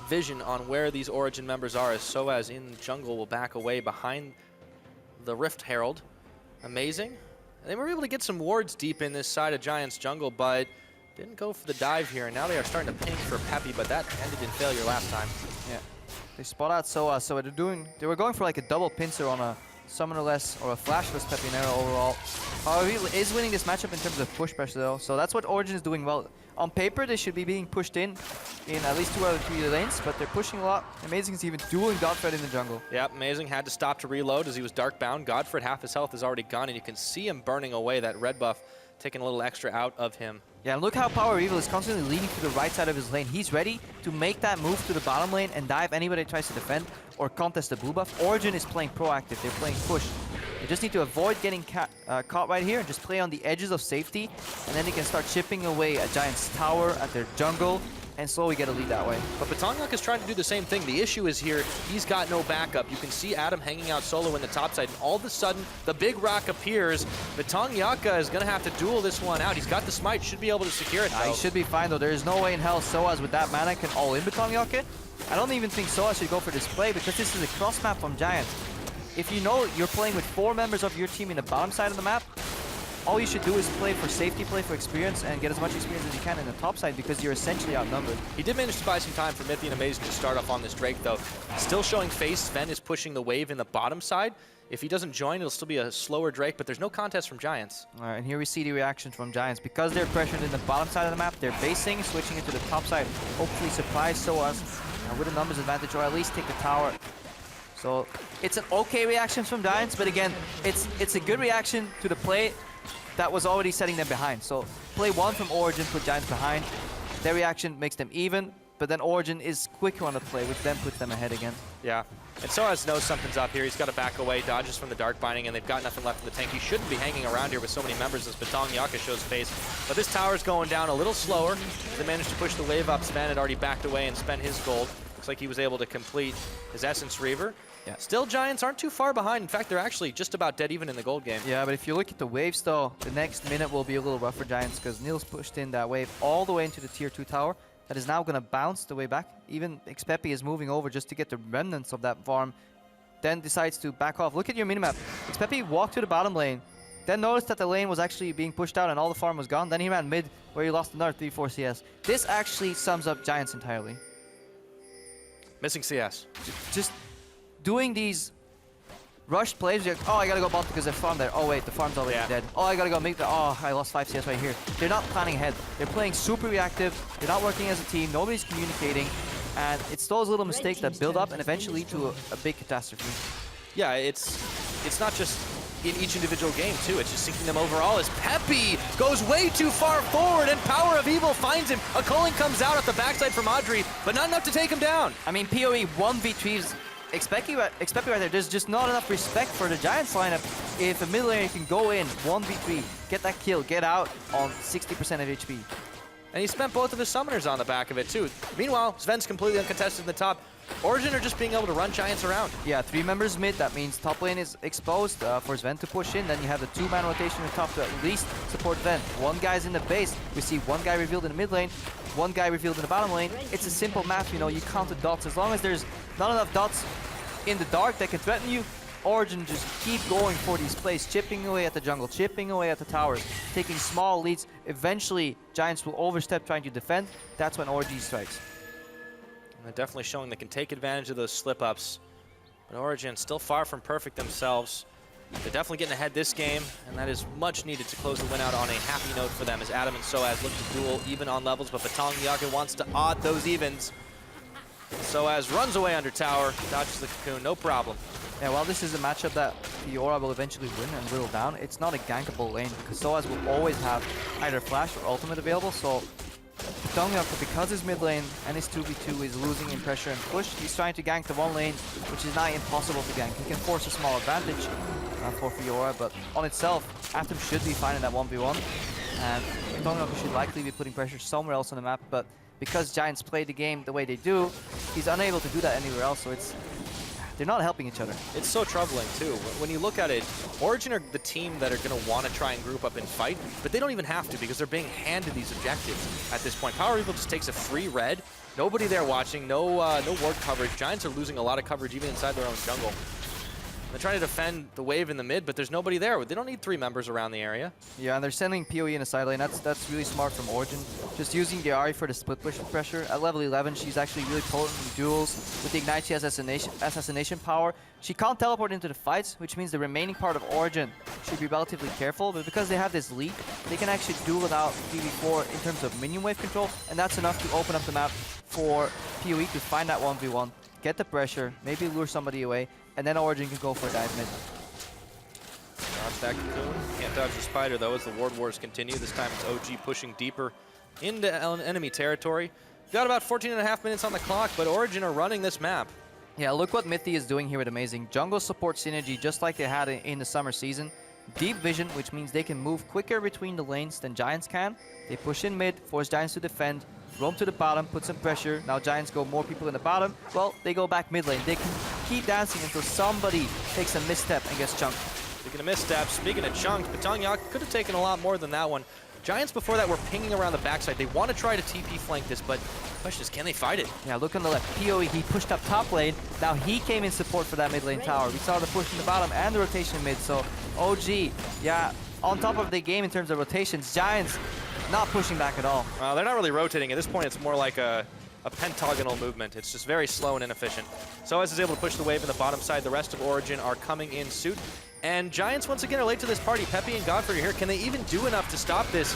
vision on where these Origen members are, as Soaz in jungle will back away behind the Rift Herald. Amazing. And they were able to get some wards deep in this side of Giants jungle, but didn't go for the dive here, and now they are starting to ping for Peppy, but that ended in failure last time. Yeah, they spot out Soaz, so they were going for like a double pincer on a summonerless or a flashless Pepinero overall. However, he is winning this matchup in terms of push pressure though, so that's what Origen is doing well. On paper, they should be being pushed in at least 2 out of 3 lanes, but they're pushing a lot. Amazing is even dueling Godfred in the jungle. Yep, Amazing had to stop to reload as he was dark bound. Godfred, half his health is already gone, and you can see him burning away. That red buff taking a little extra out of him. Yeah, and look how Power Evil is constantly leading to the right side of his lane. He's ready to make that move to the bottom lane and dive anybody that tries to defend or contest the blue buff. Origen is playing proactive. They're playing push. They just need to avoid getting caught right here and just play on the edges of safety, and then they can start chipping away at Giants' tower, at their jungle, and slowly get a lead that way. But Batong Yaka is trying to do the same thing. The issue is here, he's got no backup. You can see Adam hanging out solo in the top side, and all of a sudden, the big rock appears. Batong Yaka is going to have to duel this one out. He's got the smite, should be able to secure it, though. He should be fine, though. There is no way in hell Soaz with that mana can all in Batong Yaka. I don't even think Soaz should go for this play, because this is a cross map from Giants. If you know you're playing with 4 members of your team in the bottom side of the map, all you should do is play for safety, play for experience, and get as much experience as you can in the top side, because you're essentially outnumbered. He did manage to buy some time for Mithy and Amazing to start off on this Drake, though. Still showing face, Sven is pushing the wave in the bottom side. If he doesn't join, it'll still be a slower Drake, but there's no contest from Giants. All right, and here we see the reaction from Giants. Because they're pressured in the bottom side of the map, they're basing, switching into the top side. Hopefully surprise Soaz with a numbers advantage, or at least take the tower. So it's an okay reaction from Giants, but again, it's a good reaction to the play that was already setting them behind. So play 1 from Origen put Giants behind. Their reaction makes them even. but then Origin is quicker on the play, which then puts them ahead again. Yeah. And Soaz knows something's up here. He's got to back away, dodges from the Dark Binding, and they've got nothing left in the tank. He shouldn't be hanging around here with so many members as Batong Yaka shows face. But this tower's going down a little slower. They managed to push the wave up. Sven had already backed away and spent his gold. Looks like he was able to complete his Essence Reaver. Yeah. Still, Giants aren't too far behind. In fact, they're actually just about dead even in the gold game. Yeah, but if you look at the waves, though, the next minute will be a little rough for Giants because Niels pushed in that wave all the way into the tier 2 tower. That is now going to bounce the way back. Even Xpepi is moving over just to get the remnants of that farm. Then decides to back off. Look at your minimap. Xpepi walked to the bottom lane, then noticed that the lane was actually being pushed out and all the farm was gone. Then he ran mid where he lost another 3-4 CS. This actually sums up Giants entirely. Missing CS. Just doing these rushed plays. You're like, oh, I gotta go bot because there's farm there. Oh wait, the farm's already dead. Oh, I gotta go make the. Oh, I lost 5 CS right here. They're not planning ahead. They're playing super reactive. They're not working as a team. Nobody's communicating, and it's those little mistakes that build up and eventually lead to a big catastrophe. Yeah, it's not just in each individual game too. It's just sinking them overall as Peppy goes way too far forward and Power of Evil finds him. A culling comes out at the backside from Audrey, but not enough to take him down. I mean, PoE 1v3s. Xpepi right there. There's just not enough respect for the Giants lineup. If a mid laner can go in 1v3, get that kill, get out on 60% of HP. And he spent both of his summoners on the back of it too. Meanwhile, Sven's completely uncontested in the top. Origin are just being able to run Giants around. Yeah, 3 members mid. That means top lane is exposed for Sven to push in. Then you have the 2-man rotation in top to at least support Sven. 1 guy's in the base. We see 1 guy revealed in the mid lane, 1 guy revealed in the bottom lane. It's a simple math, you know, you count the dots. As long as there's not enough dots in the dark that can threaten you, Origin just keep going for these plays, chipping away at the jungle, chipping away at the towers, taking small leads. Eventually, Giants will overstep trying to defend. That's when Origin strikes. And they're definitely showing they can take advantage of those slip-ups. But Origin still far from perfect themselves. They're definitely getting ahead this game, and that is much needed to close the win out on a happy note for them as Adam and Soaz look to duel even on levels, but Batong Yaka wants to odd those evens. Soaz runs away under tower, dodges the cocoon, no problem. Yeah, while this is a matchup that Fiora will eventually win and whittle down, it's not a gankable lane because Soaz will always have either flash or ultimate available, so Batong Yaka, because his mid lane and his 2v2 is losing in pressure and push, he's trying to gank the 1 lane, which is not impossible to gank. He can force a small advantage for Fiora, but on itself, Atom should be fine in that 1v1, and Batong Yaka should likely be putting pressure somewhere else on the map, but because Giants play the game the way they do, he's unable to do that anywhere else, so they're not helping each other. It's so troubling too. When you look at it, Origin are the team that are going to want to try and group up and fight, but they don't even have to because they're being handed these objectives at this point. Power Evil just takes a free red, nobody there watching, no ward coverage. Giants are losing a lot of coverage even inside their own jungle. They're trying to defend the wave in the mid, but there's nobody there. They don't need 3 members around the area. Yeah, and they're sending PoE in a side lane. That's really smart from Origin. Just using the Ahri for the split push pressure. At level 11, she's actually really potent in duels. With the Ignite, she has assassination power. She can't teleport into the fights, which means the remaining part of Origin should be relatively careful. But because they have this lead, they can actually duel it out 3v4 in terms of minion wave control. And that's enough to open up the map for PoE to find that 1v1, get the pressure, maybe lure somebody away, and then Origin can go for a dive mid. Dodge that cocoon. Can't dodge the spider though as the ward wars continue. This time it's OG pushing deeper into enemy territory. Got about 14.5 minutes on the clock, but Origin are running this map. Yeah, look what Mithy is doing here with Amazing. Jungle support synergy just like they had in the summer season. Deep vision, which means they can move quicker between the lanes than Giants can. They push in mid, force Giants to defend, roam to the bottom, put some pressure. Now Giants go more people in the bottom. Well, they go back mid lane. They can keep dancing until somebody takes a misstep and gets chunked. Speaking of missteps, speaking of chunks, Batong Yaka could have taken a lot more than that one. Giants before that were pinging around the backside. They want to try to TP flank this, but the question is, can they fight it? Yeah, look on the left. PoE, he pushed up top lane. Now he came in support for that mid lane tower. We saw the push in the bottom and the rotation mid. So OG, yeah, on top of the game in terms of rotations, Giants not pushing back at all. They're not really rotating. At this point, it's more like a pentagonal movement. It's just very slow and inefficient. Soaz is able to push the wave in the bottom side. The rest of Origin are coming in suit. And Giants, once again, are late to this party. Peppy and Godfrey are here. Can they even do enough to stop this?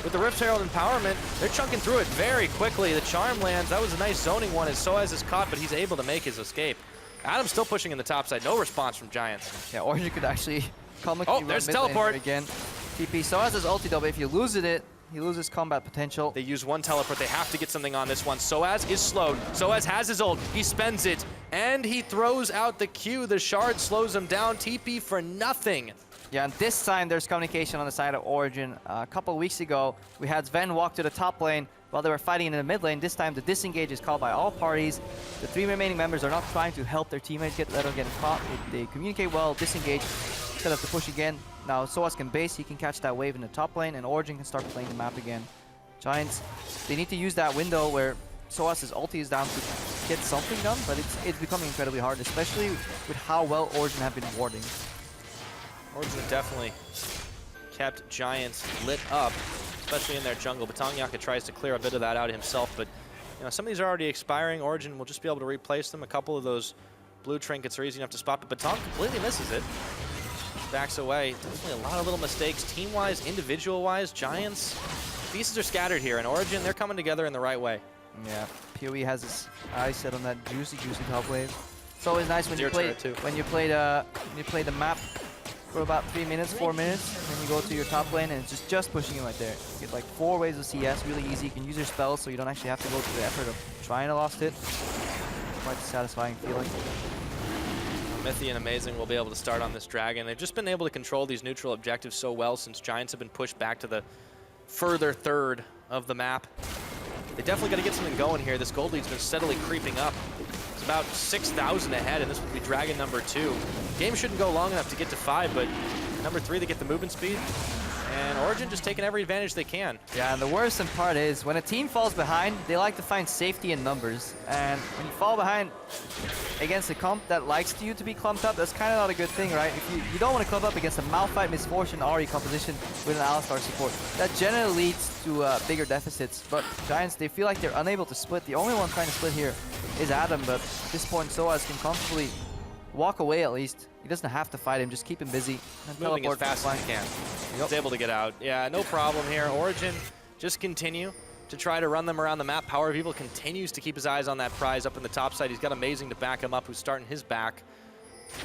With the Rift Herald empowerment, they're chunking through it very quickly. The charm lands. That was a nice zoning one as Soaz is caught, but he's able to make his escape. Adam's still pushing in the top side. No response from Giants. Yeah, Origin could actually come there's teleport again. TP Soaz is ulti though, but if you lose it, He loses combat potential. They use one teleport. They have to get something on this one. Soaz is slowed. Soaz has his ult. He spends it, and he throws out the Q. The shard slows him down. TP for nothing. Yeah, and this time there's communication on the side of Origen. A couple of weeks ago, we had Sven walk to the top lane while they were fighting in the mid lane. This time the disengage is called by all parties. The 3 remaining members are not trying to help their teammates let them get caught. They communicate well, disengage, set up the push again. Now Soaz can base, he can catch that wave in the top lane, and Origen can start playing the map again. Giants, they need to use that window where Soaz's ulti is down to get something done, but it's becoming incredibly hard, especially with how well Origen have been warding. Origen definitely kept Giants lit up, especially in their jungle. Batong tries to clear a bit of that out himself, but some of these are already expiring. Origen will just be able to replace them. A couple of those blue trinkets are easy enough to spot, but Batong completely misses it. Backs away. Definitely a lot of little mistakes, team-wise, individual-wise. Giants, pieces are scattered here, and Origen, they're coming together in the right way. Yeah, PoE has his eyes set on that juicy top wave. It's always nice when you play the map for about 3 minutes, 4 minutes, and then you go to your top lane and it's just pushing you right there. You get like 4 waves of CS, really easy. You can use your spells so you don't actually have to go through the effort of trying to last it. Quite a satisfying feeling. Mithy and Amazing will be able to start on this dragon. They've just been able to control these neutral objectives so well since Giants have been pushed back to the further third of the map. They definitely got to get something going here. This gold lead's been steadily creeping up. It's about 6,000 ahead, and this will be dragon number 2. Game shouldn't go long enough to get to 5, but number 3, they get the movement speed. And Origen just taking every advantage they can. Yeah, and the worrisome part is when a team falls behind, they like to find safety in numbers. And when you fall behind against a comp that likes you to be clumped up, that's kind of not a good thing, right? If you don't want to clump up against a Malphite, Misfortune, Ahri composition with an Alistar support. That generally leads to bigger deficits. But Giants, they feel like they're unable to split. The only one trying to split here is Adam, but at this point, Soaz can comfortably walk away at least. He doesn't have to fight him, just keep him busy. And moving as fast as he can. He's able to get out. Yeah, no problem here. Origen just continue to try to run them around the map. Power of Evil continues to keep his eyes on that prize up in the top side. He's got Amazing to back him up, who's starting his back.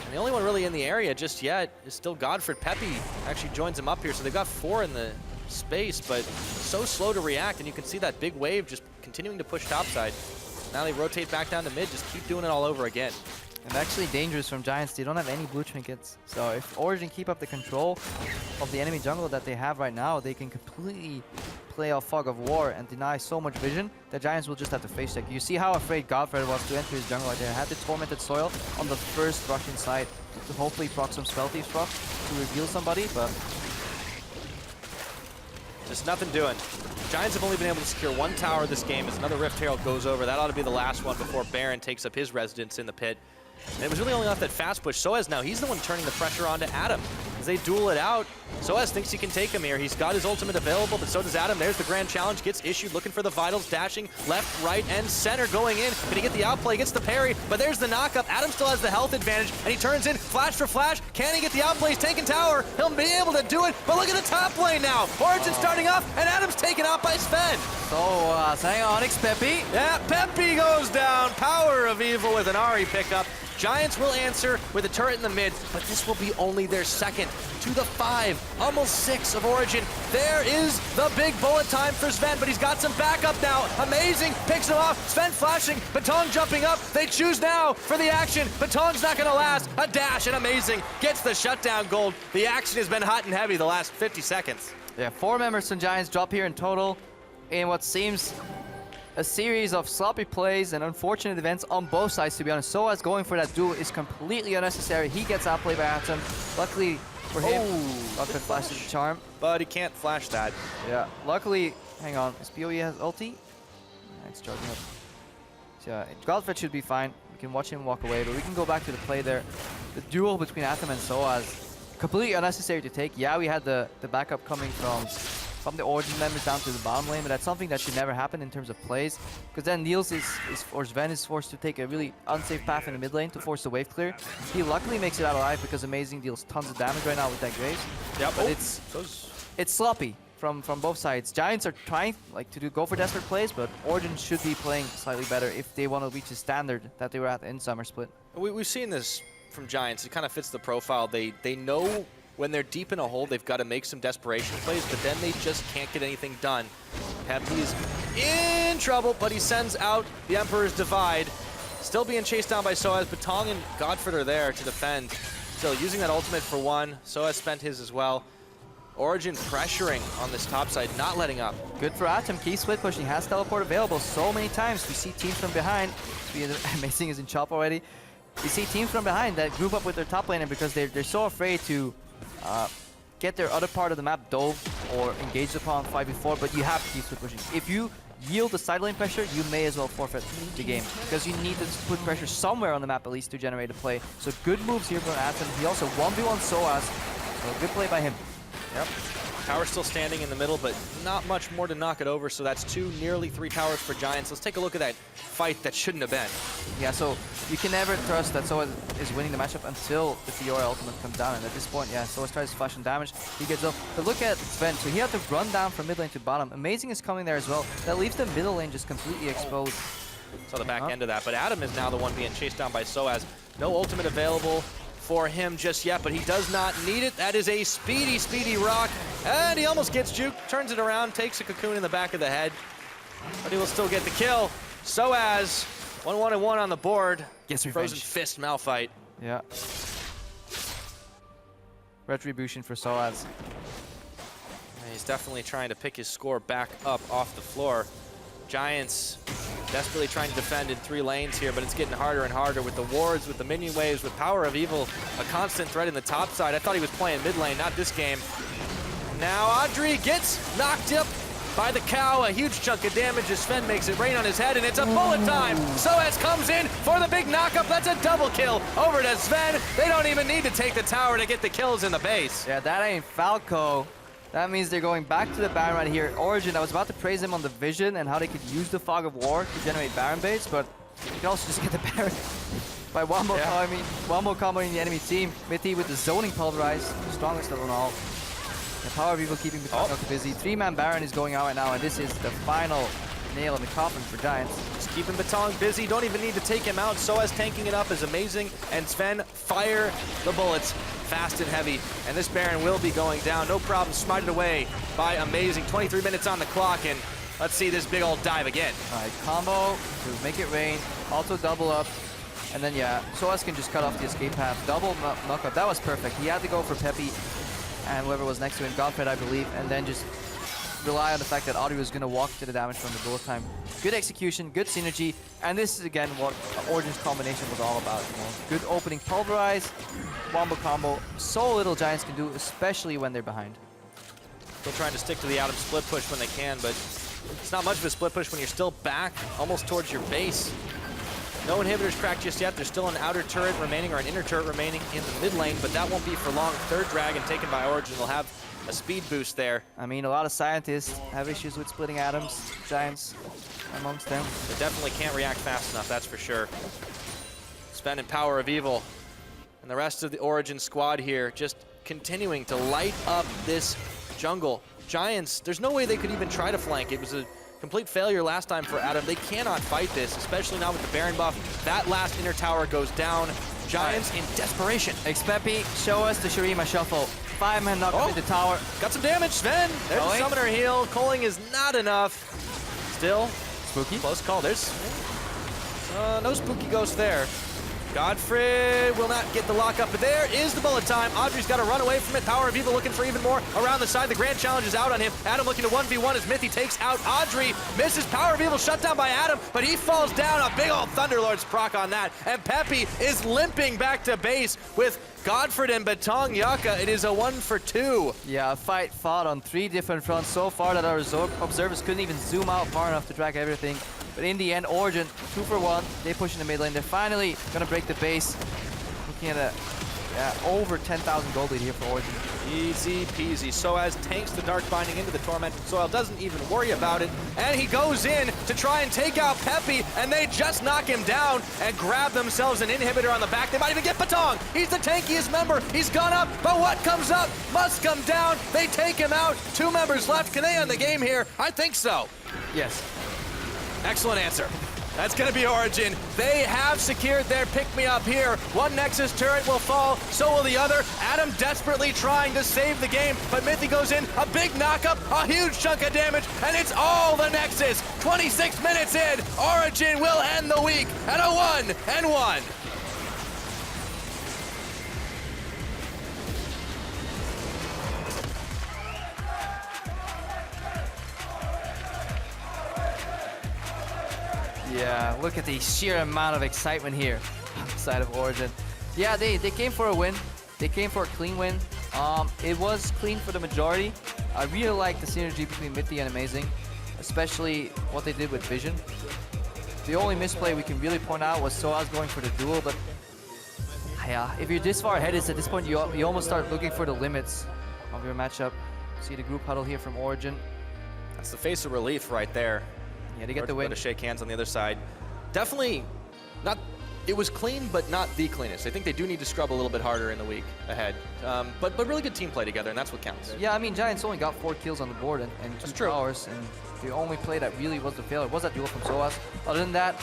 And the only one really in the area just yet is still Godfred. Peppy actually joins him up here, so they've got 4 in the space, but so slow to react, and you can see that big wave just continuing to push topside. Now they rotate back down to mid, just keep doing it all over again. And actually dangerous from Giants, they don't have any blue trinkets. So if Origen keep up the control of the enemy jungle that they have right now, they can completely play off Fog of War and deny so much vision that Giants will just have to face check. You see how afraid Godfred was to enter his jungle right there. Had the Tormented Soil on the first rush inside to hopefully proc some Spell Thief proc to reveal somebody, but just nothing doing. Giants have only been able to secure 1 tower this game as another Rift Herald goes over. That ought to be the last one before Baron takes up his residence in the pit. And it was really only off that fast push. Soaz now, he's the one turning the pressure onto Adam. As they duel it out, Soaz thinks he can take him here. He's got his ultimate available, but so does Adam. There's the grand challenge, gets issued, looking for the vitals, dashing left, right, and center, going in. Can he get the outplay? Gets the parry, but there's the knockup. Adam still has the health advantage, and he turns in, flash for flash. Can he get the outplay? He's taking tower. He'll be able to do it, but look at the top lane now. Origen starting off, and Adam's taken out by Sven. So, hang on, it's Peppy. Yeah, Peppy goes down. Power of Evil with an Ahri pickup. Giants will answer with a turret in the mid, but this will be only their second. To the 5, almost 6 of Origen. There is the big bullet time for Sven, but he's got some backup now. Amazing, picks him off. Sven flashing, Batong jumping up. They choose now for the action. Batong's not gonna last. A dash, and Amazing gets the shutdown gold. The action has been hot and heavy the last 50 seconds. Yeah, 4 members from Giants drop here in total in what seems a series of sloppy plays and unfortunate events on both sides, to be honest. Soaz going for that duel is completely unnecessary. He gets outplayed by Atom. Luckily for him, Godfred flashes the charm. But he can't flash that. Yeah, luckily, hang on, his PoE has ulti? It's charging up. So, yeah, Godfred should be fine. We can watch him walk away, but we can go back to the play there. The duel between Atom and Soaz, completely unnecessary to take. Yeah, we had the backup coming from the Origen members down to the bottom lane, but that's something that should never happen in terms of plays, because then Niels or Sven is forced to take a really unsafe path in the mid lane to force the wave clear. He luckily makes it out alive because Amazing deals tons of damage right now with that Graves. Yeah, but it's sloppy from both sides. Giants are trying to go for desperate plays, but Origen should be playing slightly better if they want to reach the standard that they were at in Summer Split. We've seen this from Giants. It kind of fits the profile. They know when they're deep in a hole, they've got to make some desperation plays, but then they just can't get anything done. Peppy is in trouble, but he sends out the Emperor's Divide. Still being chased down by Soaz. Batong and Godford are there to defend. Still using that ultimate for one. Soaz spent his as well. Origen pressuring on this top side, not letting up. Good for Atom. Key split push. He has teleport available so many times. We see teams from behind. Amazing is in chop already. We see teams from behind that group up with their top laner because they're so afraid to get their other part of the map dove or engaged upon 5v4, but you have to keep split pushing. If you yield the side lane pressure, you may as well forfeit the game because you need to put pressure somewhere on the map at least to generate a play. So good moves here from Atom. He also 1v1 Soaz, so good play by him. Yep. Tower still standing in the middle, but not much more to knock it over, so that's nearly three towers for Giants. Let's take a look at that fight that shouldn't have been. Yeah, so you can never trust that Soaz is winning the matchup until the Fiora ultimate comes down, and at this point, yeah, Soaz tries to flash and damage. He gets up. But look at Sven, so he had to run down from mid lane to bottom. Amazing is coming there as well. That leaves the middle lane just completely exposed. Saw the back end of that, but Adam is now the one being chased down by Soaz. No ultimate available for him just yet, but he does not need it. That is a speedy, speedy rock, and he almost gets juked, turns it around, takes a cocoon in the back of the head, but he will still get the kill. Soaz, 1-1-1 on the board. Gets revenge. Frozen Fist Malphite. Yeah. Retribution for Soaz. He's definitely trying to pick his score back up off the floor. Giants desperately trying to defend in 3 lanes here, but it's getting harder and harder with the wards, with the minion waves, with Power of Evil, a constant threat in the top side. I thought he was playing mid lane, not this game. Now Audrey gets knocked up by the cow, a huge chunk of damage as Sven makes it rain on his head, and it's a bullet time. Soaz comes in for the big knockup. That's a double kill over to Sven. They don't even need to take the tower to get the kills in the base. Yeah, that ain't Falco. That means they're going back to the Baron right here. Origen, I was about to praise him on the vision and how they could use the Fog of War to generate Baron baits, but you can also just get the Baron by one more combo in the enemy team. Mithy with the zoning pulverize, strongest of them all. The Power of Evil keeping Batong busy. 3-man Baron is going out right now, and this is the final nail in the coffin for Giants. Just keeping Batong busy, don't even need to take him out. Soaz tanking it up is amazing, and Sven fire the bullets fast and heavy, and this Baron will be going down. No problem, smited away by Amazing. 23 minutes on the clock, and let's see this big old dive again. All right, combo to make it rain, also double up, and then yeah, Soaz can just cut off the escape path. Double knockup, that was perfect. He had to go for Peppy and whoever was next to him, Godfred I believe, and then just rely on the fact that Audrey was going to walk to the damage from the bullet time. Good execution, good synergy, and this is again what Origen's combination was all about. You know? Good opening pulverize, wombo combo. So little Giants can do, especially when they're behind. Still trying to stick to the Adam split push when they can, but it's not much of a split push when you're still back almost towards your base. No inhibitors cracked just yet. There's still an outer turret remaining or an inner turret remaining in the mid lane, but that won't be for long. Third dragon taken by Origen will have a speed boost there. I mean, a lot of scientists have issues with splitting atoms, Giants amongst them. They definitely can't react fast enough, that's for sure. Sven and Power of Evil and the rest of the Origen squad here just continuing to light up this jungle. Giants, there's no way they could even try to flank. It was a complete failure last time for Adam. They cannot fight this, especially not with the Baron buff. That last inner tower goes down. Giants in desperation. Xpeppy, show us the Shurima shuffle. 5-man knock up into tower. Got some damage, Sven. There's the summoner heal. Culling is not enough. Still, spooky. Close call. There's no spooky ghost there. Godfrey will not get the lockup, but there is the bullet time. Audrey's got to run away from it. Power of Evil looking for even more around the side. The Grand Challenge is out on him. Adam looking to 1v1 as Mithy takes out Audrey. Misses. Power of Evil shut down by Adam, but he falls down. A big old Thunderlord's proc on that. And Peppy is limping back to base with Godfred and Batong Yaka. It is a 1-for-2. Yeah, a fight fought on 3 different fronts so far that our observers couldn't even zoom out far enough to track everything. But in the end, Origen, 2-for-1. They push in the mid lane. They're finally going to break the base. Looking at over 10,000 gold lead here for Origen. Easy peasy. Soaz tanks the Dark Binding into the Torment. Soil doesn't even worry about it. And he goes in to try and take out Peppy, and they just knock him down and grab themselves an inhibitor on the back. They might even get Batong. He's the tankiest member. He's gone up, but what comes up must come down. They take him out. 2 members left. Can they end the game here? I think so. Yes. Excellent answer. That's going to be Origen. They have secured their pick-me-up here. One Nexus turret will fall, so will the other. Adam desperately trying to save the game, but Mithy goes in, a big knockup, a huge chunk of damage, and it's all the Nexus. 26 minutes in, Origen will end the week at a 1-1. Yeah, look at the sheer amount of excitement here on the side of Origen. Yeah, they came for a win. They came for a clean win. It was clean for the majority. I really like the synergy between Mithy and Amazing, especially what they did with Vision. The only misplay we can really point out was Soaz going for the duel, but yeah, if you're this far ahead, it's at this point you almost start looking for the limits of your matchup. See the group huddle here from Origen. That's the face of relief right there. Yeah, they get the win. To shake hands on the other side. Definitely not, it was clean, but not the cleanest. I think they do need to scrub a little bit harder in the week ahead. But really good team play together, and that's what counts. Yeah, I mean, Giants only got 4 kills on the board and 2 towers, and the only play that really was the failure was that duel from Soaz. Other than that,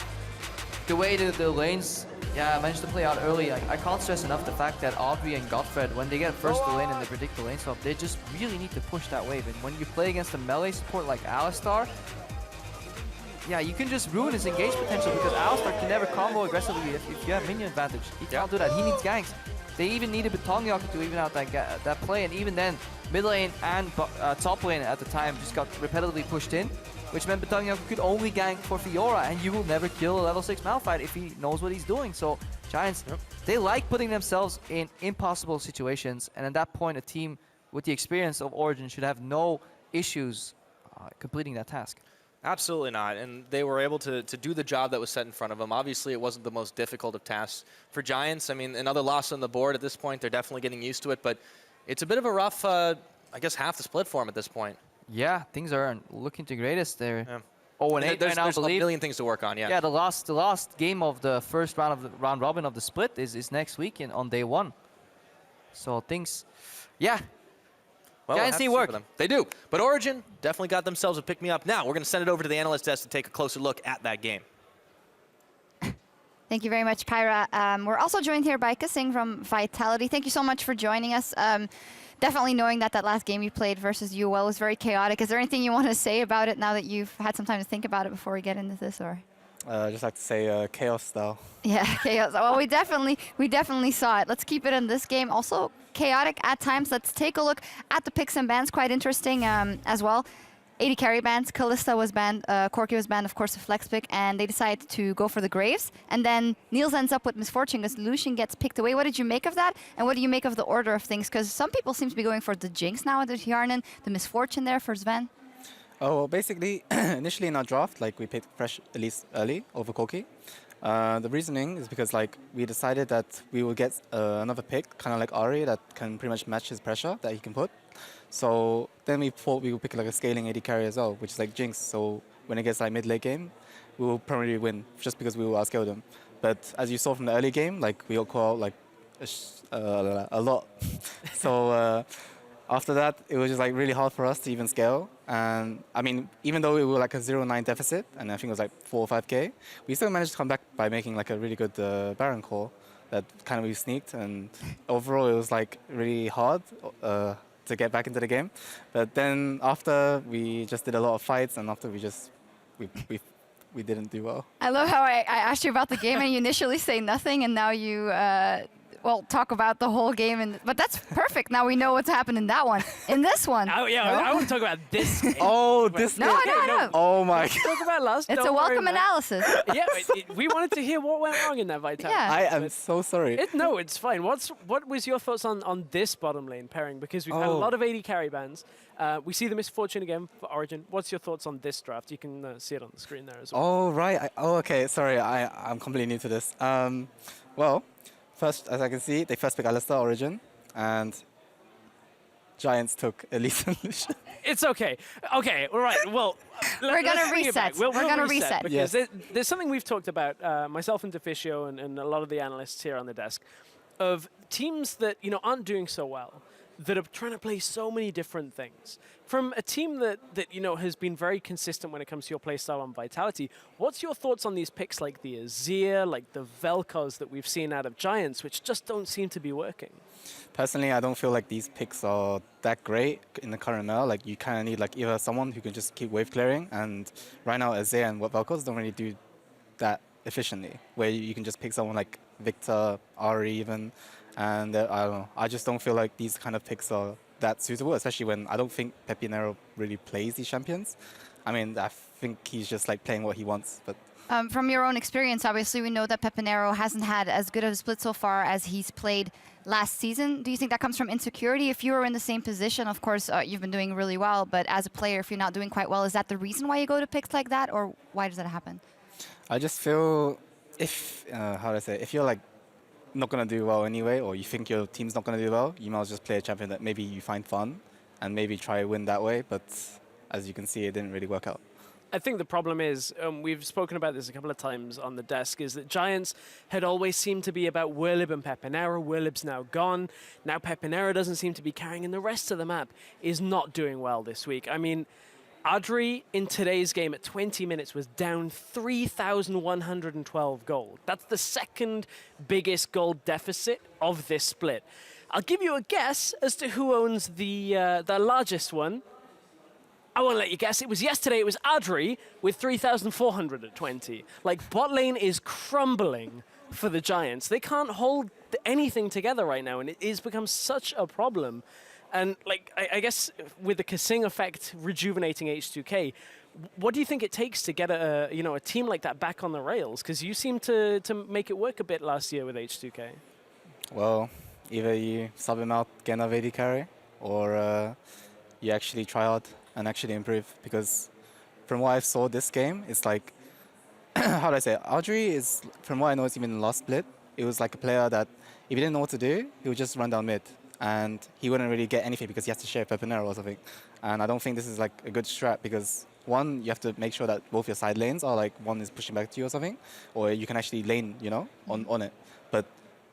the way the lanes, yeah, managed to play out early. I can't stress enough the fact that Audrey and Godfred, when they get first the lane and they predict the lane swap, they just really need to push that wave. And when you play against a melee support like Alistar, yeah, you can just ruin his engage potential because Alistar can never combo aggressively if you have minion advantage. He can't do that. He needs ganks. They even needed Betongyaka to even out that play, and even then, mid lane and top lane at the time just got repetitively pushed in, which meant Betongyaka could only gank for Fiora, and you will never kill a level 6 Malphite if he knows what he's doing. So Giants, they like putting themselves in impossible situations, and at that point, a team with the experience of Origen should have no issues completing that task. Absolutely not, and they were able to do the job that was set in front of them. Obviously, it wasn't the most difficult of tasks for Giants. I mean, another loss on the board at this point. They're definitely getting used to it, but it's a bit of a rough, I guess, half the split for them at this point. Yeah, things aren't looking the greatest. They're 0-8 There's right now, I believe. a million things to work on, yeah. Yeah, the last game of the first round of the round robin of the split is next week on day 1. So things, yeah. Well, Giants need work. They do. But Origen definitely got themselves a pick-me-up. Now, we're going to send it over to the analyst desk to take a closer look at that game. Thank you very much, Pyra. We're also joined here by Kasing from Vitality. Thank you so much for joining us. Definitely knowing that last game you played versus UOL was very chaotic. Is there anything you want to say about it now that you've had some time to think about it before we get into this? Or just like to say chaos style. Yeah, chaos. Well, we definitely saw it. Let's keep it in this game. Also chaotic at times. Let's take a look at the picks and bans. Quite interesting as well. 80 carry bans. Kalista was banned. Corki was banned, of course, the flex pick, and they decided to go for the Graves. And then Niels ends up with Misfortune because Lucian gets picked away. What did you make of that? And what do you make of the order of things? Because some people seem to be going for the Jinx now with the Hjarnan, the Misfortune there for Sven. Oh, well, basically, initially in our draft, we picked Fresh Elise early over Corki. The reasoning is because we decided that we will get another pick, kind of like Ari, that can pretty much match his pressure that he can put. So then we thought we would pick a scaling AD carry as well, which is Jinx. So when it gets mid late game, we will probably win just because we will outscale them. But as you saw from the early game, we all call out a lot. So after that, it was just really hard for us to even scale. And I mean, even though we were a 0-9 deficit, and I think it was 4 or 5k, we still managed to come back by making a really good Baron core that kind of we sneaked. And overall, it was really hard to get back into the game. But then after, we just did a lot of fights, and after we didn't do well. I love how I asked you about the game and you initially say nothing, and now you talk about the whole game. But that's perfect. Now we know what's happened in that one. In this one. Oh, yeah, I want to talk about this game. Oh, this game. No. Oh, my God. Talk about last. It's a welcome analysis. Yeah, we wanted to hear what went wrong in that Vitality. Yeah. I am so sorry. No, it's fine. What was your thoughts on this bottom lane pairing? Because we've had a lot of 80 carry bans. We see the Misfortune again for Origen. What's your thoughts on this draft? You can see it on the screen there as well. Oh, right. Okay. Sorry, I'm completely new to this. Well, first, as I can see, they first picked Alistar Origen, and Giants took Elise and Lucian. It's okay. Okay, all right. Well, we're going to reset. We're going to reset. Because there's something we've talked about, myself and Deficio and a lot of the analysts here on the desk, of teams that aren't doing so well. that are trying to play so many different things. From a team that has been very consistent when it comes to your playstyle on Vitality, what's your thoughts on these picks like the Azir, like the Vel'Koz that we've seen out of Giants, which just don't seem to be working? Personally, I don't feel like these picks are that great in the current meta. Like, you kind of need like either someone who can just keep wave clearing, and right now Azir and Vel'Koz don't really do that efficiently, where you can just pick someone like Victor, Ahri even, and I don't know. I just don't feel like these kind of picks are that suitable, especially when I don't think Pepinero really plays these champions. I mean, I think he's just like playing what he wants, but From your own experience, obviously, we know that Pepinero hasn't had as good of a split so far as he's played last season. Do you think that comes from insecurity? If you were in the same position, of course, you've been doing really well, but as a player, if you're not doing quite well, is that the reason why you go to picks like that, or why does that happen? I just feel if, how do I say, if you're like not going to do well anyway, or you think your team's not going to do well, you might as well just play a champion that maybe you find fun and maybe try to win that way, but as you can see, it didn't really work out. I think the problem is, we've spoken about this a couple of times on the desk, is that Giants had always seemed to be about Wirlib and Pepinero. Wirlib's now gone. Now Pepinero doesn't seem to be carrying, and the rest of the map is not doing well this week. I mean, Adri in today's game at 20 minutes was down 3,112 gold. That's the second biggest gold deficit of this split. I'll give you a guess as to who owns the largest one. I won't let you guess. It was yesterday. It was Adri with 3,420. Like, bot lane is crumbling for the Giants. They can't hold anything together right now, and it has become such a problem. And, like, I guess with the Kasing effect rejuvenating H2K, what do you think it takes to get a team like that back on the rails? Because you seem to make it work a bit last year with H2K. Well, either you sub him out, get another AD carry, or you actually try hard and actually improve, because from what I saw this game, it's like, how do I say it? Audrey is, from what I know, it's even in the last split, it was like a player that if he didn't know what to do, he would just run down mid, and he wouldn't really get anything because he has to share Pepinero or something. And I don't think this is like a good strat, because one, you have to make sure that both your side lanes are like, one is pushing back to you or something, or you can actually lane, on it. But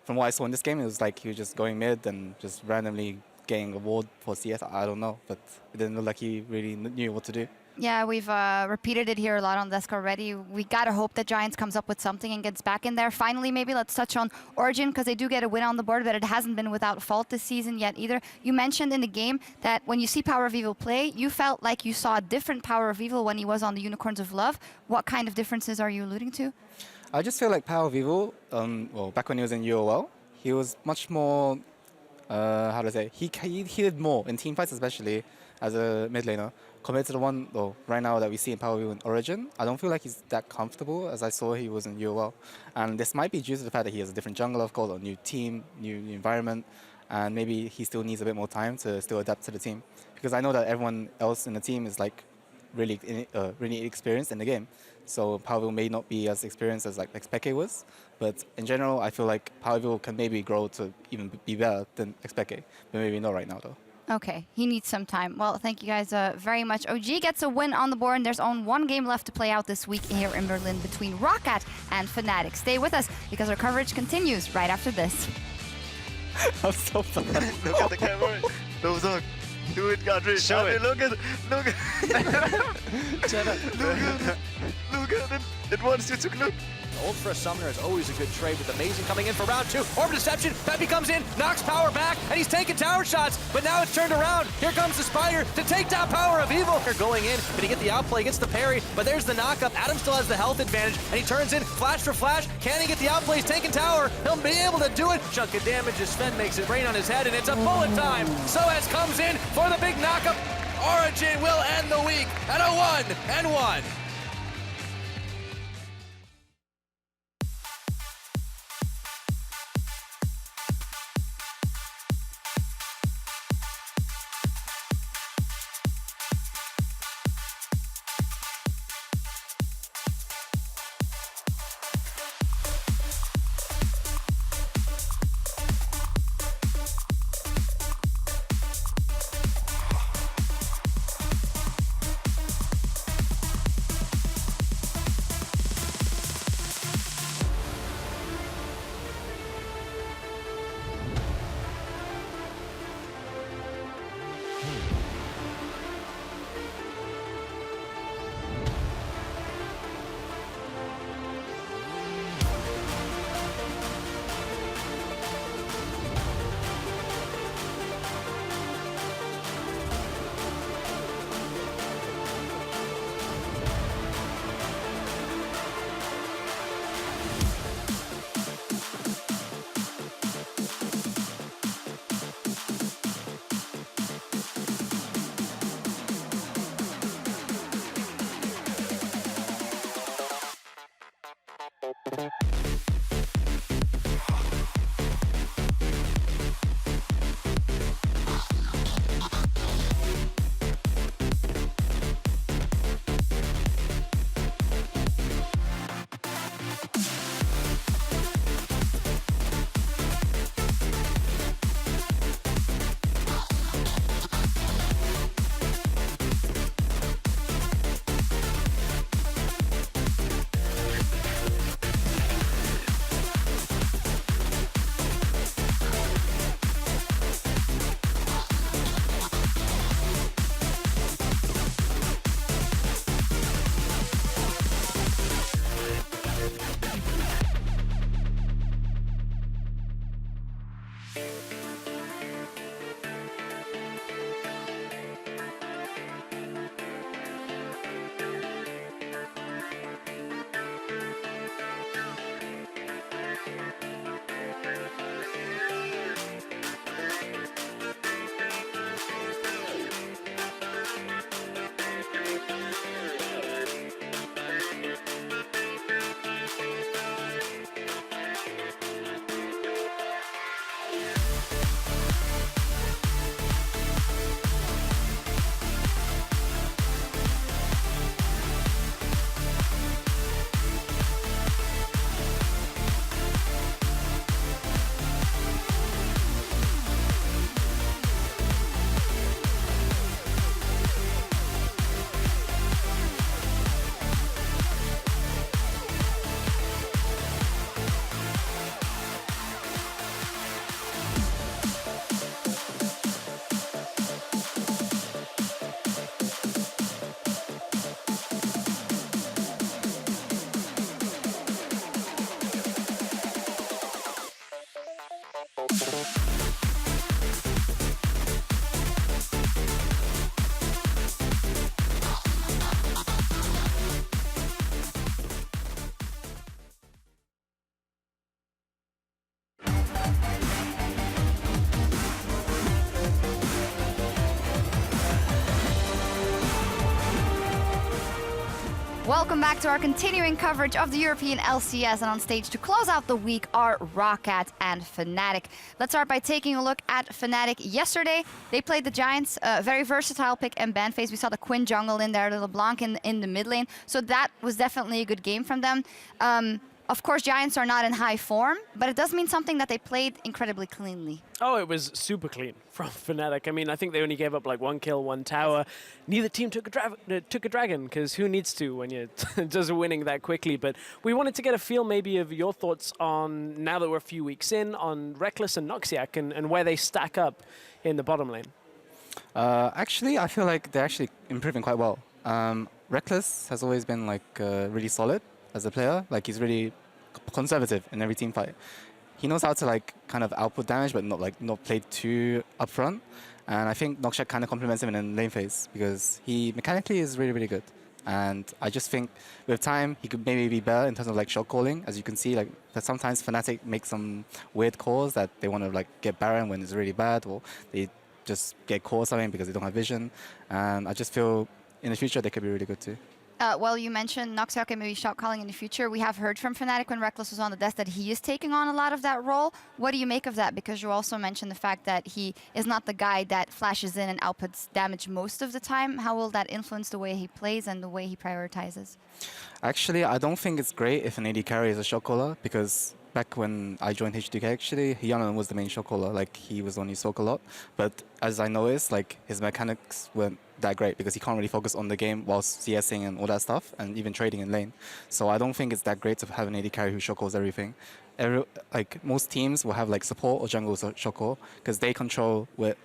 from what I saw in this game, it was like he was just going mid and just randomly getting a ward for CS, I don't know, but it didn't look like he really knew what to do. Yeah, we've repeated it here a lot on desk already. We gotta hope that Giants comes up with something and gets back in there. Finally, maybe let's touch on Origen, because they do get a win on the board, but it hasn't been without fault this season yet either. You mentioned in the game that when you see Power of Evil play, you felt like you saw a different Power of Evil when he was on the Unicorns of Love. What kind of differences are you alluding to? I just feel like Power of Evil, well, back when he was in UOL, he was much more, how do I say, he did more in team fights, especially as a mid laner, compared to the one right now that we see in Power of Evil in Origin. I don't feel like he's that comfortable as I saw he was in UOL. And this might be due to the fact that he has a different jungle, of course, a new team, new environment, and maybe he still needs a bit more time to still adapt to the team. Because I know that everyone else in the team is like really experienced in the game. So Power of Evil may not be as experienced as like Xpeke was, but in general, I feel like Power of Evil can maybe grow to even be better than Xpeke, but maybe not right now though. Okay, he needs some time. Well, thank you guys very much. OG gets a win on the board, and there's only one game left to play out this week here in Berlin between Roccat and Fnatic. Stay with us, because our coverage continues right after this. I'm so bad. Look at the camera. Dozok. Do it, Godric. Show it. Look at it. Look at it. It wants you to look. Ult for a summoner is always a good trade, with Amazing coming in for round 2. Orb Deception, Peppy comes in, knocks Power back, and he's taking tower shots, but now it's turned around. Here comes the Spider to take down Power of Evil. They're going in, but he gets the outplay, gets the parry, but there's the knockup. Adam still has the health advantage, and he turns in, flash for flash. Can he get the outplay? He's taking tower. He'll be able to do it. Chunk of damage as Sven makes it rain on his head, and it's a bullet time. Soaz comes in for the big knockup. Origin will end the week at a 1-1. Welcome back to our continuing coverage of the European LCS, and on stage to close out the week are Roccat and Fnatic. Let's start by taking a look at Fnatic. Yesterday, they played the Giants, very versatile pick and ban phase. We saw the Quinn jungle in there, the LeBlanc in the mid lane, so that was definitely a good game from them. Of course, Giants are not in high form, but it does mean something that they played incredibly cleanly. Oh, it was super clean from Fnatic. I mean, I think they only gave up like 1 kill, 1 tower. Neither team took a dragon, because who needs to when you're just winning that quickly? But we wanted to get a feel maybe of your thoughts on, now that we're a few weeks in, on Rekkles and Noxiac and where they stack up in the bottom lane. Actually, I feel like they're actually improving quite well. Rekkles has always been like really solid as a player. Like, he's really conservative in every team fight. He knows how to like kind of output damage, but not play too upfront. And I think Noxiac kind of complements him in lane phase because he mechanically is really, really good. And I just think with time he could maybe be better in terms of like shot calling. As you can see, like that sometimes Fnatic make some weird calls that they want to like get Baron when it's really bad, or they just get caught or something because they don't have vision. And I just feel in the future they could be really good too. Well, you mentioned Noxiac and maybe shot calling in the future. We have heard from Fnatic when Rekkles was on the desk that he is taking on a lot of that role. What do you make of that? Because you also mentioned the fact that he is not the guy that flashes in and outputs damage most of the time. How will that influence the way he plays and the way he prioritizes? Actually, I don't think it's great if an AD carry is a shot caller, because back when I joined H2K, actually, Hyeonan was the main shot caller. Like, he was the one who spoke a lot. But as I noticed, like, his mechanics weren't that great because he can't really focus on the game whilst CSing and all that stuff, and even trading in lane. So I don't think it's that great to have an AD carry who shot calls everything. Like, most teams will have like support or jungle shot call because they control where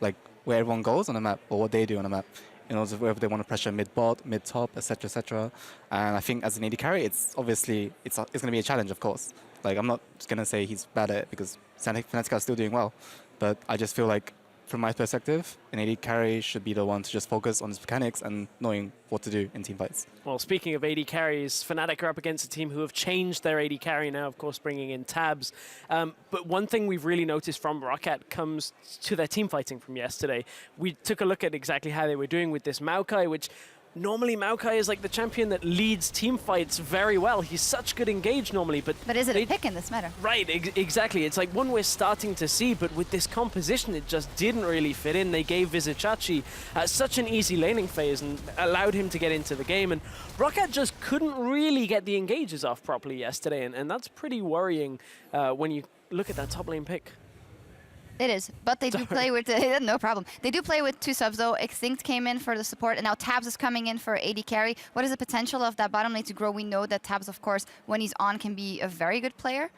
everyone goes on the map or what they do on the map. You know, whether they want to pressure mid bot, mid top, etc., etc. And I think as an AD carry, it's obviously it's going to be a challenge, of course. Like, I'm not just going to say he's bad at it because Fnatic are still doing well, but I just feel like, from my perspective, an AD carry should be the one to just focus on his mechanics and knowing what to do in team fights. Well, speaking of AD carries, Fnatic are up against a team who have changed their AD carry now, of course, bringing in Tabs. But one thing we've really noticed from Roccat comes to their team fighting from yesterday. We took a look at exactly how they were doing with this Maokai, which normally Maokai is like the champion that leads team fights very well. He's such good engage normally, but is it a pick in this meta? Right, exactly. It's like one we're starting to see, but with this composition, it just didn't really fit in. They gave Vizicsacsi such an easy laning phase and allowed him to get into the game, and Roccat just couldn't really get the engages off properly yesterday, and that's pretty worrying when you look at that top lane pick. It is, but they do play with, no problem. They do play with 2 subs though. Extinct came in for the support, and now Tabs is coming in for AD carry. What is the potential of that bottom lane to grow? We know that Tabs, of course, when he's on, can be a very good player.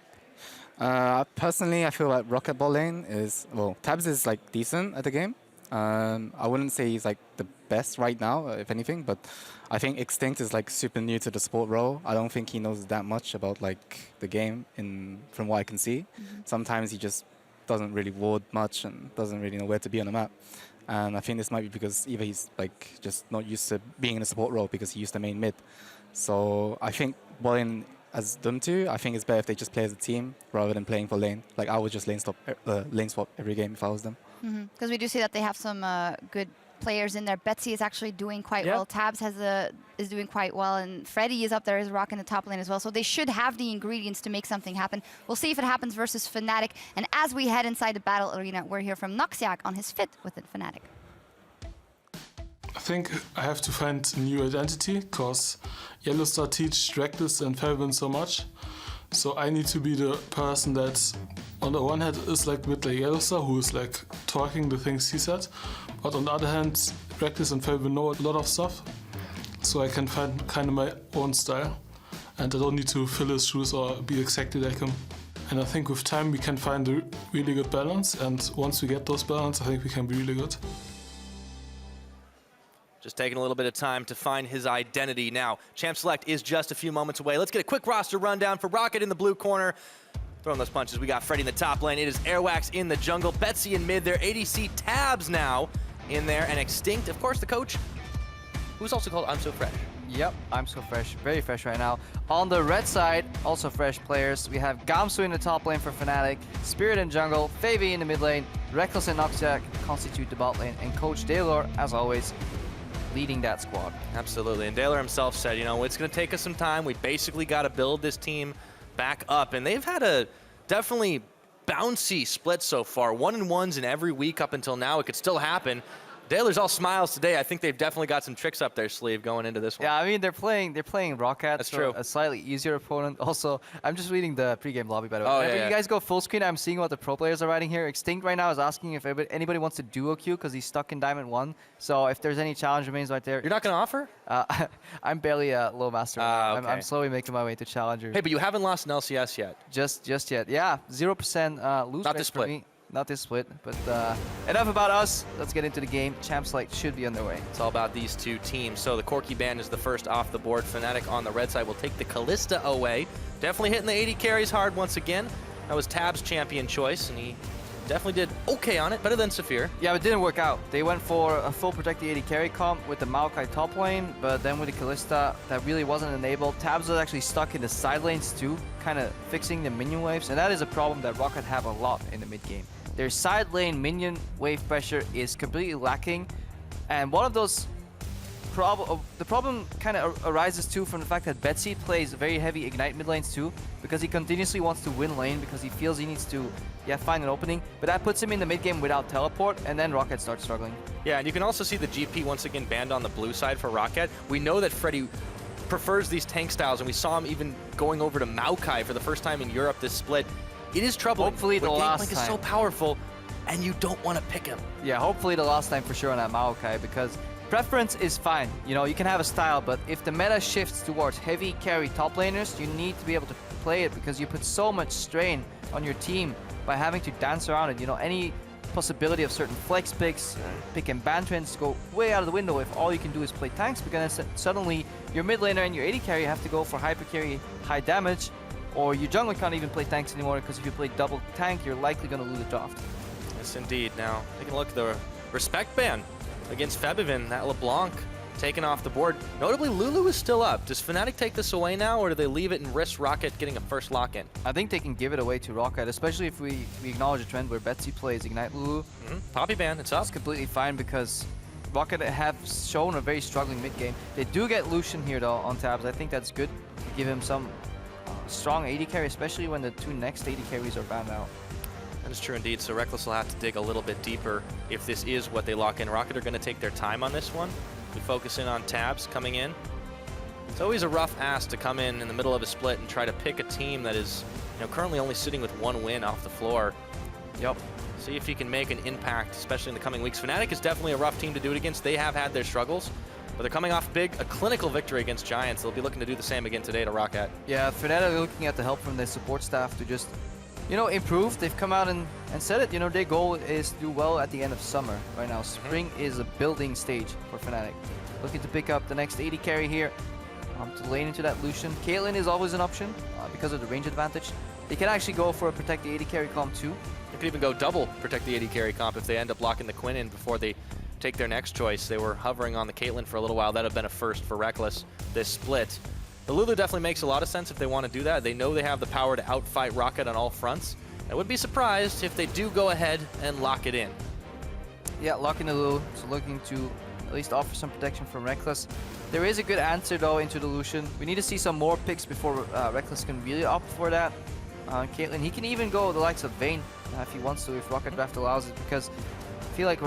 Personally, I feel like Roccat bot lane is, well, Tabs is like decent at the game. I wouldn't say he's like the best right now, if anything, but I think Extinct is like super new to the support role. I don't think he knows that much about like the game from what I can see. Sometimes he just doesn't really ward much and doesn't really know where to be on the map. And I think this might be because either he's like just not used to being in a support role because he used to main mid. So I think Boleyn as them two, I think it's better if they just play as a team rather than playing for lane. Like I would just lane swap every game if I was them. Because we do see that they have some good players in there. Betsy is actually doing quite well. Tabs is doing quite well, and Freddy is up there, is rocking the top lane as well. So they should have the ingredients to make something happen. We'll see if it happens versus Fnatic. And as we head inside the battle arena, we're here from Noxiac on his fit within Fnatic. I think I have to find a new identity because Yellowstar teach Reckless and Felvin so much. So I need to be the person that on the one hand is like with like Yellowstar, who is like talking the things he said, but on the other hand, Reckless and Felvin know a lot of stuff, so I can find kind of my own style, and I don't need to fill his shoes or be exactly like him. And I think with time we can find a really good balance, and once we get those balance, I think we can be really good. Just taking a little bit of time to find his identity now. Champ Select is just a few moments away. Let's get a quick roster rundown for Roccat in the blue corner. Throwing those punches, we got Freddy in the top lane. It is Airwax in the jungle. Betsy in mid there. ADC Tabs now in there. And Extinct, of course, the coach, who's also called I'm So Fresh. Yep, I'm So Fresh. Very fresh right now. On the red side, also fresh players. We have Gamsu in the top lane for Fnatic, Spirit in jungle, Favy in the mid lane, Reckless and Noxiac constitute the bot lane, and Coach Daylor, as always, leading that squad. Absolutely, and Daylor himself said, you know, it's going to take us some time. We basically got to build this team back up, and they've had a definitely bouncy split so far. 1-1s in every week up until now. It could still happen. Daylor's all smiles today. I think they've definitely got some tricks up their sleeve going into this one. Yeah, I mean, they're playing Roccat. That's so true. A slightly easier opponent. Also, I'm just reading the pregame lobby, by the way. Oh, Whenever yeah, you guys go full screen, I'm seeing what the pro players are writing here. Extinct right now is asking if anybody wants to duo queue because he's stuck in Diamond 1. So if there's any challenge remains right there. You're not going to offer? I'm barely a low master. Okay. I'm slowly making my way to Challenger. Hey, but you haven't lost an LCS yet. Just yet. Yeah, 0% lose Not rate this for split. me. Not this split, but enough about us. Let's get into the game. Champ Select should be underway. It's all about these two teams. So the Corki band is the first off the board. Fnatic on the red side will take the Kalista away. Definitely hitting the 80 carries hard once again. That was Tab's champion choice, and he definitely did okay on it, better than Saphir. Yeah, but it didn't work out. They went for a full protected 80 carry comp with the Maokai top lane, but then with the Kalista, that really wasn't enabled. Tabs was actually stuck in the side lanes too, kind of fixing the minion waves, and that is a problem that Roccat have a lot in the mid game. Their side lane minion wave pressure is completely lacking, and one of those the problem kind of arises too from the fact that Betsy plays very heavy Ignite mid lanes too, because he continuously wants to win lane because he feels he needs to find an opening, but that puts him in the mid game without teleport, and then Roccat starts struggling. Yeah, and you can also see the GP once again banned on the blue side for Roccat. We know that Freddy prefers these tank styles, and we saw him even going over to Maokai for the first time in Europe this split. It is troubling. Hopefully the last Gangplank time. is so powerful, and you don't want to pick him. Yeah, hopefully the last time for sure on that Maokai, because preference is fine. You know, you can have a style, but if the meta shifts towards heavy carry top laners, you need to be able to play it because you put so much strain on your team by having to dance around it. You know, any possibility of certain flex picks, pick and ban trends go way out of the window if all you can do is play tanks, because suddenly your mid laner and your AD carry have to go for hyper carry, high damage, or your jungler can't even play tanks anymore because if you play double tank, you're likely going to lose a draft. Yes, indeed. Now, taking a look at the respect ban against Febivin, that LeBlanc taken off the board. Notably, Lulu is still up. Does Fnatic take this away now, or do they leave it and risk Roccat getting a first lock-in? I think they can give it away to Roccat, especially if we acknowledge a trend where Betsy plays Ignite Lulu. Poppy ban, it's up. It's completely fine because Rocket have shown a very struggling mid game. They do get Lucian here though on tabs. I think that's good to give him some strong AD carry, especially when the 2 next AD carries are banned out. That is true indeed. So Rekkles will have to dig a little bit deeper if this is what they lock in. Rocket are going to take their time on this one. We focus in on tabs coming in. It's always a rough ask to come in the middle of a split and try to pick a team that is, currently only sitting with 1 win off the floor. Yep. See if he can make an impact, especially in the coming weeks. Fnatic is definitely a rough team to do it against. They have had their struggles, but they're coming off a clinical victory against Giants. They'll be looking to do the same again today to Roccat. Yeah, Fnatic are looking at the help from their support staff to just, improve. They've come out and said it. Their goal is to do well at the end of summer right now. Spring is a building stage for Fnatic. Looking to pick up the next AD carry here to lane into that Lucian. Caitlyn is always an option because of the range advantage. They can actually go for a protect the AD carry comp too. They could even go double protect the AD carry comp if they end up locking the Quinn in before they take their next choice. They were hovering on the Caitlyn for a little while. That would have been a first for Rekkles this split. The Lulu definitely makes a lot of sense if they want to do that. They know they have the power to outfight Rocket on all fronts. I would be surprised if they do go ahead and lock it in. Yeah, locking the Lulu, so looking to at least offer some protection from Rekkles. There is a good answer though into the Lucian. We need to see some more picks before Rekkles can really opt for that. Caitlyn, he can even go the likes of Vayne if he wants to, if Rocket Draft allows it, because I feel like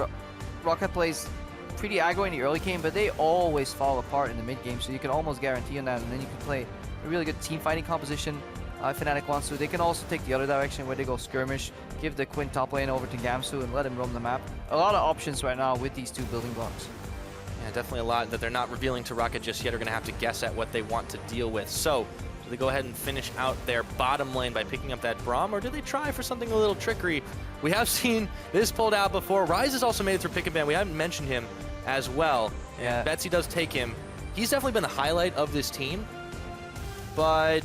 Rocket plays pretty aggro in the early game, but they always fall apart in the mid game, so you can almost guarantee on that, and then you can play a really good team fighting composition if Fnatic wants to. They can also take the other direction where they go skirmish, give the Quinn top lane over to Gamsu and let him roam the map. A lot of options right now with these 2 building blocks. Yeah, definitely a lot that they're not revealing to Rocket just yet. Are going to have to guess at what they want to deal with. So, do they go ahead and finish out their bottom lane by picking up that Braum, or do they try for something a little trickery? We have seen this pulled out before. Ryze has also made it through pick and ban. We haven't mentioned him as well. Yeah. And Betsy does take him. He's definitely been the highlight of this team, but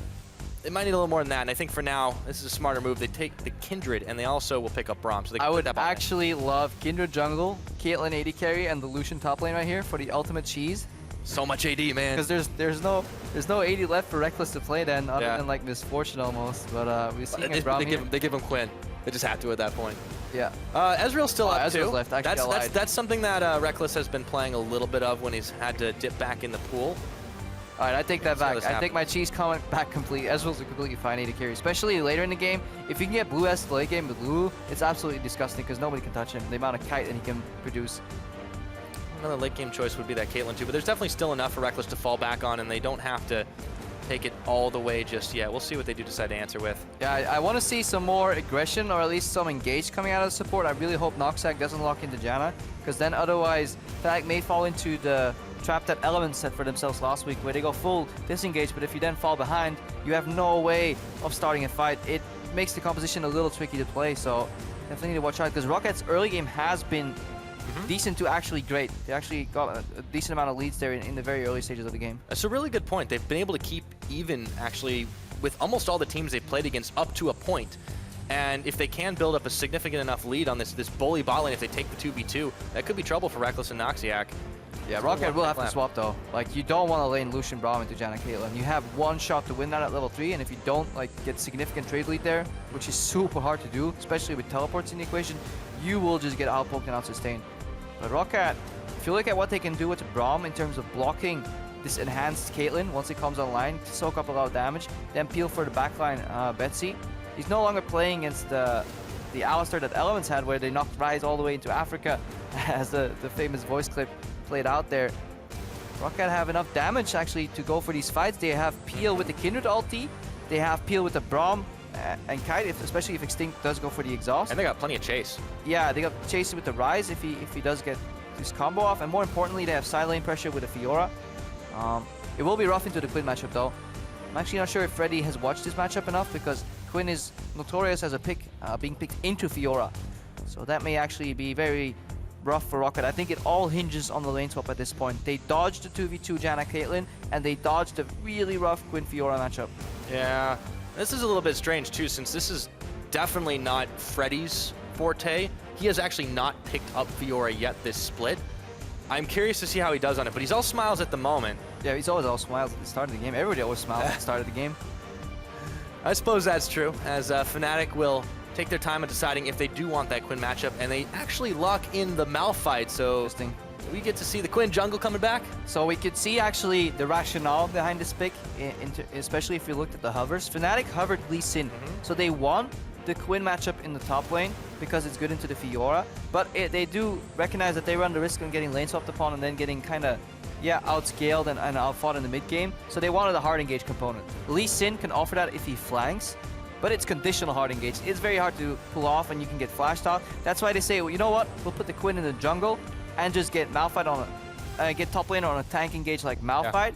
it might need a little more than that. And I think for now, this is a smarter move. They take the Kindred, and they also will pick up Braum. So they I would actually love Kindred jungle, Caitlyn AD carry, and the Lucian top lane right here for the ultimate cheese. So much AD, man. Because there's no AD left for Rekkles to play then, other than like Misfortune almost. But we're seeing they give him Quinn. They just have to at that point. Yeah. Ezreal's still up Ezreal's too. left. That's something that Rekkles has been playing a little bit of when he's had to dip back in the pool. All right, I take that back. I take my cheese comment back completely. Ezreal's a completely fine AD carry, especially later in the game. If you can get Blue S late game with Lulu, it's absolutely disgusting because nobody can touch him. The amount of kite that he can produce. Another late game choice would be that Caitlyn too, but there's definitely still enough for Rekkles to fall back on, and they don't have to take it all the way just yet. We'll see what they do decide to answer with. Yeah, I want to see some more aggression or at least some engage coming out of the support. I really hope Noxag doesn't lock into Janna, because then otherwise Fnatic may fall into the trap that Elements set for themselves last week, where they go full disengage, but if you then fall behind, you have no way of starting a fight. It makes the composition a little tricky to play, so definitely need to watch out, because Rocket's early game has been decent to actually great. They actually got a decent amount of leads there in the very early stages of the game. That's a really good point. They've been able to keep even, actually, with almost all the teams they've played against up to a point. And if they can build up a significant enough lead on this bully bot lane, if they take the 2v2, that could be trouble for Rekkles and Noxiac. Yeah, Rocket will have to swap though. Like, you don't want to lane Lucian Braum into Janna Caitlyn. You have one shot to win that at level 3, and if you don't get significant trade lead there, which is super hard to do, especially with teleports in the equation, you will just get outpoked and outsustained. But Rocket, if you look at what they can do with the Braum in terms of blocking this enhanced Caitlyn once it comes online to soak up a lot of damage, then peel for the backline Betsy. He's no longer playing against the Alistar that Elements had, where they knocked Ryze all the way into Africa, as the famous voice clip played out there. Rocket have enough damage actually to go for these fights. They have Peel with the Kindred ulti, they have Peel with the Braum and Kite, especially if Extinct does go for the exhaust. And they got plenty of chase. Yeah, they got chase with the Ryze if he does get this combo off, and more importantly, they have side lane pressure with the Fiora. It will be rough into the Quinn matchup though. I'm actually not sure if Freddy has watched this matchup enough, because Quinn is notorious as a pick being picked into Fiora, so that may actually be very rough for Rocket. I think it all hinges on the lane swap at this point. They dodged the 2v2 Janna Caitlyn, and they dodged a really rough Quinn Fiora matchup. Yeah, this is a little bit strange too, since this is definitely not Freddy's forte. He has actually not picked up Fiora yet this split. I'm curious to see how he does on it, but he's all smiles at the moment. Yeah, he's always all smiles at the start of the game. Everybody always smiles at the start of the game. I suppose that's true, as Fnatic will take their time on deciding if they do want that Quinn matchup, and they actually lock in the Malphite, so we get to see the Quinn jungle coming back. So we could see actually the rationale behind this pick, especially if you looked at the hovers. Fnatic hovered Lee Sin, so they won the Quinn matchup in the top lane because it's good into the Fiora, but they do recognize that they run the risk of getting lane swapped upon and then getting kind of, outscaled and outfought in the mid game. So they wanted a hard engage component. Lee Sin can offer that if he flanks, but it's conditional hard engage. It's very hard to pull off and you can get flashed out. That's why they say, well, you know what, we'll put the Quinn in the jungle and just get Malphite on get top lane on a tank engage like Malphite.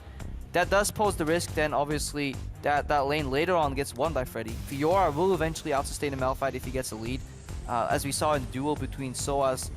That does pose the risk then obviously that lane later on gets won by Freddy. Fiora will eventually outsustain a Malphite if he gets a lead. As we saw in the duel between Soaz,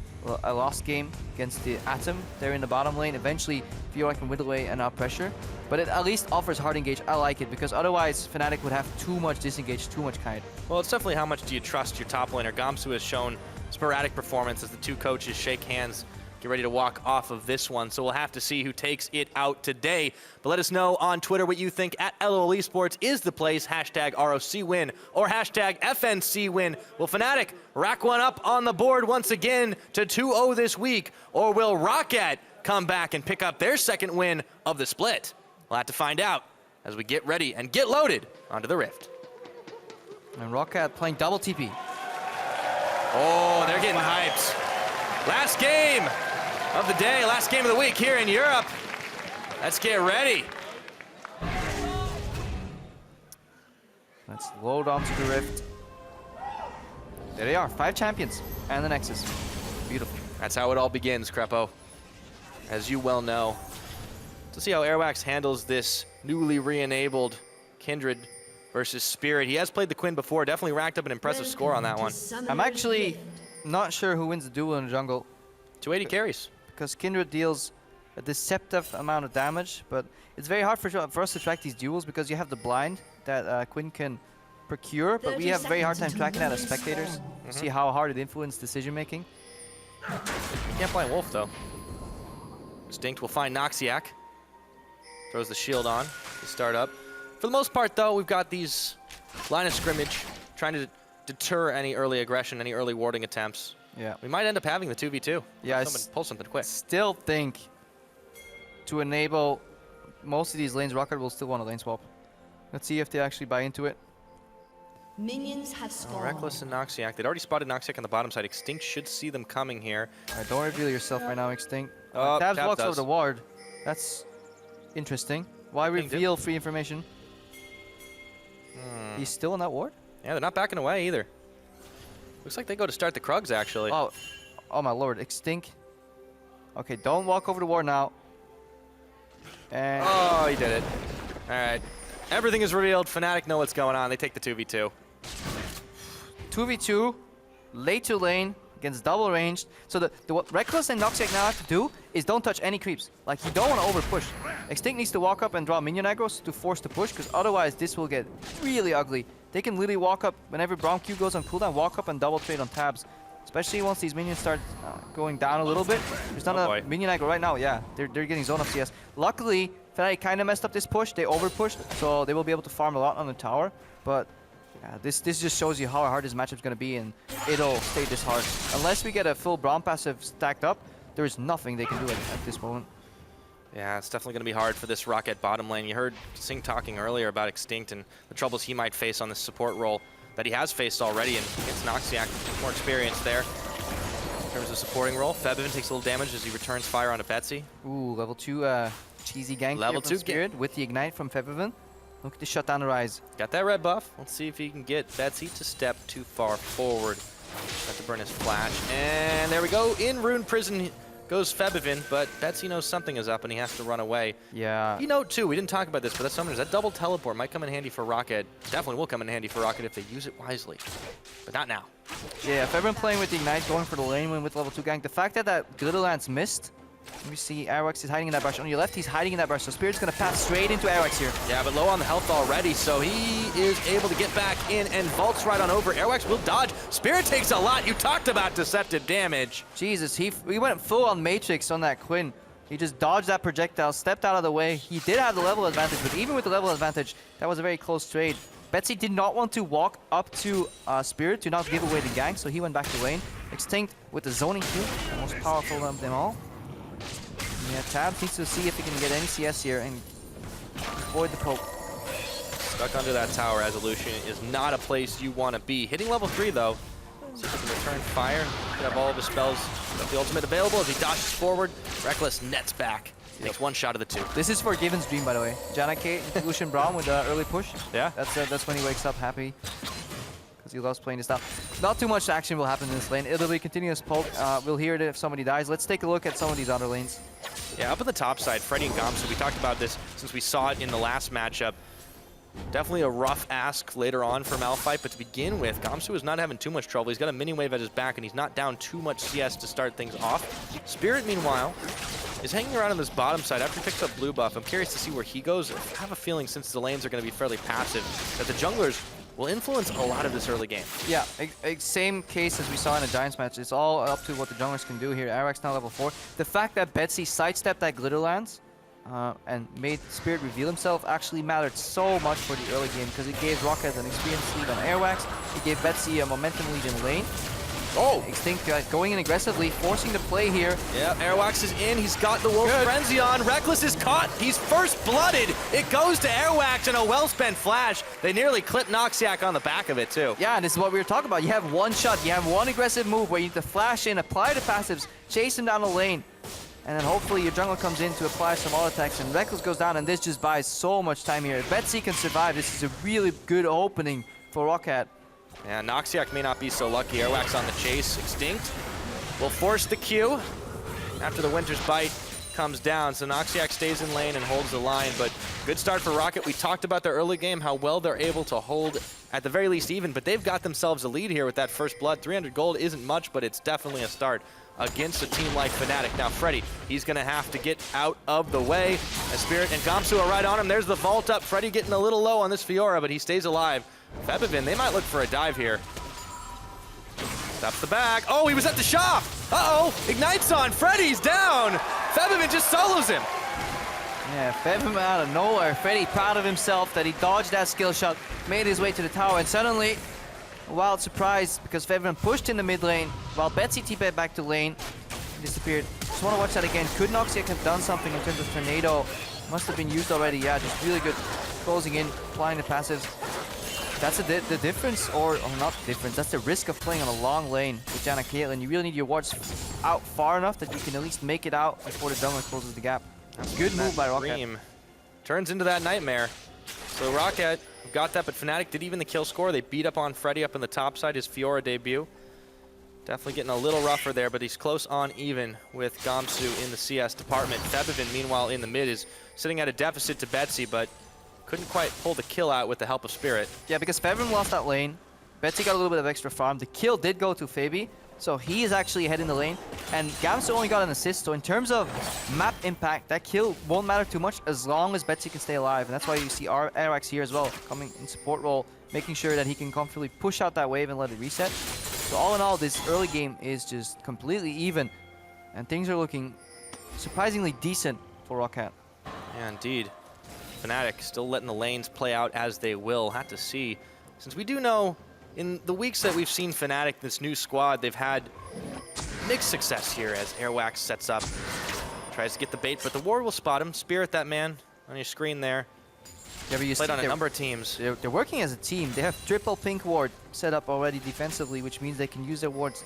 a lost game against the Atom, they're in the bottom lane. Eventually Fiora can whittle away and out pressure, but it at least offers hard engage. I like it because otherwise Fnatic would have too much disengage, too much kite. Well, it's definitely how much do you trust your top laner. Gamsu has shown sporadic performance as the two coaches shake hands, get ready to walk off of this one. So we'll have to see who takes it out today. But let us know on Twitter what you think at LOL Esports is the place. Hashtag ROC win or hashtag FNC win. Will Fnatic rack one up on the board once again to 2-0 this week? Or will Roccat come back and pick up their second win of the split? We'll have to find out as we get ready and get loaded onto the Rift. And Roccat playing double TP. Oh, they're getting hyped. Last game of the day, last game of the week here in Europe. Let's get ready. Let's load onto the Rift. There they are, 5 champions and the Nexus. Beautiful. That's how it all begins, Krepo. As you well know. To see how Airwax handles this newly re-enabled Kindred versus Spirit. He has played the Quinn before, definitely racked up an impressive score on that one. I'm actually not sure who wins the duel in the jungle. 280 carries. Because Kindred deals a deceptive amount of damage, but it's very hard for us to track these duels because you have the blind that Quinn can procure, but we have a very hard time tracking that as spectators. See how hard it influences decision making. You can't play Wolf though. Extinct will find Noxiac. Throws the shield on to start up. For the most part though, we've got these line of scrimmage trying to deter any early aggression, any early warding attempts. Yeah. We might end up having the 2v2. Yeah, pull something quick. Still think to enable most of these lanes, Roccat will still want a lane swap. Let's see if they actually buy into it. Minions have spawned. Reckless and Noxiac. They'd already spotted Noxiac on the bottom side. Extinct should see them coming here. Right, don't reveal yourself right now, Extinct. Oh, Tabs Tab walks does. over the ward. That's interesting. Why reveal free information? He's still in that ward? Yeah, they're not backing away either. Looks like they go to start the Krugs, actually. Oh my lord, Extinct. Okay, don't walk over the ward now. And oh, he did it. All right. Everything is revealed. Fnatic know what's going on. They take the 2v2. 2v2, late to lane, against double ranged. So what Reckless and Noxiac now have to do is don't touch any creeps. Like, you don't want to over push. Extinct needs to walk up and draw minion aggros to force the push, because otherwise this will get really ugly. They can literally walk up, whenever Braum Q goes on cooldown, walk up and double trade on tabs. Especially once these minions start going down a little bit. There's not a minion aggro right now, yeah. They're getting zone of CS. Luckily, Fnatic kind of messed up this push. They over pushed, so they will be able to farm a lot on the tower. But yeah, this just shows you how hard this matchup's going to be, and it'll stay this hard. Unless we get a full Braum passive stacked up, there is nothing they can do at this moment. Yeah, it's definitely going to be hard for this Roccat bottom lane. You heard Sing talking earlier about Extinct and the troubles he might face on this support role that he has faced already, and against Noxiac, more experience there. In terms of supporting role, Febiven takes a little damage as he returns fire onto Betsy. Ooh, level 2 cheesy gank Level 2 Spirit with the Ignite from Febiven. Look at the shut down the Rise. Got that red buff. Let's see if he can get Betsy to step too far forward. Got to burn his flash. And there we go. In Rune Prison goes Febiven, but Betsy knows something is up and he has to run away. Yeah. You know, too, we didn't talk about this, but that Summoners, that double teleport might come in handy for Roccat. Definitely will come in handy for Roccat if they use it wisely. But not now. Yeah, Febiven playing with the Ignite, going for the lane win with level 2 gank. The fact that Glitterlance missed, let me see, Airwax is hiding in that brush. On your left, he's hiding in that brush, so Spirit's going to pass straight into Airwax here. Yeah, but low on the health already, so he is able to get back in and vaults right on over. Airwax will dodge. Spirit takes a lot. You talked about deceptive damage. Jesus, he went full on Matrix on that Quinn. He just dodged that projectile, stepped out of the way. He did have the level advantage, but even with the level advantage, that was a very close trade. Betsy did not want to walk up to Spirit to not give away the gank, so he went back to lane. Extinct with the zoning Q, the most powerful of them all. Yeah, Tabs needs to see if he can get any CS here and avoid the poke. Stuck under that tower as Illusion is not a place you want to be. Hitting level 3 though. See if he can return fire. Could have all of his spells. Got the ultimate available as he dashes forward. Reckless nets back. He takes one shot of the 2. This is Forgiven's dream, by the way. Janna K, Lucian Braum with the early push. Yeah. That's when he wakes up happy. Because he loves playing this style. Not too much action will happen in this lane. It'll be continuous poke. We'll hear it if somebody dies. Let's take a look at some of these other lanes. Yeah, up at the top side, Freddy and Gamsu, we talked about this since we saw it in the last matchup. Definitely a rough ask later on for Malphite, but to begin with, Gamsu is not having too much trouble. He's got a mini wave at his back, and he's not down too much CS to start things off. Spirit, meanwhile, is hanging around on this bottom side after he picks up blue buff. I'm curious to see where he goes. I have a feeling, since the lanes are going to be fairly passive, that the junglers will influence a lot of this early game. Yeah, same case as we saw in the Giants match. It's all up to what the junglers can do here. Arax now level 4. The fact that Betsy sidestepped that Glitterlands and made Spirit reveal himself actually mattered so much for the early game because it gave Rocket an experience lead on Airwax. It gave Betsy a momentum lead in lane. Oh! Extinct going in aggressively, forcing the play here. Yeah, Airwax is in. He's got the Wolf Frenzy on. Reckless is caught. He's first blooded. It goes to Airwax and a well-spent flash. They nearly clip Noxiac on the back of it, too. Yeah, and this is what we were talking about. You have one shot. You have one aggressive move where you need to flash in, apply the passives, chase him down the lane. And then hopefully your jungle comes in to apply some all attacks, and Reckless goes down, and this just buys so much time here. If Betsy can survive, this is a really good opening for Roccat. Yeah, Noxiac may not be so lucky. Airwax on the chase. Extinct will force the Q after the Winter's Bite comes down. So Noxiac stays in lane and holds the line. But good start for Rocket. We talked about their early game, how well they're able to hold at the very least even. But they've got themselves a lead here with that first blood. 300 gold isn't much, but it's definitely a start against a team like Fnatic. Now Freddy, he's going to have to get out of the way. As Spirit and Gamsu are right on him. There's the vault up. Freddy getting a little low on this Fiora, but he stays alive. Febivin, they might look for a dive here. Stops the back. Oh, he was at the shop. Uh-oh, Ignites on. Freddy's down. Febivin just solos him. Yeah, Febivin out of nowhere. Freddy proud of himself that he dodged that skill shot, made his way to the tower, and suddenly a wild surprise because Febivin pushed in the mid lane while Betsy TP'd back to lane and disappeared. Just want to watch that again. Could Noxiac have done something in terms of Tornado? Must have been used already. Yeah, just really good closing in, applying the passives. That's the difference, or not the difference, that's the risk of playing on a long lane with Janna Caitlyn. You really need your wards out far enough that you can at least make it out before the jungler closes the gap. Good move by Rocket. Turns into that nightmare. So Rocket got that, but Fnatic did even the kill score. They beat up on Freddy up in the top side, his Fiora debut. Definitely getting a little rougher there, but he's close on even with Gamsu in the CS department. Febivin, meanwhile, in the mid is sitting at a deficit to Betsy, but couldn't quite pull the kill out with the help of Spirit. Yeah, because Febivin lost that lane. Betsy got a little bit of extra farm. The kill did go to Fabi, so he is actually ahead in the lane. And Gamsu only got an assist, so in terms of map impact, that kill won't matter too much as long as Betsy can stay alive. And that's why you see Arax here as well, coming in support role, making sure that he can comfortably push out that wave and let it reset. So all in all, this early game is just completely even. And things are looking surprisingly decent for Roccat. Yeah, indeed. Fnatic still letting the lanes play out as they will. Have to see. Since we do know, in the weeks that we've seen Fnatic, this new squad, they've had mixed success here as Airwax sets up. Tries to get the bait, but the ward will spot him. Spirit, that man on your screen there. Yeah, but you played on a number of teams. They're working as a team. They have triple pink ward set up already defensively, which means they can use their wards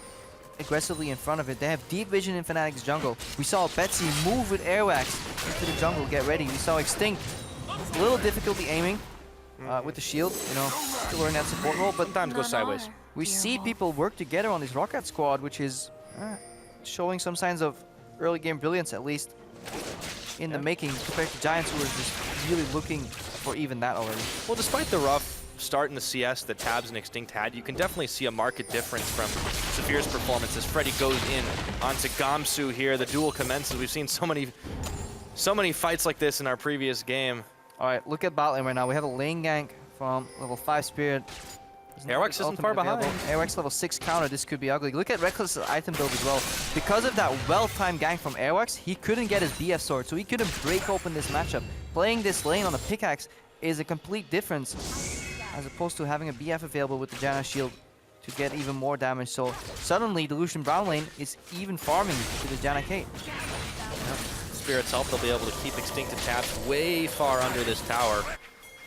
aggressively in front of it. They have deep vision in Fnatic's jungle. We saw Betsy move with Airwax into the jungle, get ready. We saw Extinct. A little difficulty aiming with the shield, you know, to learn that support role, but sometimes goes sideways. We see people work together on this Roccat squad, which is showing some signs of early game brilliance, at least in the making, compared to Giants, who are just really looking for even that already. Well, despite the rough start in the CS that Tabs and Extinct had, you can definitely see a marked difference from Saphir's performance as Freddy goes in onto Gamsu here. The duel commences. We've seen so many fights like this in our previous game. All right, look at bot lane right now. We have a lane gank from level 5 Spirit. Airwax isn't far behind. Airwax level 6 counter. This could be ugly. Look at Reckless' item build as well. Because of that well-timed gank from Airwax, he couldn't get his BF sword, so he couldn't break open this matchup. Playing this lane on a pickaxe is a complete difference, as opposed to having a BF available with the Janna shield to get even more damage. So suddenly, the Lucian Braum lane is even farming to the Janna Kate. Spirit's help, they'll be able to keep Extinct and Tabs way far under this tower.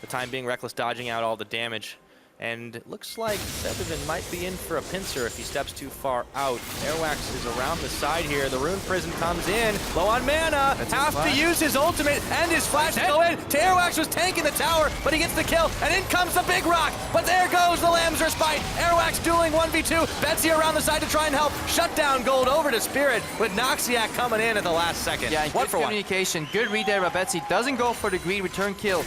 The time being, Reckless dodging out all the damage. And it looks like Febiven might be in for a pincer if he steps too far out. Airwax is around the side here. The Rune Prison comes in. Low on mana. Have to use his ultimate and his flash to go in. Airwax was tanking the tower, but he gets the kill. And in comes the big rock. But there goes the Lamb's Respite. Airwax dueling 1v2. Betsy around the side to try and help. Shut down Gold over to Spirit with Noxiac coming in at the last second. Yeah, one good for one. communication. Good read there by Betsy. Doesn't go for the greed return kill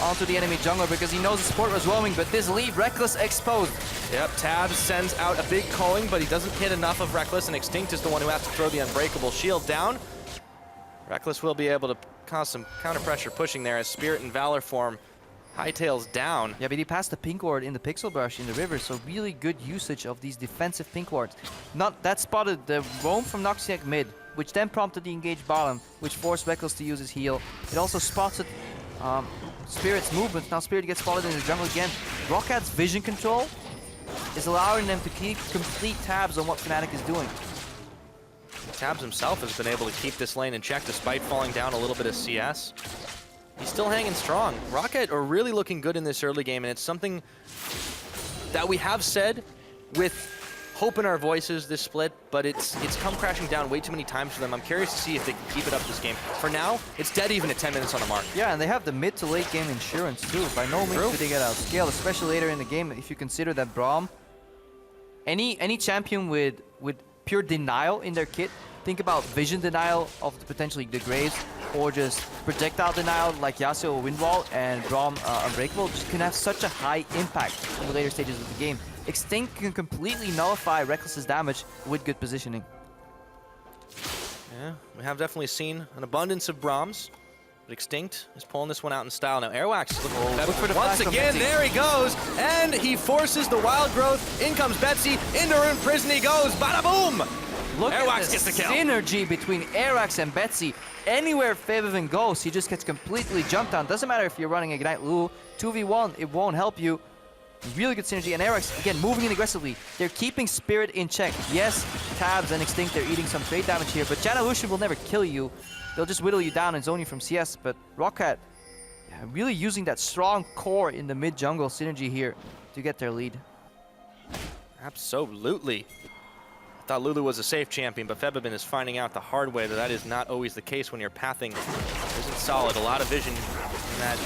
onto the enemy jungler because he knows the support was roaming, but this lead, Reckless exposed. Yep, Tabs sends out a big culling, but he doesn't hit enough of Reckless, and Extinct is the one who has to throw the Unbreakable Shield down. Reckless will be able to cause some counter pressure pushing there as Spirit and Valor form hightails down. Yeah, but he passed the pink ward in the Pixel Brush in the river, so really good usage of these defensive pink wards. That spotted the roam from Noxiac mid, which then prompted the engaged bottom, which forced Reckless to use his heal. It also spotted Spirit's movement. Now Spirit gets spotted in the jungle again. Rockat's vision control is allowing them to keep complete tabs on what Fnatic is doing. Tabs himself has been able to keep this lane in check despite falling down a little bit of CS. He's still hanging strong. Rocket are really looking good in this early game, and it's something that we have said with hope in our voices this split, but it's come crashing down way too many times for them. I'm curious to see if they can keep it up this game. For now, it's dead even at 10 minutes on the mark. Yeah, and they have the mid to late game insurance too. By no means do they get outscaled, especially later in the game. If you consider that Braum, any champion with pure denial in their kit, think about vision denial of potentially the Graves, or just projectile denial like Yasuo or Windwall, and Braum Unbreakable just can have such a high impact in the later stages of the game. Extinct can completely nullify Reckless's damage with good positioning. Yeah, we have definitely seen an abundance of Brahms, but Extinct is pulling this one out in style. Now Airwax look for the once again, there he goes, and he forces the wild growth. In comes Betsy, into Rune Prison he goes, bada boom! Look Airwax at the gets the kill. Synergy between Airwax and Betsy. Anywhere Febiven goes, he just gets completely jumped on. Doesn't matter if you're running Ignite Lulu, 2v1, it won't help you. Really good synergy, and Airwax, again, moving in aggressively. They're keeping Spirit in check. Yes, Tabs and Extinct, they're eating some trade damage here, but Janna Lucian will never kill you. They'll just whittle you down and zone you from CS, but Roccat really using that strong core in the mid-jungle synergy here to get their lead. Absolutely. I thought Lulu was a safe champion, but Febiven is finding out the hard way that that is not always the case when your pathing isn't solid. A lot of vision in that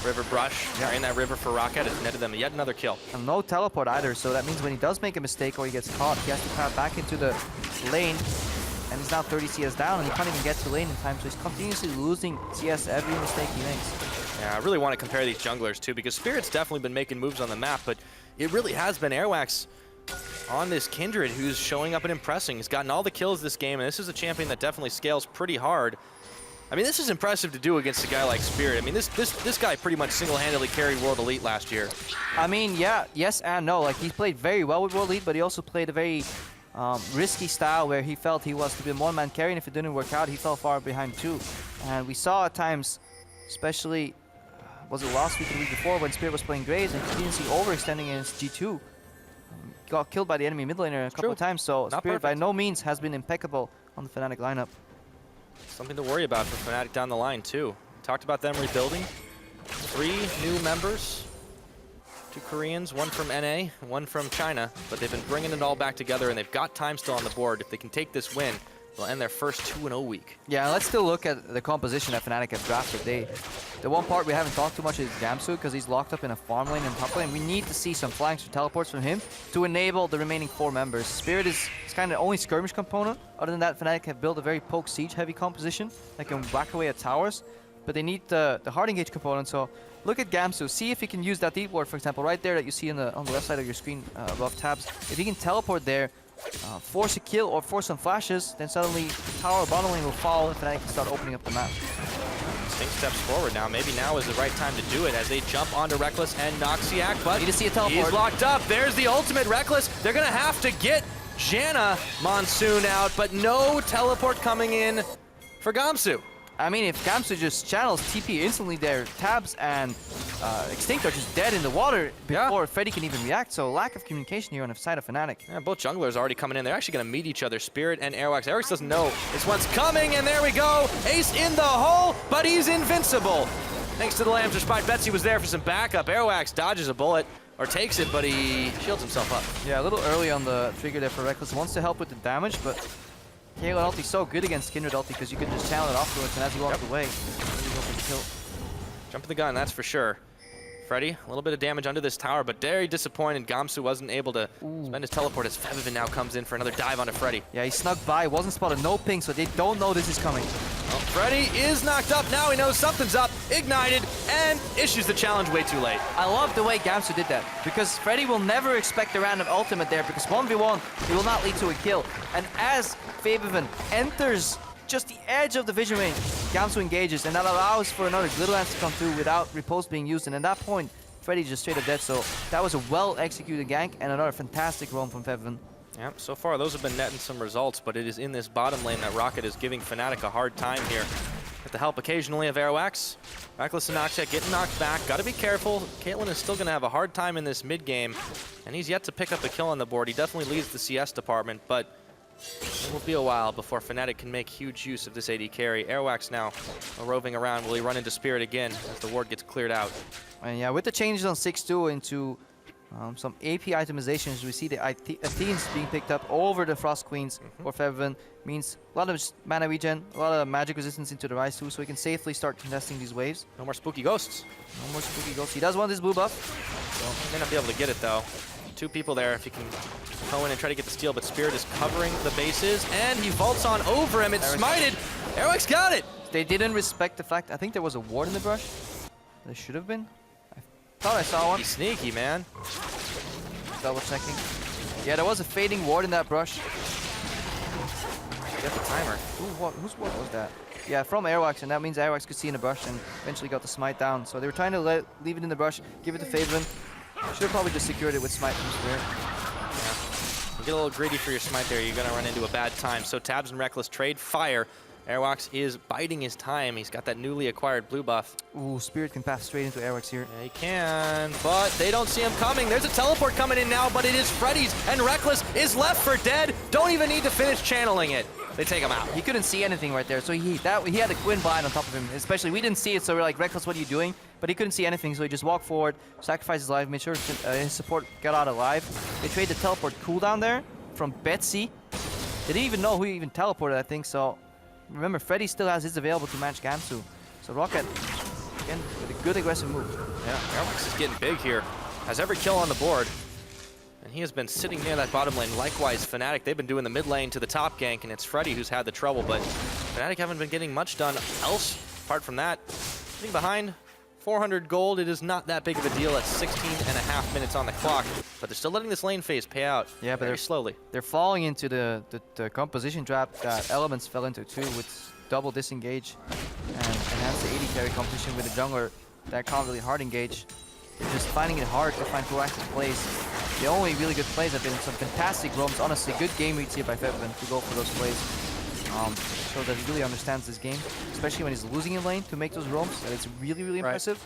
river brush, in that river for Rocket. It's netted them yet another kill. And no teleport either, so that means when he does make a mistake or he gets caught, he has to path back into the lane, and he's now 30 CS down, and he can't even get to lane in time, so he's continuously losing CS every mistake he makes. Yeah, I really want to compare these junglers too, because Spirit's definitely been making moves on the map, but it really has been Airwax on this Kindred who's showing up and impressing. He's gotten all the kills this game, and this is a champion that definitely scales pretty hard. I mean, this is impressive to do against a guy like Spirit. I mean, this guy pretty much single-handedly carried World Elite last year. I mean, yeah, yes and no. Like, he played very well with World Elite, but he also played a very risky style where he felt he was to be a one-man carry, and if it didn't work out, he fell far behind too. And we saw at times, especially, was it last week or the week before, when Spirit was playing Graves and continuously overextending against G2. Got killed by the enemy mid laner a couple of times, so Spirit by no means has been impeccable on the Fnatic lineup. Something to worry about for Fnatic down the line, too. We talked about them rebuilding. 3 new members. 2 Koreans, 1 from NA, 1 from China. But they've been bringing it all back together, and they've got time still on the board. If they can take this win, they'll end their first 2-0 week. Yeah, let's still look at the composition that Fnatic have drafted. The one part we haven't talked too much is Gamsu, because he's locked up in a farm lane and top lane. We need to see some flanks or teleports from him to enable the remaining 4 members. Spirit is kind of the only skirmish component. Other than that, Fnatic have built a very poke siege heavy composition that can whack away at towers. But they need the hard engage component, so look at Gamsu. See if he can use that deep ward, for example, right there that you see on the left side of your screen above Tabs. If he can teleport there, force a kill or force some flashes, then suddenly tower or bottom lane will fall and Fnatic can start opening up the map. Extinct steps forward now. Maybe now is the right time to do it as they jump onto Reckless and Noxiac, but need to see a teleport. He's locked up. There's the ultimate Reckless. They're going to have to get Janna Monsoon out, but no teleport coming in for Gamsu. I mean, if Gamsu just channels TP instantly there, Tabs and Extinct are just dead in the water before Freddy can even react. So lack of communication here on the side of Fnatic. Yeah, both junglers already coming in. They're actually going to meet each other, Spirit and Airwax. Airwax doesn't know this one's coming, and there we go. Ace in the hole, but he's invincible. Thanks to the Lambs Respite. Betsy was there for some backup. Airwax dodges a bullet, or takes it, but he shields himself up. Yeah, a little early on the trigger there for Rekkles. Wants to help with the damage, but Kayle ulti so good against Kindred ulti because you can just channel it afterwards, and as he walks away, you go for the kill. Jumping the gun, that's for sure. Freddy, a little bit of damage under this tower, but very disappointed. Gamsu wasn't able to spend his teleport as Febiven now comes in for another dive onto Freddy. Yeah, he snuck by, wasn't spotted, no ping, so they don't know this is coming. Well, Freddy is knocked up, now he knows something's up, ignited, and issues the challenge way too late. I love the way Gamsu did that, because Freddy will never expect a random ultimate there, because 1v1, it will not lead to a kill. And as Febiven enters just the edge of the vision range, Gamsu engages, and that allows for another Glitter Lance to come through without repulse being used. And at that point, Freddy just straight up dead. So that was a well-executed gank and another fantastic roam from Febiven. Yeah, so far those have been netting some results, but it is in this bottom lane that Rocket is giving Fnatic a hard time here. With the help occasionally of Airwax. Rekkles and Noxia getting knocked back. Got to be careful. Caitlyn is still going to have a hard time in this mid game, and he's yet to pick up a kill on the board. He definitely leads the CS department, but it will be a while before Fnatic can make huge use of this AD carry. Airwax now roving around. Will he run into Spirit again as the ward gets cleared out? And yeah, with the changes on 6-2 into some AP itemizations, we see the Athenes being picked up over the Frost Queens for Febiven. Means a lot of mana regen, a lot of magic resistance into the Rise too, so he can safely start contesting these waves. No more spooky ghosts. No more spooky ghosts. He does want this blue buff. So he may not be able to get it though. Two people there if he can go in and try to get the steal, but Spirit is covering the bases, and he vaults on over him. It's smited. Airwax got it. They didn't respect the fact. I think there was a ward in the brush. There should have been. I thought I saw one. He's sneaky, man. Double checking. Yeah, there was a fading ward in that brush. Get the timer. Whose ward was that? Yeah, from Airwax, and that means Airwax could see in the brush and eventually got the smite down. So they were trying to leave it in the brush, give it to Febiven. Should have probably just secured it with smite from Spirit. Yeah. You get a little greedy for your smite there, you're going to run into a bad time. So Tabs and Rekkles trade fire. Airwax is biding his time. He's got that newly acquired blue buff. Ooh, Spirit can pass straight into Airwax here. Yeah, he can, but they don't see him coming. There's a teleport coming in now, but it is Freddy's, and Rekkles is left for dead. Don't even need to finish channeling it. They take him out. He couldn't see anything right there, so he had a Quinn blind on top of him. Especially, we didn't see it, so we're like, Rekkles, what are you doing? But he couldn't see anything, so he just walked forward, sacrificed his life, made sure his support got out alive. They trade the teleport cooldown there from Betsy. They didn't even know who even teleported, I think, so remember, Freddy still has his available to match Gamsu. So Rocket, again, with a good aggressive move. Yeah, Airwax is getting big here. Has every kill on the board. And he has been sitting near that bottom lane. Likewise, Fnatic, they've been doing the mid lane to the top gank, and it's Freddy who's had the trouble, but Fnatic haven't been getting much done else apart from that. Sitting behind, 400 gold, it is not that big of a deal at 16.5 minutes on the clock, but they're still letting this lane phase pay out very slowly. They're falling into the composition trap that Elements fell into too, with double disengage and enhance the AD carry competition with a jungler that can't really hard engage. They're just finding it hard to find proactive plays. The only really good plays have been some fantastic roams. Honestly, good game reads here by Febiven to go for those plays. So that he really understands this game, especially when he's losing in lane to make those roams. And it's really, really impressive.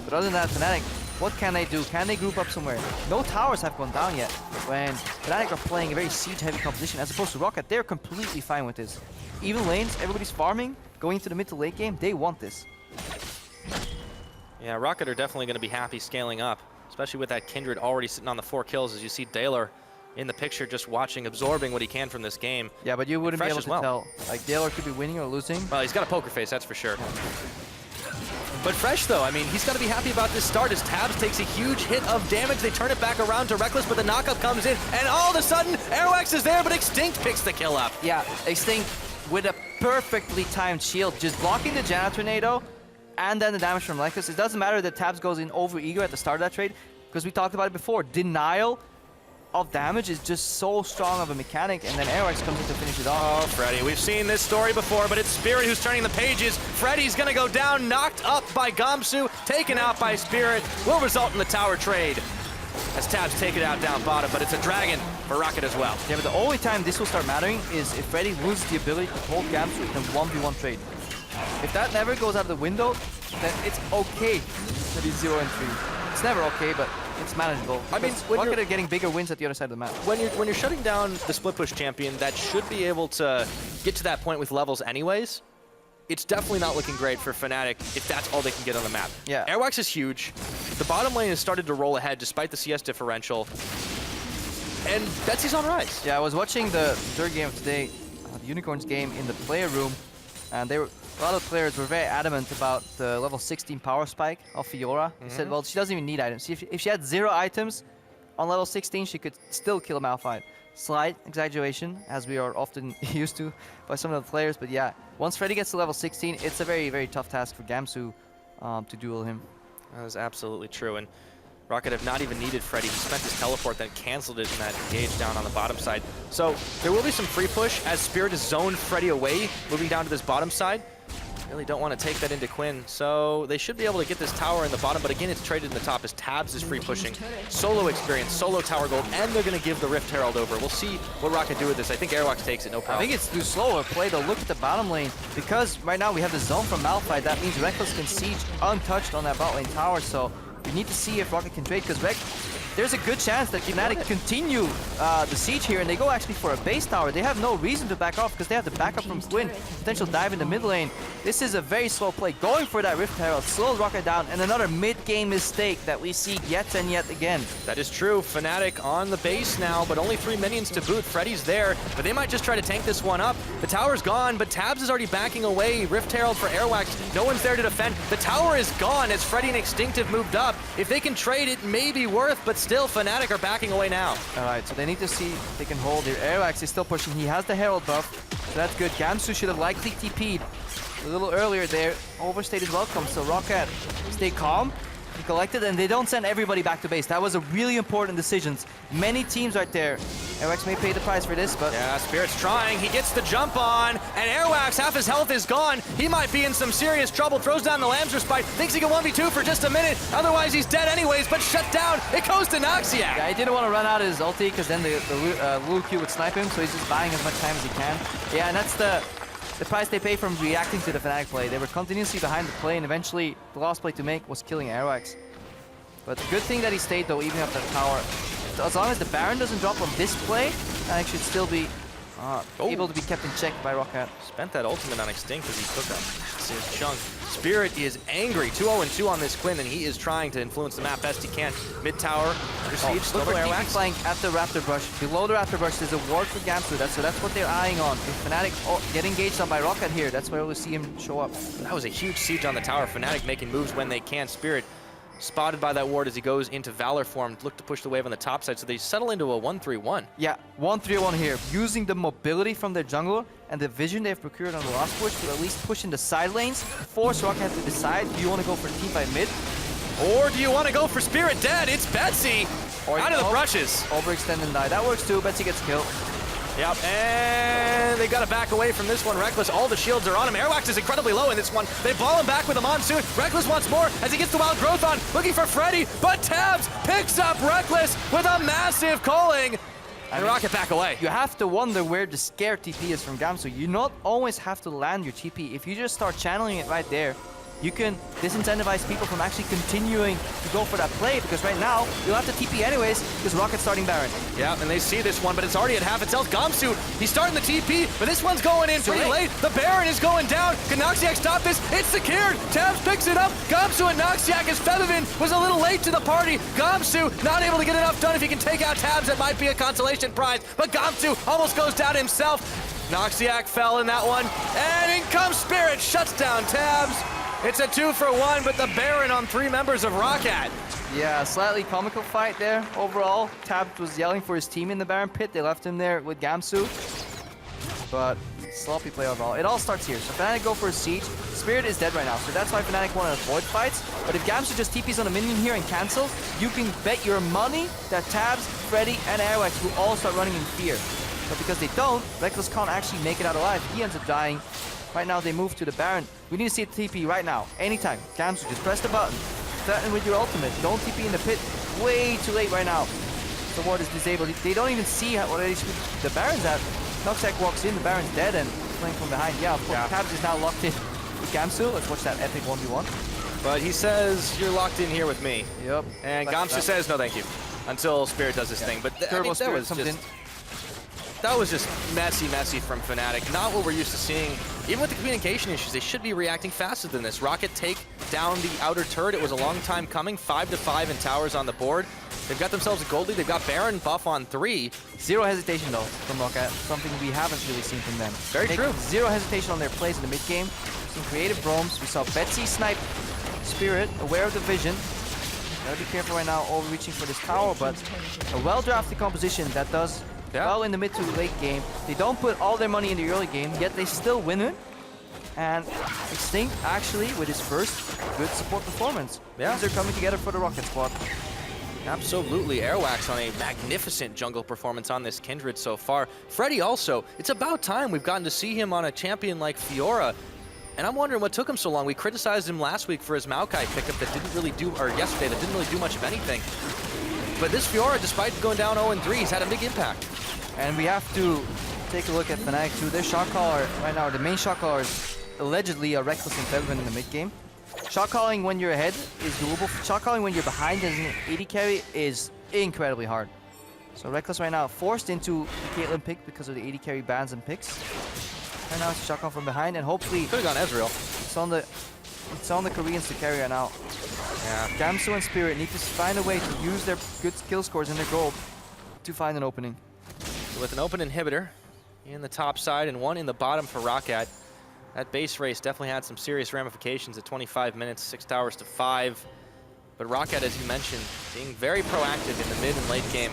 But other than that, Fnatic, what can they do? Can they group up somewhere? No towers have gone down yet. When Fnatic are playing a very siege-heavy composition, as opposed to Rocket, they're completely fine with this. Even lanes, everybody's farming, going into the mid to late game, they want this. Yeah, Rocket are definitely going to be happy scaling up, especially with that Kindred already sitting on the 4 kills, as you see Daylor in the picture just watching, absorbing what he can from this game. Yeah, but you wouldn't be able to tell. Like, Daylor could be winning or losing. Well, he's got a poker face, that's for sure. But Fresh, though, I mean, he's got to be happy about this start as Tabs takes a huge hit of damage. They turn it back around to Rekkles, but the knockup comes in, and all of a sudden, Airwax is there, but Extinct picks the kill up. Yeah, Extinct with a perfectly timed shield, just blocking the Janna Tornado, and then the damage from Rekkles. It doesn't matter that Tabs goes in over eager at the start of that trade, because we talked about it before. Denial of damage is just so strong of a mechanic, and then Airwax comes in to finish it off. Oh, Freddy, we've seen this story before, but it's Spirit who's turning the pages. Freddy's gonna go down, knocked up by Gamsu, taken out by Spirit, will result in the tower trade as Tabs take it out down bottom, but it's a dragon for Rocket as well. Yeah, but the only time this will start mattering is if Freddy loses the ability to hold Gamsu in a 1v1 trade. If that never goes out of the window, then it's okay to be 0 and 3. It's never okay, but it's manageable. I mean, when Rocket you're are getting bigger wins at the other side of the map. When you're shutting down the split push champion, that should be able to get to that point with levels anyways. It's definitely not looking great for Fnatic if that's all they can get on the map. Yeah. Airwax is huge. The bottom lane has started to roll ahead despite the CS differential. And Betsy's on rise. Yeah, I was watching the third game of today, the Unicorns game in the player room, and a lot of players were very adamant about the level 16 power spike of Fiora. They said, well, she doesn't even need items. If she had 0 items on level 16, she could still kill Malphite. Slight exaggeration, as we are often used to by some of the players, but yeah, once Freddy gets to level 16, it's a very, very tough task for Gamsu to duel him. That is absolutely true, and Rocket have not even needed Freddy. He spent his teleport, then canceled it in that engage down on the bottom side. So there will be some free push as Spirit has zoned Freddy away, moving down to this bottom side. Really don't want to take that into Quinn, so they should be able to get this tower in the bottom, but again, it's traded in the top as Tabs is free pushing. Solo experience, solo tower gold, and they're going to give the Rift Herald over. We'll see what Rocket do with this. I think Airwax takes it, no problem. I think it's too slow a play though. Look at the bottom lane. Because right now we have the zone from Malphite, that means Rekkles can siege untouched on that bot lane tower, so we need to see if Rocket can trade, because there's a good chance that Fnatic continue the siege here, and they go actually for a base tower. They have no reason to back off because they have the backup from Quinn. Potential dive in the mid lane. This is a very slow play. Going for that Rift Herald slows Rocket down, and another mid-game mistake that we see yet and yet again. That is true. Fnatic on the base now, but only 3 minions to boot. Freddy's there, but they might just try to tank this one up. The tower's gone, but Tabs is already backing away. Rift Herald for Airwax. No one's there to defend. The tower is gone as Freddy and Extinctive moved up. If they can trade, it may be worth, but still Fnatic are backing away now. Alright, so they need to see if they can hold here. Airwax is still pushing. He has the Herald buff, so that's good. Gamsu should have likely TP'd a little earlier there. Overstayed his welcome, so Rocket stay calm and collected, and they don't send everybody back to base. That was a really important decision. Many teams right there. Airwax may pay the price for this, but... Yeah, Spirit's trying. He gets the jump on, and Airwax, half his health is gone. He might be in some serious trouble. Throws down the Lamb's Respite. Thinks he can 1v2 for just a minute. Otherwise, he's dead anyways, but shut down. It goes to Noxiac. Yeah, he didn't want to run out of his ulti, because then the Lulu Q would snipe him, so he's just buying as much time as he can. Yeah, and that's the price they pay from reacting to the Fnatic play. They were continuously behind the play, and eventually the last play to make was killing Airwax. But the good thing that he stayed, though, even up that tower. As long as the Baron doesn't drop on this play, Fnatic should still be able to be kept in check by Rocket. Spent that ultimate on Extinct as he took a massive chunk. Spirit is angry. 2-0-2 on this Quinn, and he is trying to influence the map best he can. Mid tower, under siege, Look for Airwax. flank at the Raptor Brush. Below the Raptor Brush, there's a ward for Gamsu. So that's what they're eyeing on. If Fnatic get engaged on by Rocket here, that's where we'll see him show up. That was a huge siege on the tower. Fnatic making moves when they can. Spirit spotted by that ward as he goes into Valor form, look to push the wave on the top side, so they settle into a 1-3-1. Yeah, 1-3-1 here. Using the mobility from their jungler and the vision they've procured on the last push to at least push in the side lanes, force Rocket to decide, do you want to go for team fight mid? Or do you want to go for Spirit dead? It's Betsy out of the brushes. Overextend and die. That works too. Betsy gets killed. Yep, and they got to back away from this one. Rekkles, all the shields are on him. Airwax is incredibly low in this one. They ball him back with a Monsoon. Rekkles wants more as he gets the Wild Growth on, looking for Freddy, but Tabs picks up Rekkles with a massive calling. And Rocket back away. You have to wonder where the scare TP is from Gamsu. You not always have to land your TP. If you just start channeling it right there, you can disincentivize people from actually continuing to go for that play, because right now, you'll have to TP anyways, because Rocket's starting Baron. Yeah, and they see this one, but it's already at half its health. Gamsu, he's starting the TP, but this one's going in pretty late. The Baron is going down. Can Noxiac stop this? It's secured. Tabs picks it up. Gamsu and Noxiac, as Feathervin was a little late to the party. Gamsu not able to get enough done. If he can take out Tabs, that might be a consolation prize, but Gamsu almost goes down himself. Noxiac fell in that one, and in comes Spirit, shuts down Tabs. It's a 2-for-1, but the Baron on 3 members of Rocket. Yeah, slightly comical fight there overall. Tabs was yelling for his team in the Baron pit. They left him there with Gamsu. But sloppy play overall. It all starts here. So Fnatic go for a siege. Spirit is dead right now, so that's why Fnatic want to avoid fights. But if Gamsu just TPs on a minion here and cancels, you can bet your money that Tabs, Freddy, and Airwax will all start running in fear. But because they don't, Rekkles can't actually make it out alive. He ends up dying. Right now they move to the Baron. We need to see a TP right now, anytime. Gamsu, just press the button. Threaten with your ultimate. Don't TP in the pit. Way too late right now. The ward is disabled. They don't even see what HP the Baron's at. Noxiac walks in, the Baron's dead and playing from behind. Yeah, of course, Tabs is now locked in. with Gamsu. Let's watch that epic 1v1. But he says, you're locked in here with me. Yep. And Gamsu says, no thank you, until Spirit does his thing. But Turbo Spirit that was just messy from Fnatic. Not what we're used to seeing. Even with the communication issues, they should be reacting faster than this. Rocket take down the outer turret. It was a long time coming. 5-5 and towers on the board. They've got themselves a gold lead. They've got Baron buff on 3. Zero hesitation though from Rocket. Something we haven't really seen from them. Very true. Zero hesitation on their plays in the mid game. Some creative roams. We saw Betsy snipe Spirit, aware of the vision. Gotta be careful right now, overreaching for this tower, but a well-drafted composition that does well in the mid to late game. They don't put all their money in the early game, yet they still win it. And Extinct actually with his first good support performance. Yeah. Things are coming together for the Rocket squad. Absolutely. Airwax on a magnificent jungle performance on this Kindred so far. Freddy also. It's about time we've gotten to see him on a champion like Fiora. And I'm wondering what took him so long. We criticized him last week for his Maokai pickup that didn't really do, or yesterday, that didn't really do much of anything. But this Fiora, despite going down 0-3, he's had a big impact. And we have to take a look at Fnatic too. Their shot caller right now, the main shot caller is allegedly a Reckless and Featherman in the mid game. Shot calling when you're ahead is doable. Shot calling when you're behind as an AD carry is incredibly hard. So Reckless right now forced into the Caitlyn pick because of the AD carry bans and picks. Right now it's a shot call from behind, and hopefully could have gone Ezreal. It's on the Koreans to carry right now. Yeah. Gamsu and Spirit need to find a way to use their good skill scores and their gold to find an opening. With an open inhibitor in the top side and one in the bottom for Roccat, that base race definitely had some serious ramifications at 25 minutes, 6 towers to 5. But Roccat, as you mentioned, being very proactive in the mid and late game.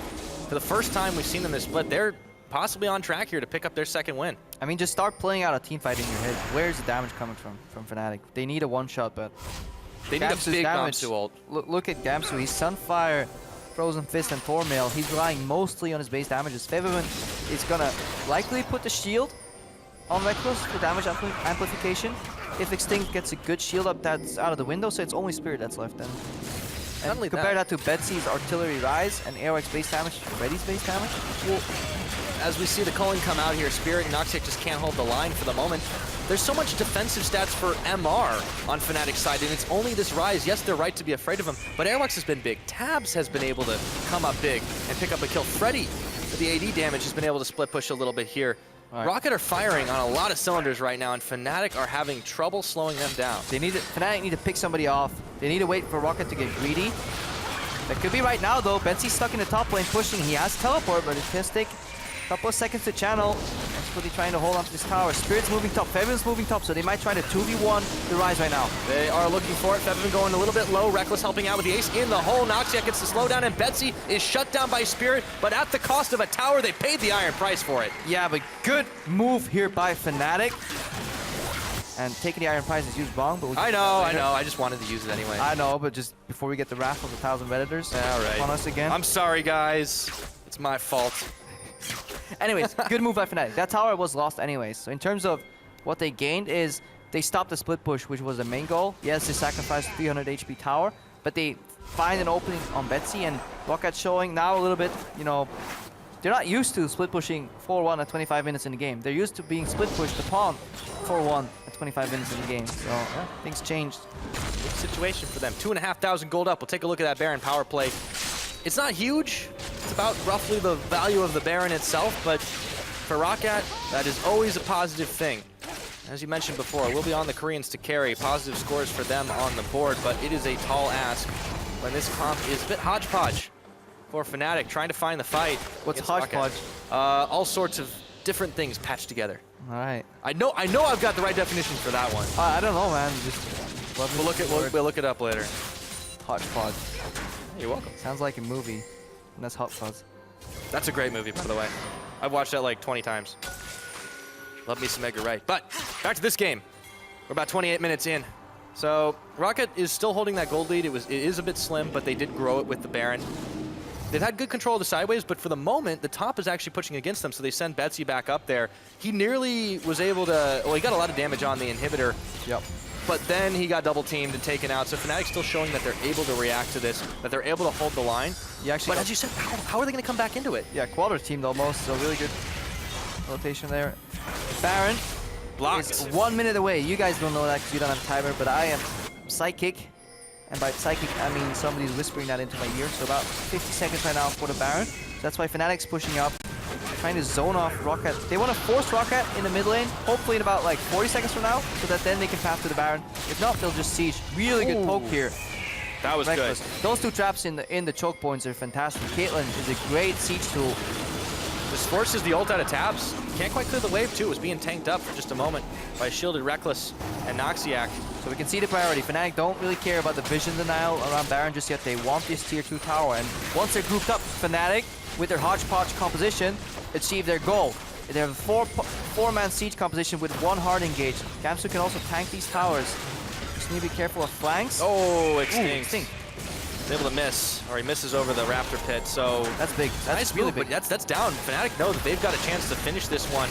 For the first time we've seen them this split, they're possibly on track here to pick up their second win. I mean, just start playing out a team fight in your head. Where's the damage coming from Fnatic? They need a one-shot, but they need a big Gamsu ult. Look at Gamsu. He's Sunfire, Frozen Fist, and Thornmail. He's relying mostly on his base damages. Featherman is gonna likely put the shield on Reckless for damage amplification. If Extinct gets a good shield up, that's out of the window, so it's only Spirit that's left then. And compare that to Betsy's Artillery Rise and Airwax base damage, Freddy's base damage. Well, as we see the culling come out here, Spirit and Noxic just can't hold the line for the moment. There's so much defensive stats for MR on Fnatic's side, and it's only this Rise. Yes, they're right to be afraid of him, but Airwax has been big. Tabs has been able to come up big and pick up a kill. Freddy, with the AD damage, has been able to split push a little bit here. Right. Rocket are firing on a lot of cylinders right now, and Fnatic are having trouble slowing them down. Fnatic need to pick somebody off. They need to wait for Rocket to get greedy. That could be right now, though. Betsy's stuck in the top lane pushing. He has teleport, but it can take a couple of seconds to channel. Desperately trying to hold on to this tower. Spirit's moving top, Featherman's moving top, so they might try to 2v1 the Rise right now. They are looking for it. Featherman going a little bit low. Reckless helping out with the ace in the hole. Noxiac gets the slowdown, and Betsy is shut down by Spirit, but at the cost of a tower, they paid the iron price for it. Yeah, but good move here by Fnatic. And taking the iron prize is used wrong, but I know. I just wanted to use it anyway. I know, but just before we get the wrath of 1,000 Redditors on us again. I'm sorry, guys. It's my fault. Anyways, good move by Fnatic. That tower was lost anyways. So in terms of what they gained is they stopped the split push, which was the main goal. Yes, they sacrificed 300 HP tower, but they find an opening on Betsy, and Rocket showing now a little bit, you know, they're not used to split pushing 4-1 at 25 minutes in the game. They're used to being split pushed upon 4-1 at 25 minutes in the game. So things changed. Big situation for them. 2,500 gold up. We'll take a look at that Baron power play. It's not huge. It's about roughly the value of the Baron itself, but for Roccat, that is always a positive thing. As you mentioned before, we'll be on the Koreans to carry. Positive scores for them on the board, but it is a tall ask when this comp is a bit hodgepodge for Fnatic, trying to find the fight. What's hodgepodge? All sorts of different things patched together. All right. I know I've got the right definition for that one. I don't know, man. We'll look it up later. Hodgepodge. You're welcome. Sounds like a movie. And that's Hot Fuzz. That's a great movie, by the way. I've watched that like 20 times. Love me some Edgar Wright. But back to this game. We're about 28 minutes in. So Rocket is still holding that gold lead. It is a bit slim, but they did grow it with the Baron. They've had good control of the sideways, but for the moment, the top is actually pushing against them, so they send Betsy back up there. He nearly was able to, well, he got a lot of damage on the inhibitor. Yep. But then he got double teamed and taken out. So Fnatic's still showing that they're able to react to this, that they're able to hold the line. But as you said, how are they going to come back into it? Yeah, Quadra teamed almost, so really good rotation there. Baron Blocked. is 1 minute away. You guys don't know that because you don't have timer, but I am Psychic. And by Psychic, I mean somebody's whispering that into my ear. So about 50 seconds right now for the Baron. So that's why Fnatic's pushing up, trying to zone off Roccat. They want to force Roccat in the mid lane, hopefully in about like 40 seconds from now, so that then they can path to the Baron. If not, they'll just siege. Really good poke here. That was Reckless. good. Those two traps in the choke points are fantastic. Caitlyn is a great siege tool. Just forces the ult out of Tabs. Can't quite clear the wave too. Was being tanked up for just a moment by shielded Reckless and Noxiac. So we can see the priority. Fnatic don't really care about the vision denial around Baron just yet. They want this tier 2 tower. And once they're grouped up, Fnatic, with their hodgepodge composition, achieve their goal. They have a four-man siege composition with 1 hard engage. Gamsu can also tank these towers. Just need to be careful of flanks. Oh, Extinct. He's able to miss, or he misses over the Raptor pit, so... That's big. That's nice really move, big. but that's down. Fnatic knows that they've got a chance to finish this one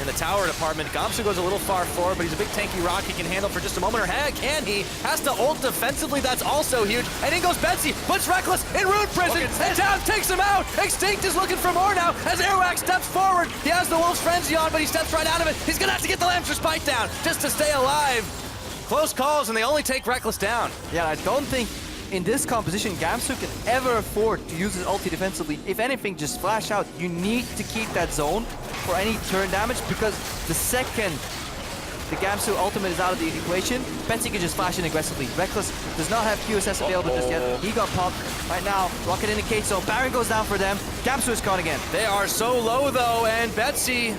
in the tower department. Gamsu goes a little far forward, but he's a big tanky rock he can handle for just a moment. Or can he? Has to ult defensively, that's also huge. And in goes Betsy, puts Reckless in Rune Prison, and down takes him out! Extinct is looking for more now as Airwax steps forward. He has the Wolf's Frenzy on, but he steps right out of it. He's gonna have to get the Lam's Respite down just to stay alive. Close calls, and they only take Reckless down. Yeah, I don't think in this composition Gamsu can ever afford to use his ulti defensively. If anything, just flash out. You need to keep that zone for any turn damage, because the second the Gamsu ultimate is out of the equation, Betsy can just flash in aggressively. Reckless does not have QSS available just yet. He got popped. Right now, Rocket indicates so. Baron goes down for them. Gamsu is caught again. They are so low though, and Betsy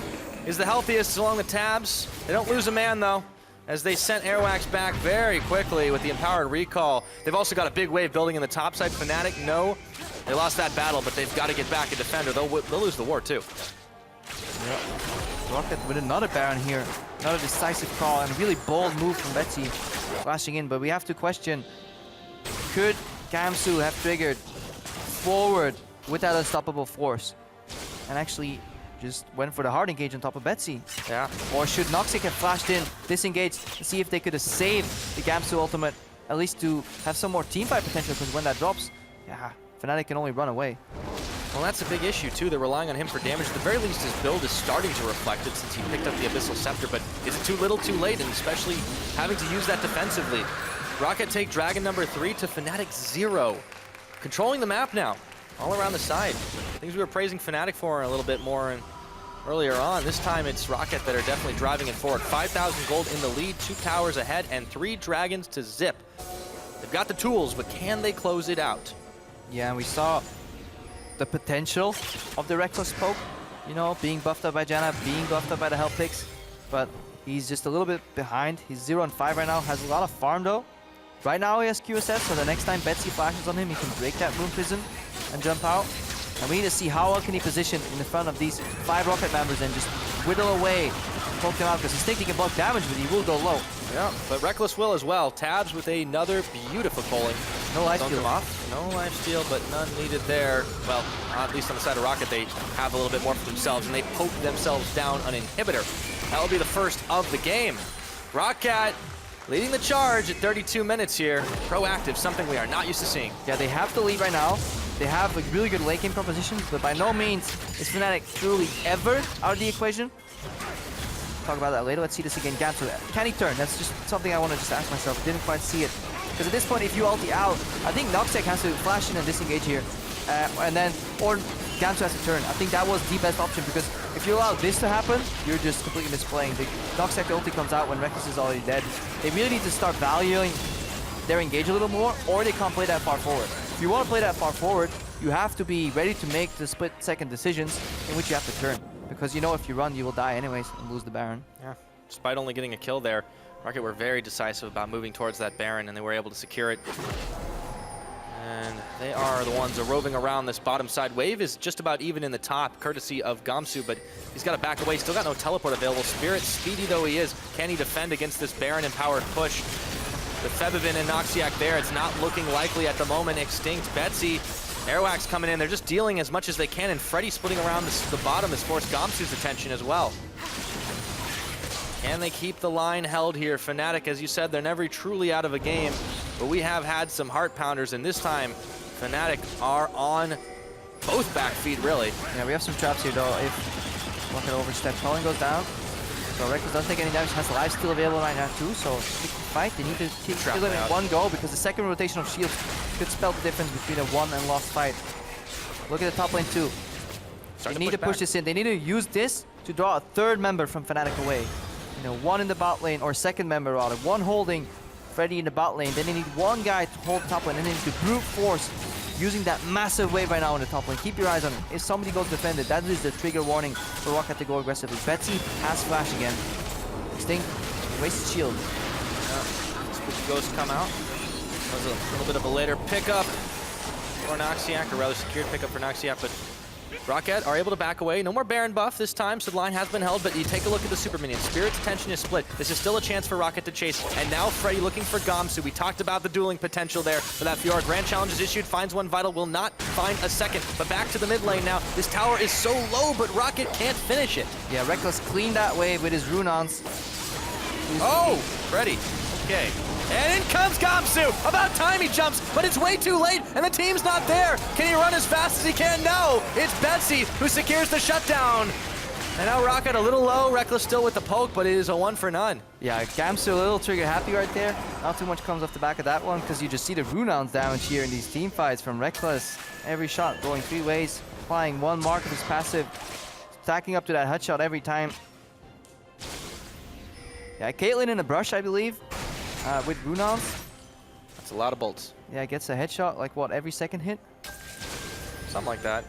is the healthiest along the tabs. They don't lose a man though, as they sent Airwax back very quickly with the Empowered Recall. They've also got a big wave building in the top side. Fnatic, no, they lost that battle, but they've got to get back and defend or they'll lose the war too. Yep. Rocket with another Baron here. Another decisive call and a really bold move from Betsy flashing in, but we have to question, could Gamsu have triggered forward with that unstoppable force and actually just went for the hard engage on top of Betsy? Yeah. Or should Noxic have flashed in, disengaged, to see if they could have saved the Gamsu ultimate, at least to have some more teamfight potential, because when that drops, yeah, Fnatic can only run away. Well, that's a big issue too. They're relying on him for damage. At the very least, his build is starting to reflect it since he picked up the Abyssal Scepter, but is it too little too late, and especially having to use that defensively? Rocket take Dragon number 3 to Fnatic 0. Controlling the map now, all around the side. Things we were praising Fnatic for a little bit more and earlier on. This time it's Rocket that are definitely driving it forward. 5,000 gold in the lead, 2 towers ahead, and 3 dragons to zip. They've got the tools, but can they close it out? Yeah, and we saw the potential of the Reckless poke, you know, being buffed up by Janna, being buffed up by the health picks, but he's just a little bit behind. He's 0-5 right now, has a lot of farm though. Right now he has QSS, so the next time Betsy flashes on him, he can break that Rune Prison and jump out. And we need to see how well can he position in the front of these 5 Rocket members and just whittle away, poke them out, because he thinks he can block damage, but he will go low. Yeah, but Reckless will as well. Tabs with another beautiful pulling. No lifesteal. Off. No lifesteal, but none needed there. Well, at least on the side of Rocket, they have a little bit more for themselves, and they poke themselves down an inhibitor. That will be the first of the game. Roccat leading the charge at 32 minutes here. Proactive, something we are not used to seeing. Yeah, they have the lead right now. They have a really good late game proposition, but by no means is Fnatic truly ever out of the equation. Talk about that later. Let's see this again. Gamsu, can he turn? That's just something I want to just ask myself. Didn't quite see it. Because at this point, if you ulti out, I think Noxiac has to flash in and disengage here. And then, or Gamsu has to turn. I think that was the best option, because if you allow this to happen, you're just completely misplaying. The Noxiac ulti comes out when Reckless is already dead. They really need to start valuing their engage a little more, or they can't play that far forward. If you want to play that far forward, you have to be ready to make the split-second decisions in which you have to turn. Because you know if you run, you will die anyways and lose the Baron. Yeah, despite only getting a kill there, Rocket were very decisive about moving towards that Baron, and they were able to secure it. And they are the ones roving around this bottom side. Wave is just about even in the top, courtesy of Gamsu, but he's got to back away. Still got no teleport available. Spirit, speedy though he is, can he defend against this Baron-empowered push? The Febiven and Noxiac there, it's not looking likely at the moment. Extinct, Betsy, Airwax coming in. They're just dealing as much as they can, and Freddy splitting around the bottom has forced Gamsu's attention as well. Can they keep the line held here? Fnatic, as you said, they're never truly out of a game, but we have had some heart pounders, and this time Fnatic are on both back feet, really. Yeah, we have some traps here though. If Rocket overstep, Colin goes down. So Reckless doesn't take any damage, has lifesteal available right now too, so big fight. They need to kill him in one go because the second rotation of shields could spell the difference between a won and lost fight. Look at the top lane too. They need to push this in. They need to use this to draw a third member from Fnatic away. You know, one in the bot lane, or second member rather. One holding Freddy in the bot lane. Then they need one guy to hold the top lane, and then to brute force using that massive wave right now in the top lane. Keep your eyes on it. If somebody goes defended, that is the trigger warning for Rocket to go aggressively. Betsy has flash again. Sting wastes shield. Spooky Ghost come out. That was a little bit of a later pickup for Noxiac, or rather secured pickup for Noxiac, but Rocket are able to back away. No more Baron buff this time, so the line has been held, but you take a look at the super minions. Spirit's attention is split. This is still a chance for Rocket to chase, and now Freddy looking for Gamsu. We talked about the dueling potential there for that Fiora. Grand challenge is issued, finds one vital, will not find a second, but back to the mid lane now. This tower is so low, but Rocket can't finish it. Yeah, Reckless cleaned that wave with his Runons. Oh, Freddy, okay. And in comes Gamsu! About time he jumps, but it's way too late, and the team's not there! Can he run as fast as he can? No! It's Betsy who secures the shutdown! And now Rocket a little low, Reckless still with the poke, but it is a 1 for none. Yeah, Gamsu a little trigger happy right there. Not too much comes off the back of that one, because you just see the Runons damage here in these team fights from Reckless. Every shot going 3 ways, applying one mark of his passive, stacking up to that headshot every time. Yeah, Caitlyn in the brush, I believe. With Runons. That's a lot of bolts. Yeah, gets a headshot like what, every second hit? Something like that.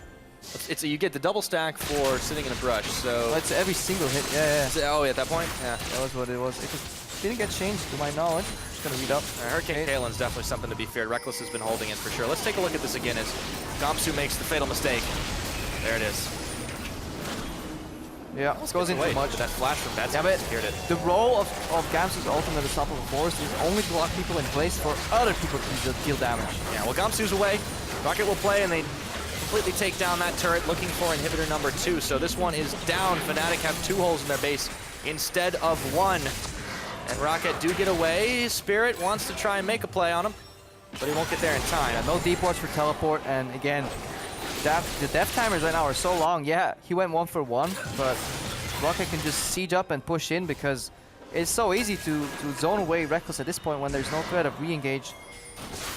You get the double stack for sitting in a brush, so... It's every single hit, yeah. Oh, at that point? Yeah. That was what it was. It didn't get changed to my knowledge. Just gonna read up. Hurricane Caitlyn's definitely something to be feared. Reckless has been holding it for sure. Let's take a look at this again as Gamsu makes the fatal mistake. There it is. Yeah, goes in too much. That flash from Betsy secured it. The role of Gamsu's ultimate at the top of the forest is only to lock people in place for other people to deal damage. Yeah, well, Gamsu's away. Rocket will play, and they completely take down that turret, looking for inhibitor number 2. So this one is down. Fnatic have 2 holes in their base instead of 1. And Rocket do get away. Spirit wants to try and make a play on him, but he won't get there in time. Yeah, no deep wards for teleport, and again, the death timers right now are so long. Yeah, he went 1 for 1, but Rocket can just siege up and push in because it's so easy to zone away Reckless at this point when there's no threat of re-engage.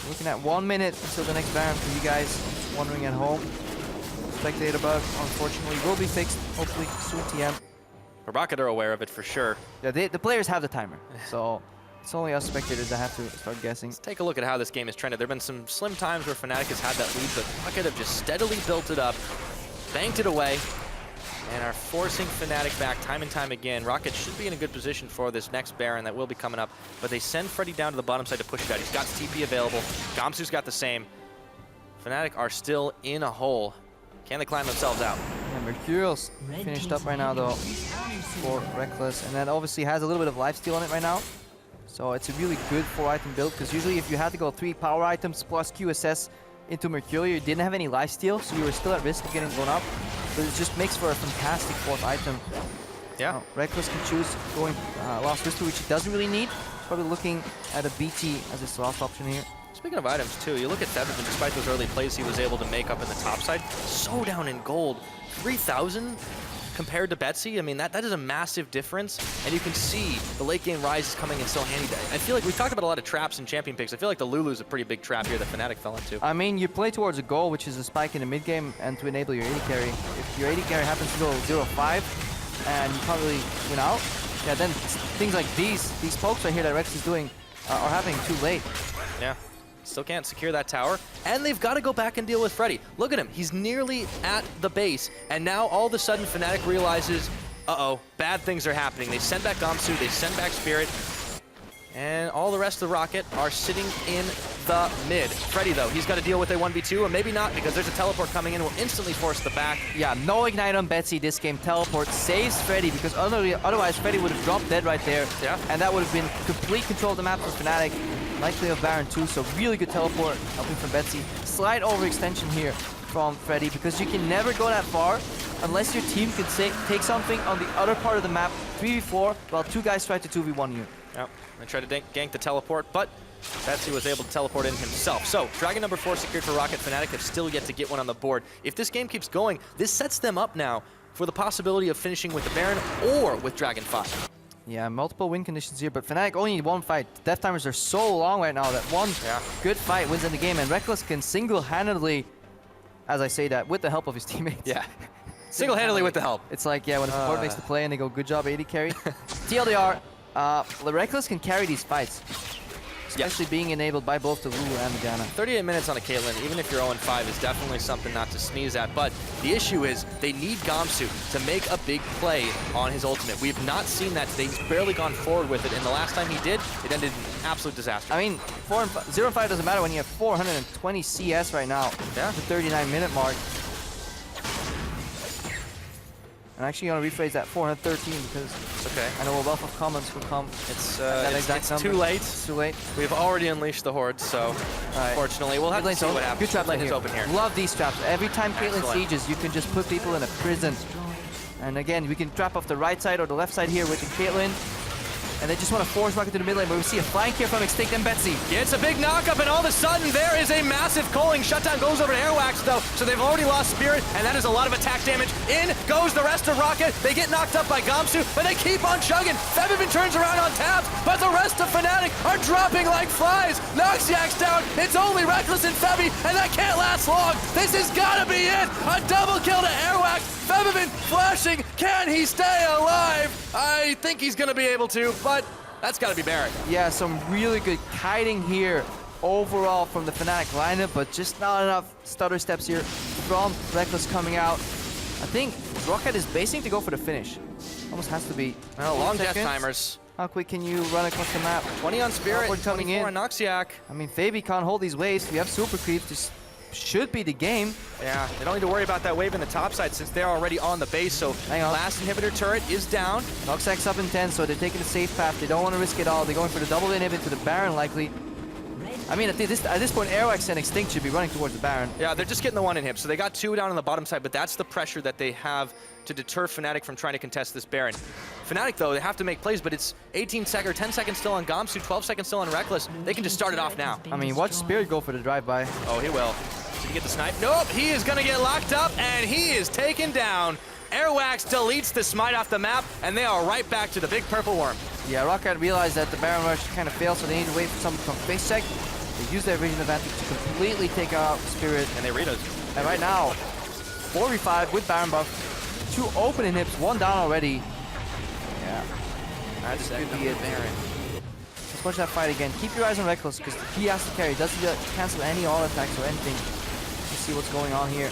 Looking at 1 minute until the next Baron for you guys wondering at home. Spectator bug, unfortunately, will be fixed, hopefully soon TM. But Rocket are aware of it for sure. Yeah, the players have the timer, so it's only us spectators that have to start guessing. Let's take a look at how this game has trended. There have been some slim times where Fnatic has had that lead, but Rocket have just steadily built it up, banked it away, and are forcing Fnatic back time and time again. Rocket should be in a good position for this next Baron that will be coming up, but they send Freddy down to the bottom side to push it out. He's got TP available. Gamsu's got the same. Fnatic are still in a hole. Can they climb themselves out? Yeah, Mercurial's finished up right now though for Reckless, and that obviously has a little bit of lifesteal on it right now. So it's a really good 4-item build, because usually if you had to go 3 power items plus QSS into Mercurial, you didn't have any lifesteal, so you were still at risk of getting blown up. But it just makes for a fantastic 4th item. Yeah. Reckless can choose going Lost Whisper, which he doesn't really need. He's probably looking at a BT as his last option here. Speaking of items too, you look at Featherman, despite those early plays he was able to make up in the top side, so down in gold. 3,000 compared to Betsy, I mean, that is a massive difference, and you can see the late game rise is coming in so handy. I feel like we've talked about a lot of traps and champion picks. I feel like the Lulu's a pretty big trap here that Fnatic fell into. I mean, you play towards a goal, which is a spike in the mid game, and to enable your AD carry. If your AD carry happens to go 0-5, and you can't really win out, yeah, then things like these pokes right here that Rex is doing are happening too late. Yeah. Still can't secure that tower, and they've got to go back and deal with Freddy. Look at him, he's nearly at the base, and now all of a sudden Fnatic realizes, uh-oh, bad things are happening. They send back Gamsu, they send back Spirit, and all the rest of the Rocket are sitting in the mid. Freddy, though, he's got to deal with a 1v2, or maybe not, because there's a teleport coming in, will instantly force the back. Yeah, no Ignite on Betsy this game. Teleport saves Freddy, because otherwise Freddy would have dropped dead right there, and that would have been complete control of the map for Fnatic. Likely of Baron too, so really good teleport helping from Betsy. Slight overextension here from Freddy, because you can never go that far unless your team can take something on the other part of the map 3v4 while 2 guys try to 2v1 you. Yep, they tried to gank the teleport, but Betsy was able to teleport in himself. So, Dragon number 4 secured for Rocket. Fnatic have still yet to get one on the board. If this game keeps going, this sets them up now for the possibility of finishing with the Baron or with Dragon 5. Yeah, multiple win conditions here, but Fnatic only need one fight. Death timers are so long right now that one good fight wins in the game, and Rekkles can single-handedly, as I say that, with the help of his teammates. Yeah. Single-handedly with the help. It's like, yeah, when a support makes the play and they go, good job, AD carry. TLDR, Rekkles can carry these fights, especially being enabled by both the Lulu and the Janna. 38 minutes on a Caitlyn, even if you're 0-5, is definitely something not to sneeze at. But the issue is they need Gamsu to make a big play on his ultimate. We have not seen that today. He's barely gone forward with it, and the last time he did, it ended in absolute disaster. I mean, 0-5 doesn't matter when you have 420 CS right now. Yeah. The 39-minute mark. I'm actually going to rephrase that 413 because I know a wealth of comments will come. It's too late. It's too late. We've already unleashed the Horde, so unfortunately we'll have to see what happens. Good trap Lane here. is open here. Love these traps. Every time Caitlyn Excellent. sieges, you can just put people in a prison. And again, we can trap off the right side or the left side here with the Caitlyn. And they just want to force rocket to the mid lane, but we see a flank here from Extinct and Betsy. It's a big knockup, and all of a sudden there is a massive culling. Shutdown goes over to Airwax though, so they've already lost Spirit, and that is a lot of attack damage. In goes the rest of Rocket. They get knocked up by Gamsu, but they keep on chugging. Febiven turns around on tabs, but the rest of Fnatic are dropping like flies. Noxiac's down. It's only Rekkles and Febby, and that can't last long. This has got to be it. A double kill to Airwax. Febiven flashing. Can he stay alive? I think he's going to be able to, but that's got to be Baron. Yeah, some really good kiting here overall from the Fnatic lineup, but just not enough stutter steps here from Rekkles coming out. I think Rocket is basing to go for the finish. Almost has to be. Well, long death timers. How quick can you run across the map? 20 on Spirit, 24 on Noxiac. I mean, Fabi can't hold these waves. We have Super Creep. This should be the game. Yeah, they don't need to worry about that wave in the top side since they're already on the base, so last inhibitor turret is down. Noxiac's up in 10, so they're taking the safe path. They don't want to risk it all. They're going for the double inhibit to the Baron, likely. I mean, at this point, Airwax and Extinct should be running towards the Baron. Yeah, they're just getting the one inhib, so they got 2 down on the bottom side, but that's the pressure that they have to deter Fnatic from trying to contest this Baron. Fnatic, though, they have to make plays, but it's 10 seconds still on Gamsu, 12 seconds still on Rekkles. They can just start it off now. I mean, watch Spirit go for the drive-by. Oh, he will. Did he get the snipe? Nope, he is gonna get locked up, and he is taken down. Airwax deletes the smite off the map, and they are right back to the big purple worm. Yeah, Rocket realized that the Baron Rush kind of failed, so they need to wait for someone to come face check. They use their vision advantage to completely take out Spirit. And they read us. And right now, 4v5 with Baron buff. 2 open inhibs, 1 down already. Yeah, That's could be it. Baron. Let's watch that fight again. Keep your eyes on Rekkles, because he has to carry. Doesn't cancel any all attacks or anything. Let's see what's going on here.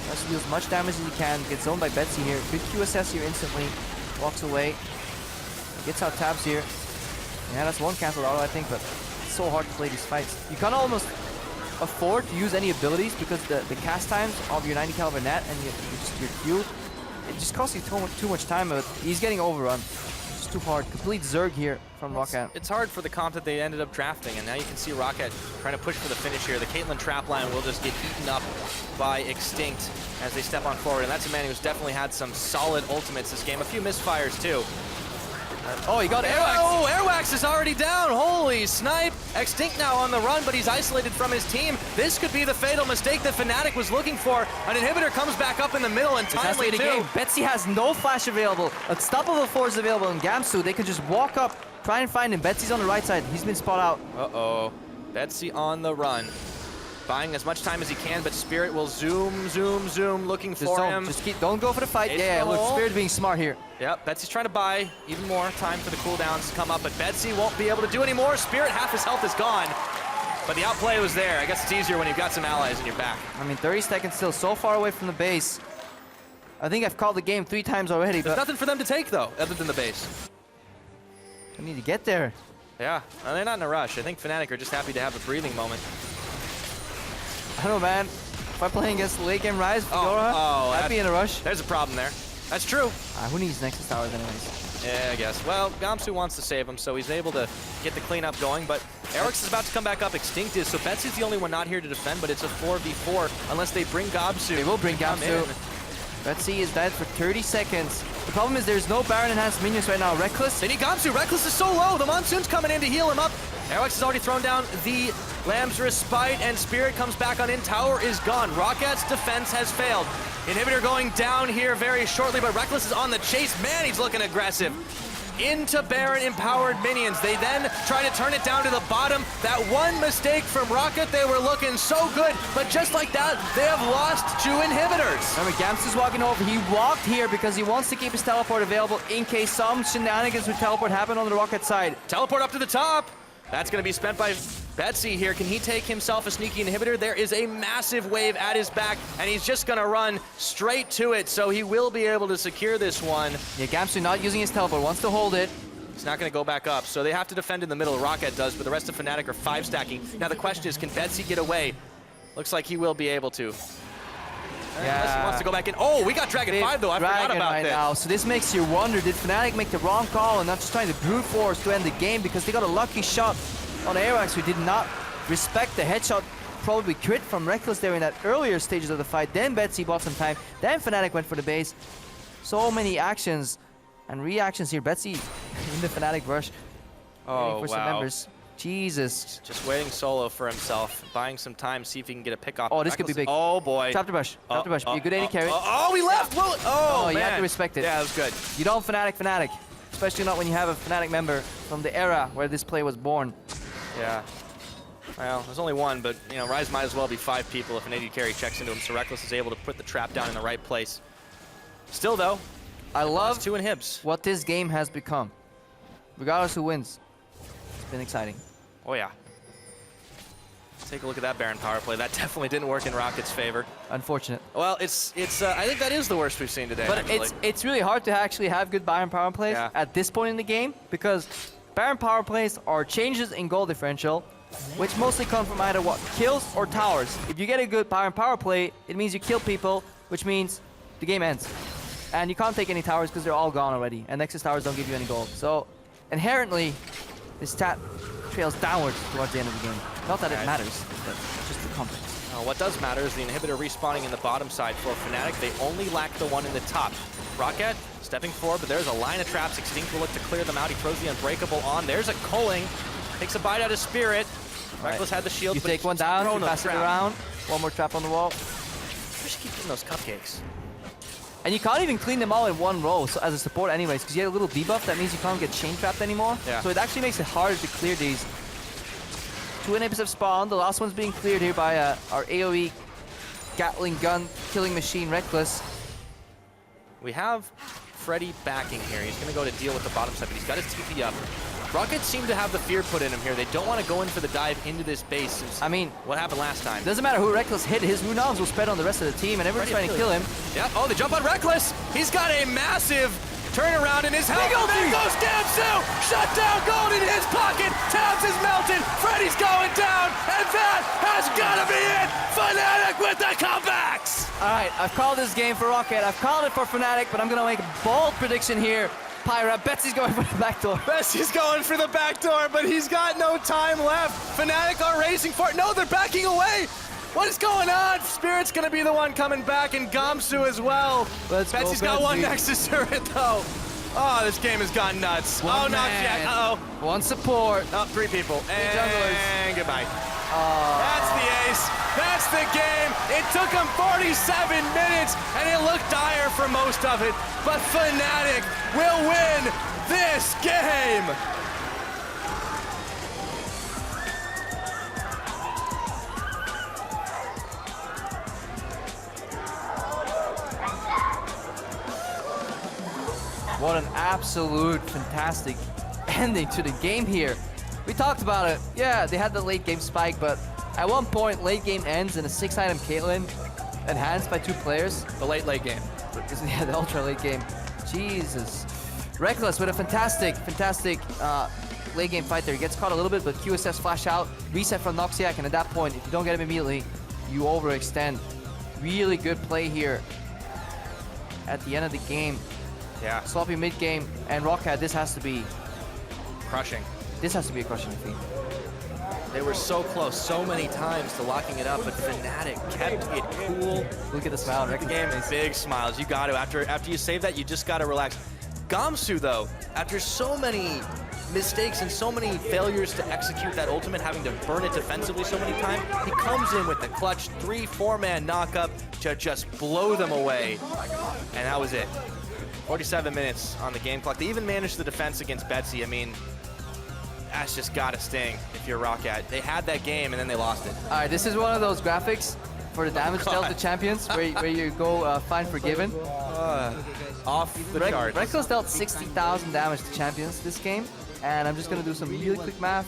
Tries to deal as much damage as he can. Gets zoned by Betsy here. Good QSS here instantly. Walks away. Gets out tabs here. Yeah, that's 1 canceled auto, I think, but it's so hard to play these fights. You can't almost afford to use any abilities because the cast times of your 90 caliber net and your Q, it just costs you too much time, but he's getting overrun. It's too hard. Complete Zerg here from Rocket. It's hard for the comp that they ended up drafting, and now you can see Rocket trying to push for the finish here. The Caitlyn trap line will just get eaten up by Extinct as they step on forward, and that's a man who's definitely had some solid ultimates this game. A few misfires, too. Oh, he got Airwax. Oh, Airwax is already down. Holy snipe. Extinct now on the run, but he's isolated from his team. This could be the fatal mistake that Fnatic was looking for. An inhibitor comes back up in the middle and timely too. Game. Betsy has no flash available. Unstoppable force available in Gamsu. They can just walk up, try and find him. Betsy's on the right side. He's been spot out. Uh-oh. Betsy on the run. Buying as much time as he can, but Spirit will zoom, looking for him. Just don't go for the fight. Yeah, look, Spirit being smart here. Yep, Betsy's trying to buy even more time for the cooldowns to come up, but Betsy won't be able to do any more. Spirit, half his health is gone, but the outplay was there. I guess it's easier when you've got some allies in your back. I mean, 30 seconds still, so far away from the base. I think I've called the game 3 times already. There's nothing for them to take, though, other than the base. I need to get there. Yeah, well, they're not in a rush. I think Fnatic are just happy to have a breathing moment. I don't know, man. If I'm playing against late game Rise, Fedora, I'd be in a rush. There's a problem there. That's true. Who needs Nexus Towers anyways? Yeah, I guess. Well, Gamsu wants to save him, so he's able to get the cleanup going, but Airwax is about to come back up. Extinct is, so Betsy's the only one not here to defend, but it's a 4v4 unless they bring Gamsu. They will bring Gamsu. Betsy is dead for 30 seconds. The problem is there's no Baron enhanced minions right now. Rekkles. They need Gamsu. Rekkles is so low. The Monsoon's coming in to heal him up. Airwax has already thrown down the Lamb's Respite, and Spirit comes back on in. Tower is gone. Rocket's defense has failed. Inhibitor going down here very shortly, but Rekkles is on the chase. Man, he's looking aggressive. Into Baron empowered minions. They then try to turn it down to the bottom. That one mistake from Rocket, they were looking so good, but just like that, they have lost 2 inhibitors. Remember, Gamps is walking over. He walked here because he wants to keep his teleport available in case some shenanigans with teleport happen on the Rocket side. Teleport up to the top. That's going to be spent by Betsy here. Can he take himself a sneaky inhibitor? There is a massive wave at his back, and he's just going to run straight to it, so he will be able to secure this one. Yeah, Gamsu not using his teleport, wants to hold it. He's not going to go back up, so they have to defend in the middle. Rocket does, but the rest of Fnatic are 5-stacking. Now the question is, can Betsy get away? Looks like he will be able to. Unless he wants to go back in. Oh, we got Dragon 5 though. I forgot about this. Now. So this makes you wonder, did Fnatic make the wrong call and not just trying to brute force to end the game, because they got a lucky shot on Airwax who did not respect the headshot, probably crit from Rekkles there in that earlier stages of the fight. Then Betsy bought some time. Then Fnatic went for the base. So many actions and reactions here. Betsy in the Fnatic rush. Oh, for some members. Jesus. Just waiting solo for himself, buying some time, see if he can get a pick off. Oh, this could be big. Oh boy. Trap the brush. Trap the brush. Be a good AD carry. Oh, he left. Oh, you man. have to respect it. Yeah, that was good. You don't Fnatic. Especially not when you have a Fnatic member from the era where this play was born. Yeah. Well, there's only one, but you know, Ryze might as well be 5 people if an AD carry checks into him, so Rekkles is able to put the trap down in the right place. Still though, I love 2 inhibs. What this game has become. Regardless who wins. It's been exciting. Oh yeah. Take a look at that Baron power play. That definitely didn't work in Rocket's favor. Unfortunate. Well, it's. I think that is the worst we've seen today. But actually. it's really hard to actually have good Baron power plays at this point in the game, because Baron power plays are changes in goal differential, which mostly come from either kills or towers. If you get a good Baron power play, it means you kill people, which means the game ends. And you can't take any towers because they're all gone already, and Nexus towers don't give you any gold. So inherently, this stat trails downwards towards the end of the game. Not that it matters, but just the context. What does matter is the inhibitor respawning in the bottom side for Fnatic. They only lack the one in the top. Rocket stepping forward, but there's a line of traps. Extinct will look to clear them out. He throws the Unbreakable on. There's a culling. Takes a bite out of Spirit. Rekkles had the shield. You take one down, you pass it around. One more trap on the wall. We should keep getting those cupcakes. And you can't even clean them all in one row so as a support anyways, because you get a little debuff. That means you can't get chain trapped anymore. Yeah. So it actually makes it harder to clear these. 2 inhibitors have spawned. The last one's being cleared here by our AoE Gatling gun killing machine Rekkles. We have Freddy backing here. He's going to go to deal with the bottom side, but he's got his TP up. Rockets seem to have the fear put in him here. They don't want to go in for the dive into this base. Since I mean, what happened last time? Doesn't matter who Rekkles hit, his Runaams will spread on the rest of the team, and everyone's trying to kill him. Yep. Oh, they jump on Rekkles. He's got a massive turnaround in his health. There goes Gamsu. Shut down gold in his pocket. Tabs is melted. Freddy's going down, and that has got to be it. Fnatic with the comebacks. All right, I've called this game for Rocket. I've called it for Fnatic, but I'm going to make a bold prediction here. Pyra, Betsy's going for the back door. Betsy's going for the back door, but he's got no time left. Fnatic are racing for it. No, they're backing away. What is going on? Spirit's going to be the one coming back, and Gamsu as well. Betsy's got one Nexus turret, though. Oh, this game has gone nuts. Not yet. Uh-oh. One support. Oh, 3 people. And goodbye. Oh. That's the ace. That's the game. It took him 47 minutes, and it looked dire for most of it. But Fnatic will win this game. What an absolute fantastic ending to the game here. We talked about it. Yeah, they had the late game spike, but at one point, late game ends in a 6-item Caitlyn enhanced by 2 players. The late game. Yeah, the ultra late game. Jesus. Rekkles with a fantastic late game fight there. He gets caught a little bit, but QSFs flash out, reset from Noxiac, and at that point, if you don't get him immediately, you overextend. Really good play here at the end of the game. Yeah. Sloppy mid game, and Rocket, this has to be crushing. This has to be a crushing defeat. They were so close so many times to locking it up, but Fnatic kept it cool. Look at the smile. The game is big smiles. You got to. After you save that, you just got to relax. Gamsu, though, after so many mistakes and so many failures to execute that ultimate, having to burn it defensively so many times. He comes in with the clutch 3-4-man knockup to just blow them away. And that was it. 47 minutes on the game clock. They even managed the defense against Betsy. I mean, that's just gotta sting if you're Roccat. They had that game and then they lost it. All right, this is one of those graphics for the damage dealt to champions where you go find forgiven. Off the charts. Rekkles dealt 60,000 damage to champions this game, and I'm just gonna do some really quick math.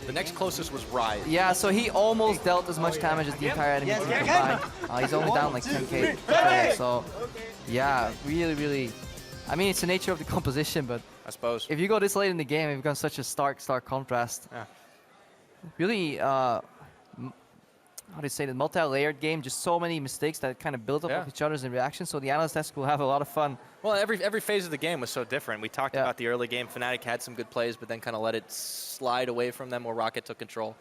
The next closest was Rise. Yeah, so he almost dealt as much damage as the entire enemy team combined. He's only down like 10k. So, yeah, really. I mean, it's the nature of the composition, but I suppose if you go this late in the game, you've got such a stark contrast. Yeah. Really, how do you say, the multi-layered game, just so many mistakes that kind of build up of each other's in reaction. So the analyst desk will have a lot of fun. Well, every phase of the game was so different. We talked about the early game. Fnatic had some good plays, but then kind of let it slide away from them where Roccat took control.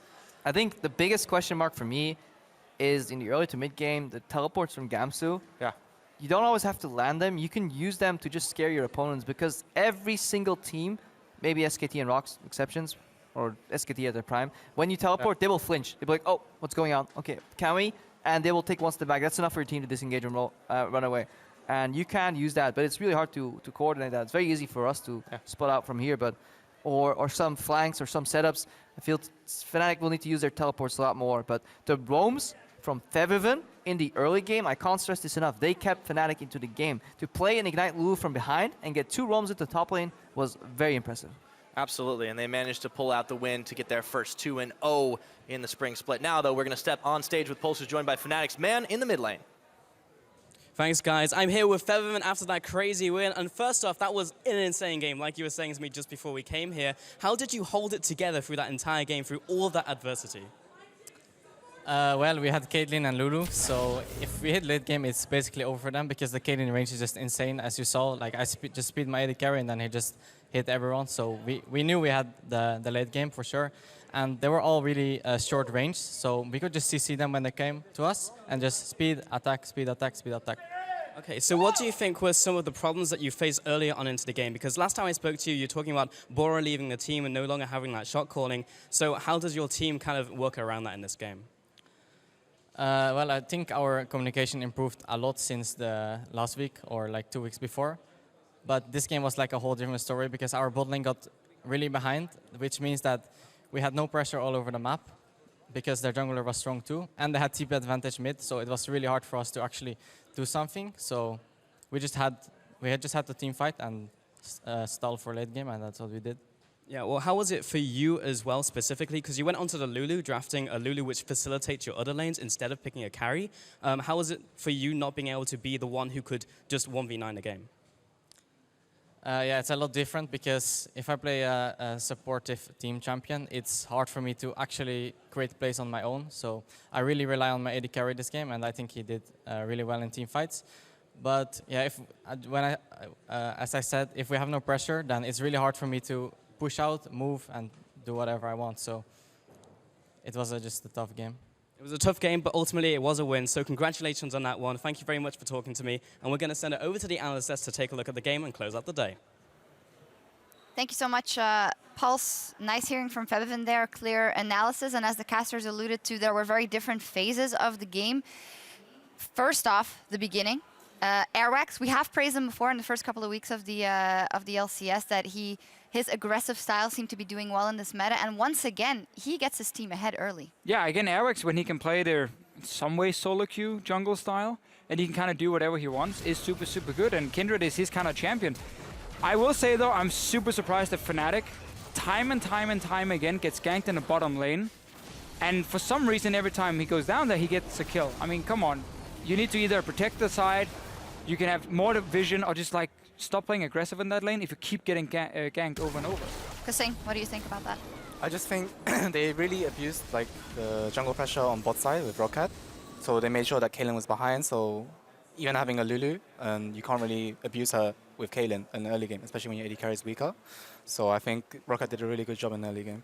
I think the biggest question mark for me is in the early to mid game, the teleports from Gamsu. Yeah. You don't always have to land them. You can use them to just scare your opponents because every single team, maybe SKT and Rox exceptions, or SKT at their prime, when you teleport, they will flinch. They'll be like, oh, what's going on? Okay, can we? And they will take one step back. That's enough for your team to disengage and run away. And you can use that, but it's really hard to coordinate that. It's very easy for us to spot out from here, but or some flanks or some setups. I feel Fnatic will need to use their teleports a lot more. But the roams from Febiven in the early game, I can't stress this enough. They kept Fnatic into the game. To play an Ignite Lulu from behind and get 2 roams at the top lane was very impressive. Absolutely, and they managed to pull out the win to get their first 2-0 in the spring split. Now, though, we're going to step on stage with Pulsers, joined by Fnatic's man in the mid lane. Thanks, guys. I'm here with Febiven after that crazy win. And first off, that was an insane game, like you were saying to me just before we came here. How did you hold it together through that entire game, through all of that adversity? Well, we had Caitlyn and Lulu, so if we hit late game, it's basically over for them because the Caitlyn range is just insane, as you saw. Like, I just speed my AD carry and then he just hit everyone. So we knew we had the late game for sure. And they were all really short range, so we could just CC them when they came to us and just speed, attack, speed, attack, speed, attack. Okay, so what do you think were some of the problems that you faced earlier on into the game? Because last time I spoke to you, you're talking about Bora leaving the team and no longer having that shot calling. So how does your team kind of work around that in this game? Well, I think our communication improved a lot since the last week or like 2 weeks before. But this game was like a whole different story because our bot lane got really behind, which means that we had no pressure all over the map because their jungler was strong too. And they had TP advantage mid, so it was really hard for us to actually do something. So we just had to team fight and stall for late game, and that's what we did. Yeah, well, how was it for you as well specifically? Because you went onto the Lulu, drafting a Lulu which facilitates your other lanes instead of picking a carry. How was it for you not being able to be the one who could just 1v9 the game? Yeah, it's a lot different because if I play a supportive team champion, it's hard for me to actually create plays on my own. So I really rely on my AD carry this game, and I think he did really well in team fights. But yeah, as I said, if we have no pressure, then it's really hard for me to push out, move, and do whatever I want. So it was just a tough game. It was a tough game, but ultimately it was a win. So congratulations on that one. Thank you very much for talking to me. And we're going to send it over to the analyst desk to take a look at the game and close out the day. Thank you so much, Pulse. Nice hearing from Febiven there, clear analysis. And as the casters alluded to, there were very different phases of the game. First off, the beginning. Airwax, we have praised him before in the first couple of weeks of the LCS that his aggressive style seemed to be doing well in this meta, and once again, he gets his team ahead early. Yeah, again, Airwax, when he can play their, in some way, solo queue jungle style, and he can kind of do whatever he wants, is super, super good, and Kindred is his kind of champion. I will say, though, I'm super surprised that Fnatic, time and time again, gets ganked in the bottom lane, and for some reason, every time he goes down there, he gets a kill. I mean, come on. You need to either protect the side, you can have more vision, or just like stop playing aggressive in that lane if you keep getting ganked over and over. Kasing, what do you think about that? I just think they really abused like the jungle pressure on bot side with Roccat. So they made sure that Caitlyn was behind, so even having a Lulu, you can't really abuse her with Caitlyn in the early game, especially when your AD carry is weaker. So I think Roccat did a really good job in the early game.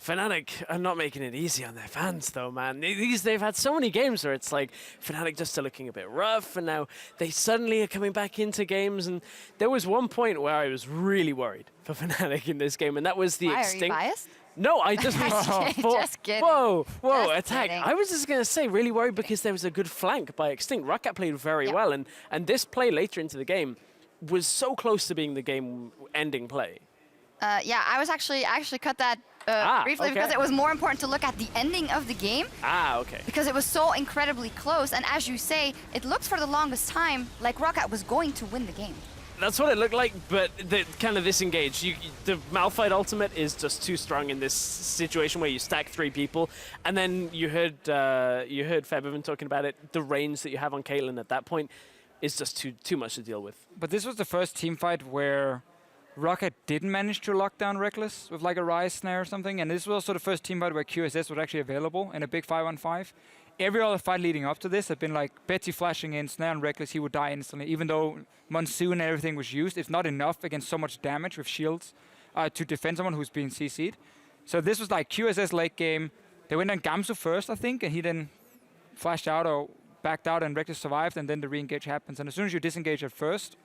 Fnatic are not making it easy on their fans, though, man. They've had so many games where it's like Fnatic just are looking a bit rough, and now they suddenly are coming back into games. And there was one point where I was really worried for Fnatic in this game, and that was the Why, Extinct. are you biased? No, I just mean Just kidding. Whoa, Just attack! kidding. I was just gonna say, really worried because there was a good flank by Extinct. Roccat played very well, and this play later into the game was so close to being the game-ending play. Yeah, I actually cut that briefly because it was more important to look at the ending of the game. Okay. Because it was so incredibly close, and as you say, it looked for the longest time like Roccat was going to win the game. That's what it looked like, but kind of disengaged. The Malphite ultimate is just too strong in this situation where you stack 3 people, and then you heard Febiven talking about it. The range that you have on Caitlyn at that point is just too much to deal with. But this was the first team fight where Roccat didn't manage to lock down Reckless with like a Rise snare or something, and this was also the first team fight where QSS was actually available in a big 5-on-5. Every other fight leading up to this had been like Betsy flashing in, snare on Reckless, he would die instantly, even though Monsoon and everything was used. It's not enough against so much damage with shields to defend someone who's being CC'd. So this was like QSS late game. They went on Gamsu first, I think, and he then flashed out or backed out, and Reckless survived, and then the re-engage happens. And as soon as you disengage at first,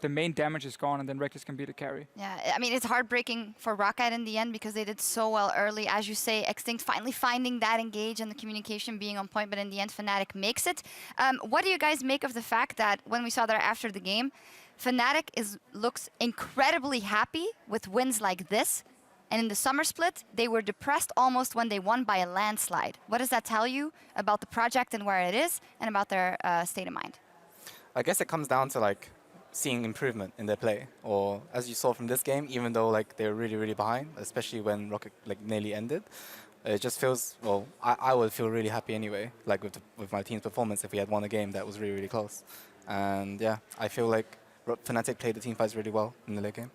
the main damage is gone, and then Reckless can be the carry. Yeah, I mean, it's heartbreaking for Roccat in the end because they did so well early. As you say, Extinct finally finding that engage and the communication being on point, but in the end, Fnatic makes it. What do you guys make of the fact that when we saw that after the game, Fnatic looks incredibly happy with wins like this, and in the summer split, they were depressed almost when they won by a landslide. What does that tell you about the project and where it is, and about their state of mind? I guess it comes down to like seeing improvement in their play, or as you saw from this game, even though like they're really behind, especially when Rocket like nearly ended, it just feels, well, I would feel really happy anyway, like with my team's performance if we had won a game that was really close. And yeah, I feel like Fnatic played the team fights really well in the late game.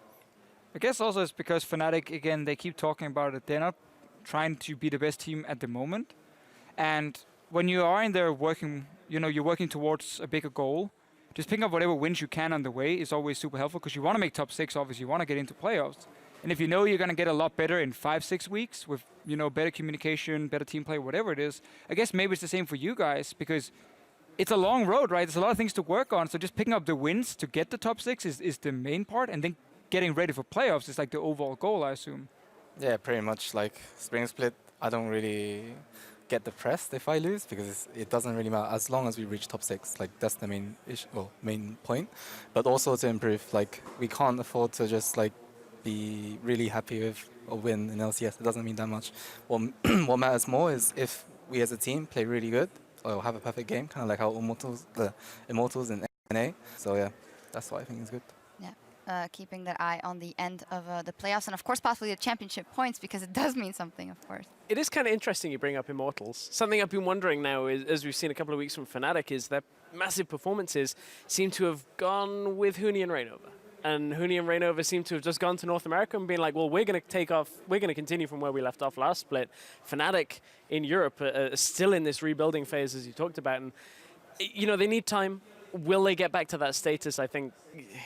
I guess also it's because Fnatic, again, they keep talking about it. They're not trying to be the best team at the moment. And when you are in there working, you're working towards a bigger goal, just picking up whatever wins you can on the way is always super helpful, because you want to make top 6, obviously. You want to get into playoffs. And if you know you're going to get a lot better in 5-6 weeks with, better communication, better team play, whatever it is, I guess maybe it's the same for you guys, because it's a long road, right? There's a lot of things to work on. So just picking up the wins to get the top 6 is the main part, and then getting ready for playoffs is like the overall goal, I assume. Yeah, pretty much. Like Spring Split, I don't really get depressed if I lose, because it doesn't really matter as long as we reach top 6. Like that's the main issue, main point. But also to improve, like we can't afford to just like be really happy with a win in LCS. It doesn't mean that much. What matters more is if we as a team play really good or have a perfect game, kind of like how the Immortals in NA. So yeah, that's what I think is good. Keeping that eye on the end of the playoffs, and of course possibly the championship points, because it does mean something, of course. It is kind of interesting you bring up Immortals. Something I've been wondering now, is, as we've seen a couple of weeks from Fnatic, is that massive performances seem to have gone with Huni and Reignover. And Huni and Reignover seem to have just gone to North America and been like, well, we're going to take off, we're going to continue from where we left off last split. Fnatic in Europe are still in this rebuilding phase, as you talked about, and they need time. Will they get back to that status, I think,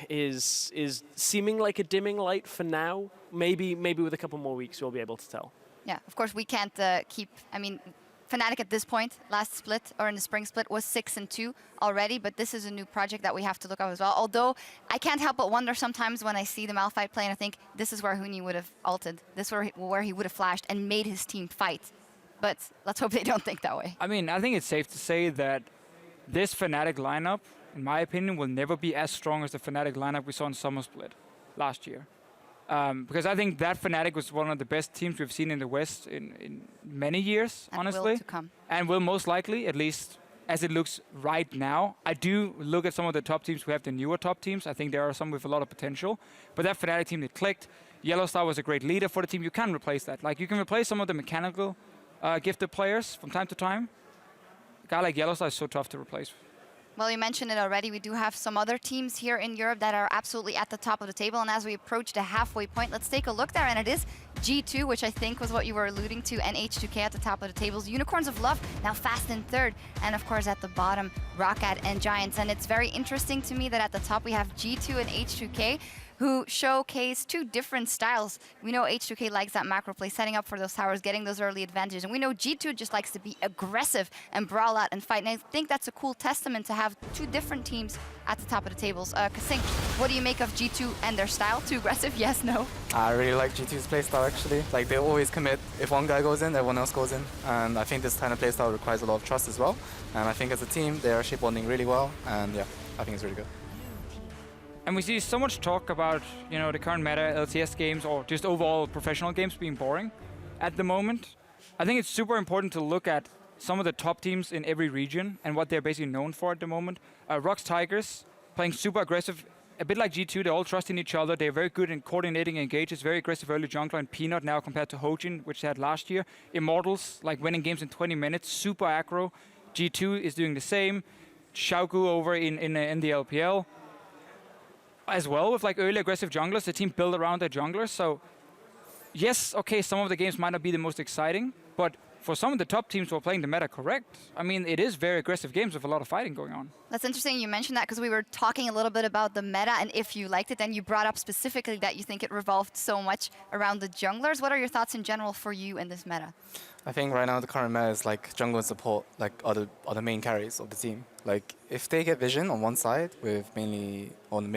is seeming like a dimming light for now. Maybe with a couple more weeks we'll be able to tell. Yeah, of course we can't keep, Fnatic at this point, last split, or in the spring split, was 6-2 already, but this is a new project that we have to look at as well. Although, I can't help but wonder sometimes when I see the Malphite play, and I think this is where Huni would have ulted, this is where he would have flashed and made his team fight. But let's hope they don't think that way. I think it's safe to say that this Fnatic lineup, in my opinion, will never be as strong as the Fnatic lineup we saw in Summer Split last year. Because I think that Fnatic was one of the best teams we've seen in the West in many years, and honestly. Will to come. And will most likely, at least as it looks right now. I do look at some of the top teams. We have the newer top teams. I think there are some with a lot of potential. But that Fnatic team that clicked, Yellowstar was a great leader for the team. You can replace that. Like, you can replace some of the mechanical gifted players from time to time. A guy like Yellowstar is so tough to replace. Well, you mentioned it already. We do have some other teams here in Europe that are absolutely at the top of the table. And as we approach the halfway point, let's take a look there. And it is G2, which I think was what you were alluding to, and H2K at the top of the tables. Unicorns of Love now fast in third. And of course, at the bottom, Roccat and Giants. And it's very interesting to me that at the top we have G2 and H2K. who showcase two different styles. We know H2K likes that macro play, setting up for those towers, getting those early advantages. And we know G2 just likes to be aggressive and brawl out and fight. And I think that's a cool testament to have two different teams at the top of the tables. Kasing, what do you make of G2 and their style? Too aggressive? Yes, no? I really like G2's playstyle actually. Like they always commit. If one guy goes in, everyone else goes in. And I think this kind of playstyle requires a lot of trust as well. And I think as a team, they're actually bonding really well. And yeah, I think it's really good. And we see so much talk about, you know, the current meta, LCS games, or just overall professional games being boring at the moment. I think it's super important to look at some of the top teams in every region and what they're basically known for at the moment. ROX Tigers playing super aggressive, a bit like G2. They're all trusting each other. They're very good in coordinating engages, very aggressive early jungler and Peanut now compared to Hojin, which they had last year. Immortals, like winning games in 20 minutes, super aggro. G2 is doing the same. Xiaogu over in the LPL. As well, with like early aggressive junglers, the team built around their junglers. So yes, okay, some of the games might not be the most exciting, but for some of the top teams who are playing the meta correct, I mean, it is very aggressive games with a lot of fighting going on. That's interesting you mentioned that because we were talking a little bit about the meta and if you liked it, then you brought up specifically that you think it revolved so much around the junglers. What are your thoughts in general for you in this meta? I think right now the current meta is like jungle and support, like are the main carries of the team. Like if they get vision on one side with mainly on the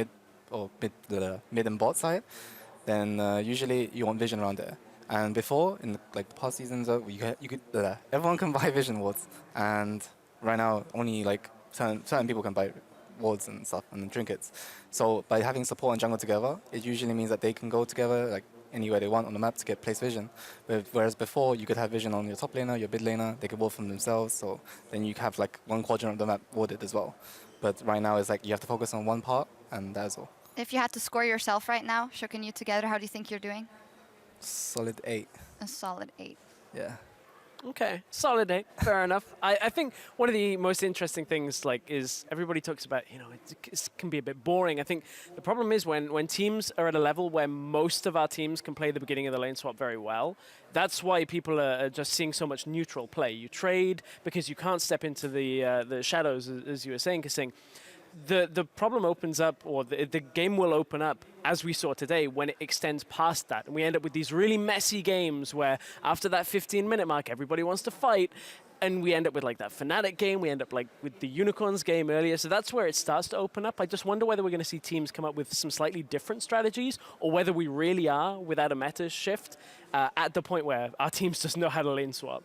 mid and bot side, then usually you want vision around there. And before, in like the past seasons, everyone can buy vision wards, and right now only like certain people can buy wards and stuff and trinkets. So by having support and jungle together, it usually means that they can go together like anywhere they want on the map to get place vision. Whereas before, you could have vision on your top laner, your mid laner, they could ward from themselves. So then you have like one quadrant of the map warded as well. But right now, it's like you have to focus on one part, and that's all. If you had to score yourself right now, Shook and you together, how do you think you're doing? Solid 8. A solid 8. Yeah. Okay, solid 8. Fair enough. I think one of the most interesting things, like, is everybody talks about, you know, it can be a bit boring. I think the problem is when teams are at a level where most of our teams can play the beginning of the lane swap very well. That's why people are just seeing so much neutral play. You trade because you can't step into the shadows, as you were saying, Kasing. The problem opens up, or the game will open up, as we saw today, when it extends past that. And we end up with these really messy games where after that 15-minute mark, everybody wants to fight. And we end up with like that Fnatic game. We end up like with the Unicorns game earlier. So that's where it starts to open up. I just wonder whether we're going to see teams come up with some slightly different strategies, or whether we really are, without a meta shift, at the point where our teams just know how to lane swap.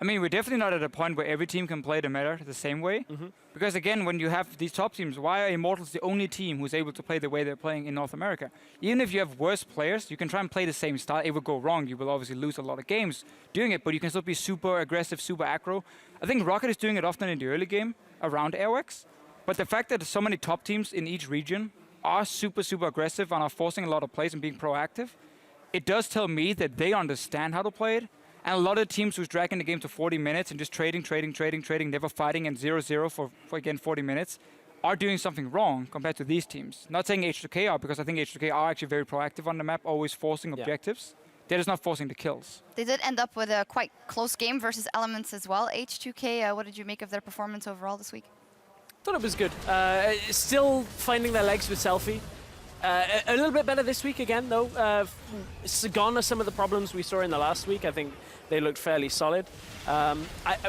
I mean, we're definitely not at a point where every team can play the meta the same way. Because again, when you have these top teams, why are Immortals the only team who's able to play the way they're playing in North America? Even if you have worse players, you can try and play the same style. It will go wrong. You will obviously lose a lot of games doing it, but you can still be super aggressive, super aggro. I think Rocket is doing it often in the early game around Airwax. But the fact that so many top teams in each region are super, super aggressive and are forcing a lot of plays and being proactive, it does tell me that they understand how to play it. And a lot of teams who's dragging the game to 40 minutes and just trading, never fighting, and 0-0 for again 40 minutes, are doing something wrong compared to these teams. Not saying H2K are, because I think H2K are actually very proactive on the map, always forcing objectives. They're just not forcing the kills. They did end up with a quite close game versus Elements as well. H2K, what did you make of their performance overall this week? I thought it was good. Still finding their legs with Selfie. A little bit better this week again, though. Gone are some of the problems we saw in the last week. I think they looked fairly solid.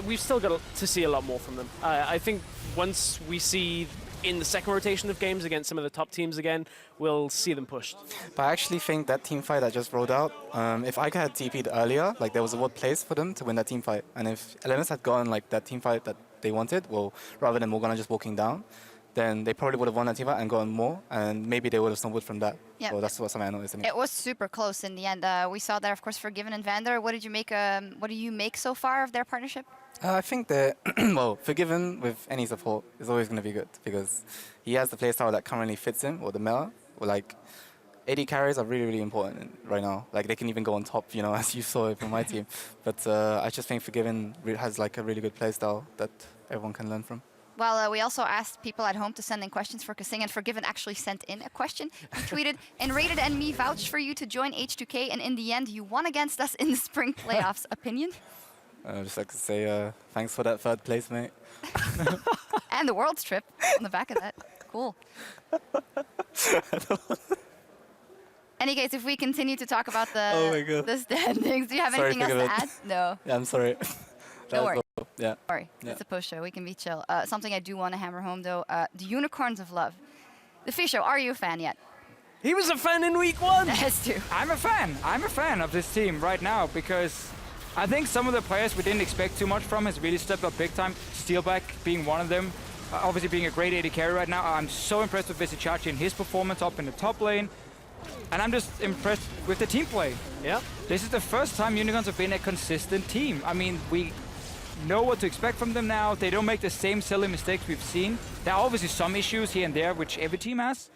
We've still got to see a lot more from them. I think once we see in the second rotation of games against some of the top teams again, we'll see them pushed. But I actually think that team fight that just rolled out, if Ica had TP'd earlier, like there was a word place for them to win that team fight. And if Elements had gotten like that team fight that they wanted, well, rather than Morgana just walking down, then they probably would have won that team fight and gotten more, and maybe they would have stumbled from that. Yeah. So that's something I noticed. It was super close in the end. We saw there, of course, Forgiven and Vander. What did you make? What do you make so far of their partnership? I think that, well, Forgiven with any support is always going to be good because he has the playstyle that currently fits him, or the meta. Or like, AD carries are really, really important right now. Like, they can even go on top, you know, as you saw from my team. But I just think Forgiven has like a really good playstyle that everyone can learn from. Well, we also asked people at home to send in questions for Kasing, and Forgiven actually sent in a question. He tweeted, "And Rated and me vouched for you to join H2K, and in the end, you won against us in the spring playoffs." Opinion? I'd just like to say thanks for that third place, mate. And the Worlds trip on the back of that. Cool. Any case, if we continue to talk about Oh my God. the standings, do you have Sorry, anything else to forget add? it. No. Yeah, I'm sorry. Don't worry. Yeah. Sorry, Yeah. it's a post show. We can be chill. Something I do want to hammer home though: the Unicorns of Love. The Fisho, are you a fan yet? He was a fan in week 1. Yes, too. I'm a fan. I'm a fan of this team right now because I think some of the players we didn't expect too much from has really stepped up big time. Steelback being one of them. Obviously being a great AD carry right now. I'm so impressed with Vizicachi and his performance up in the top lane. And I'm just impressed with the team play. Yeah. This is the first time Unicorns have been a consistent team. I mean, we know what to expect from them now. They don't make the same silly mistakes we've seen. There are obviously some issues here and there, which every team has.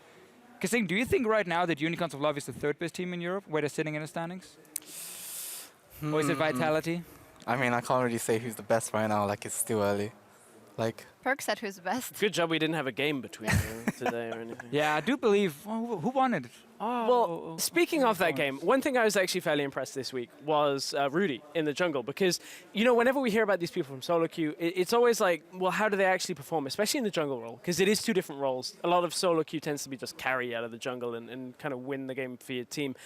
Kasing, do you think right now that Unicorns of Love is the 3rd best team in Europe, where they're sitting in the standings? Or is it Vitality? I mean, I can't really say who's the best right now. Like, it's still early. Like, Perk said who's the best. Good job we didn't have a game between you today or anything. Yeah, I do believe. Who won it? Well, speaking of that game, one thing I was actually fairly impressed this week was Rudy in the jungle, because, you know, whenever we hear about these people from solo queue, it's always like, well, how do they actually perform, especially in the jungle role? Because it is 2 different roles. A lot of solo queue tends to be just carry out of the jungle and kind of win the game for your team.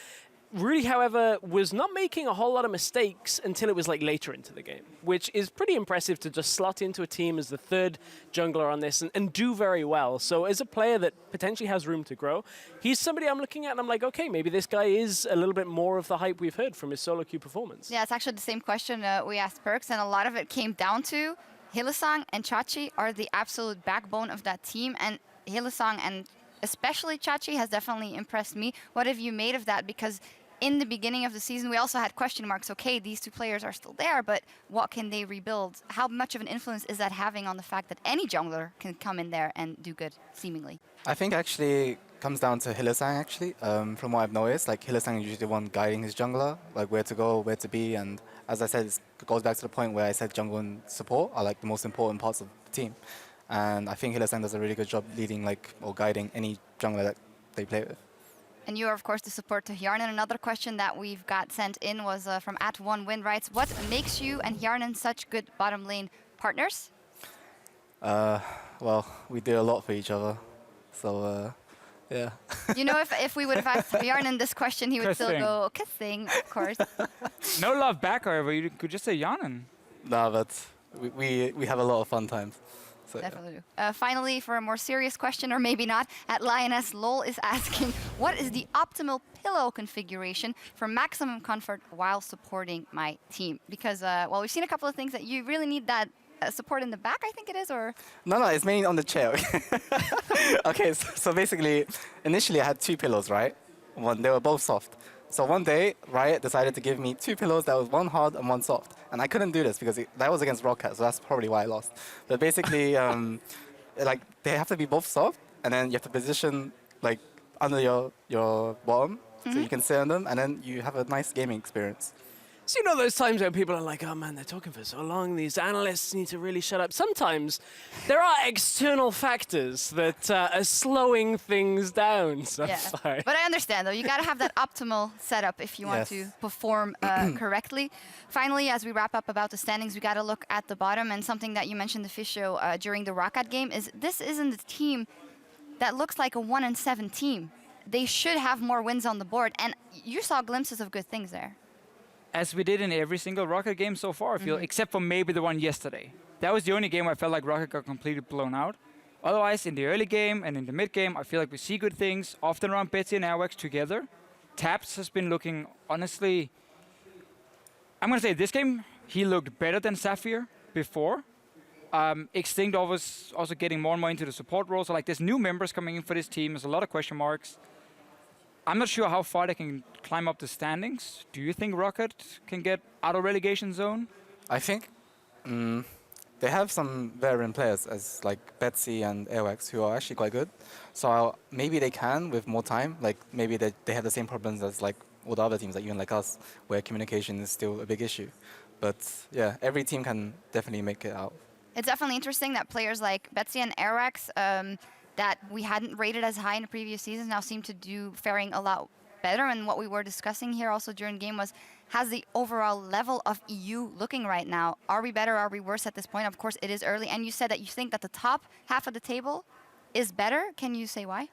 Rudy, however, was not making a whole lot of mistakes until it was like later into the game, which is pretty impressive to just slot into a team as the 3rd jungler on this and do very well. So as a player that potentially has room to grow, he's somebody I'm looking at and I'm like, okay, maybe this guy is a little bit more of the hype we've heard from his solo queue performance. Yeah, it's actually the same question we asked Perks, and a lot of it came down to Hylissang and Chachi are the absolute backbone of that team, and Hylissang and especially Chachi has definitely impressed me. What have you made of that? Because in the beginning of the season, we also had question marks. Okay, these 2 players are still there, but what can they rebuild? How much of an influence is that having on the fact that any jungler can come in there and do good, seemingly? I think actually comes down to Hylissang actually. From what I've noticed, like Hylissang is usually the one guiding his jungler, like where to go, where to be, and as I said, it goes back to the point where I said jungle and support are like the most important parts of the team. And I think Hylissang does a really good job leading like or guiding any jungler that they play with. And you are, of course, the support to Hjarnan. Another question that we've got sent in was from @1win writes, what makes you and Hjarnan such good bottom lane partners? Well, we do a lot for each other, so yeah. You know, if we would have asked Hjarnan this question, he would still Kasing. go, Kasing, of course. No love back, however. You could just say Yanan. No, but we have a lot of fun times. So, Definitely do. Finally, for a more serious question, or maybe not, @Lioness Lol is asking, what is the optimal pillow configuration for maximum comfort while supporting my team? Because, well, we've seen a couple of things that you really need that support in the back, I think it is, or? No, it's mainly on the chair. Okay, so basically, initially I had 2 pillows, right? They were both soft. So one day, Riot decided to give me 2 pillows that was one hard and one soft. And I couldn't do this because that was against Rocket, so that's probably why I lost. But basically, like they have to be both soft, and then you have to position like under your bottom, so you can sit on them, and then you have a nice gaming experience. So you know those times when people are like, oh man, they're talking for so long, these analysts need to really shut up. Sometimes there are external factors that are slowing things down. So Yeah. But I understand, though. You got to have that optimal setup if you want to perform correctly. Finally, as we wrap up about the standings, we got to look at the bottom. And something that you mentioned, the Fish Show, during the Roccat game is this isn't a team that looks like a 1-7 team. They should have more wins on the board. And you saw glimpses of good things there. As we did in every single Rocket game so far, I feel, except for maybe the one yesterday. That was the only game where I felt like Rocket got completely blown out. Otherwise, in the early game and in the mid game, I feel like we see good things, often around Betsy and Airwax together. Taps has been looking, honestly, I'm going to say this game, he looked better than Sapphire before. Extinct was also getting more and more into the support role. So like there's new members coming in for this team. There's a lot of question marks. I'm not sure how far they can climb up the standings. Do you think Rocket can get out of relegation zone? I think they have some veteran players as like Betsy and Airwax who are actually quite good. So maybe they can with more time. Like maybe they have the same problems as like all the other teams, like even like us, where communication is still a big issue. But yeah, every team can definitely make it out. It's definitely interesting that players like Betsy and Airwax that we hadn't rated as high in the previous seasons now seem to do faring a lot better. And what we were discussing here also during game was, how's the overall level of EU looking right now? Are we better? Are we worse at this point? Of course, it is early. And you said that you think that the top half of the table is better. Can you say why?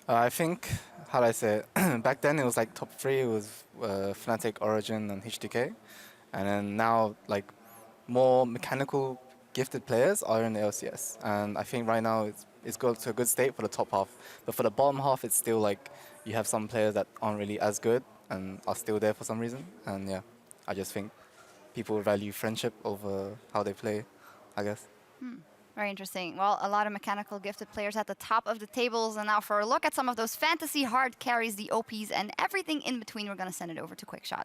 I think how do I say it? Back then it was like top 3. It was Fnatic, Origin, and H2K, and then now like more mechanical gifted players are in the LCS, and I think right now it's got to a good state for the top half. But for the bottom half, it's still like you have some players that aren't really as good and are still there for some reason. And yeah, I just think people value friendship over how they play, I guess. Very interesting. Well, a lot of mechanical gifted players at the top of the tables. And now for a look at some of those fantasy hard carries, the OPs, and everything in between, we're going to send it over to Quickshot.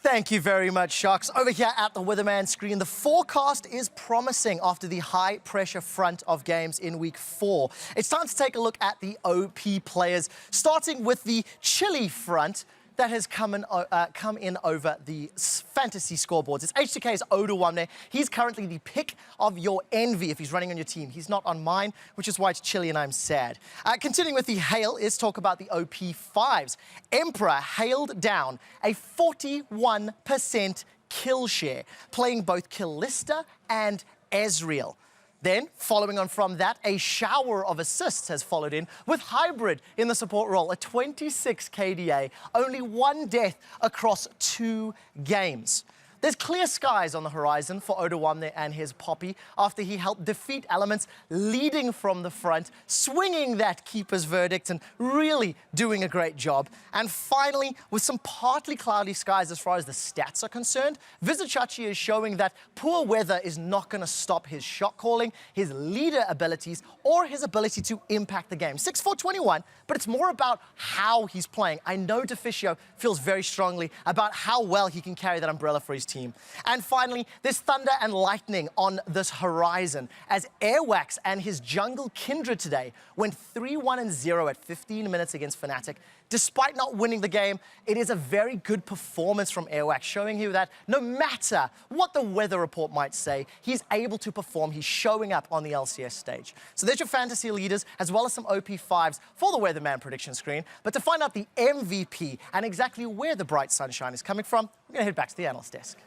Thank you very much, Sharks. Over here at the Weatherman screen, the forecast is promising after the high-pressure front of games in Week 4. It's time to take a look at the OP players, starting with the chilly front that has come in over the fantasy scoreboards. It's H2K's Oduwamne. He's currently the pick of your envy if he's running on your team. He's not on mine, which is why it's chilly and I'm sad. Continuing with the hail is talk about the OP5s. Emperor hailed down a 41% kill share, playing both Kalista and Ezreal. Then, following on from that, a shower of assists has followed in, with Hybrid in the support role, a 26 KDA, only 1 death across 2 games. There's clear skies on the horizon for Oduwamne and his Poppy after he helped defeat elements leading from the front, swinging that keeper's verdict and really doing a great job. And finally, with some partly cloudy skies as far as the stats are concerned, Vizicsacsi is showing that poor weather is not going to stop his shot calling, his leader abilities, or his ability to impact the game. 6-4-21, but it's more about how he's playing. I know Deficio feels very strongly about how well he can carry that umbrella for his team. And finally, there's thunder and lightning on this horizon as Airwax and his jungle Kindred today went 3-1-0 at 15 minutes against Fnatic. Despite not winning the game, it is a very good performance from Airwax, showing you that no matter what the weather report might say, he's able to perform. He's showing up on the LCS stage. So there's your fantasy leaders, as well as some OP5s for the Weatherman prediction screen. But to find out the MVP and exactly where the bright sunshine is coming from, we're going to head back to the analyst desk.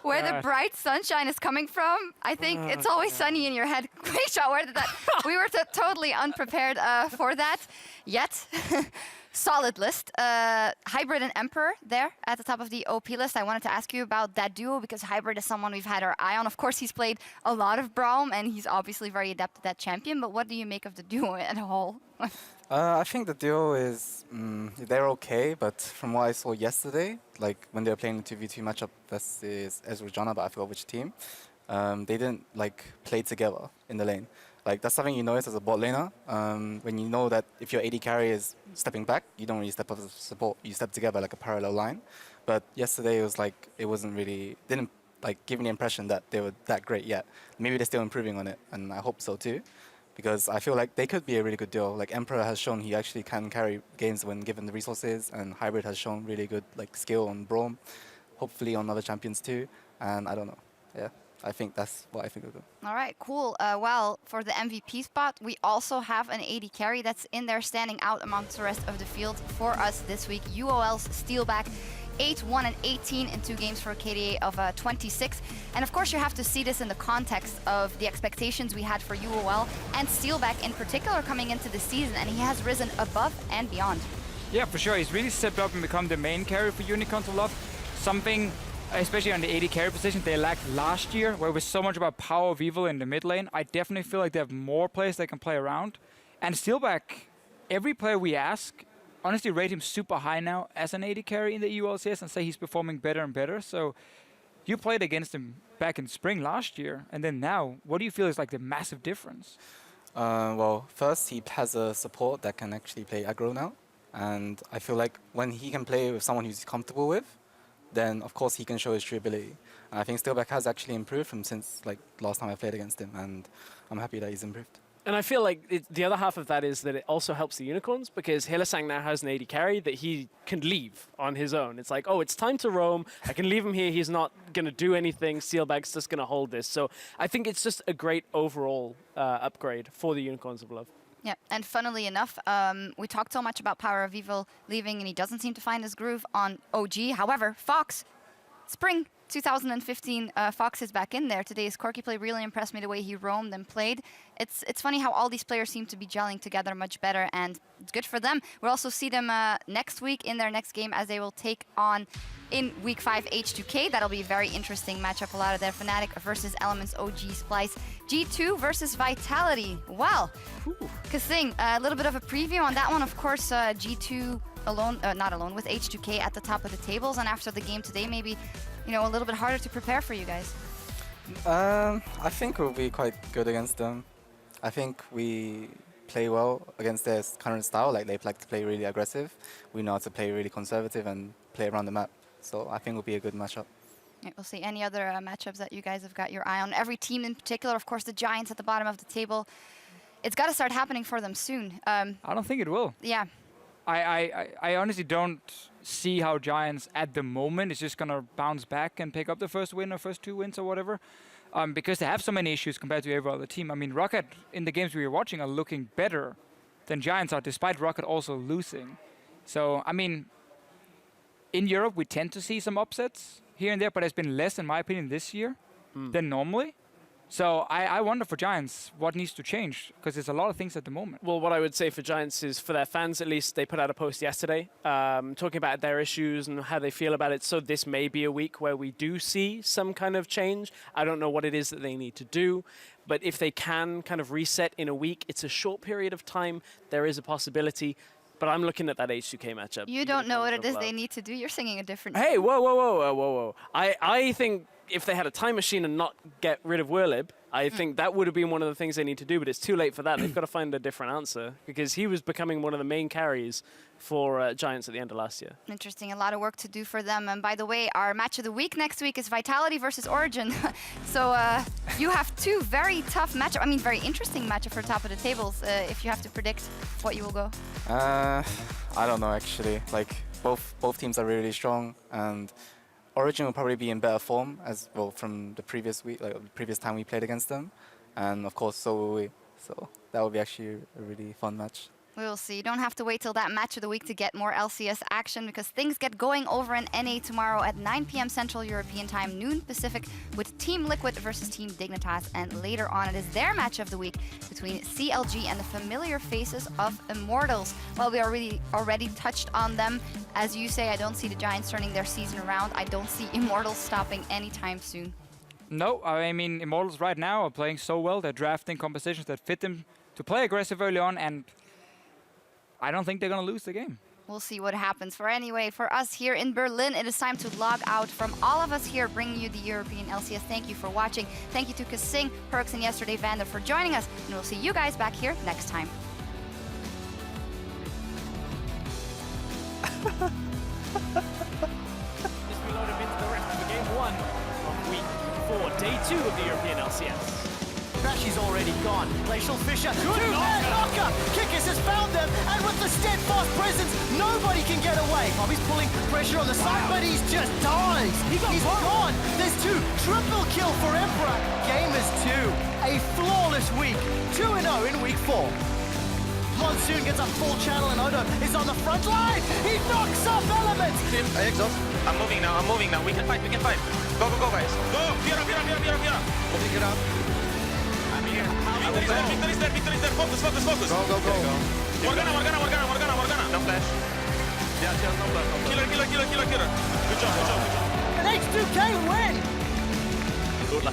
Where the bright sunshine is coming from, I think it's always sunny in your head. Quickshot, where did that? We were totally unprepared for that. Yet, solid list. Hybrid and Emperor there at the top of the OP list. I wanted to ask you about that duo because Hybrid is someone we've had our eye on. Of course, he's played a lot of Braum and he's obviously very adept at that champion. But what do you make of the duo as a whole? I think the duo is, they're okay, but from what I saw yesterday, like when they were playing the 2v2 matchup versus Ezreal Janna, but I forgot which team, they didn't like play together in the lane. Like that's something you notice as a bot laner, when you know that if your AD carry is stepping back, you don't really step up as support, you step together like a parallel line. But yesterday it was like, it wasn't really, didn't like give me the impression that they were that great yet. Maybe they're still improving on it, and I hope so too. Because I feel like they could be a really good duo. Like Emperor has shown he actually can carry games when given the resources, and Hybrid has shown really good like skill on Braum, hopefully on other champions too. And I don't know, yeah, I think that's what I think of them. All right, cool. Well, for the MVP spot, we also have an AD carry that's in there standing out amongst the rest of the field for us this week. UOL's Steelback. 8-1-18 in 2 games for a KDA of 26. And of course, you have to see this in the context of the expectations we had for UOL and Steelback in particular coming into the season, and he has risen above and beyond. Yeah, for sure. He's really stepped up and become the main carry for Unicorns of Love. Something, especially on the AD carry position, they lacked last year, where it was so much about power of evil in the mid lane. I definitely feel like they have more players they can play around. And Steelback, every player we ask, honestly rate him super high now as an AD carry in the ULCS and say he's performing better and better. So you played against him back in spring last year, and then now, what do you feel is like the massive difference? Well, first he has a support that can actually play aggro now, and I feel like when he can play with someone who's comfortable with, then of course he can show his true ability. And I think Steelback has actually improved from since like last time I played against him, and I'm happy that he's improved. And I feel like the other half of that is that it also helps the Unicorns because Hylissang now has an AD carry that he can leave on his own. It's like, oh, it's time to roam. I can leave him here. He's not going to do anything. Steelback's just going to hold this. So I think it's just a great overall upgrade for the Unicorns of Love. Yeah, and funnily enough, we talked so much about Power of Evil leaving, and he doesn't seem to find his groove on OG. However, Fox, Spring, 2015 Fox is back in there. Today's Corki play really impressed me, the way he roamed and played. It's funny how all these players seem to be gelling together much better, and it's good for them. We'll also see them next week in their next game, as they will take on, in Week 5, H2K. That'll be a very interesting matchup. A lot of their Fnatic versus Elements OG Splyce. G2 versus Vitality. Well, Kasing, a little bit of a preview on that one. Of course, G2 alone, not alone, with H2K at the top of the tables. And after the game today, maybe, you know, a little bit harder to prepare for you guys. I think we'll be quite good against them. I think we play well against their current style. Like, they like to play really aggressive. We know how to play really conservative and play around the map. So I think it'll be a good matchup. Yeah, we'll see. Any other matchups that you guys have got your eye on? Every team in particular, of course, the Giants at the bottom of the table. It's got to start happening for them soon. I don't think it will. Yeah. I honestly don't see how Giants at the moment is just going to bounce back and pick up the first win or first 2 wins or whatever. Because they have so many issues compared to every other team. I mean, Rocket, in the games we were watching, are looking better than Giants are, despite Rocket also losing. So, I mean, in Europe, we tend to see some upsets here and there, but there's been less, in my opinion, this year than normally. So I wonder for Giants what needs to change, because there's a lot of things at the moment. Well, what I would say for Giants is, for their fans at least, they put out a post yesterday talking about their issues and how they feel about it. So this may be a week where we do see some kind of change. I don't know what it is that they need to do, but if they can kind of reset in a week, it's a short period of time, there is a possibility. But I'm looking at that H2K matchup. You don't know what it is they need to do. You're singing a different... Hey, whoa. I think if they had a time machine and not get rid of Werlib, I think that would have been one of the things they need to do, but it's too late for that. They've got to find a different answer, because he was becoming one of the main carries for Giants at the end of last year. Interesting. A lot of work to do for them. And by the way, our match of the week next week is Vitality versus Origin. So you have 2 very tough matchups. I mean, very interesting matchup for top of the tables, if you have to predict what you will go. I don't know, actually. Like, both teams are really strong, and Origin will probably be in better form as well from the previous week, like the previous time we played against them, and of course so will we. So that will be actually a really fun match. We will see. You don't have to wait till that match of the week to get more LCS action, because things get going over in NA tomorrow at 9 p.m. Central European Time, noon Pacific, with Team Liquid versus Team Dignitas. And later on, it is their match of the week between CLG and the familiar faces of Immortals. Well, we already touched on them. As you say, I don't see the Giants turning their season around. I don't see Immortals stopping anytime soon. No, I mean, Immortals right now are playing so well. They're drafting compositions that fit them to play aggressive early on, and I don't think they're going to lose the game. We'll see what happens. For us here in Berlin, it is time to log out. From all of us here bringing you the European LCS, thank you for watching. Thank you to Kasing, Perkz, and Yesterday Vander for joining us. And we'll see you guys back here next time. Just reloaded into the rest for game 1 of week 4, day 2 of the European LCS. Trashy's already gone. Glacial Fissure. Two-man knocker. Kikis has found them, and with the steadfast presence, nobody can get away. Bobby's pulling pressure on the side, but he's just dies. He's gone. There's 2. Triple kill for Emperor. Game is 2. A flawless week. 2-0 in week 4. Monsoon gets a full channel, and Odo is on the front line. He knocks up Elements. Exhaust. I'm moving now. We can fight. Go, guys. Go. Fiora. We'll pick it up. Victor is there. Focus. Go. Morgana. No flash. Yeah, no flash. Killer. Good job. An H2K win!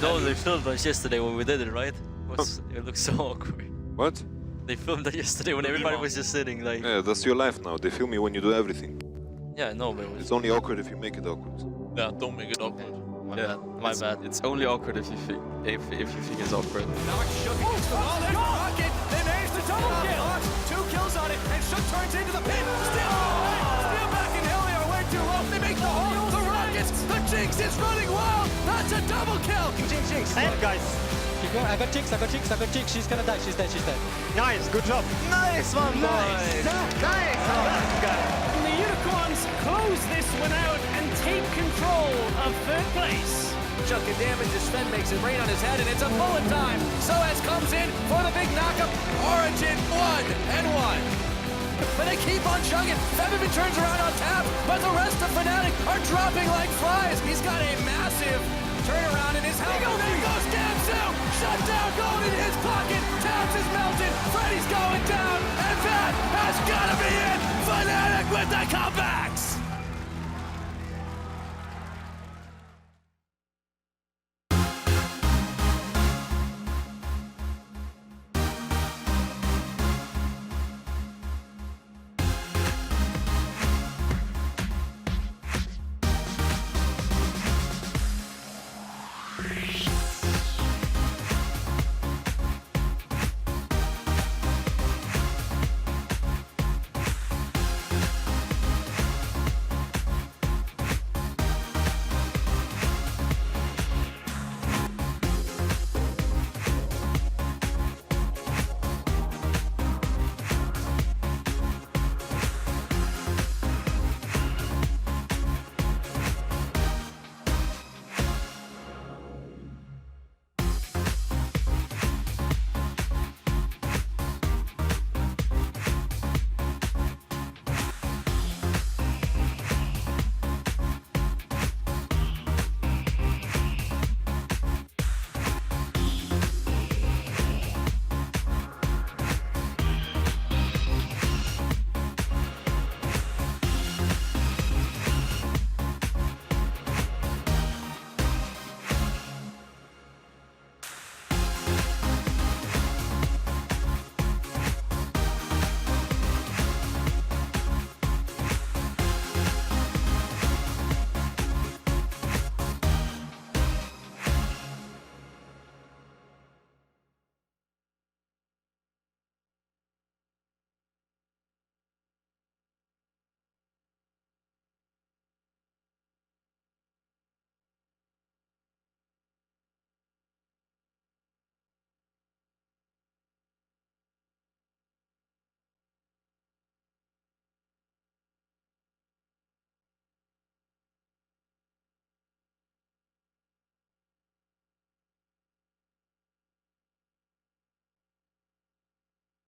No, they filmed us yesterday when we did it, right? It looks so awkward. What? They filmed that yesterday when everybody was just sitting like... Yeah, that's your life now. They film you when you do everything. Yeah, no, but it's only awkward if you make it awkward. Yeah, don't make it awkward. My bad. It's only awkward if you think it's awkward. Now it's Shook against the wall. There's the rocket. They managed to double kill. 2 kills on it, and Shook turns into the pit. Steal back and Hilly are way too low. They make the hole. The Rockets. The Jinx is running wild. That's a double kill. Jinx. Hey guys. I got Jinx. She's gonna die. She's dead. Nice. Good job. Nice one, boys. Nice. The Unicorns close this one out and take control of 3rd place. Chunk of damage as Sven makes it rain on his head, and it's a bullet time. Soaz comes in for the big knockup. Origin 1-1. but they keep on chugging. Febiven turns around on tap, but the rest of Fnatic are dropping like flies. He's got a massive turnaround in his helmet. There goes Gamsu! Shut down, going in his pocket. Towns is melted. Freddy's going down, and that has got to be it. Fnatic with the comeback.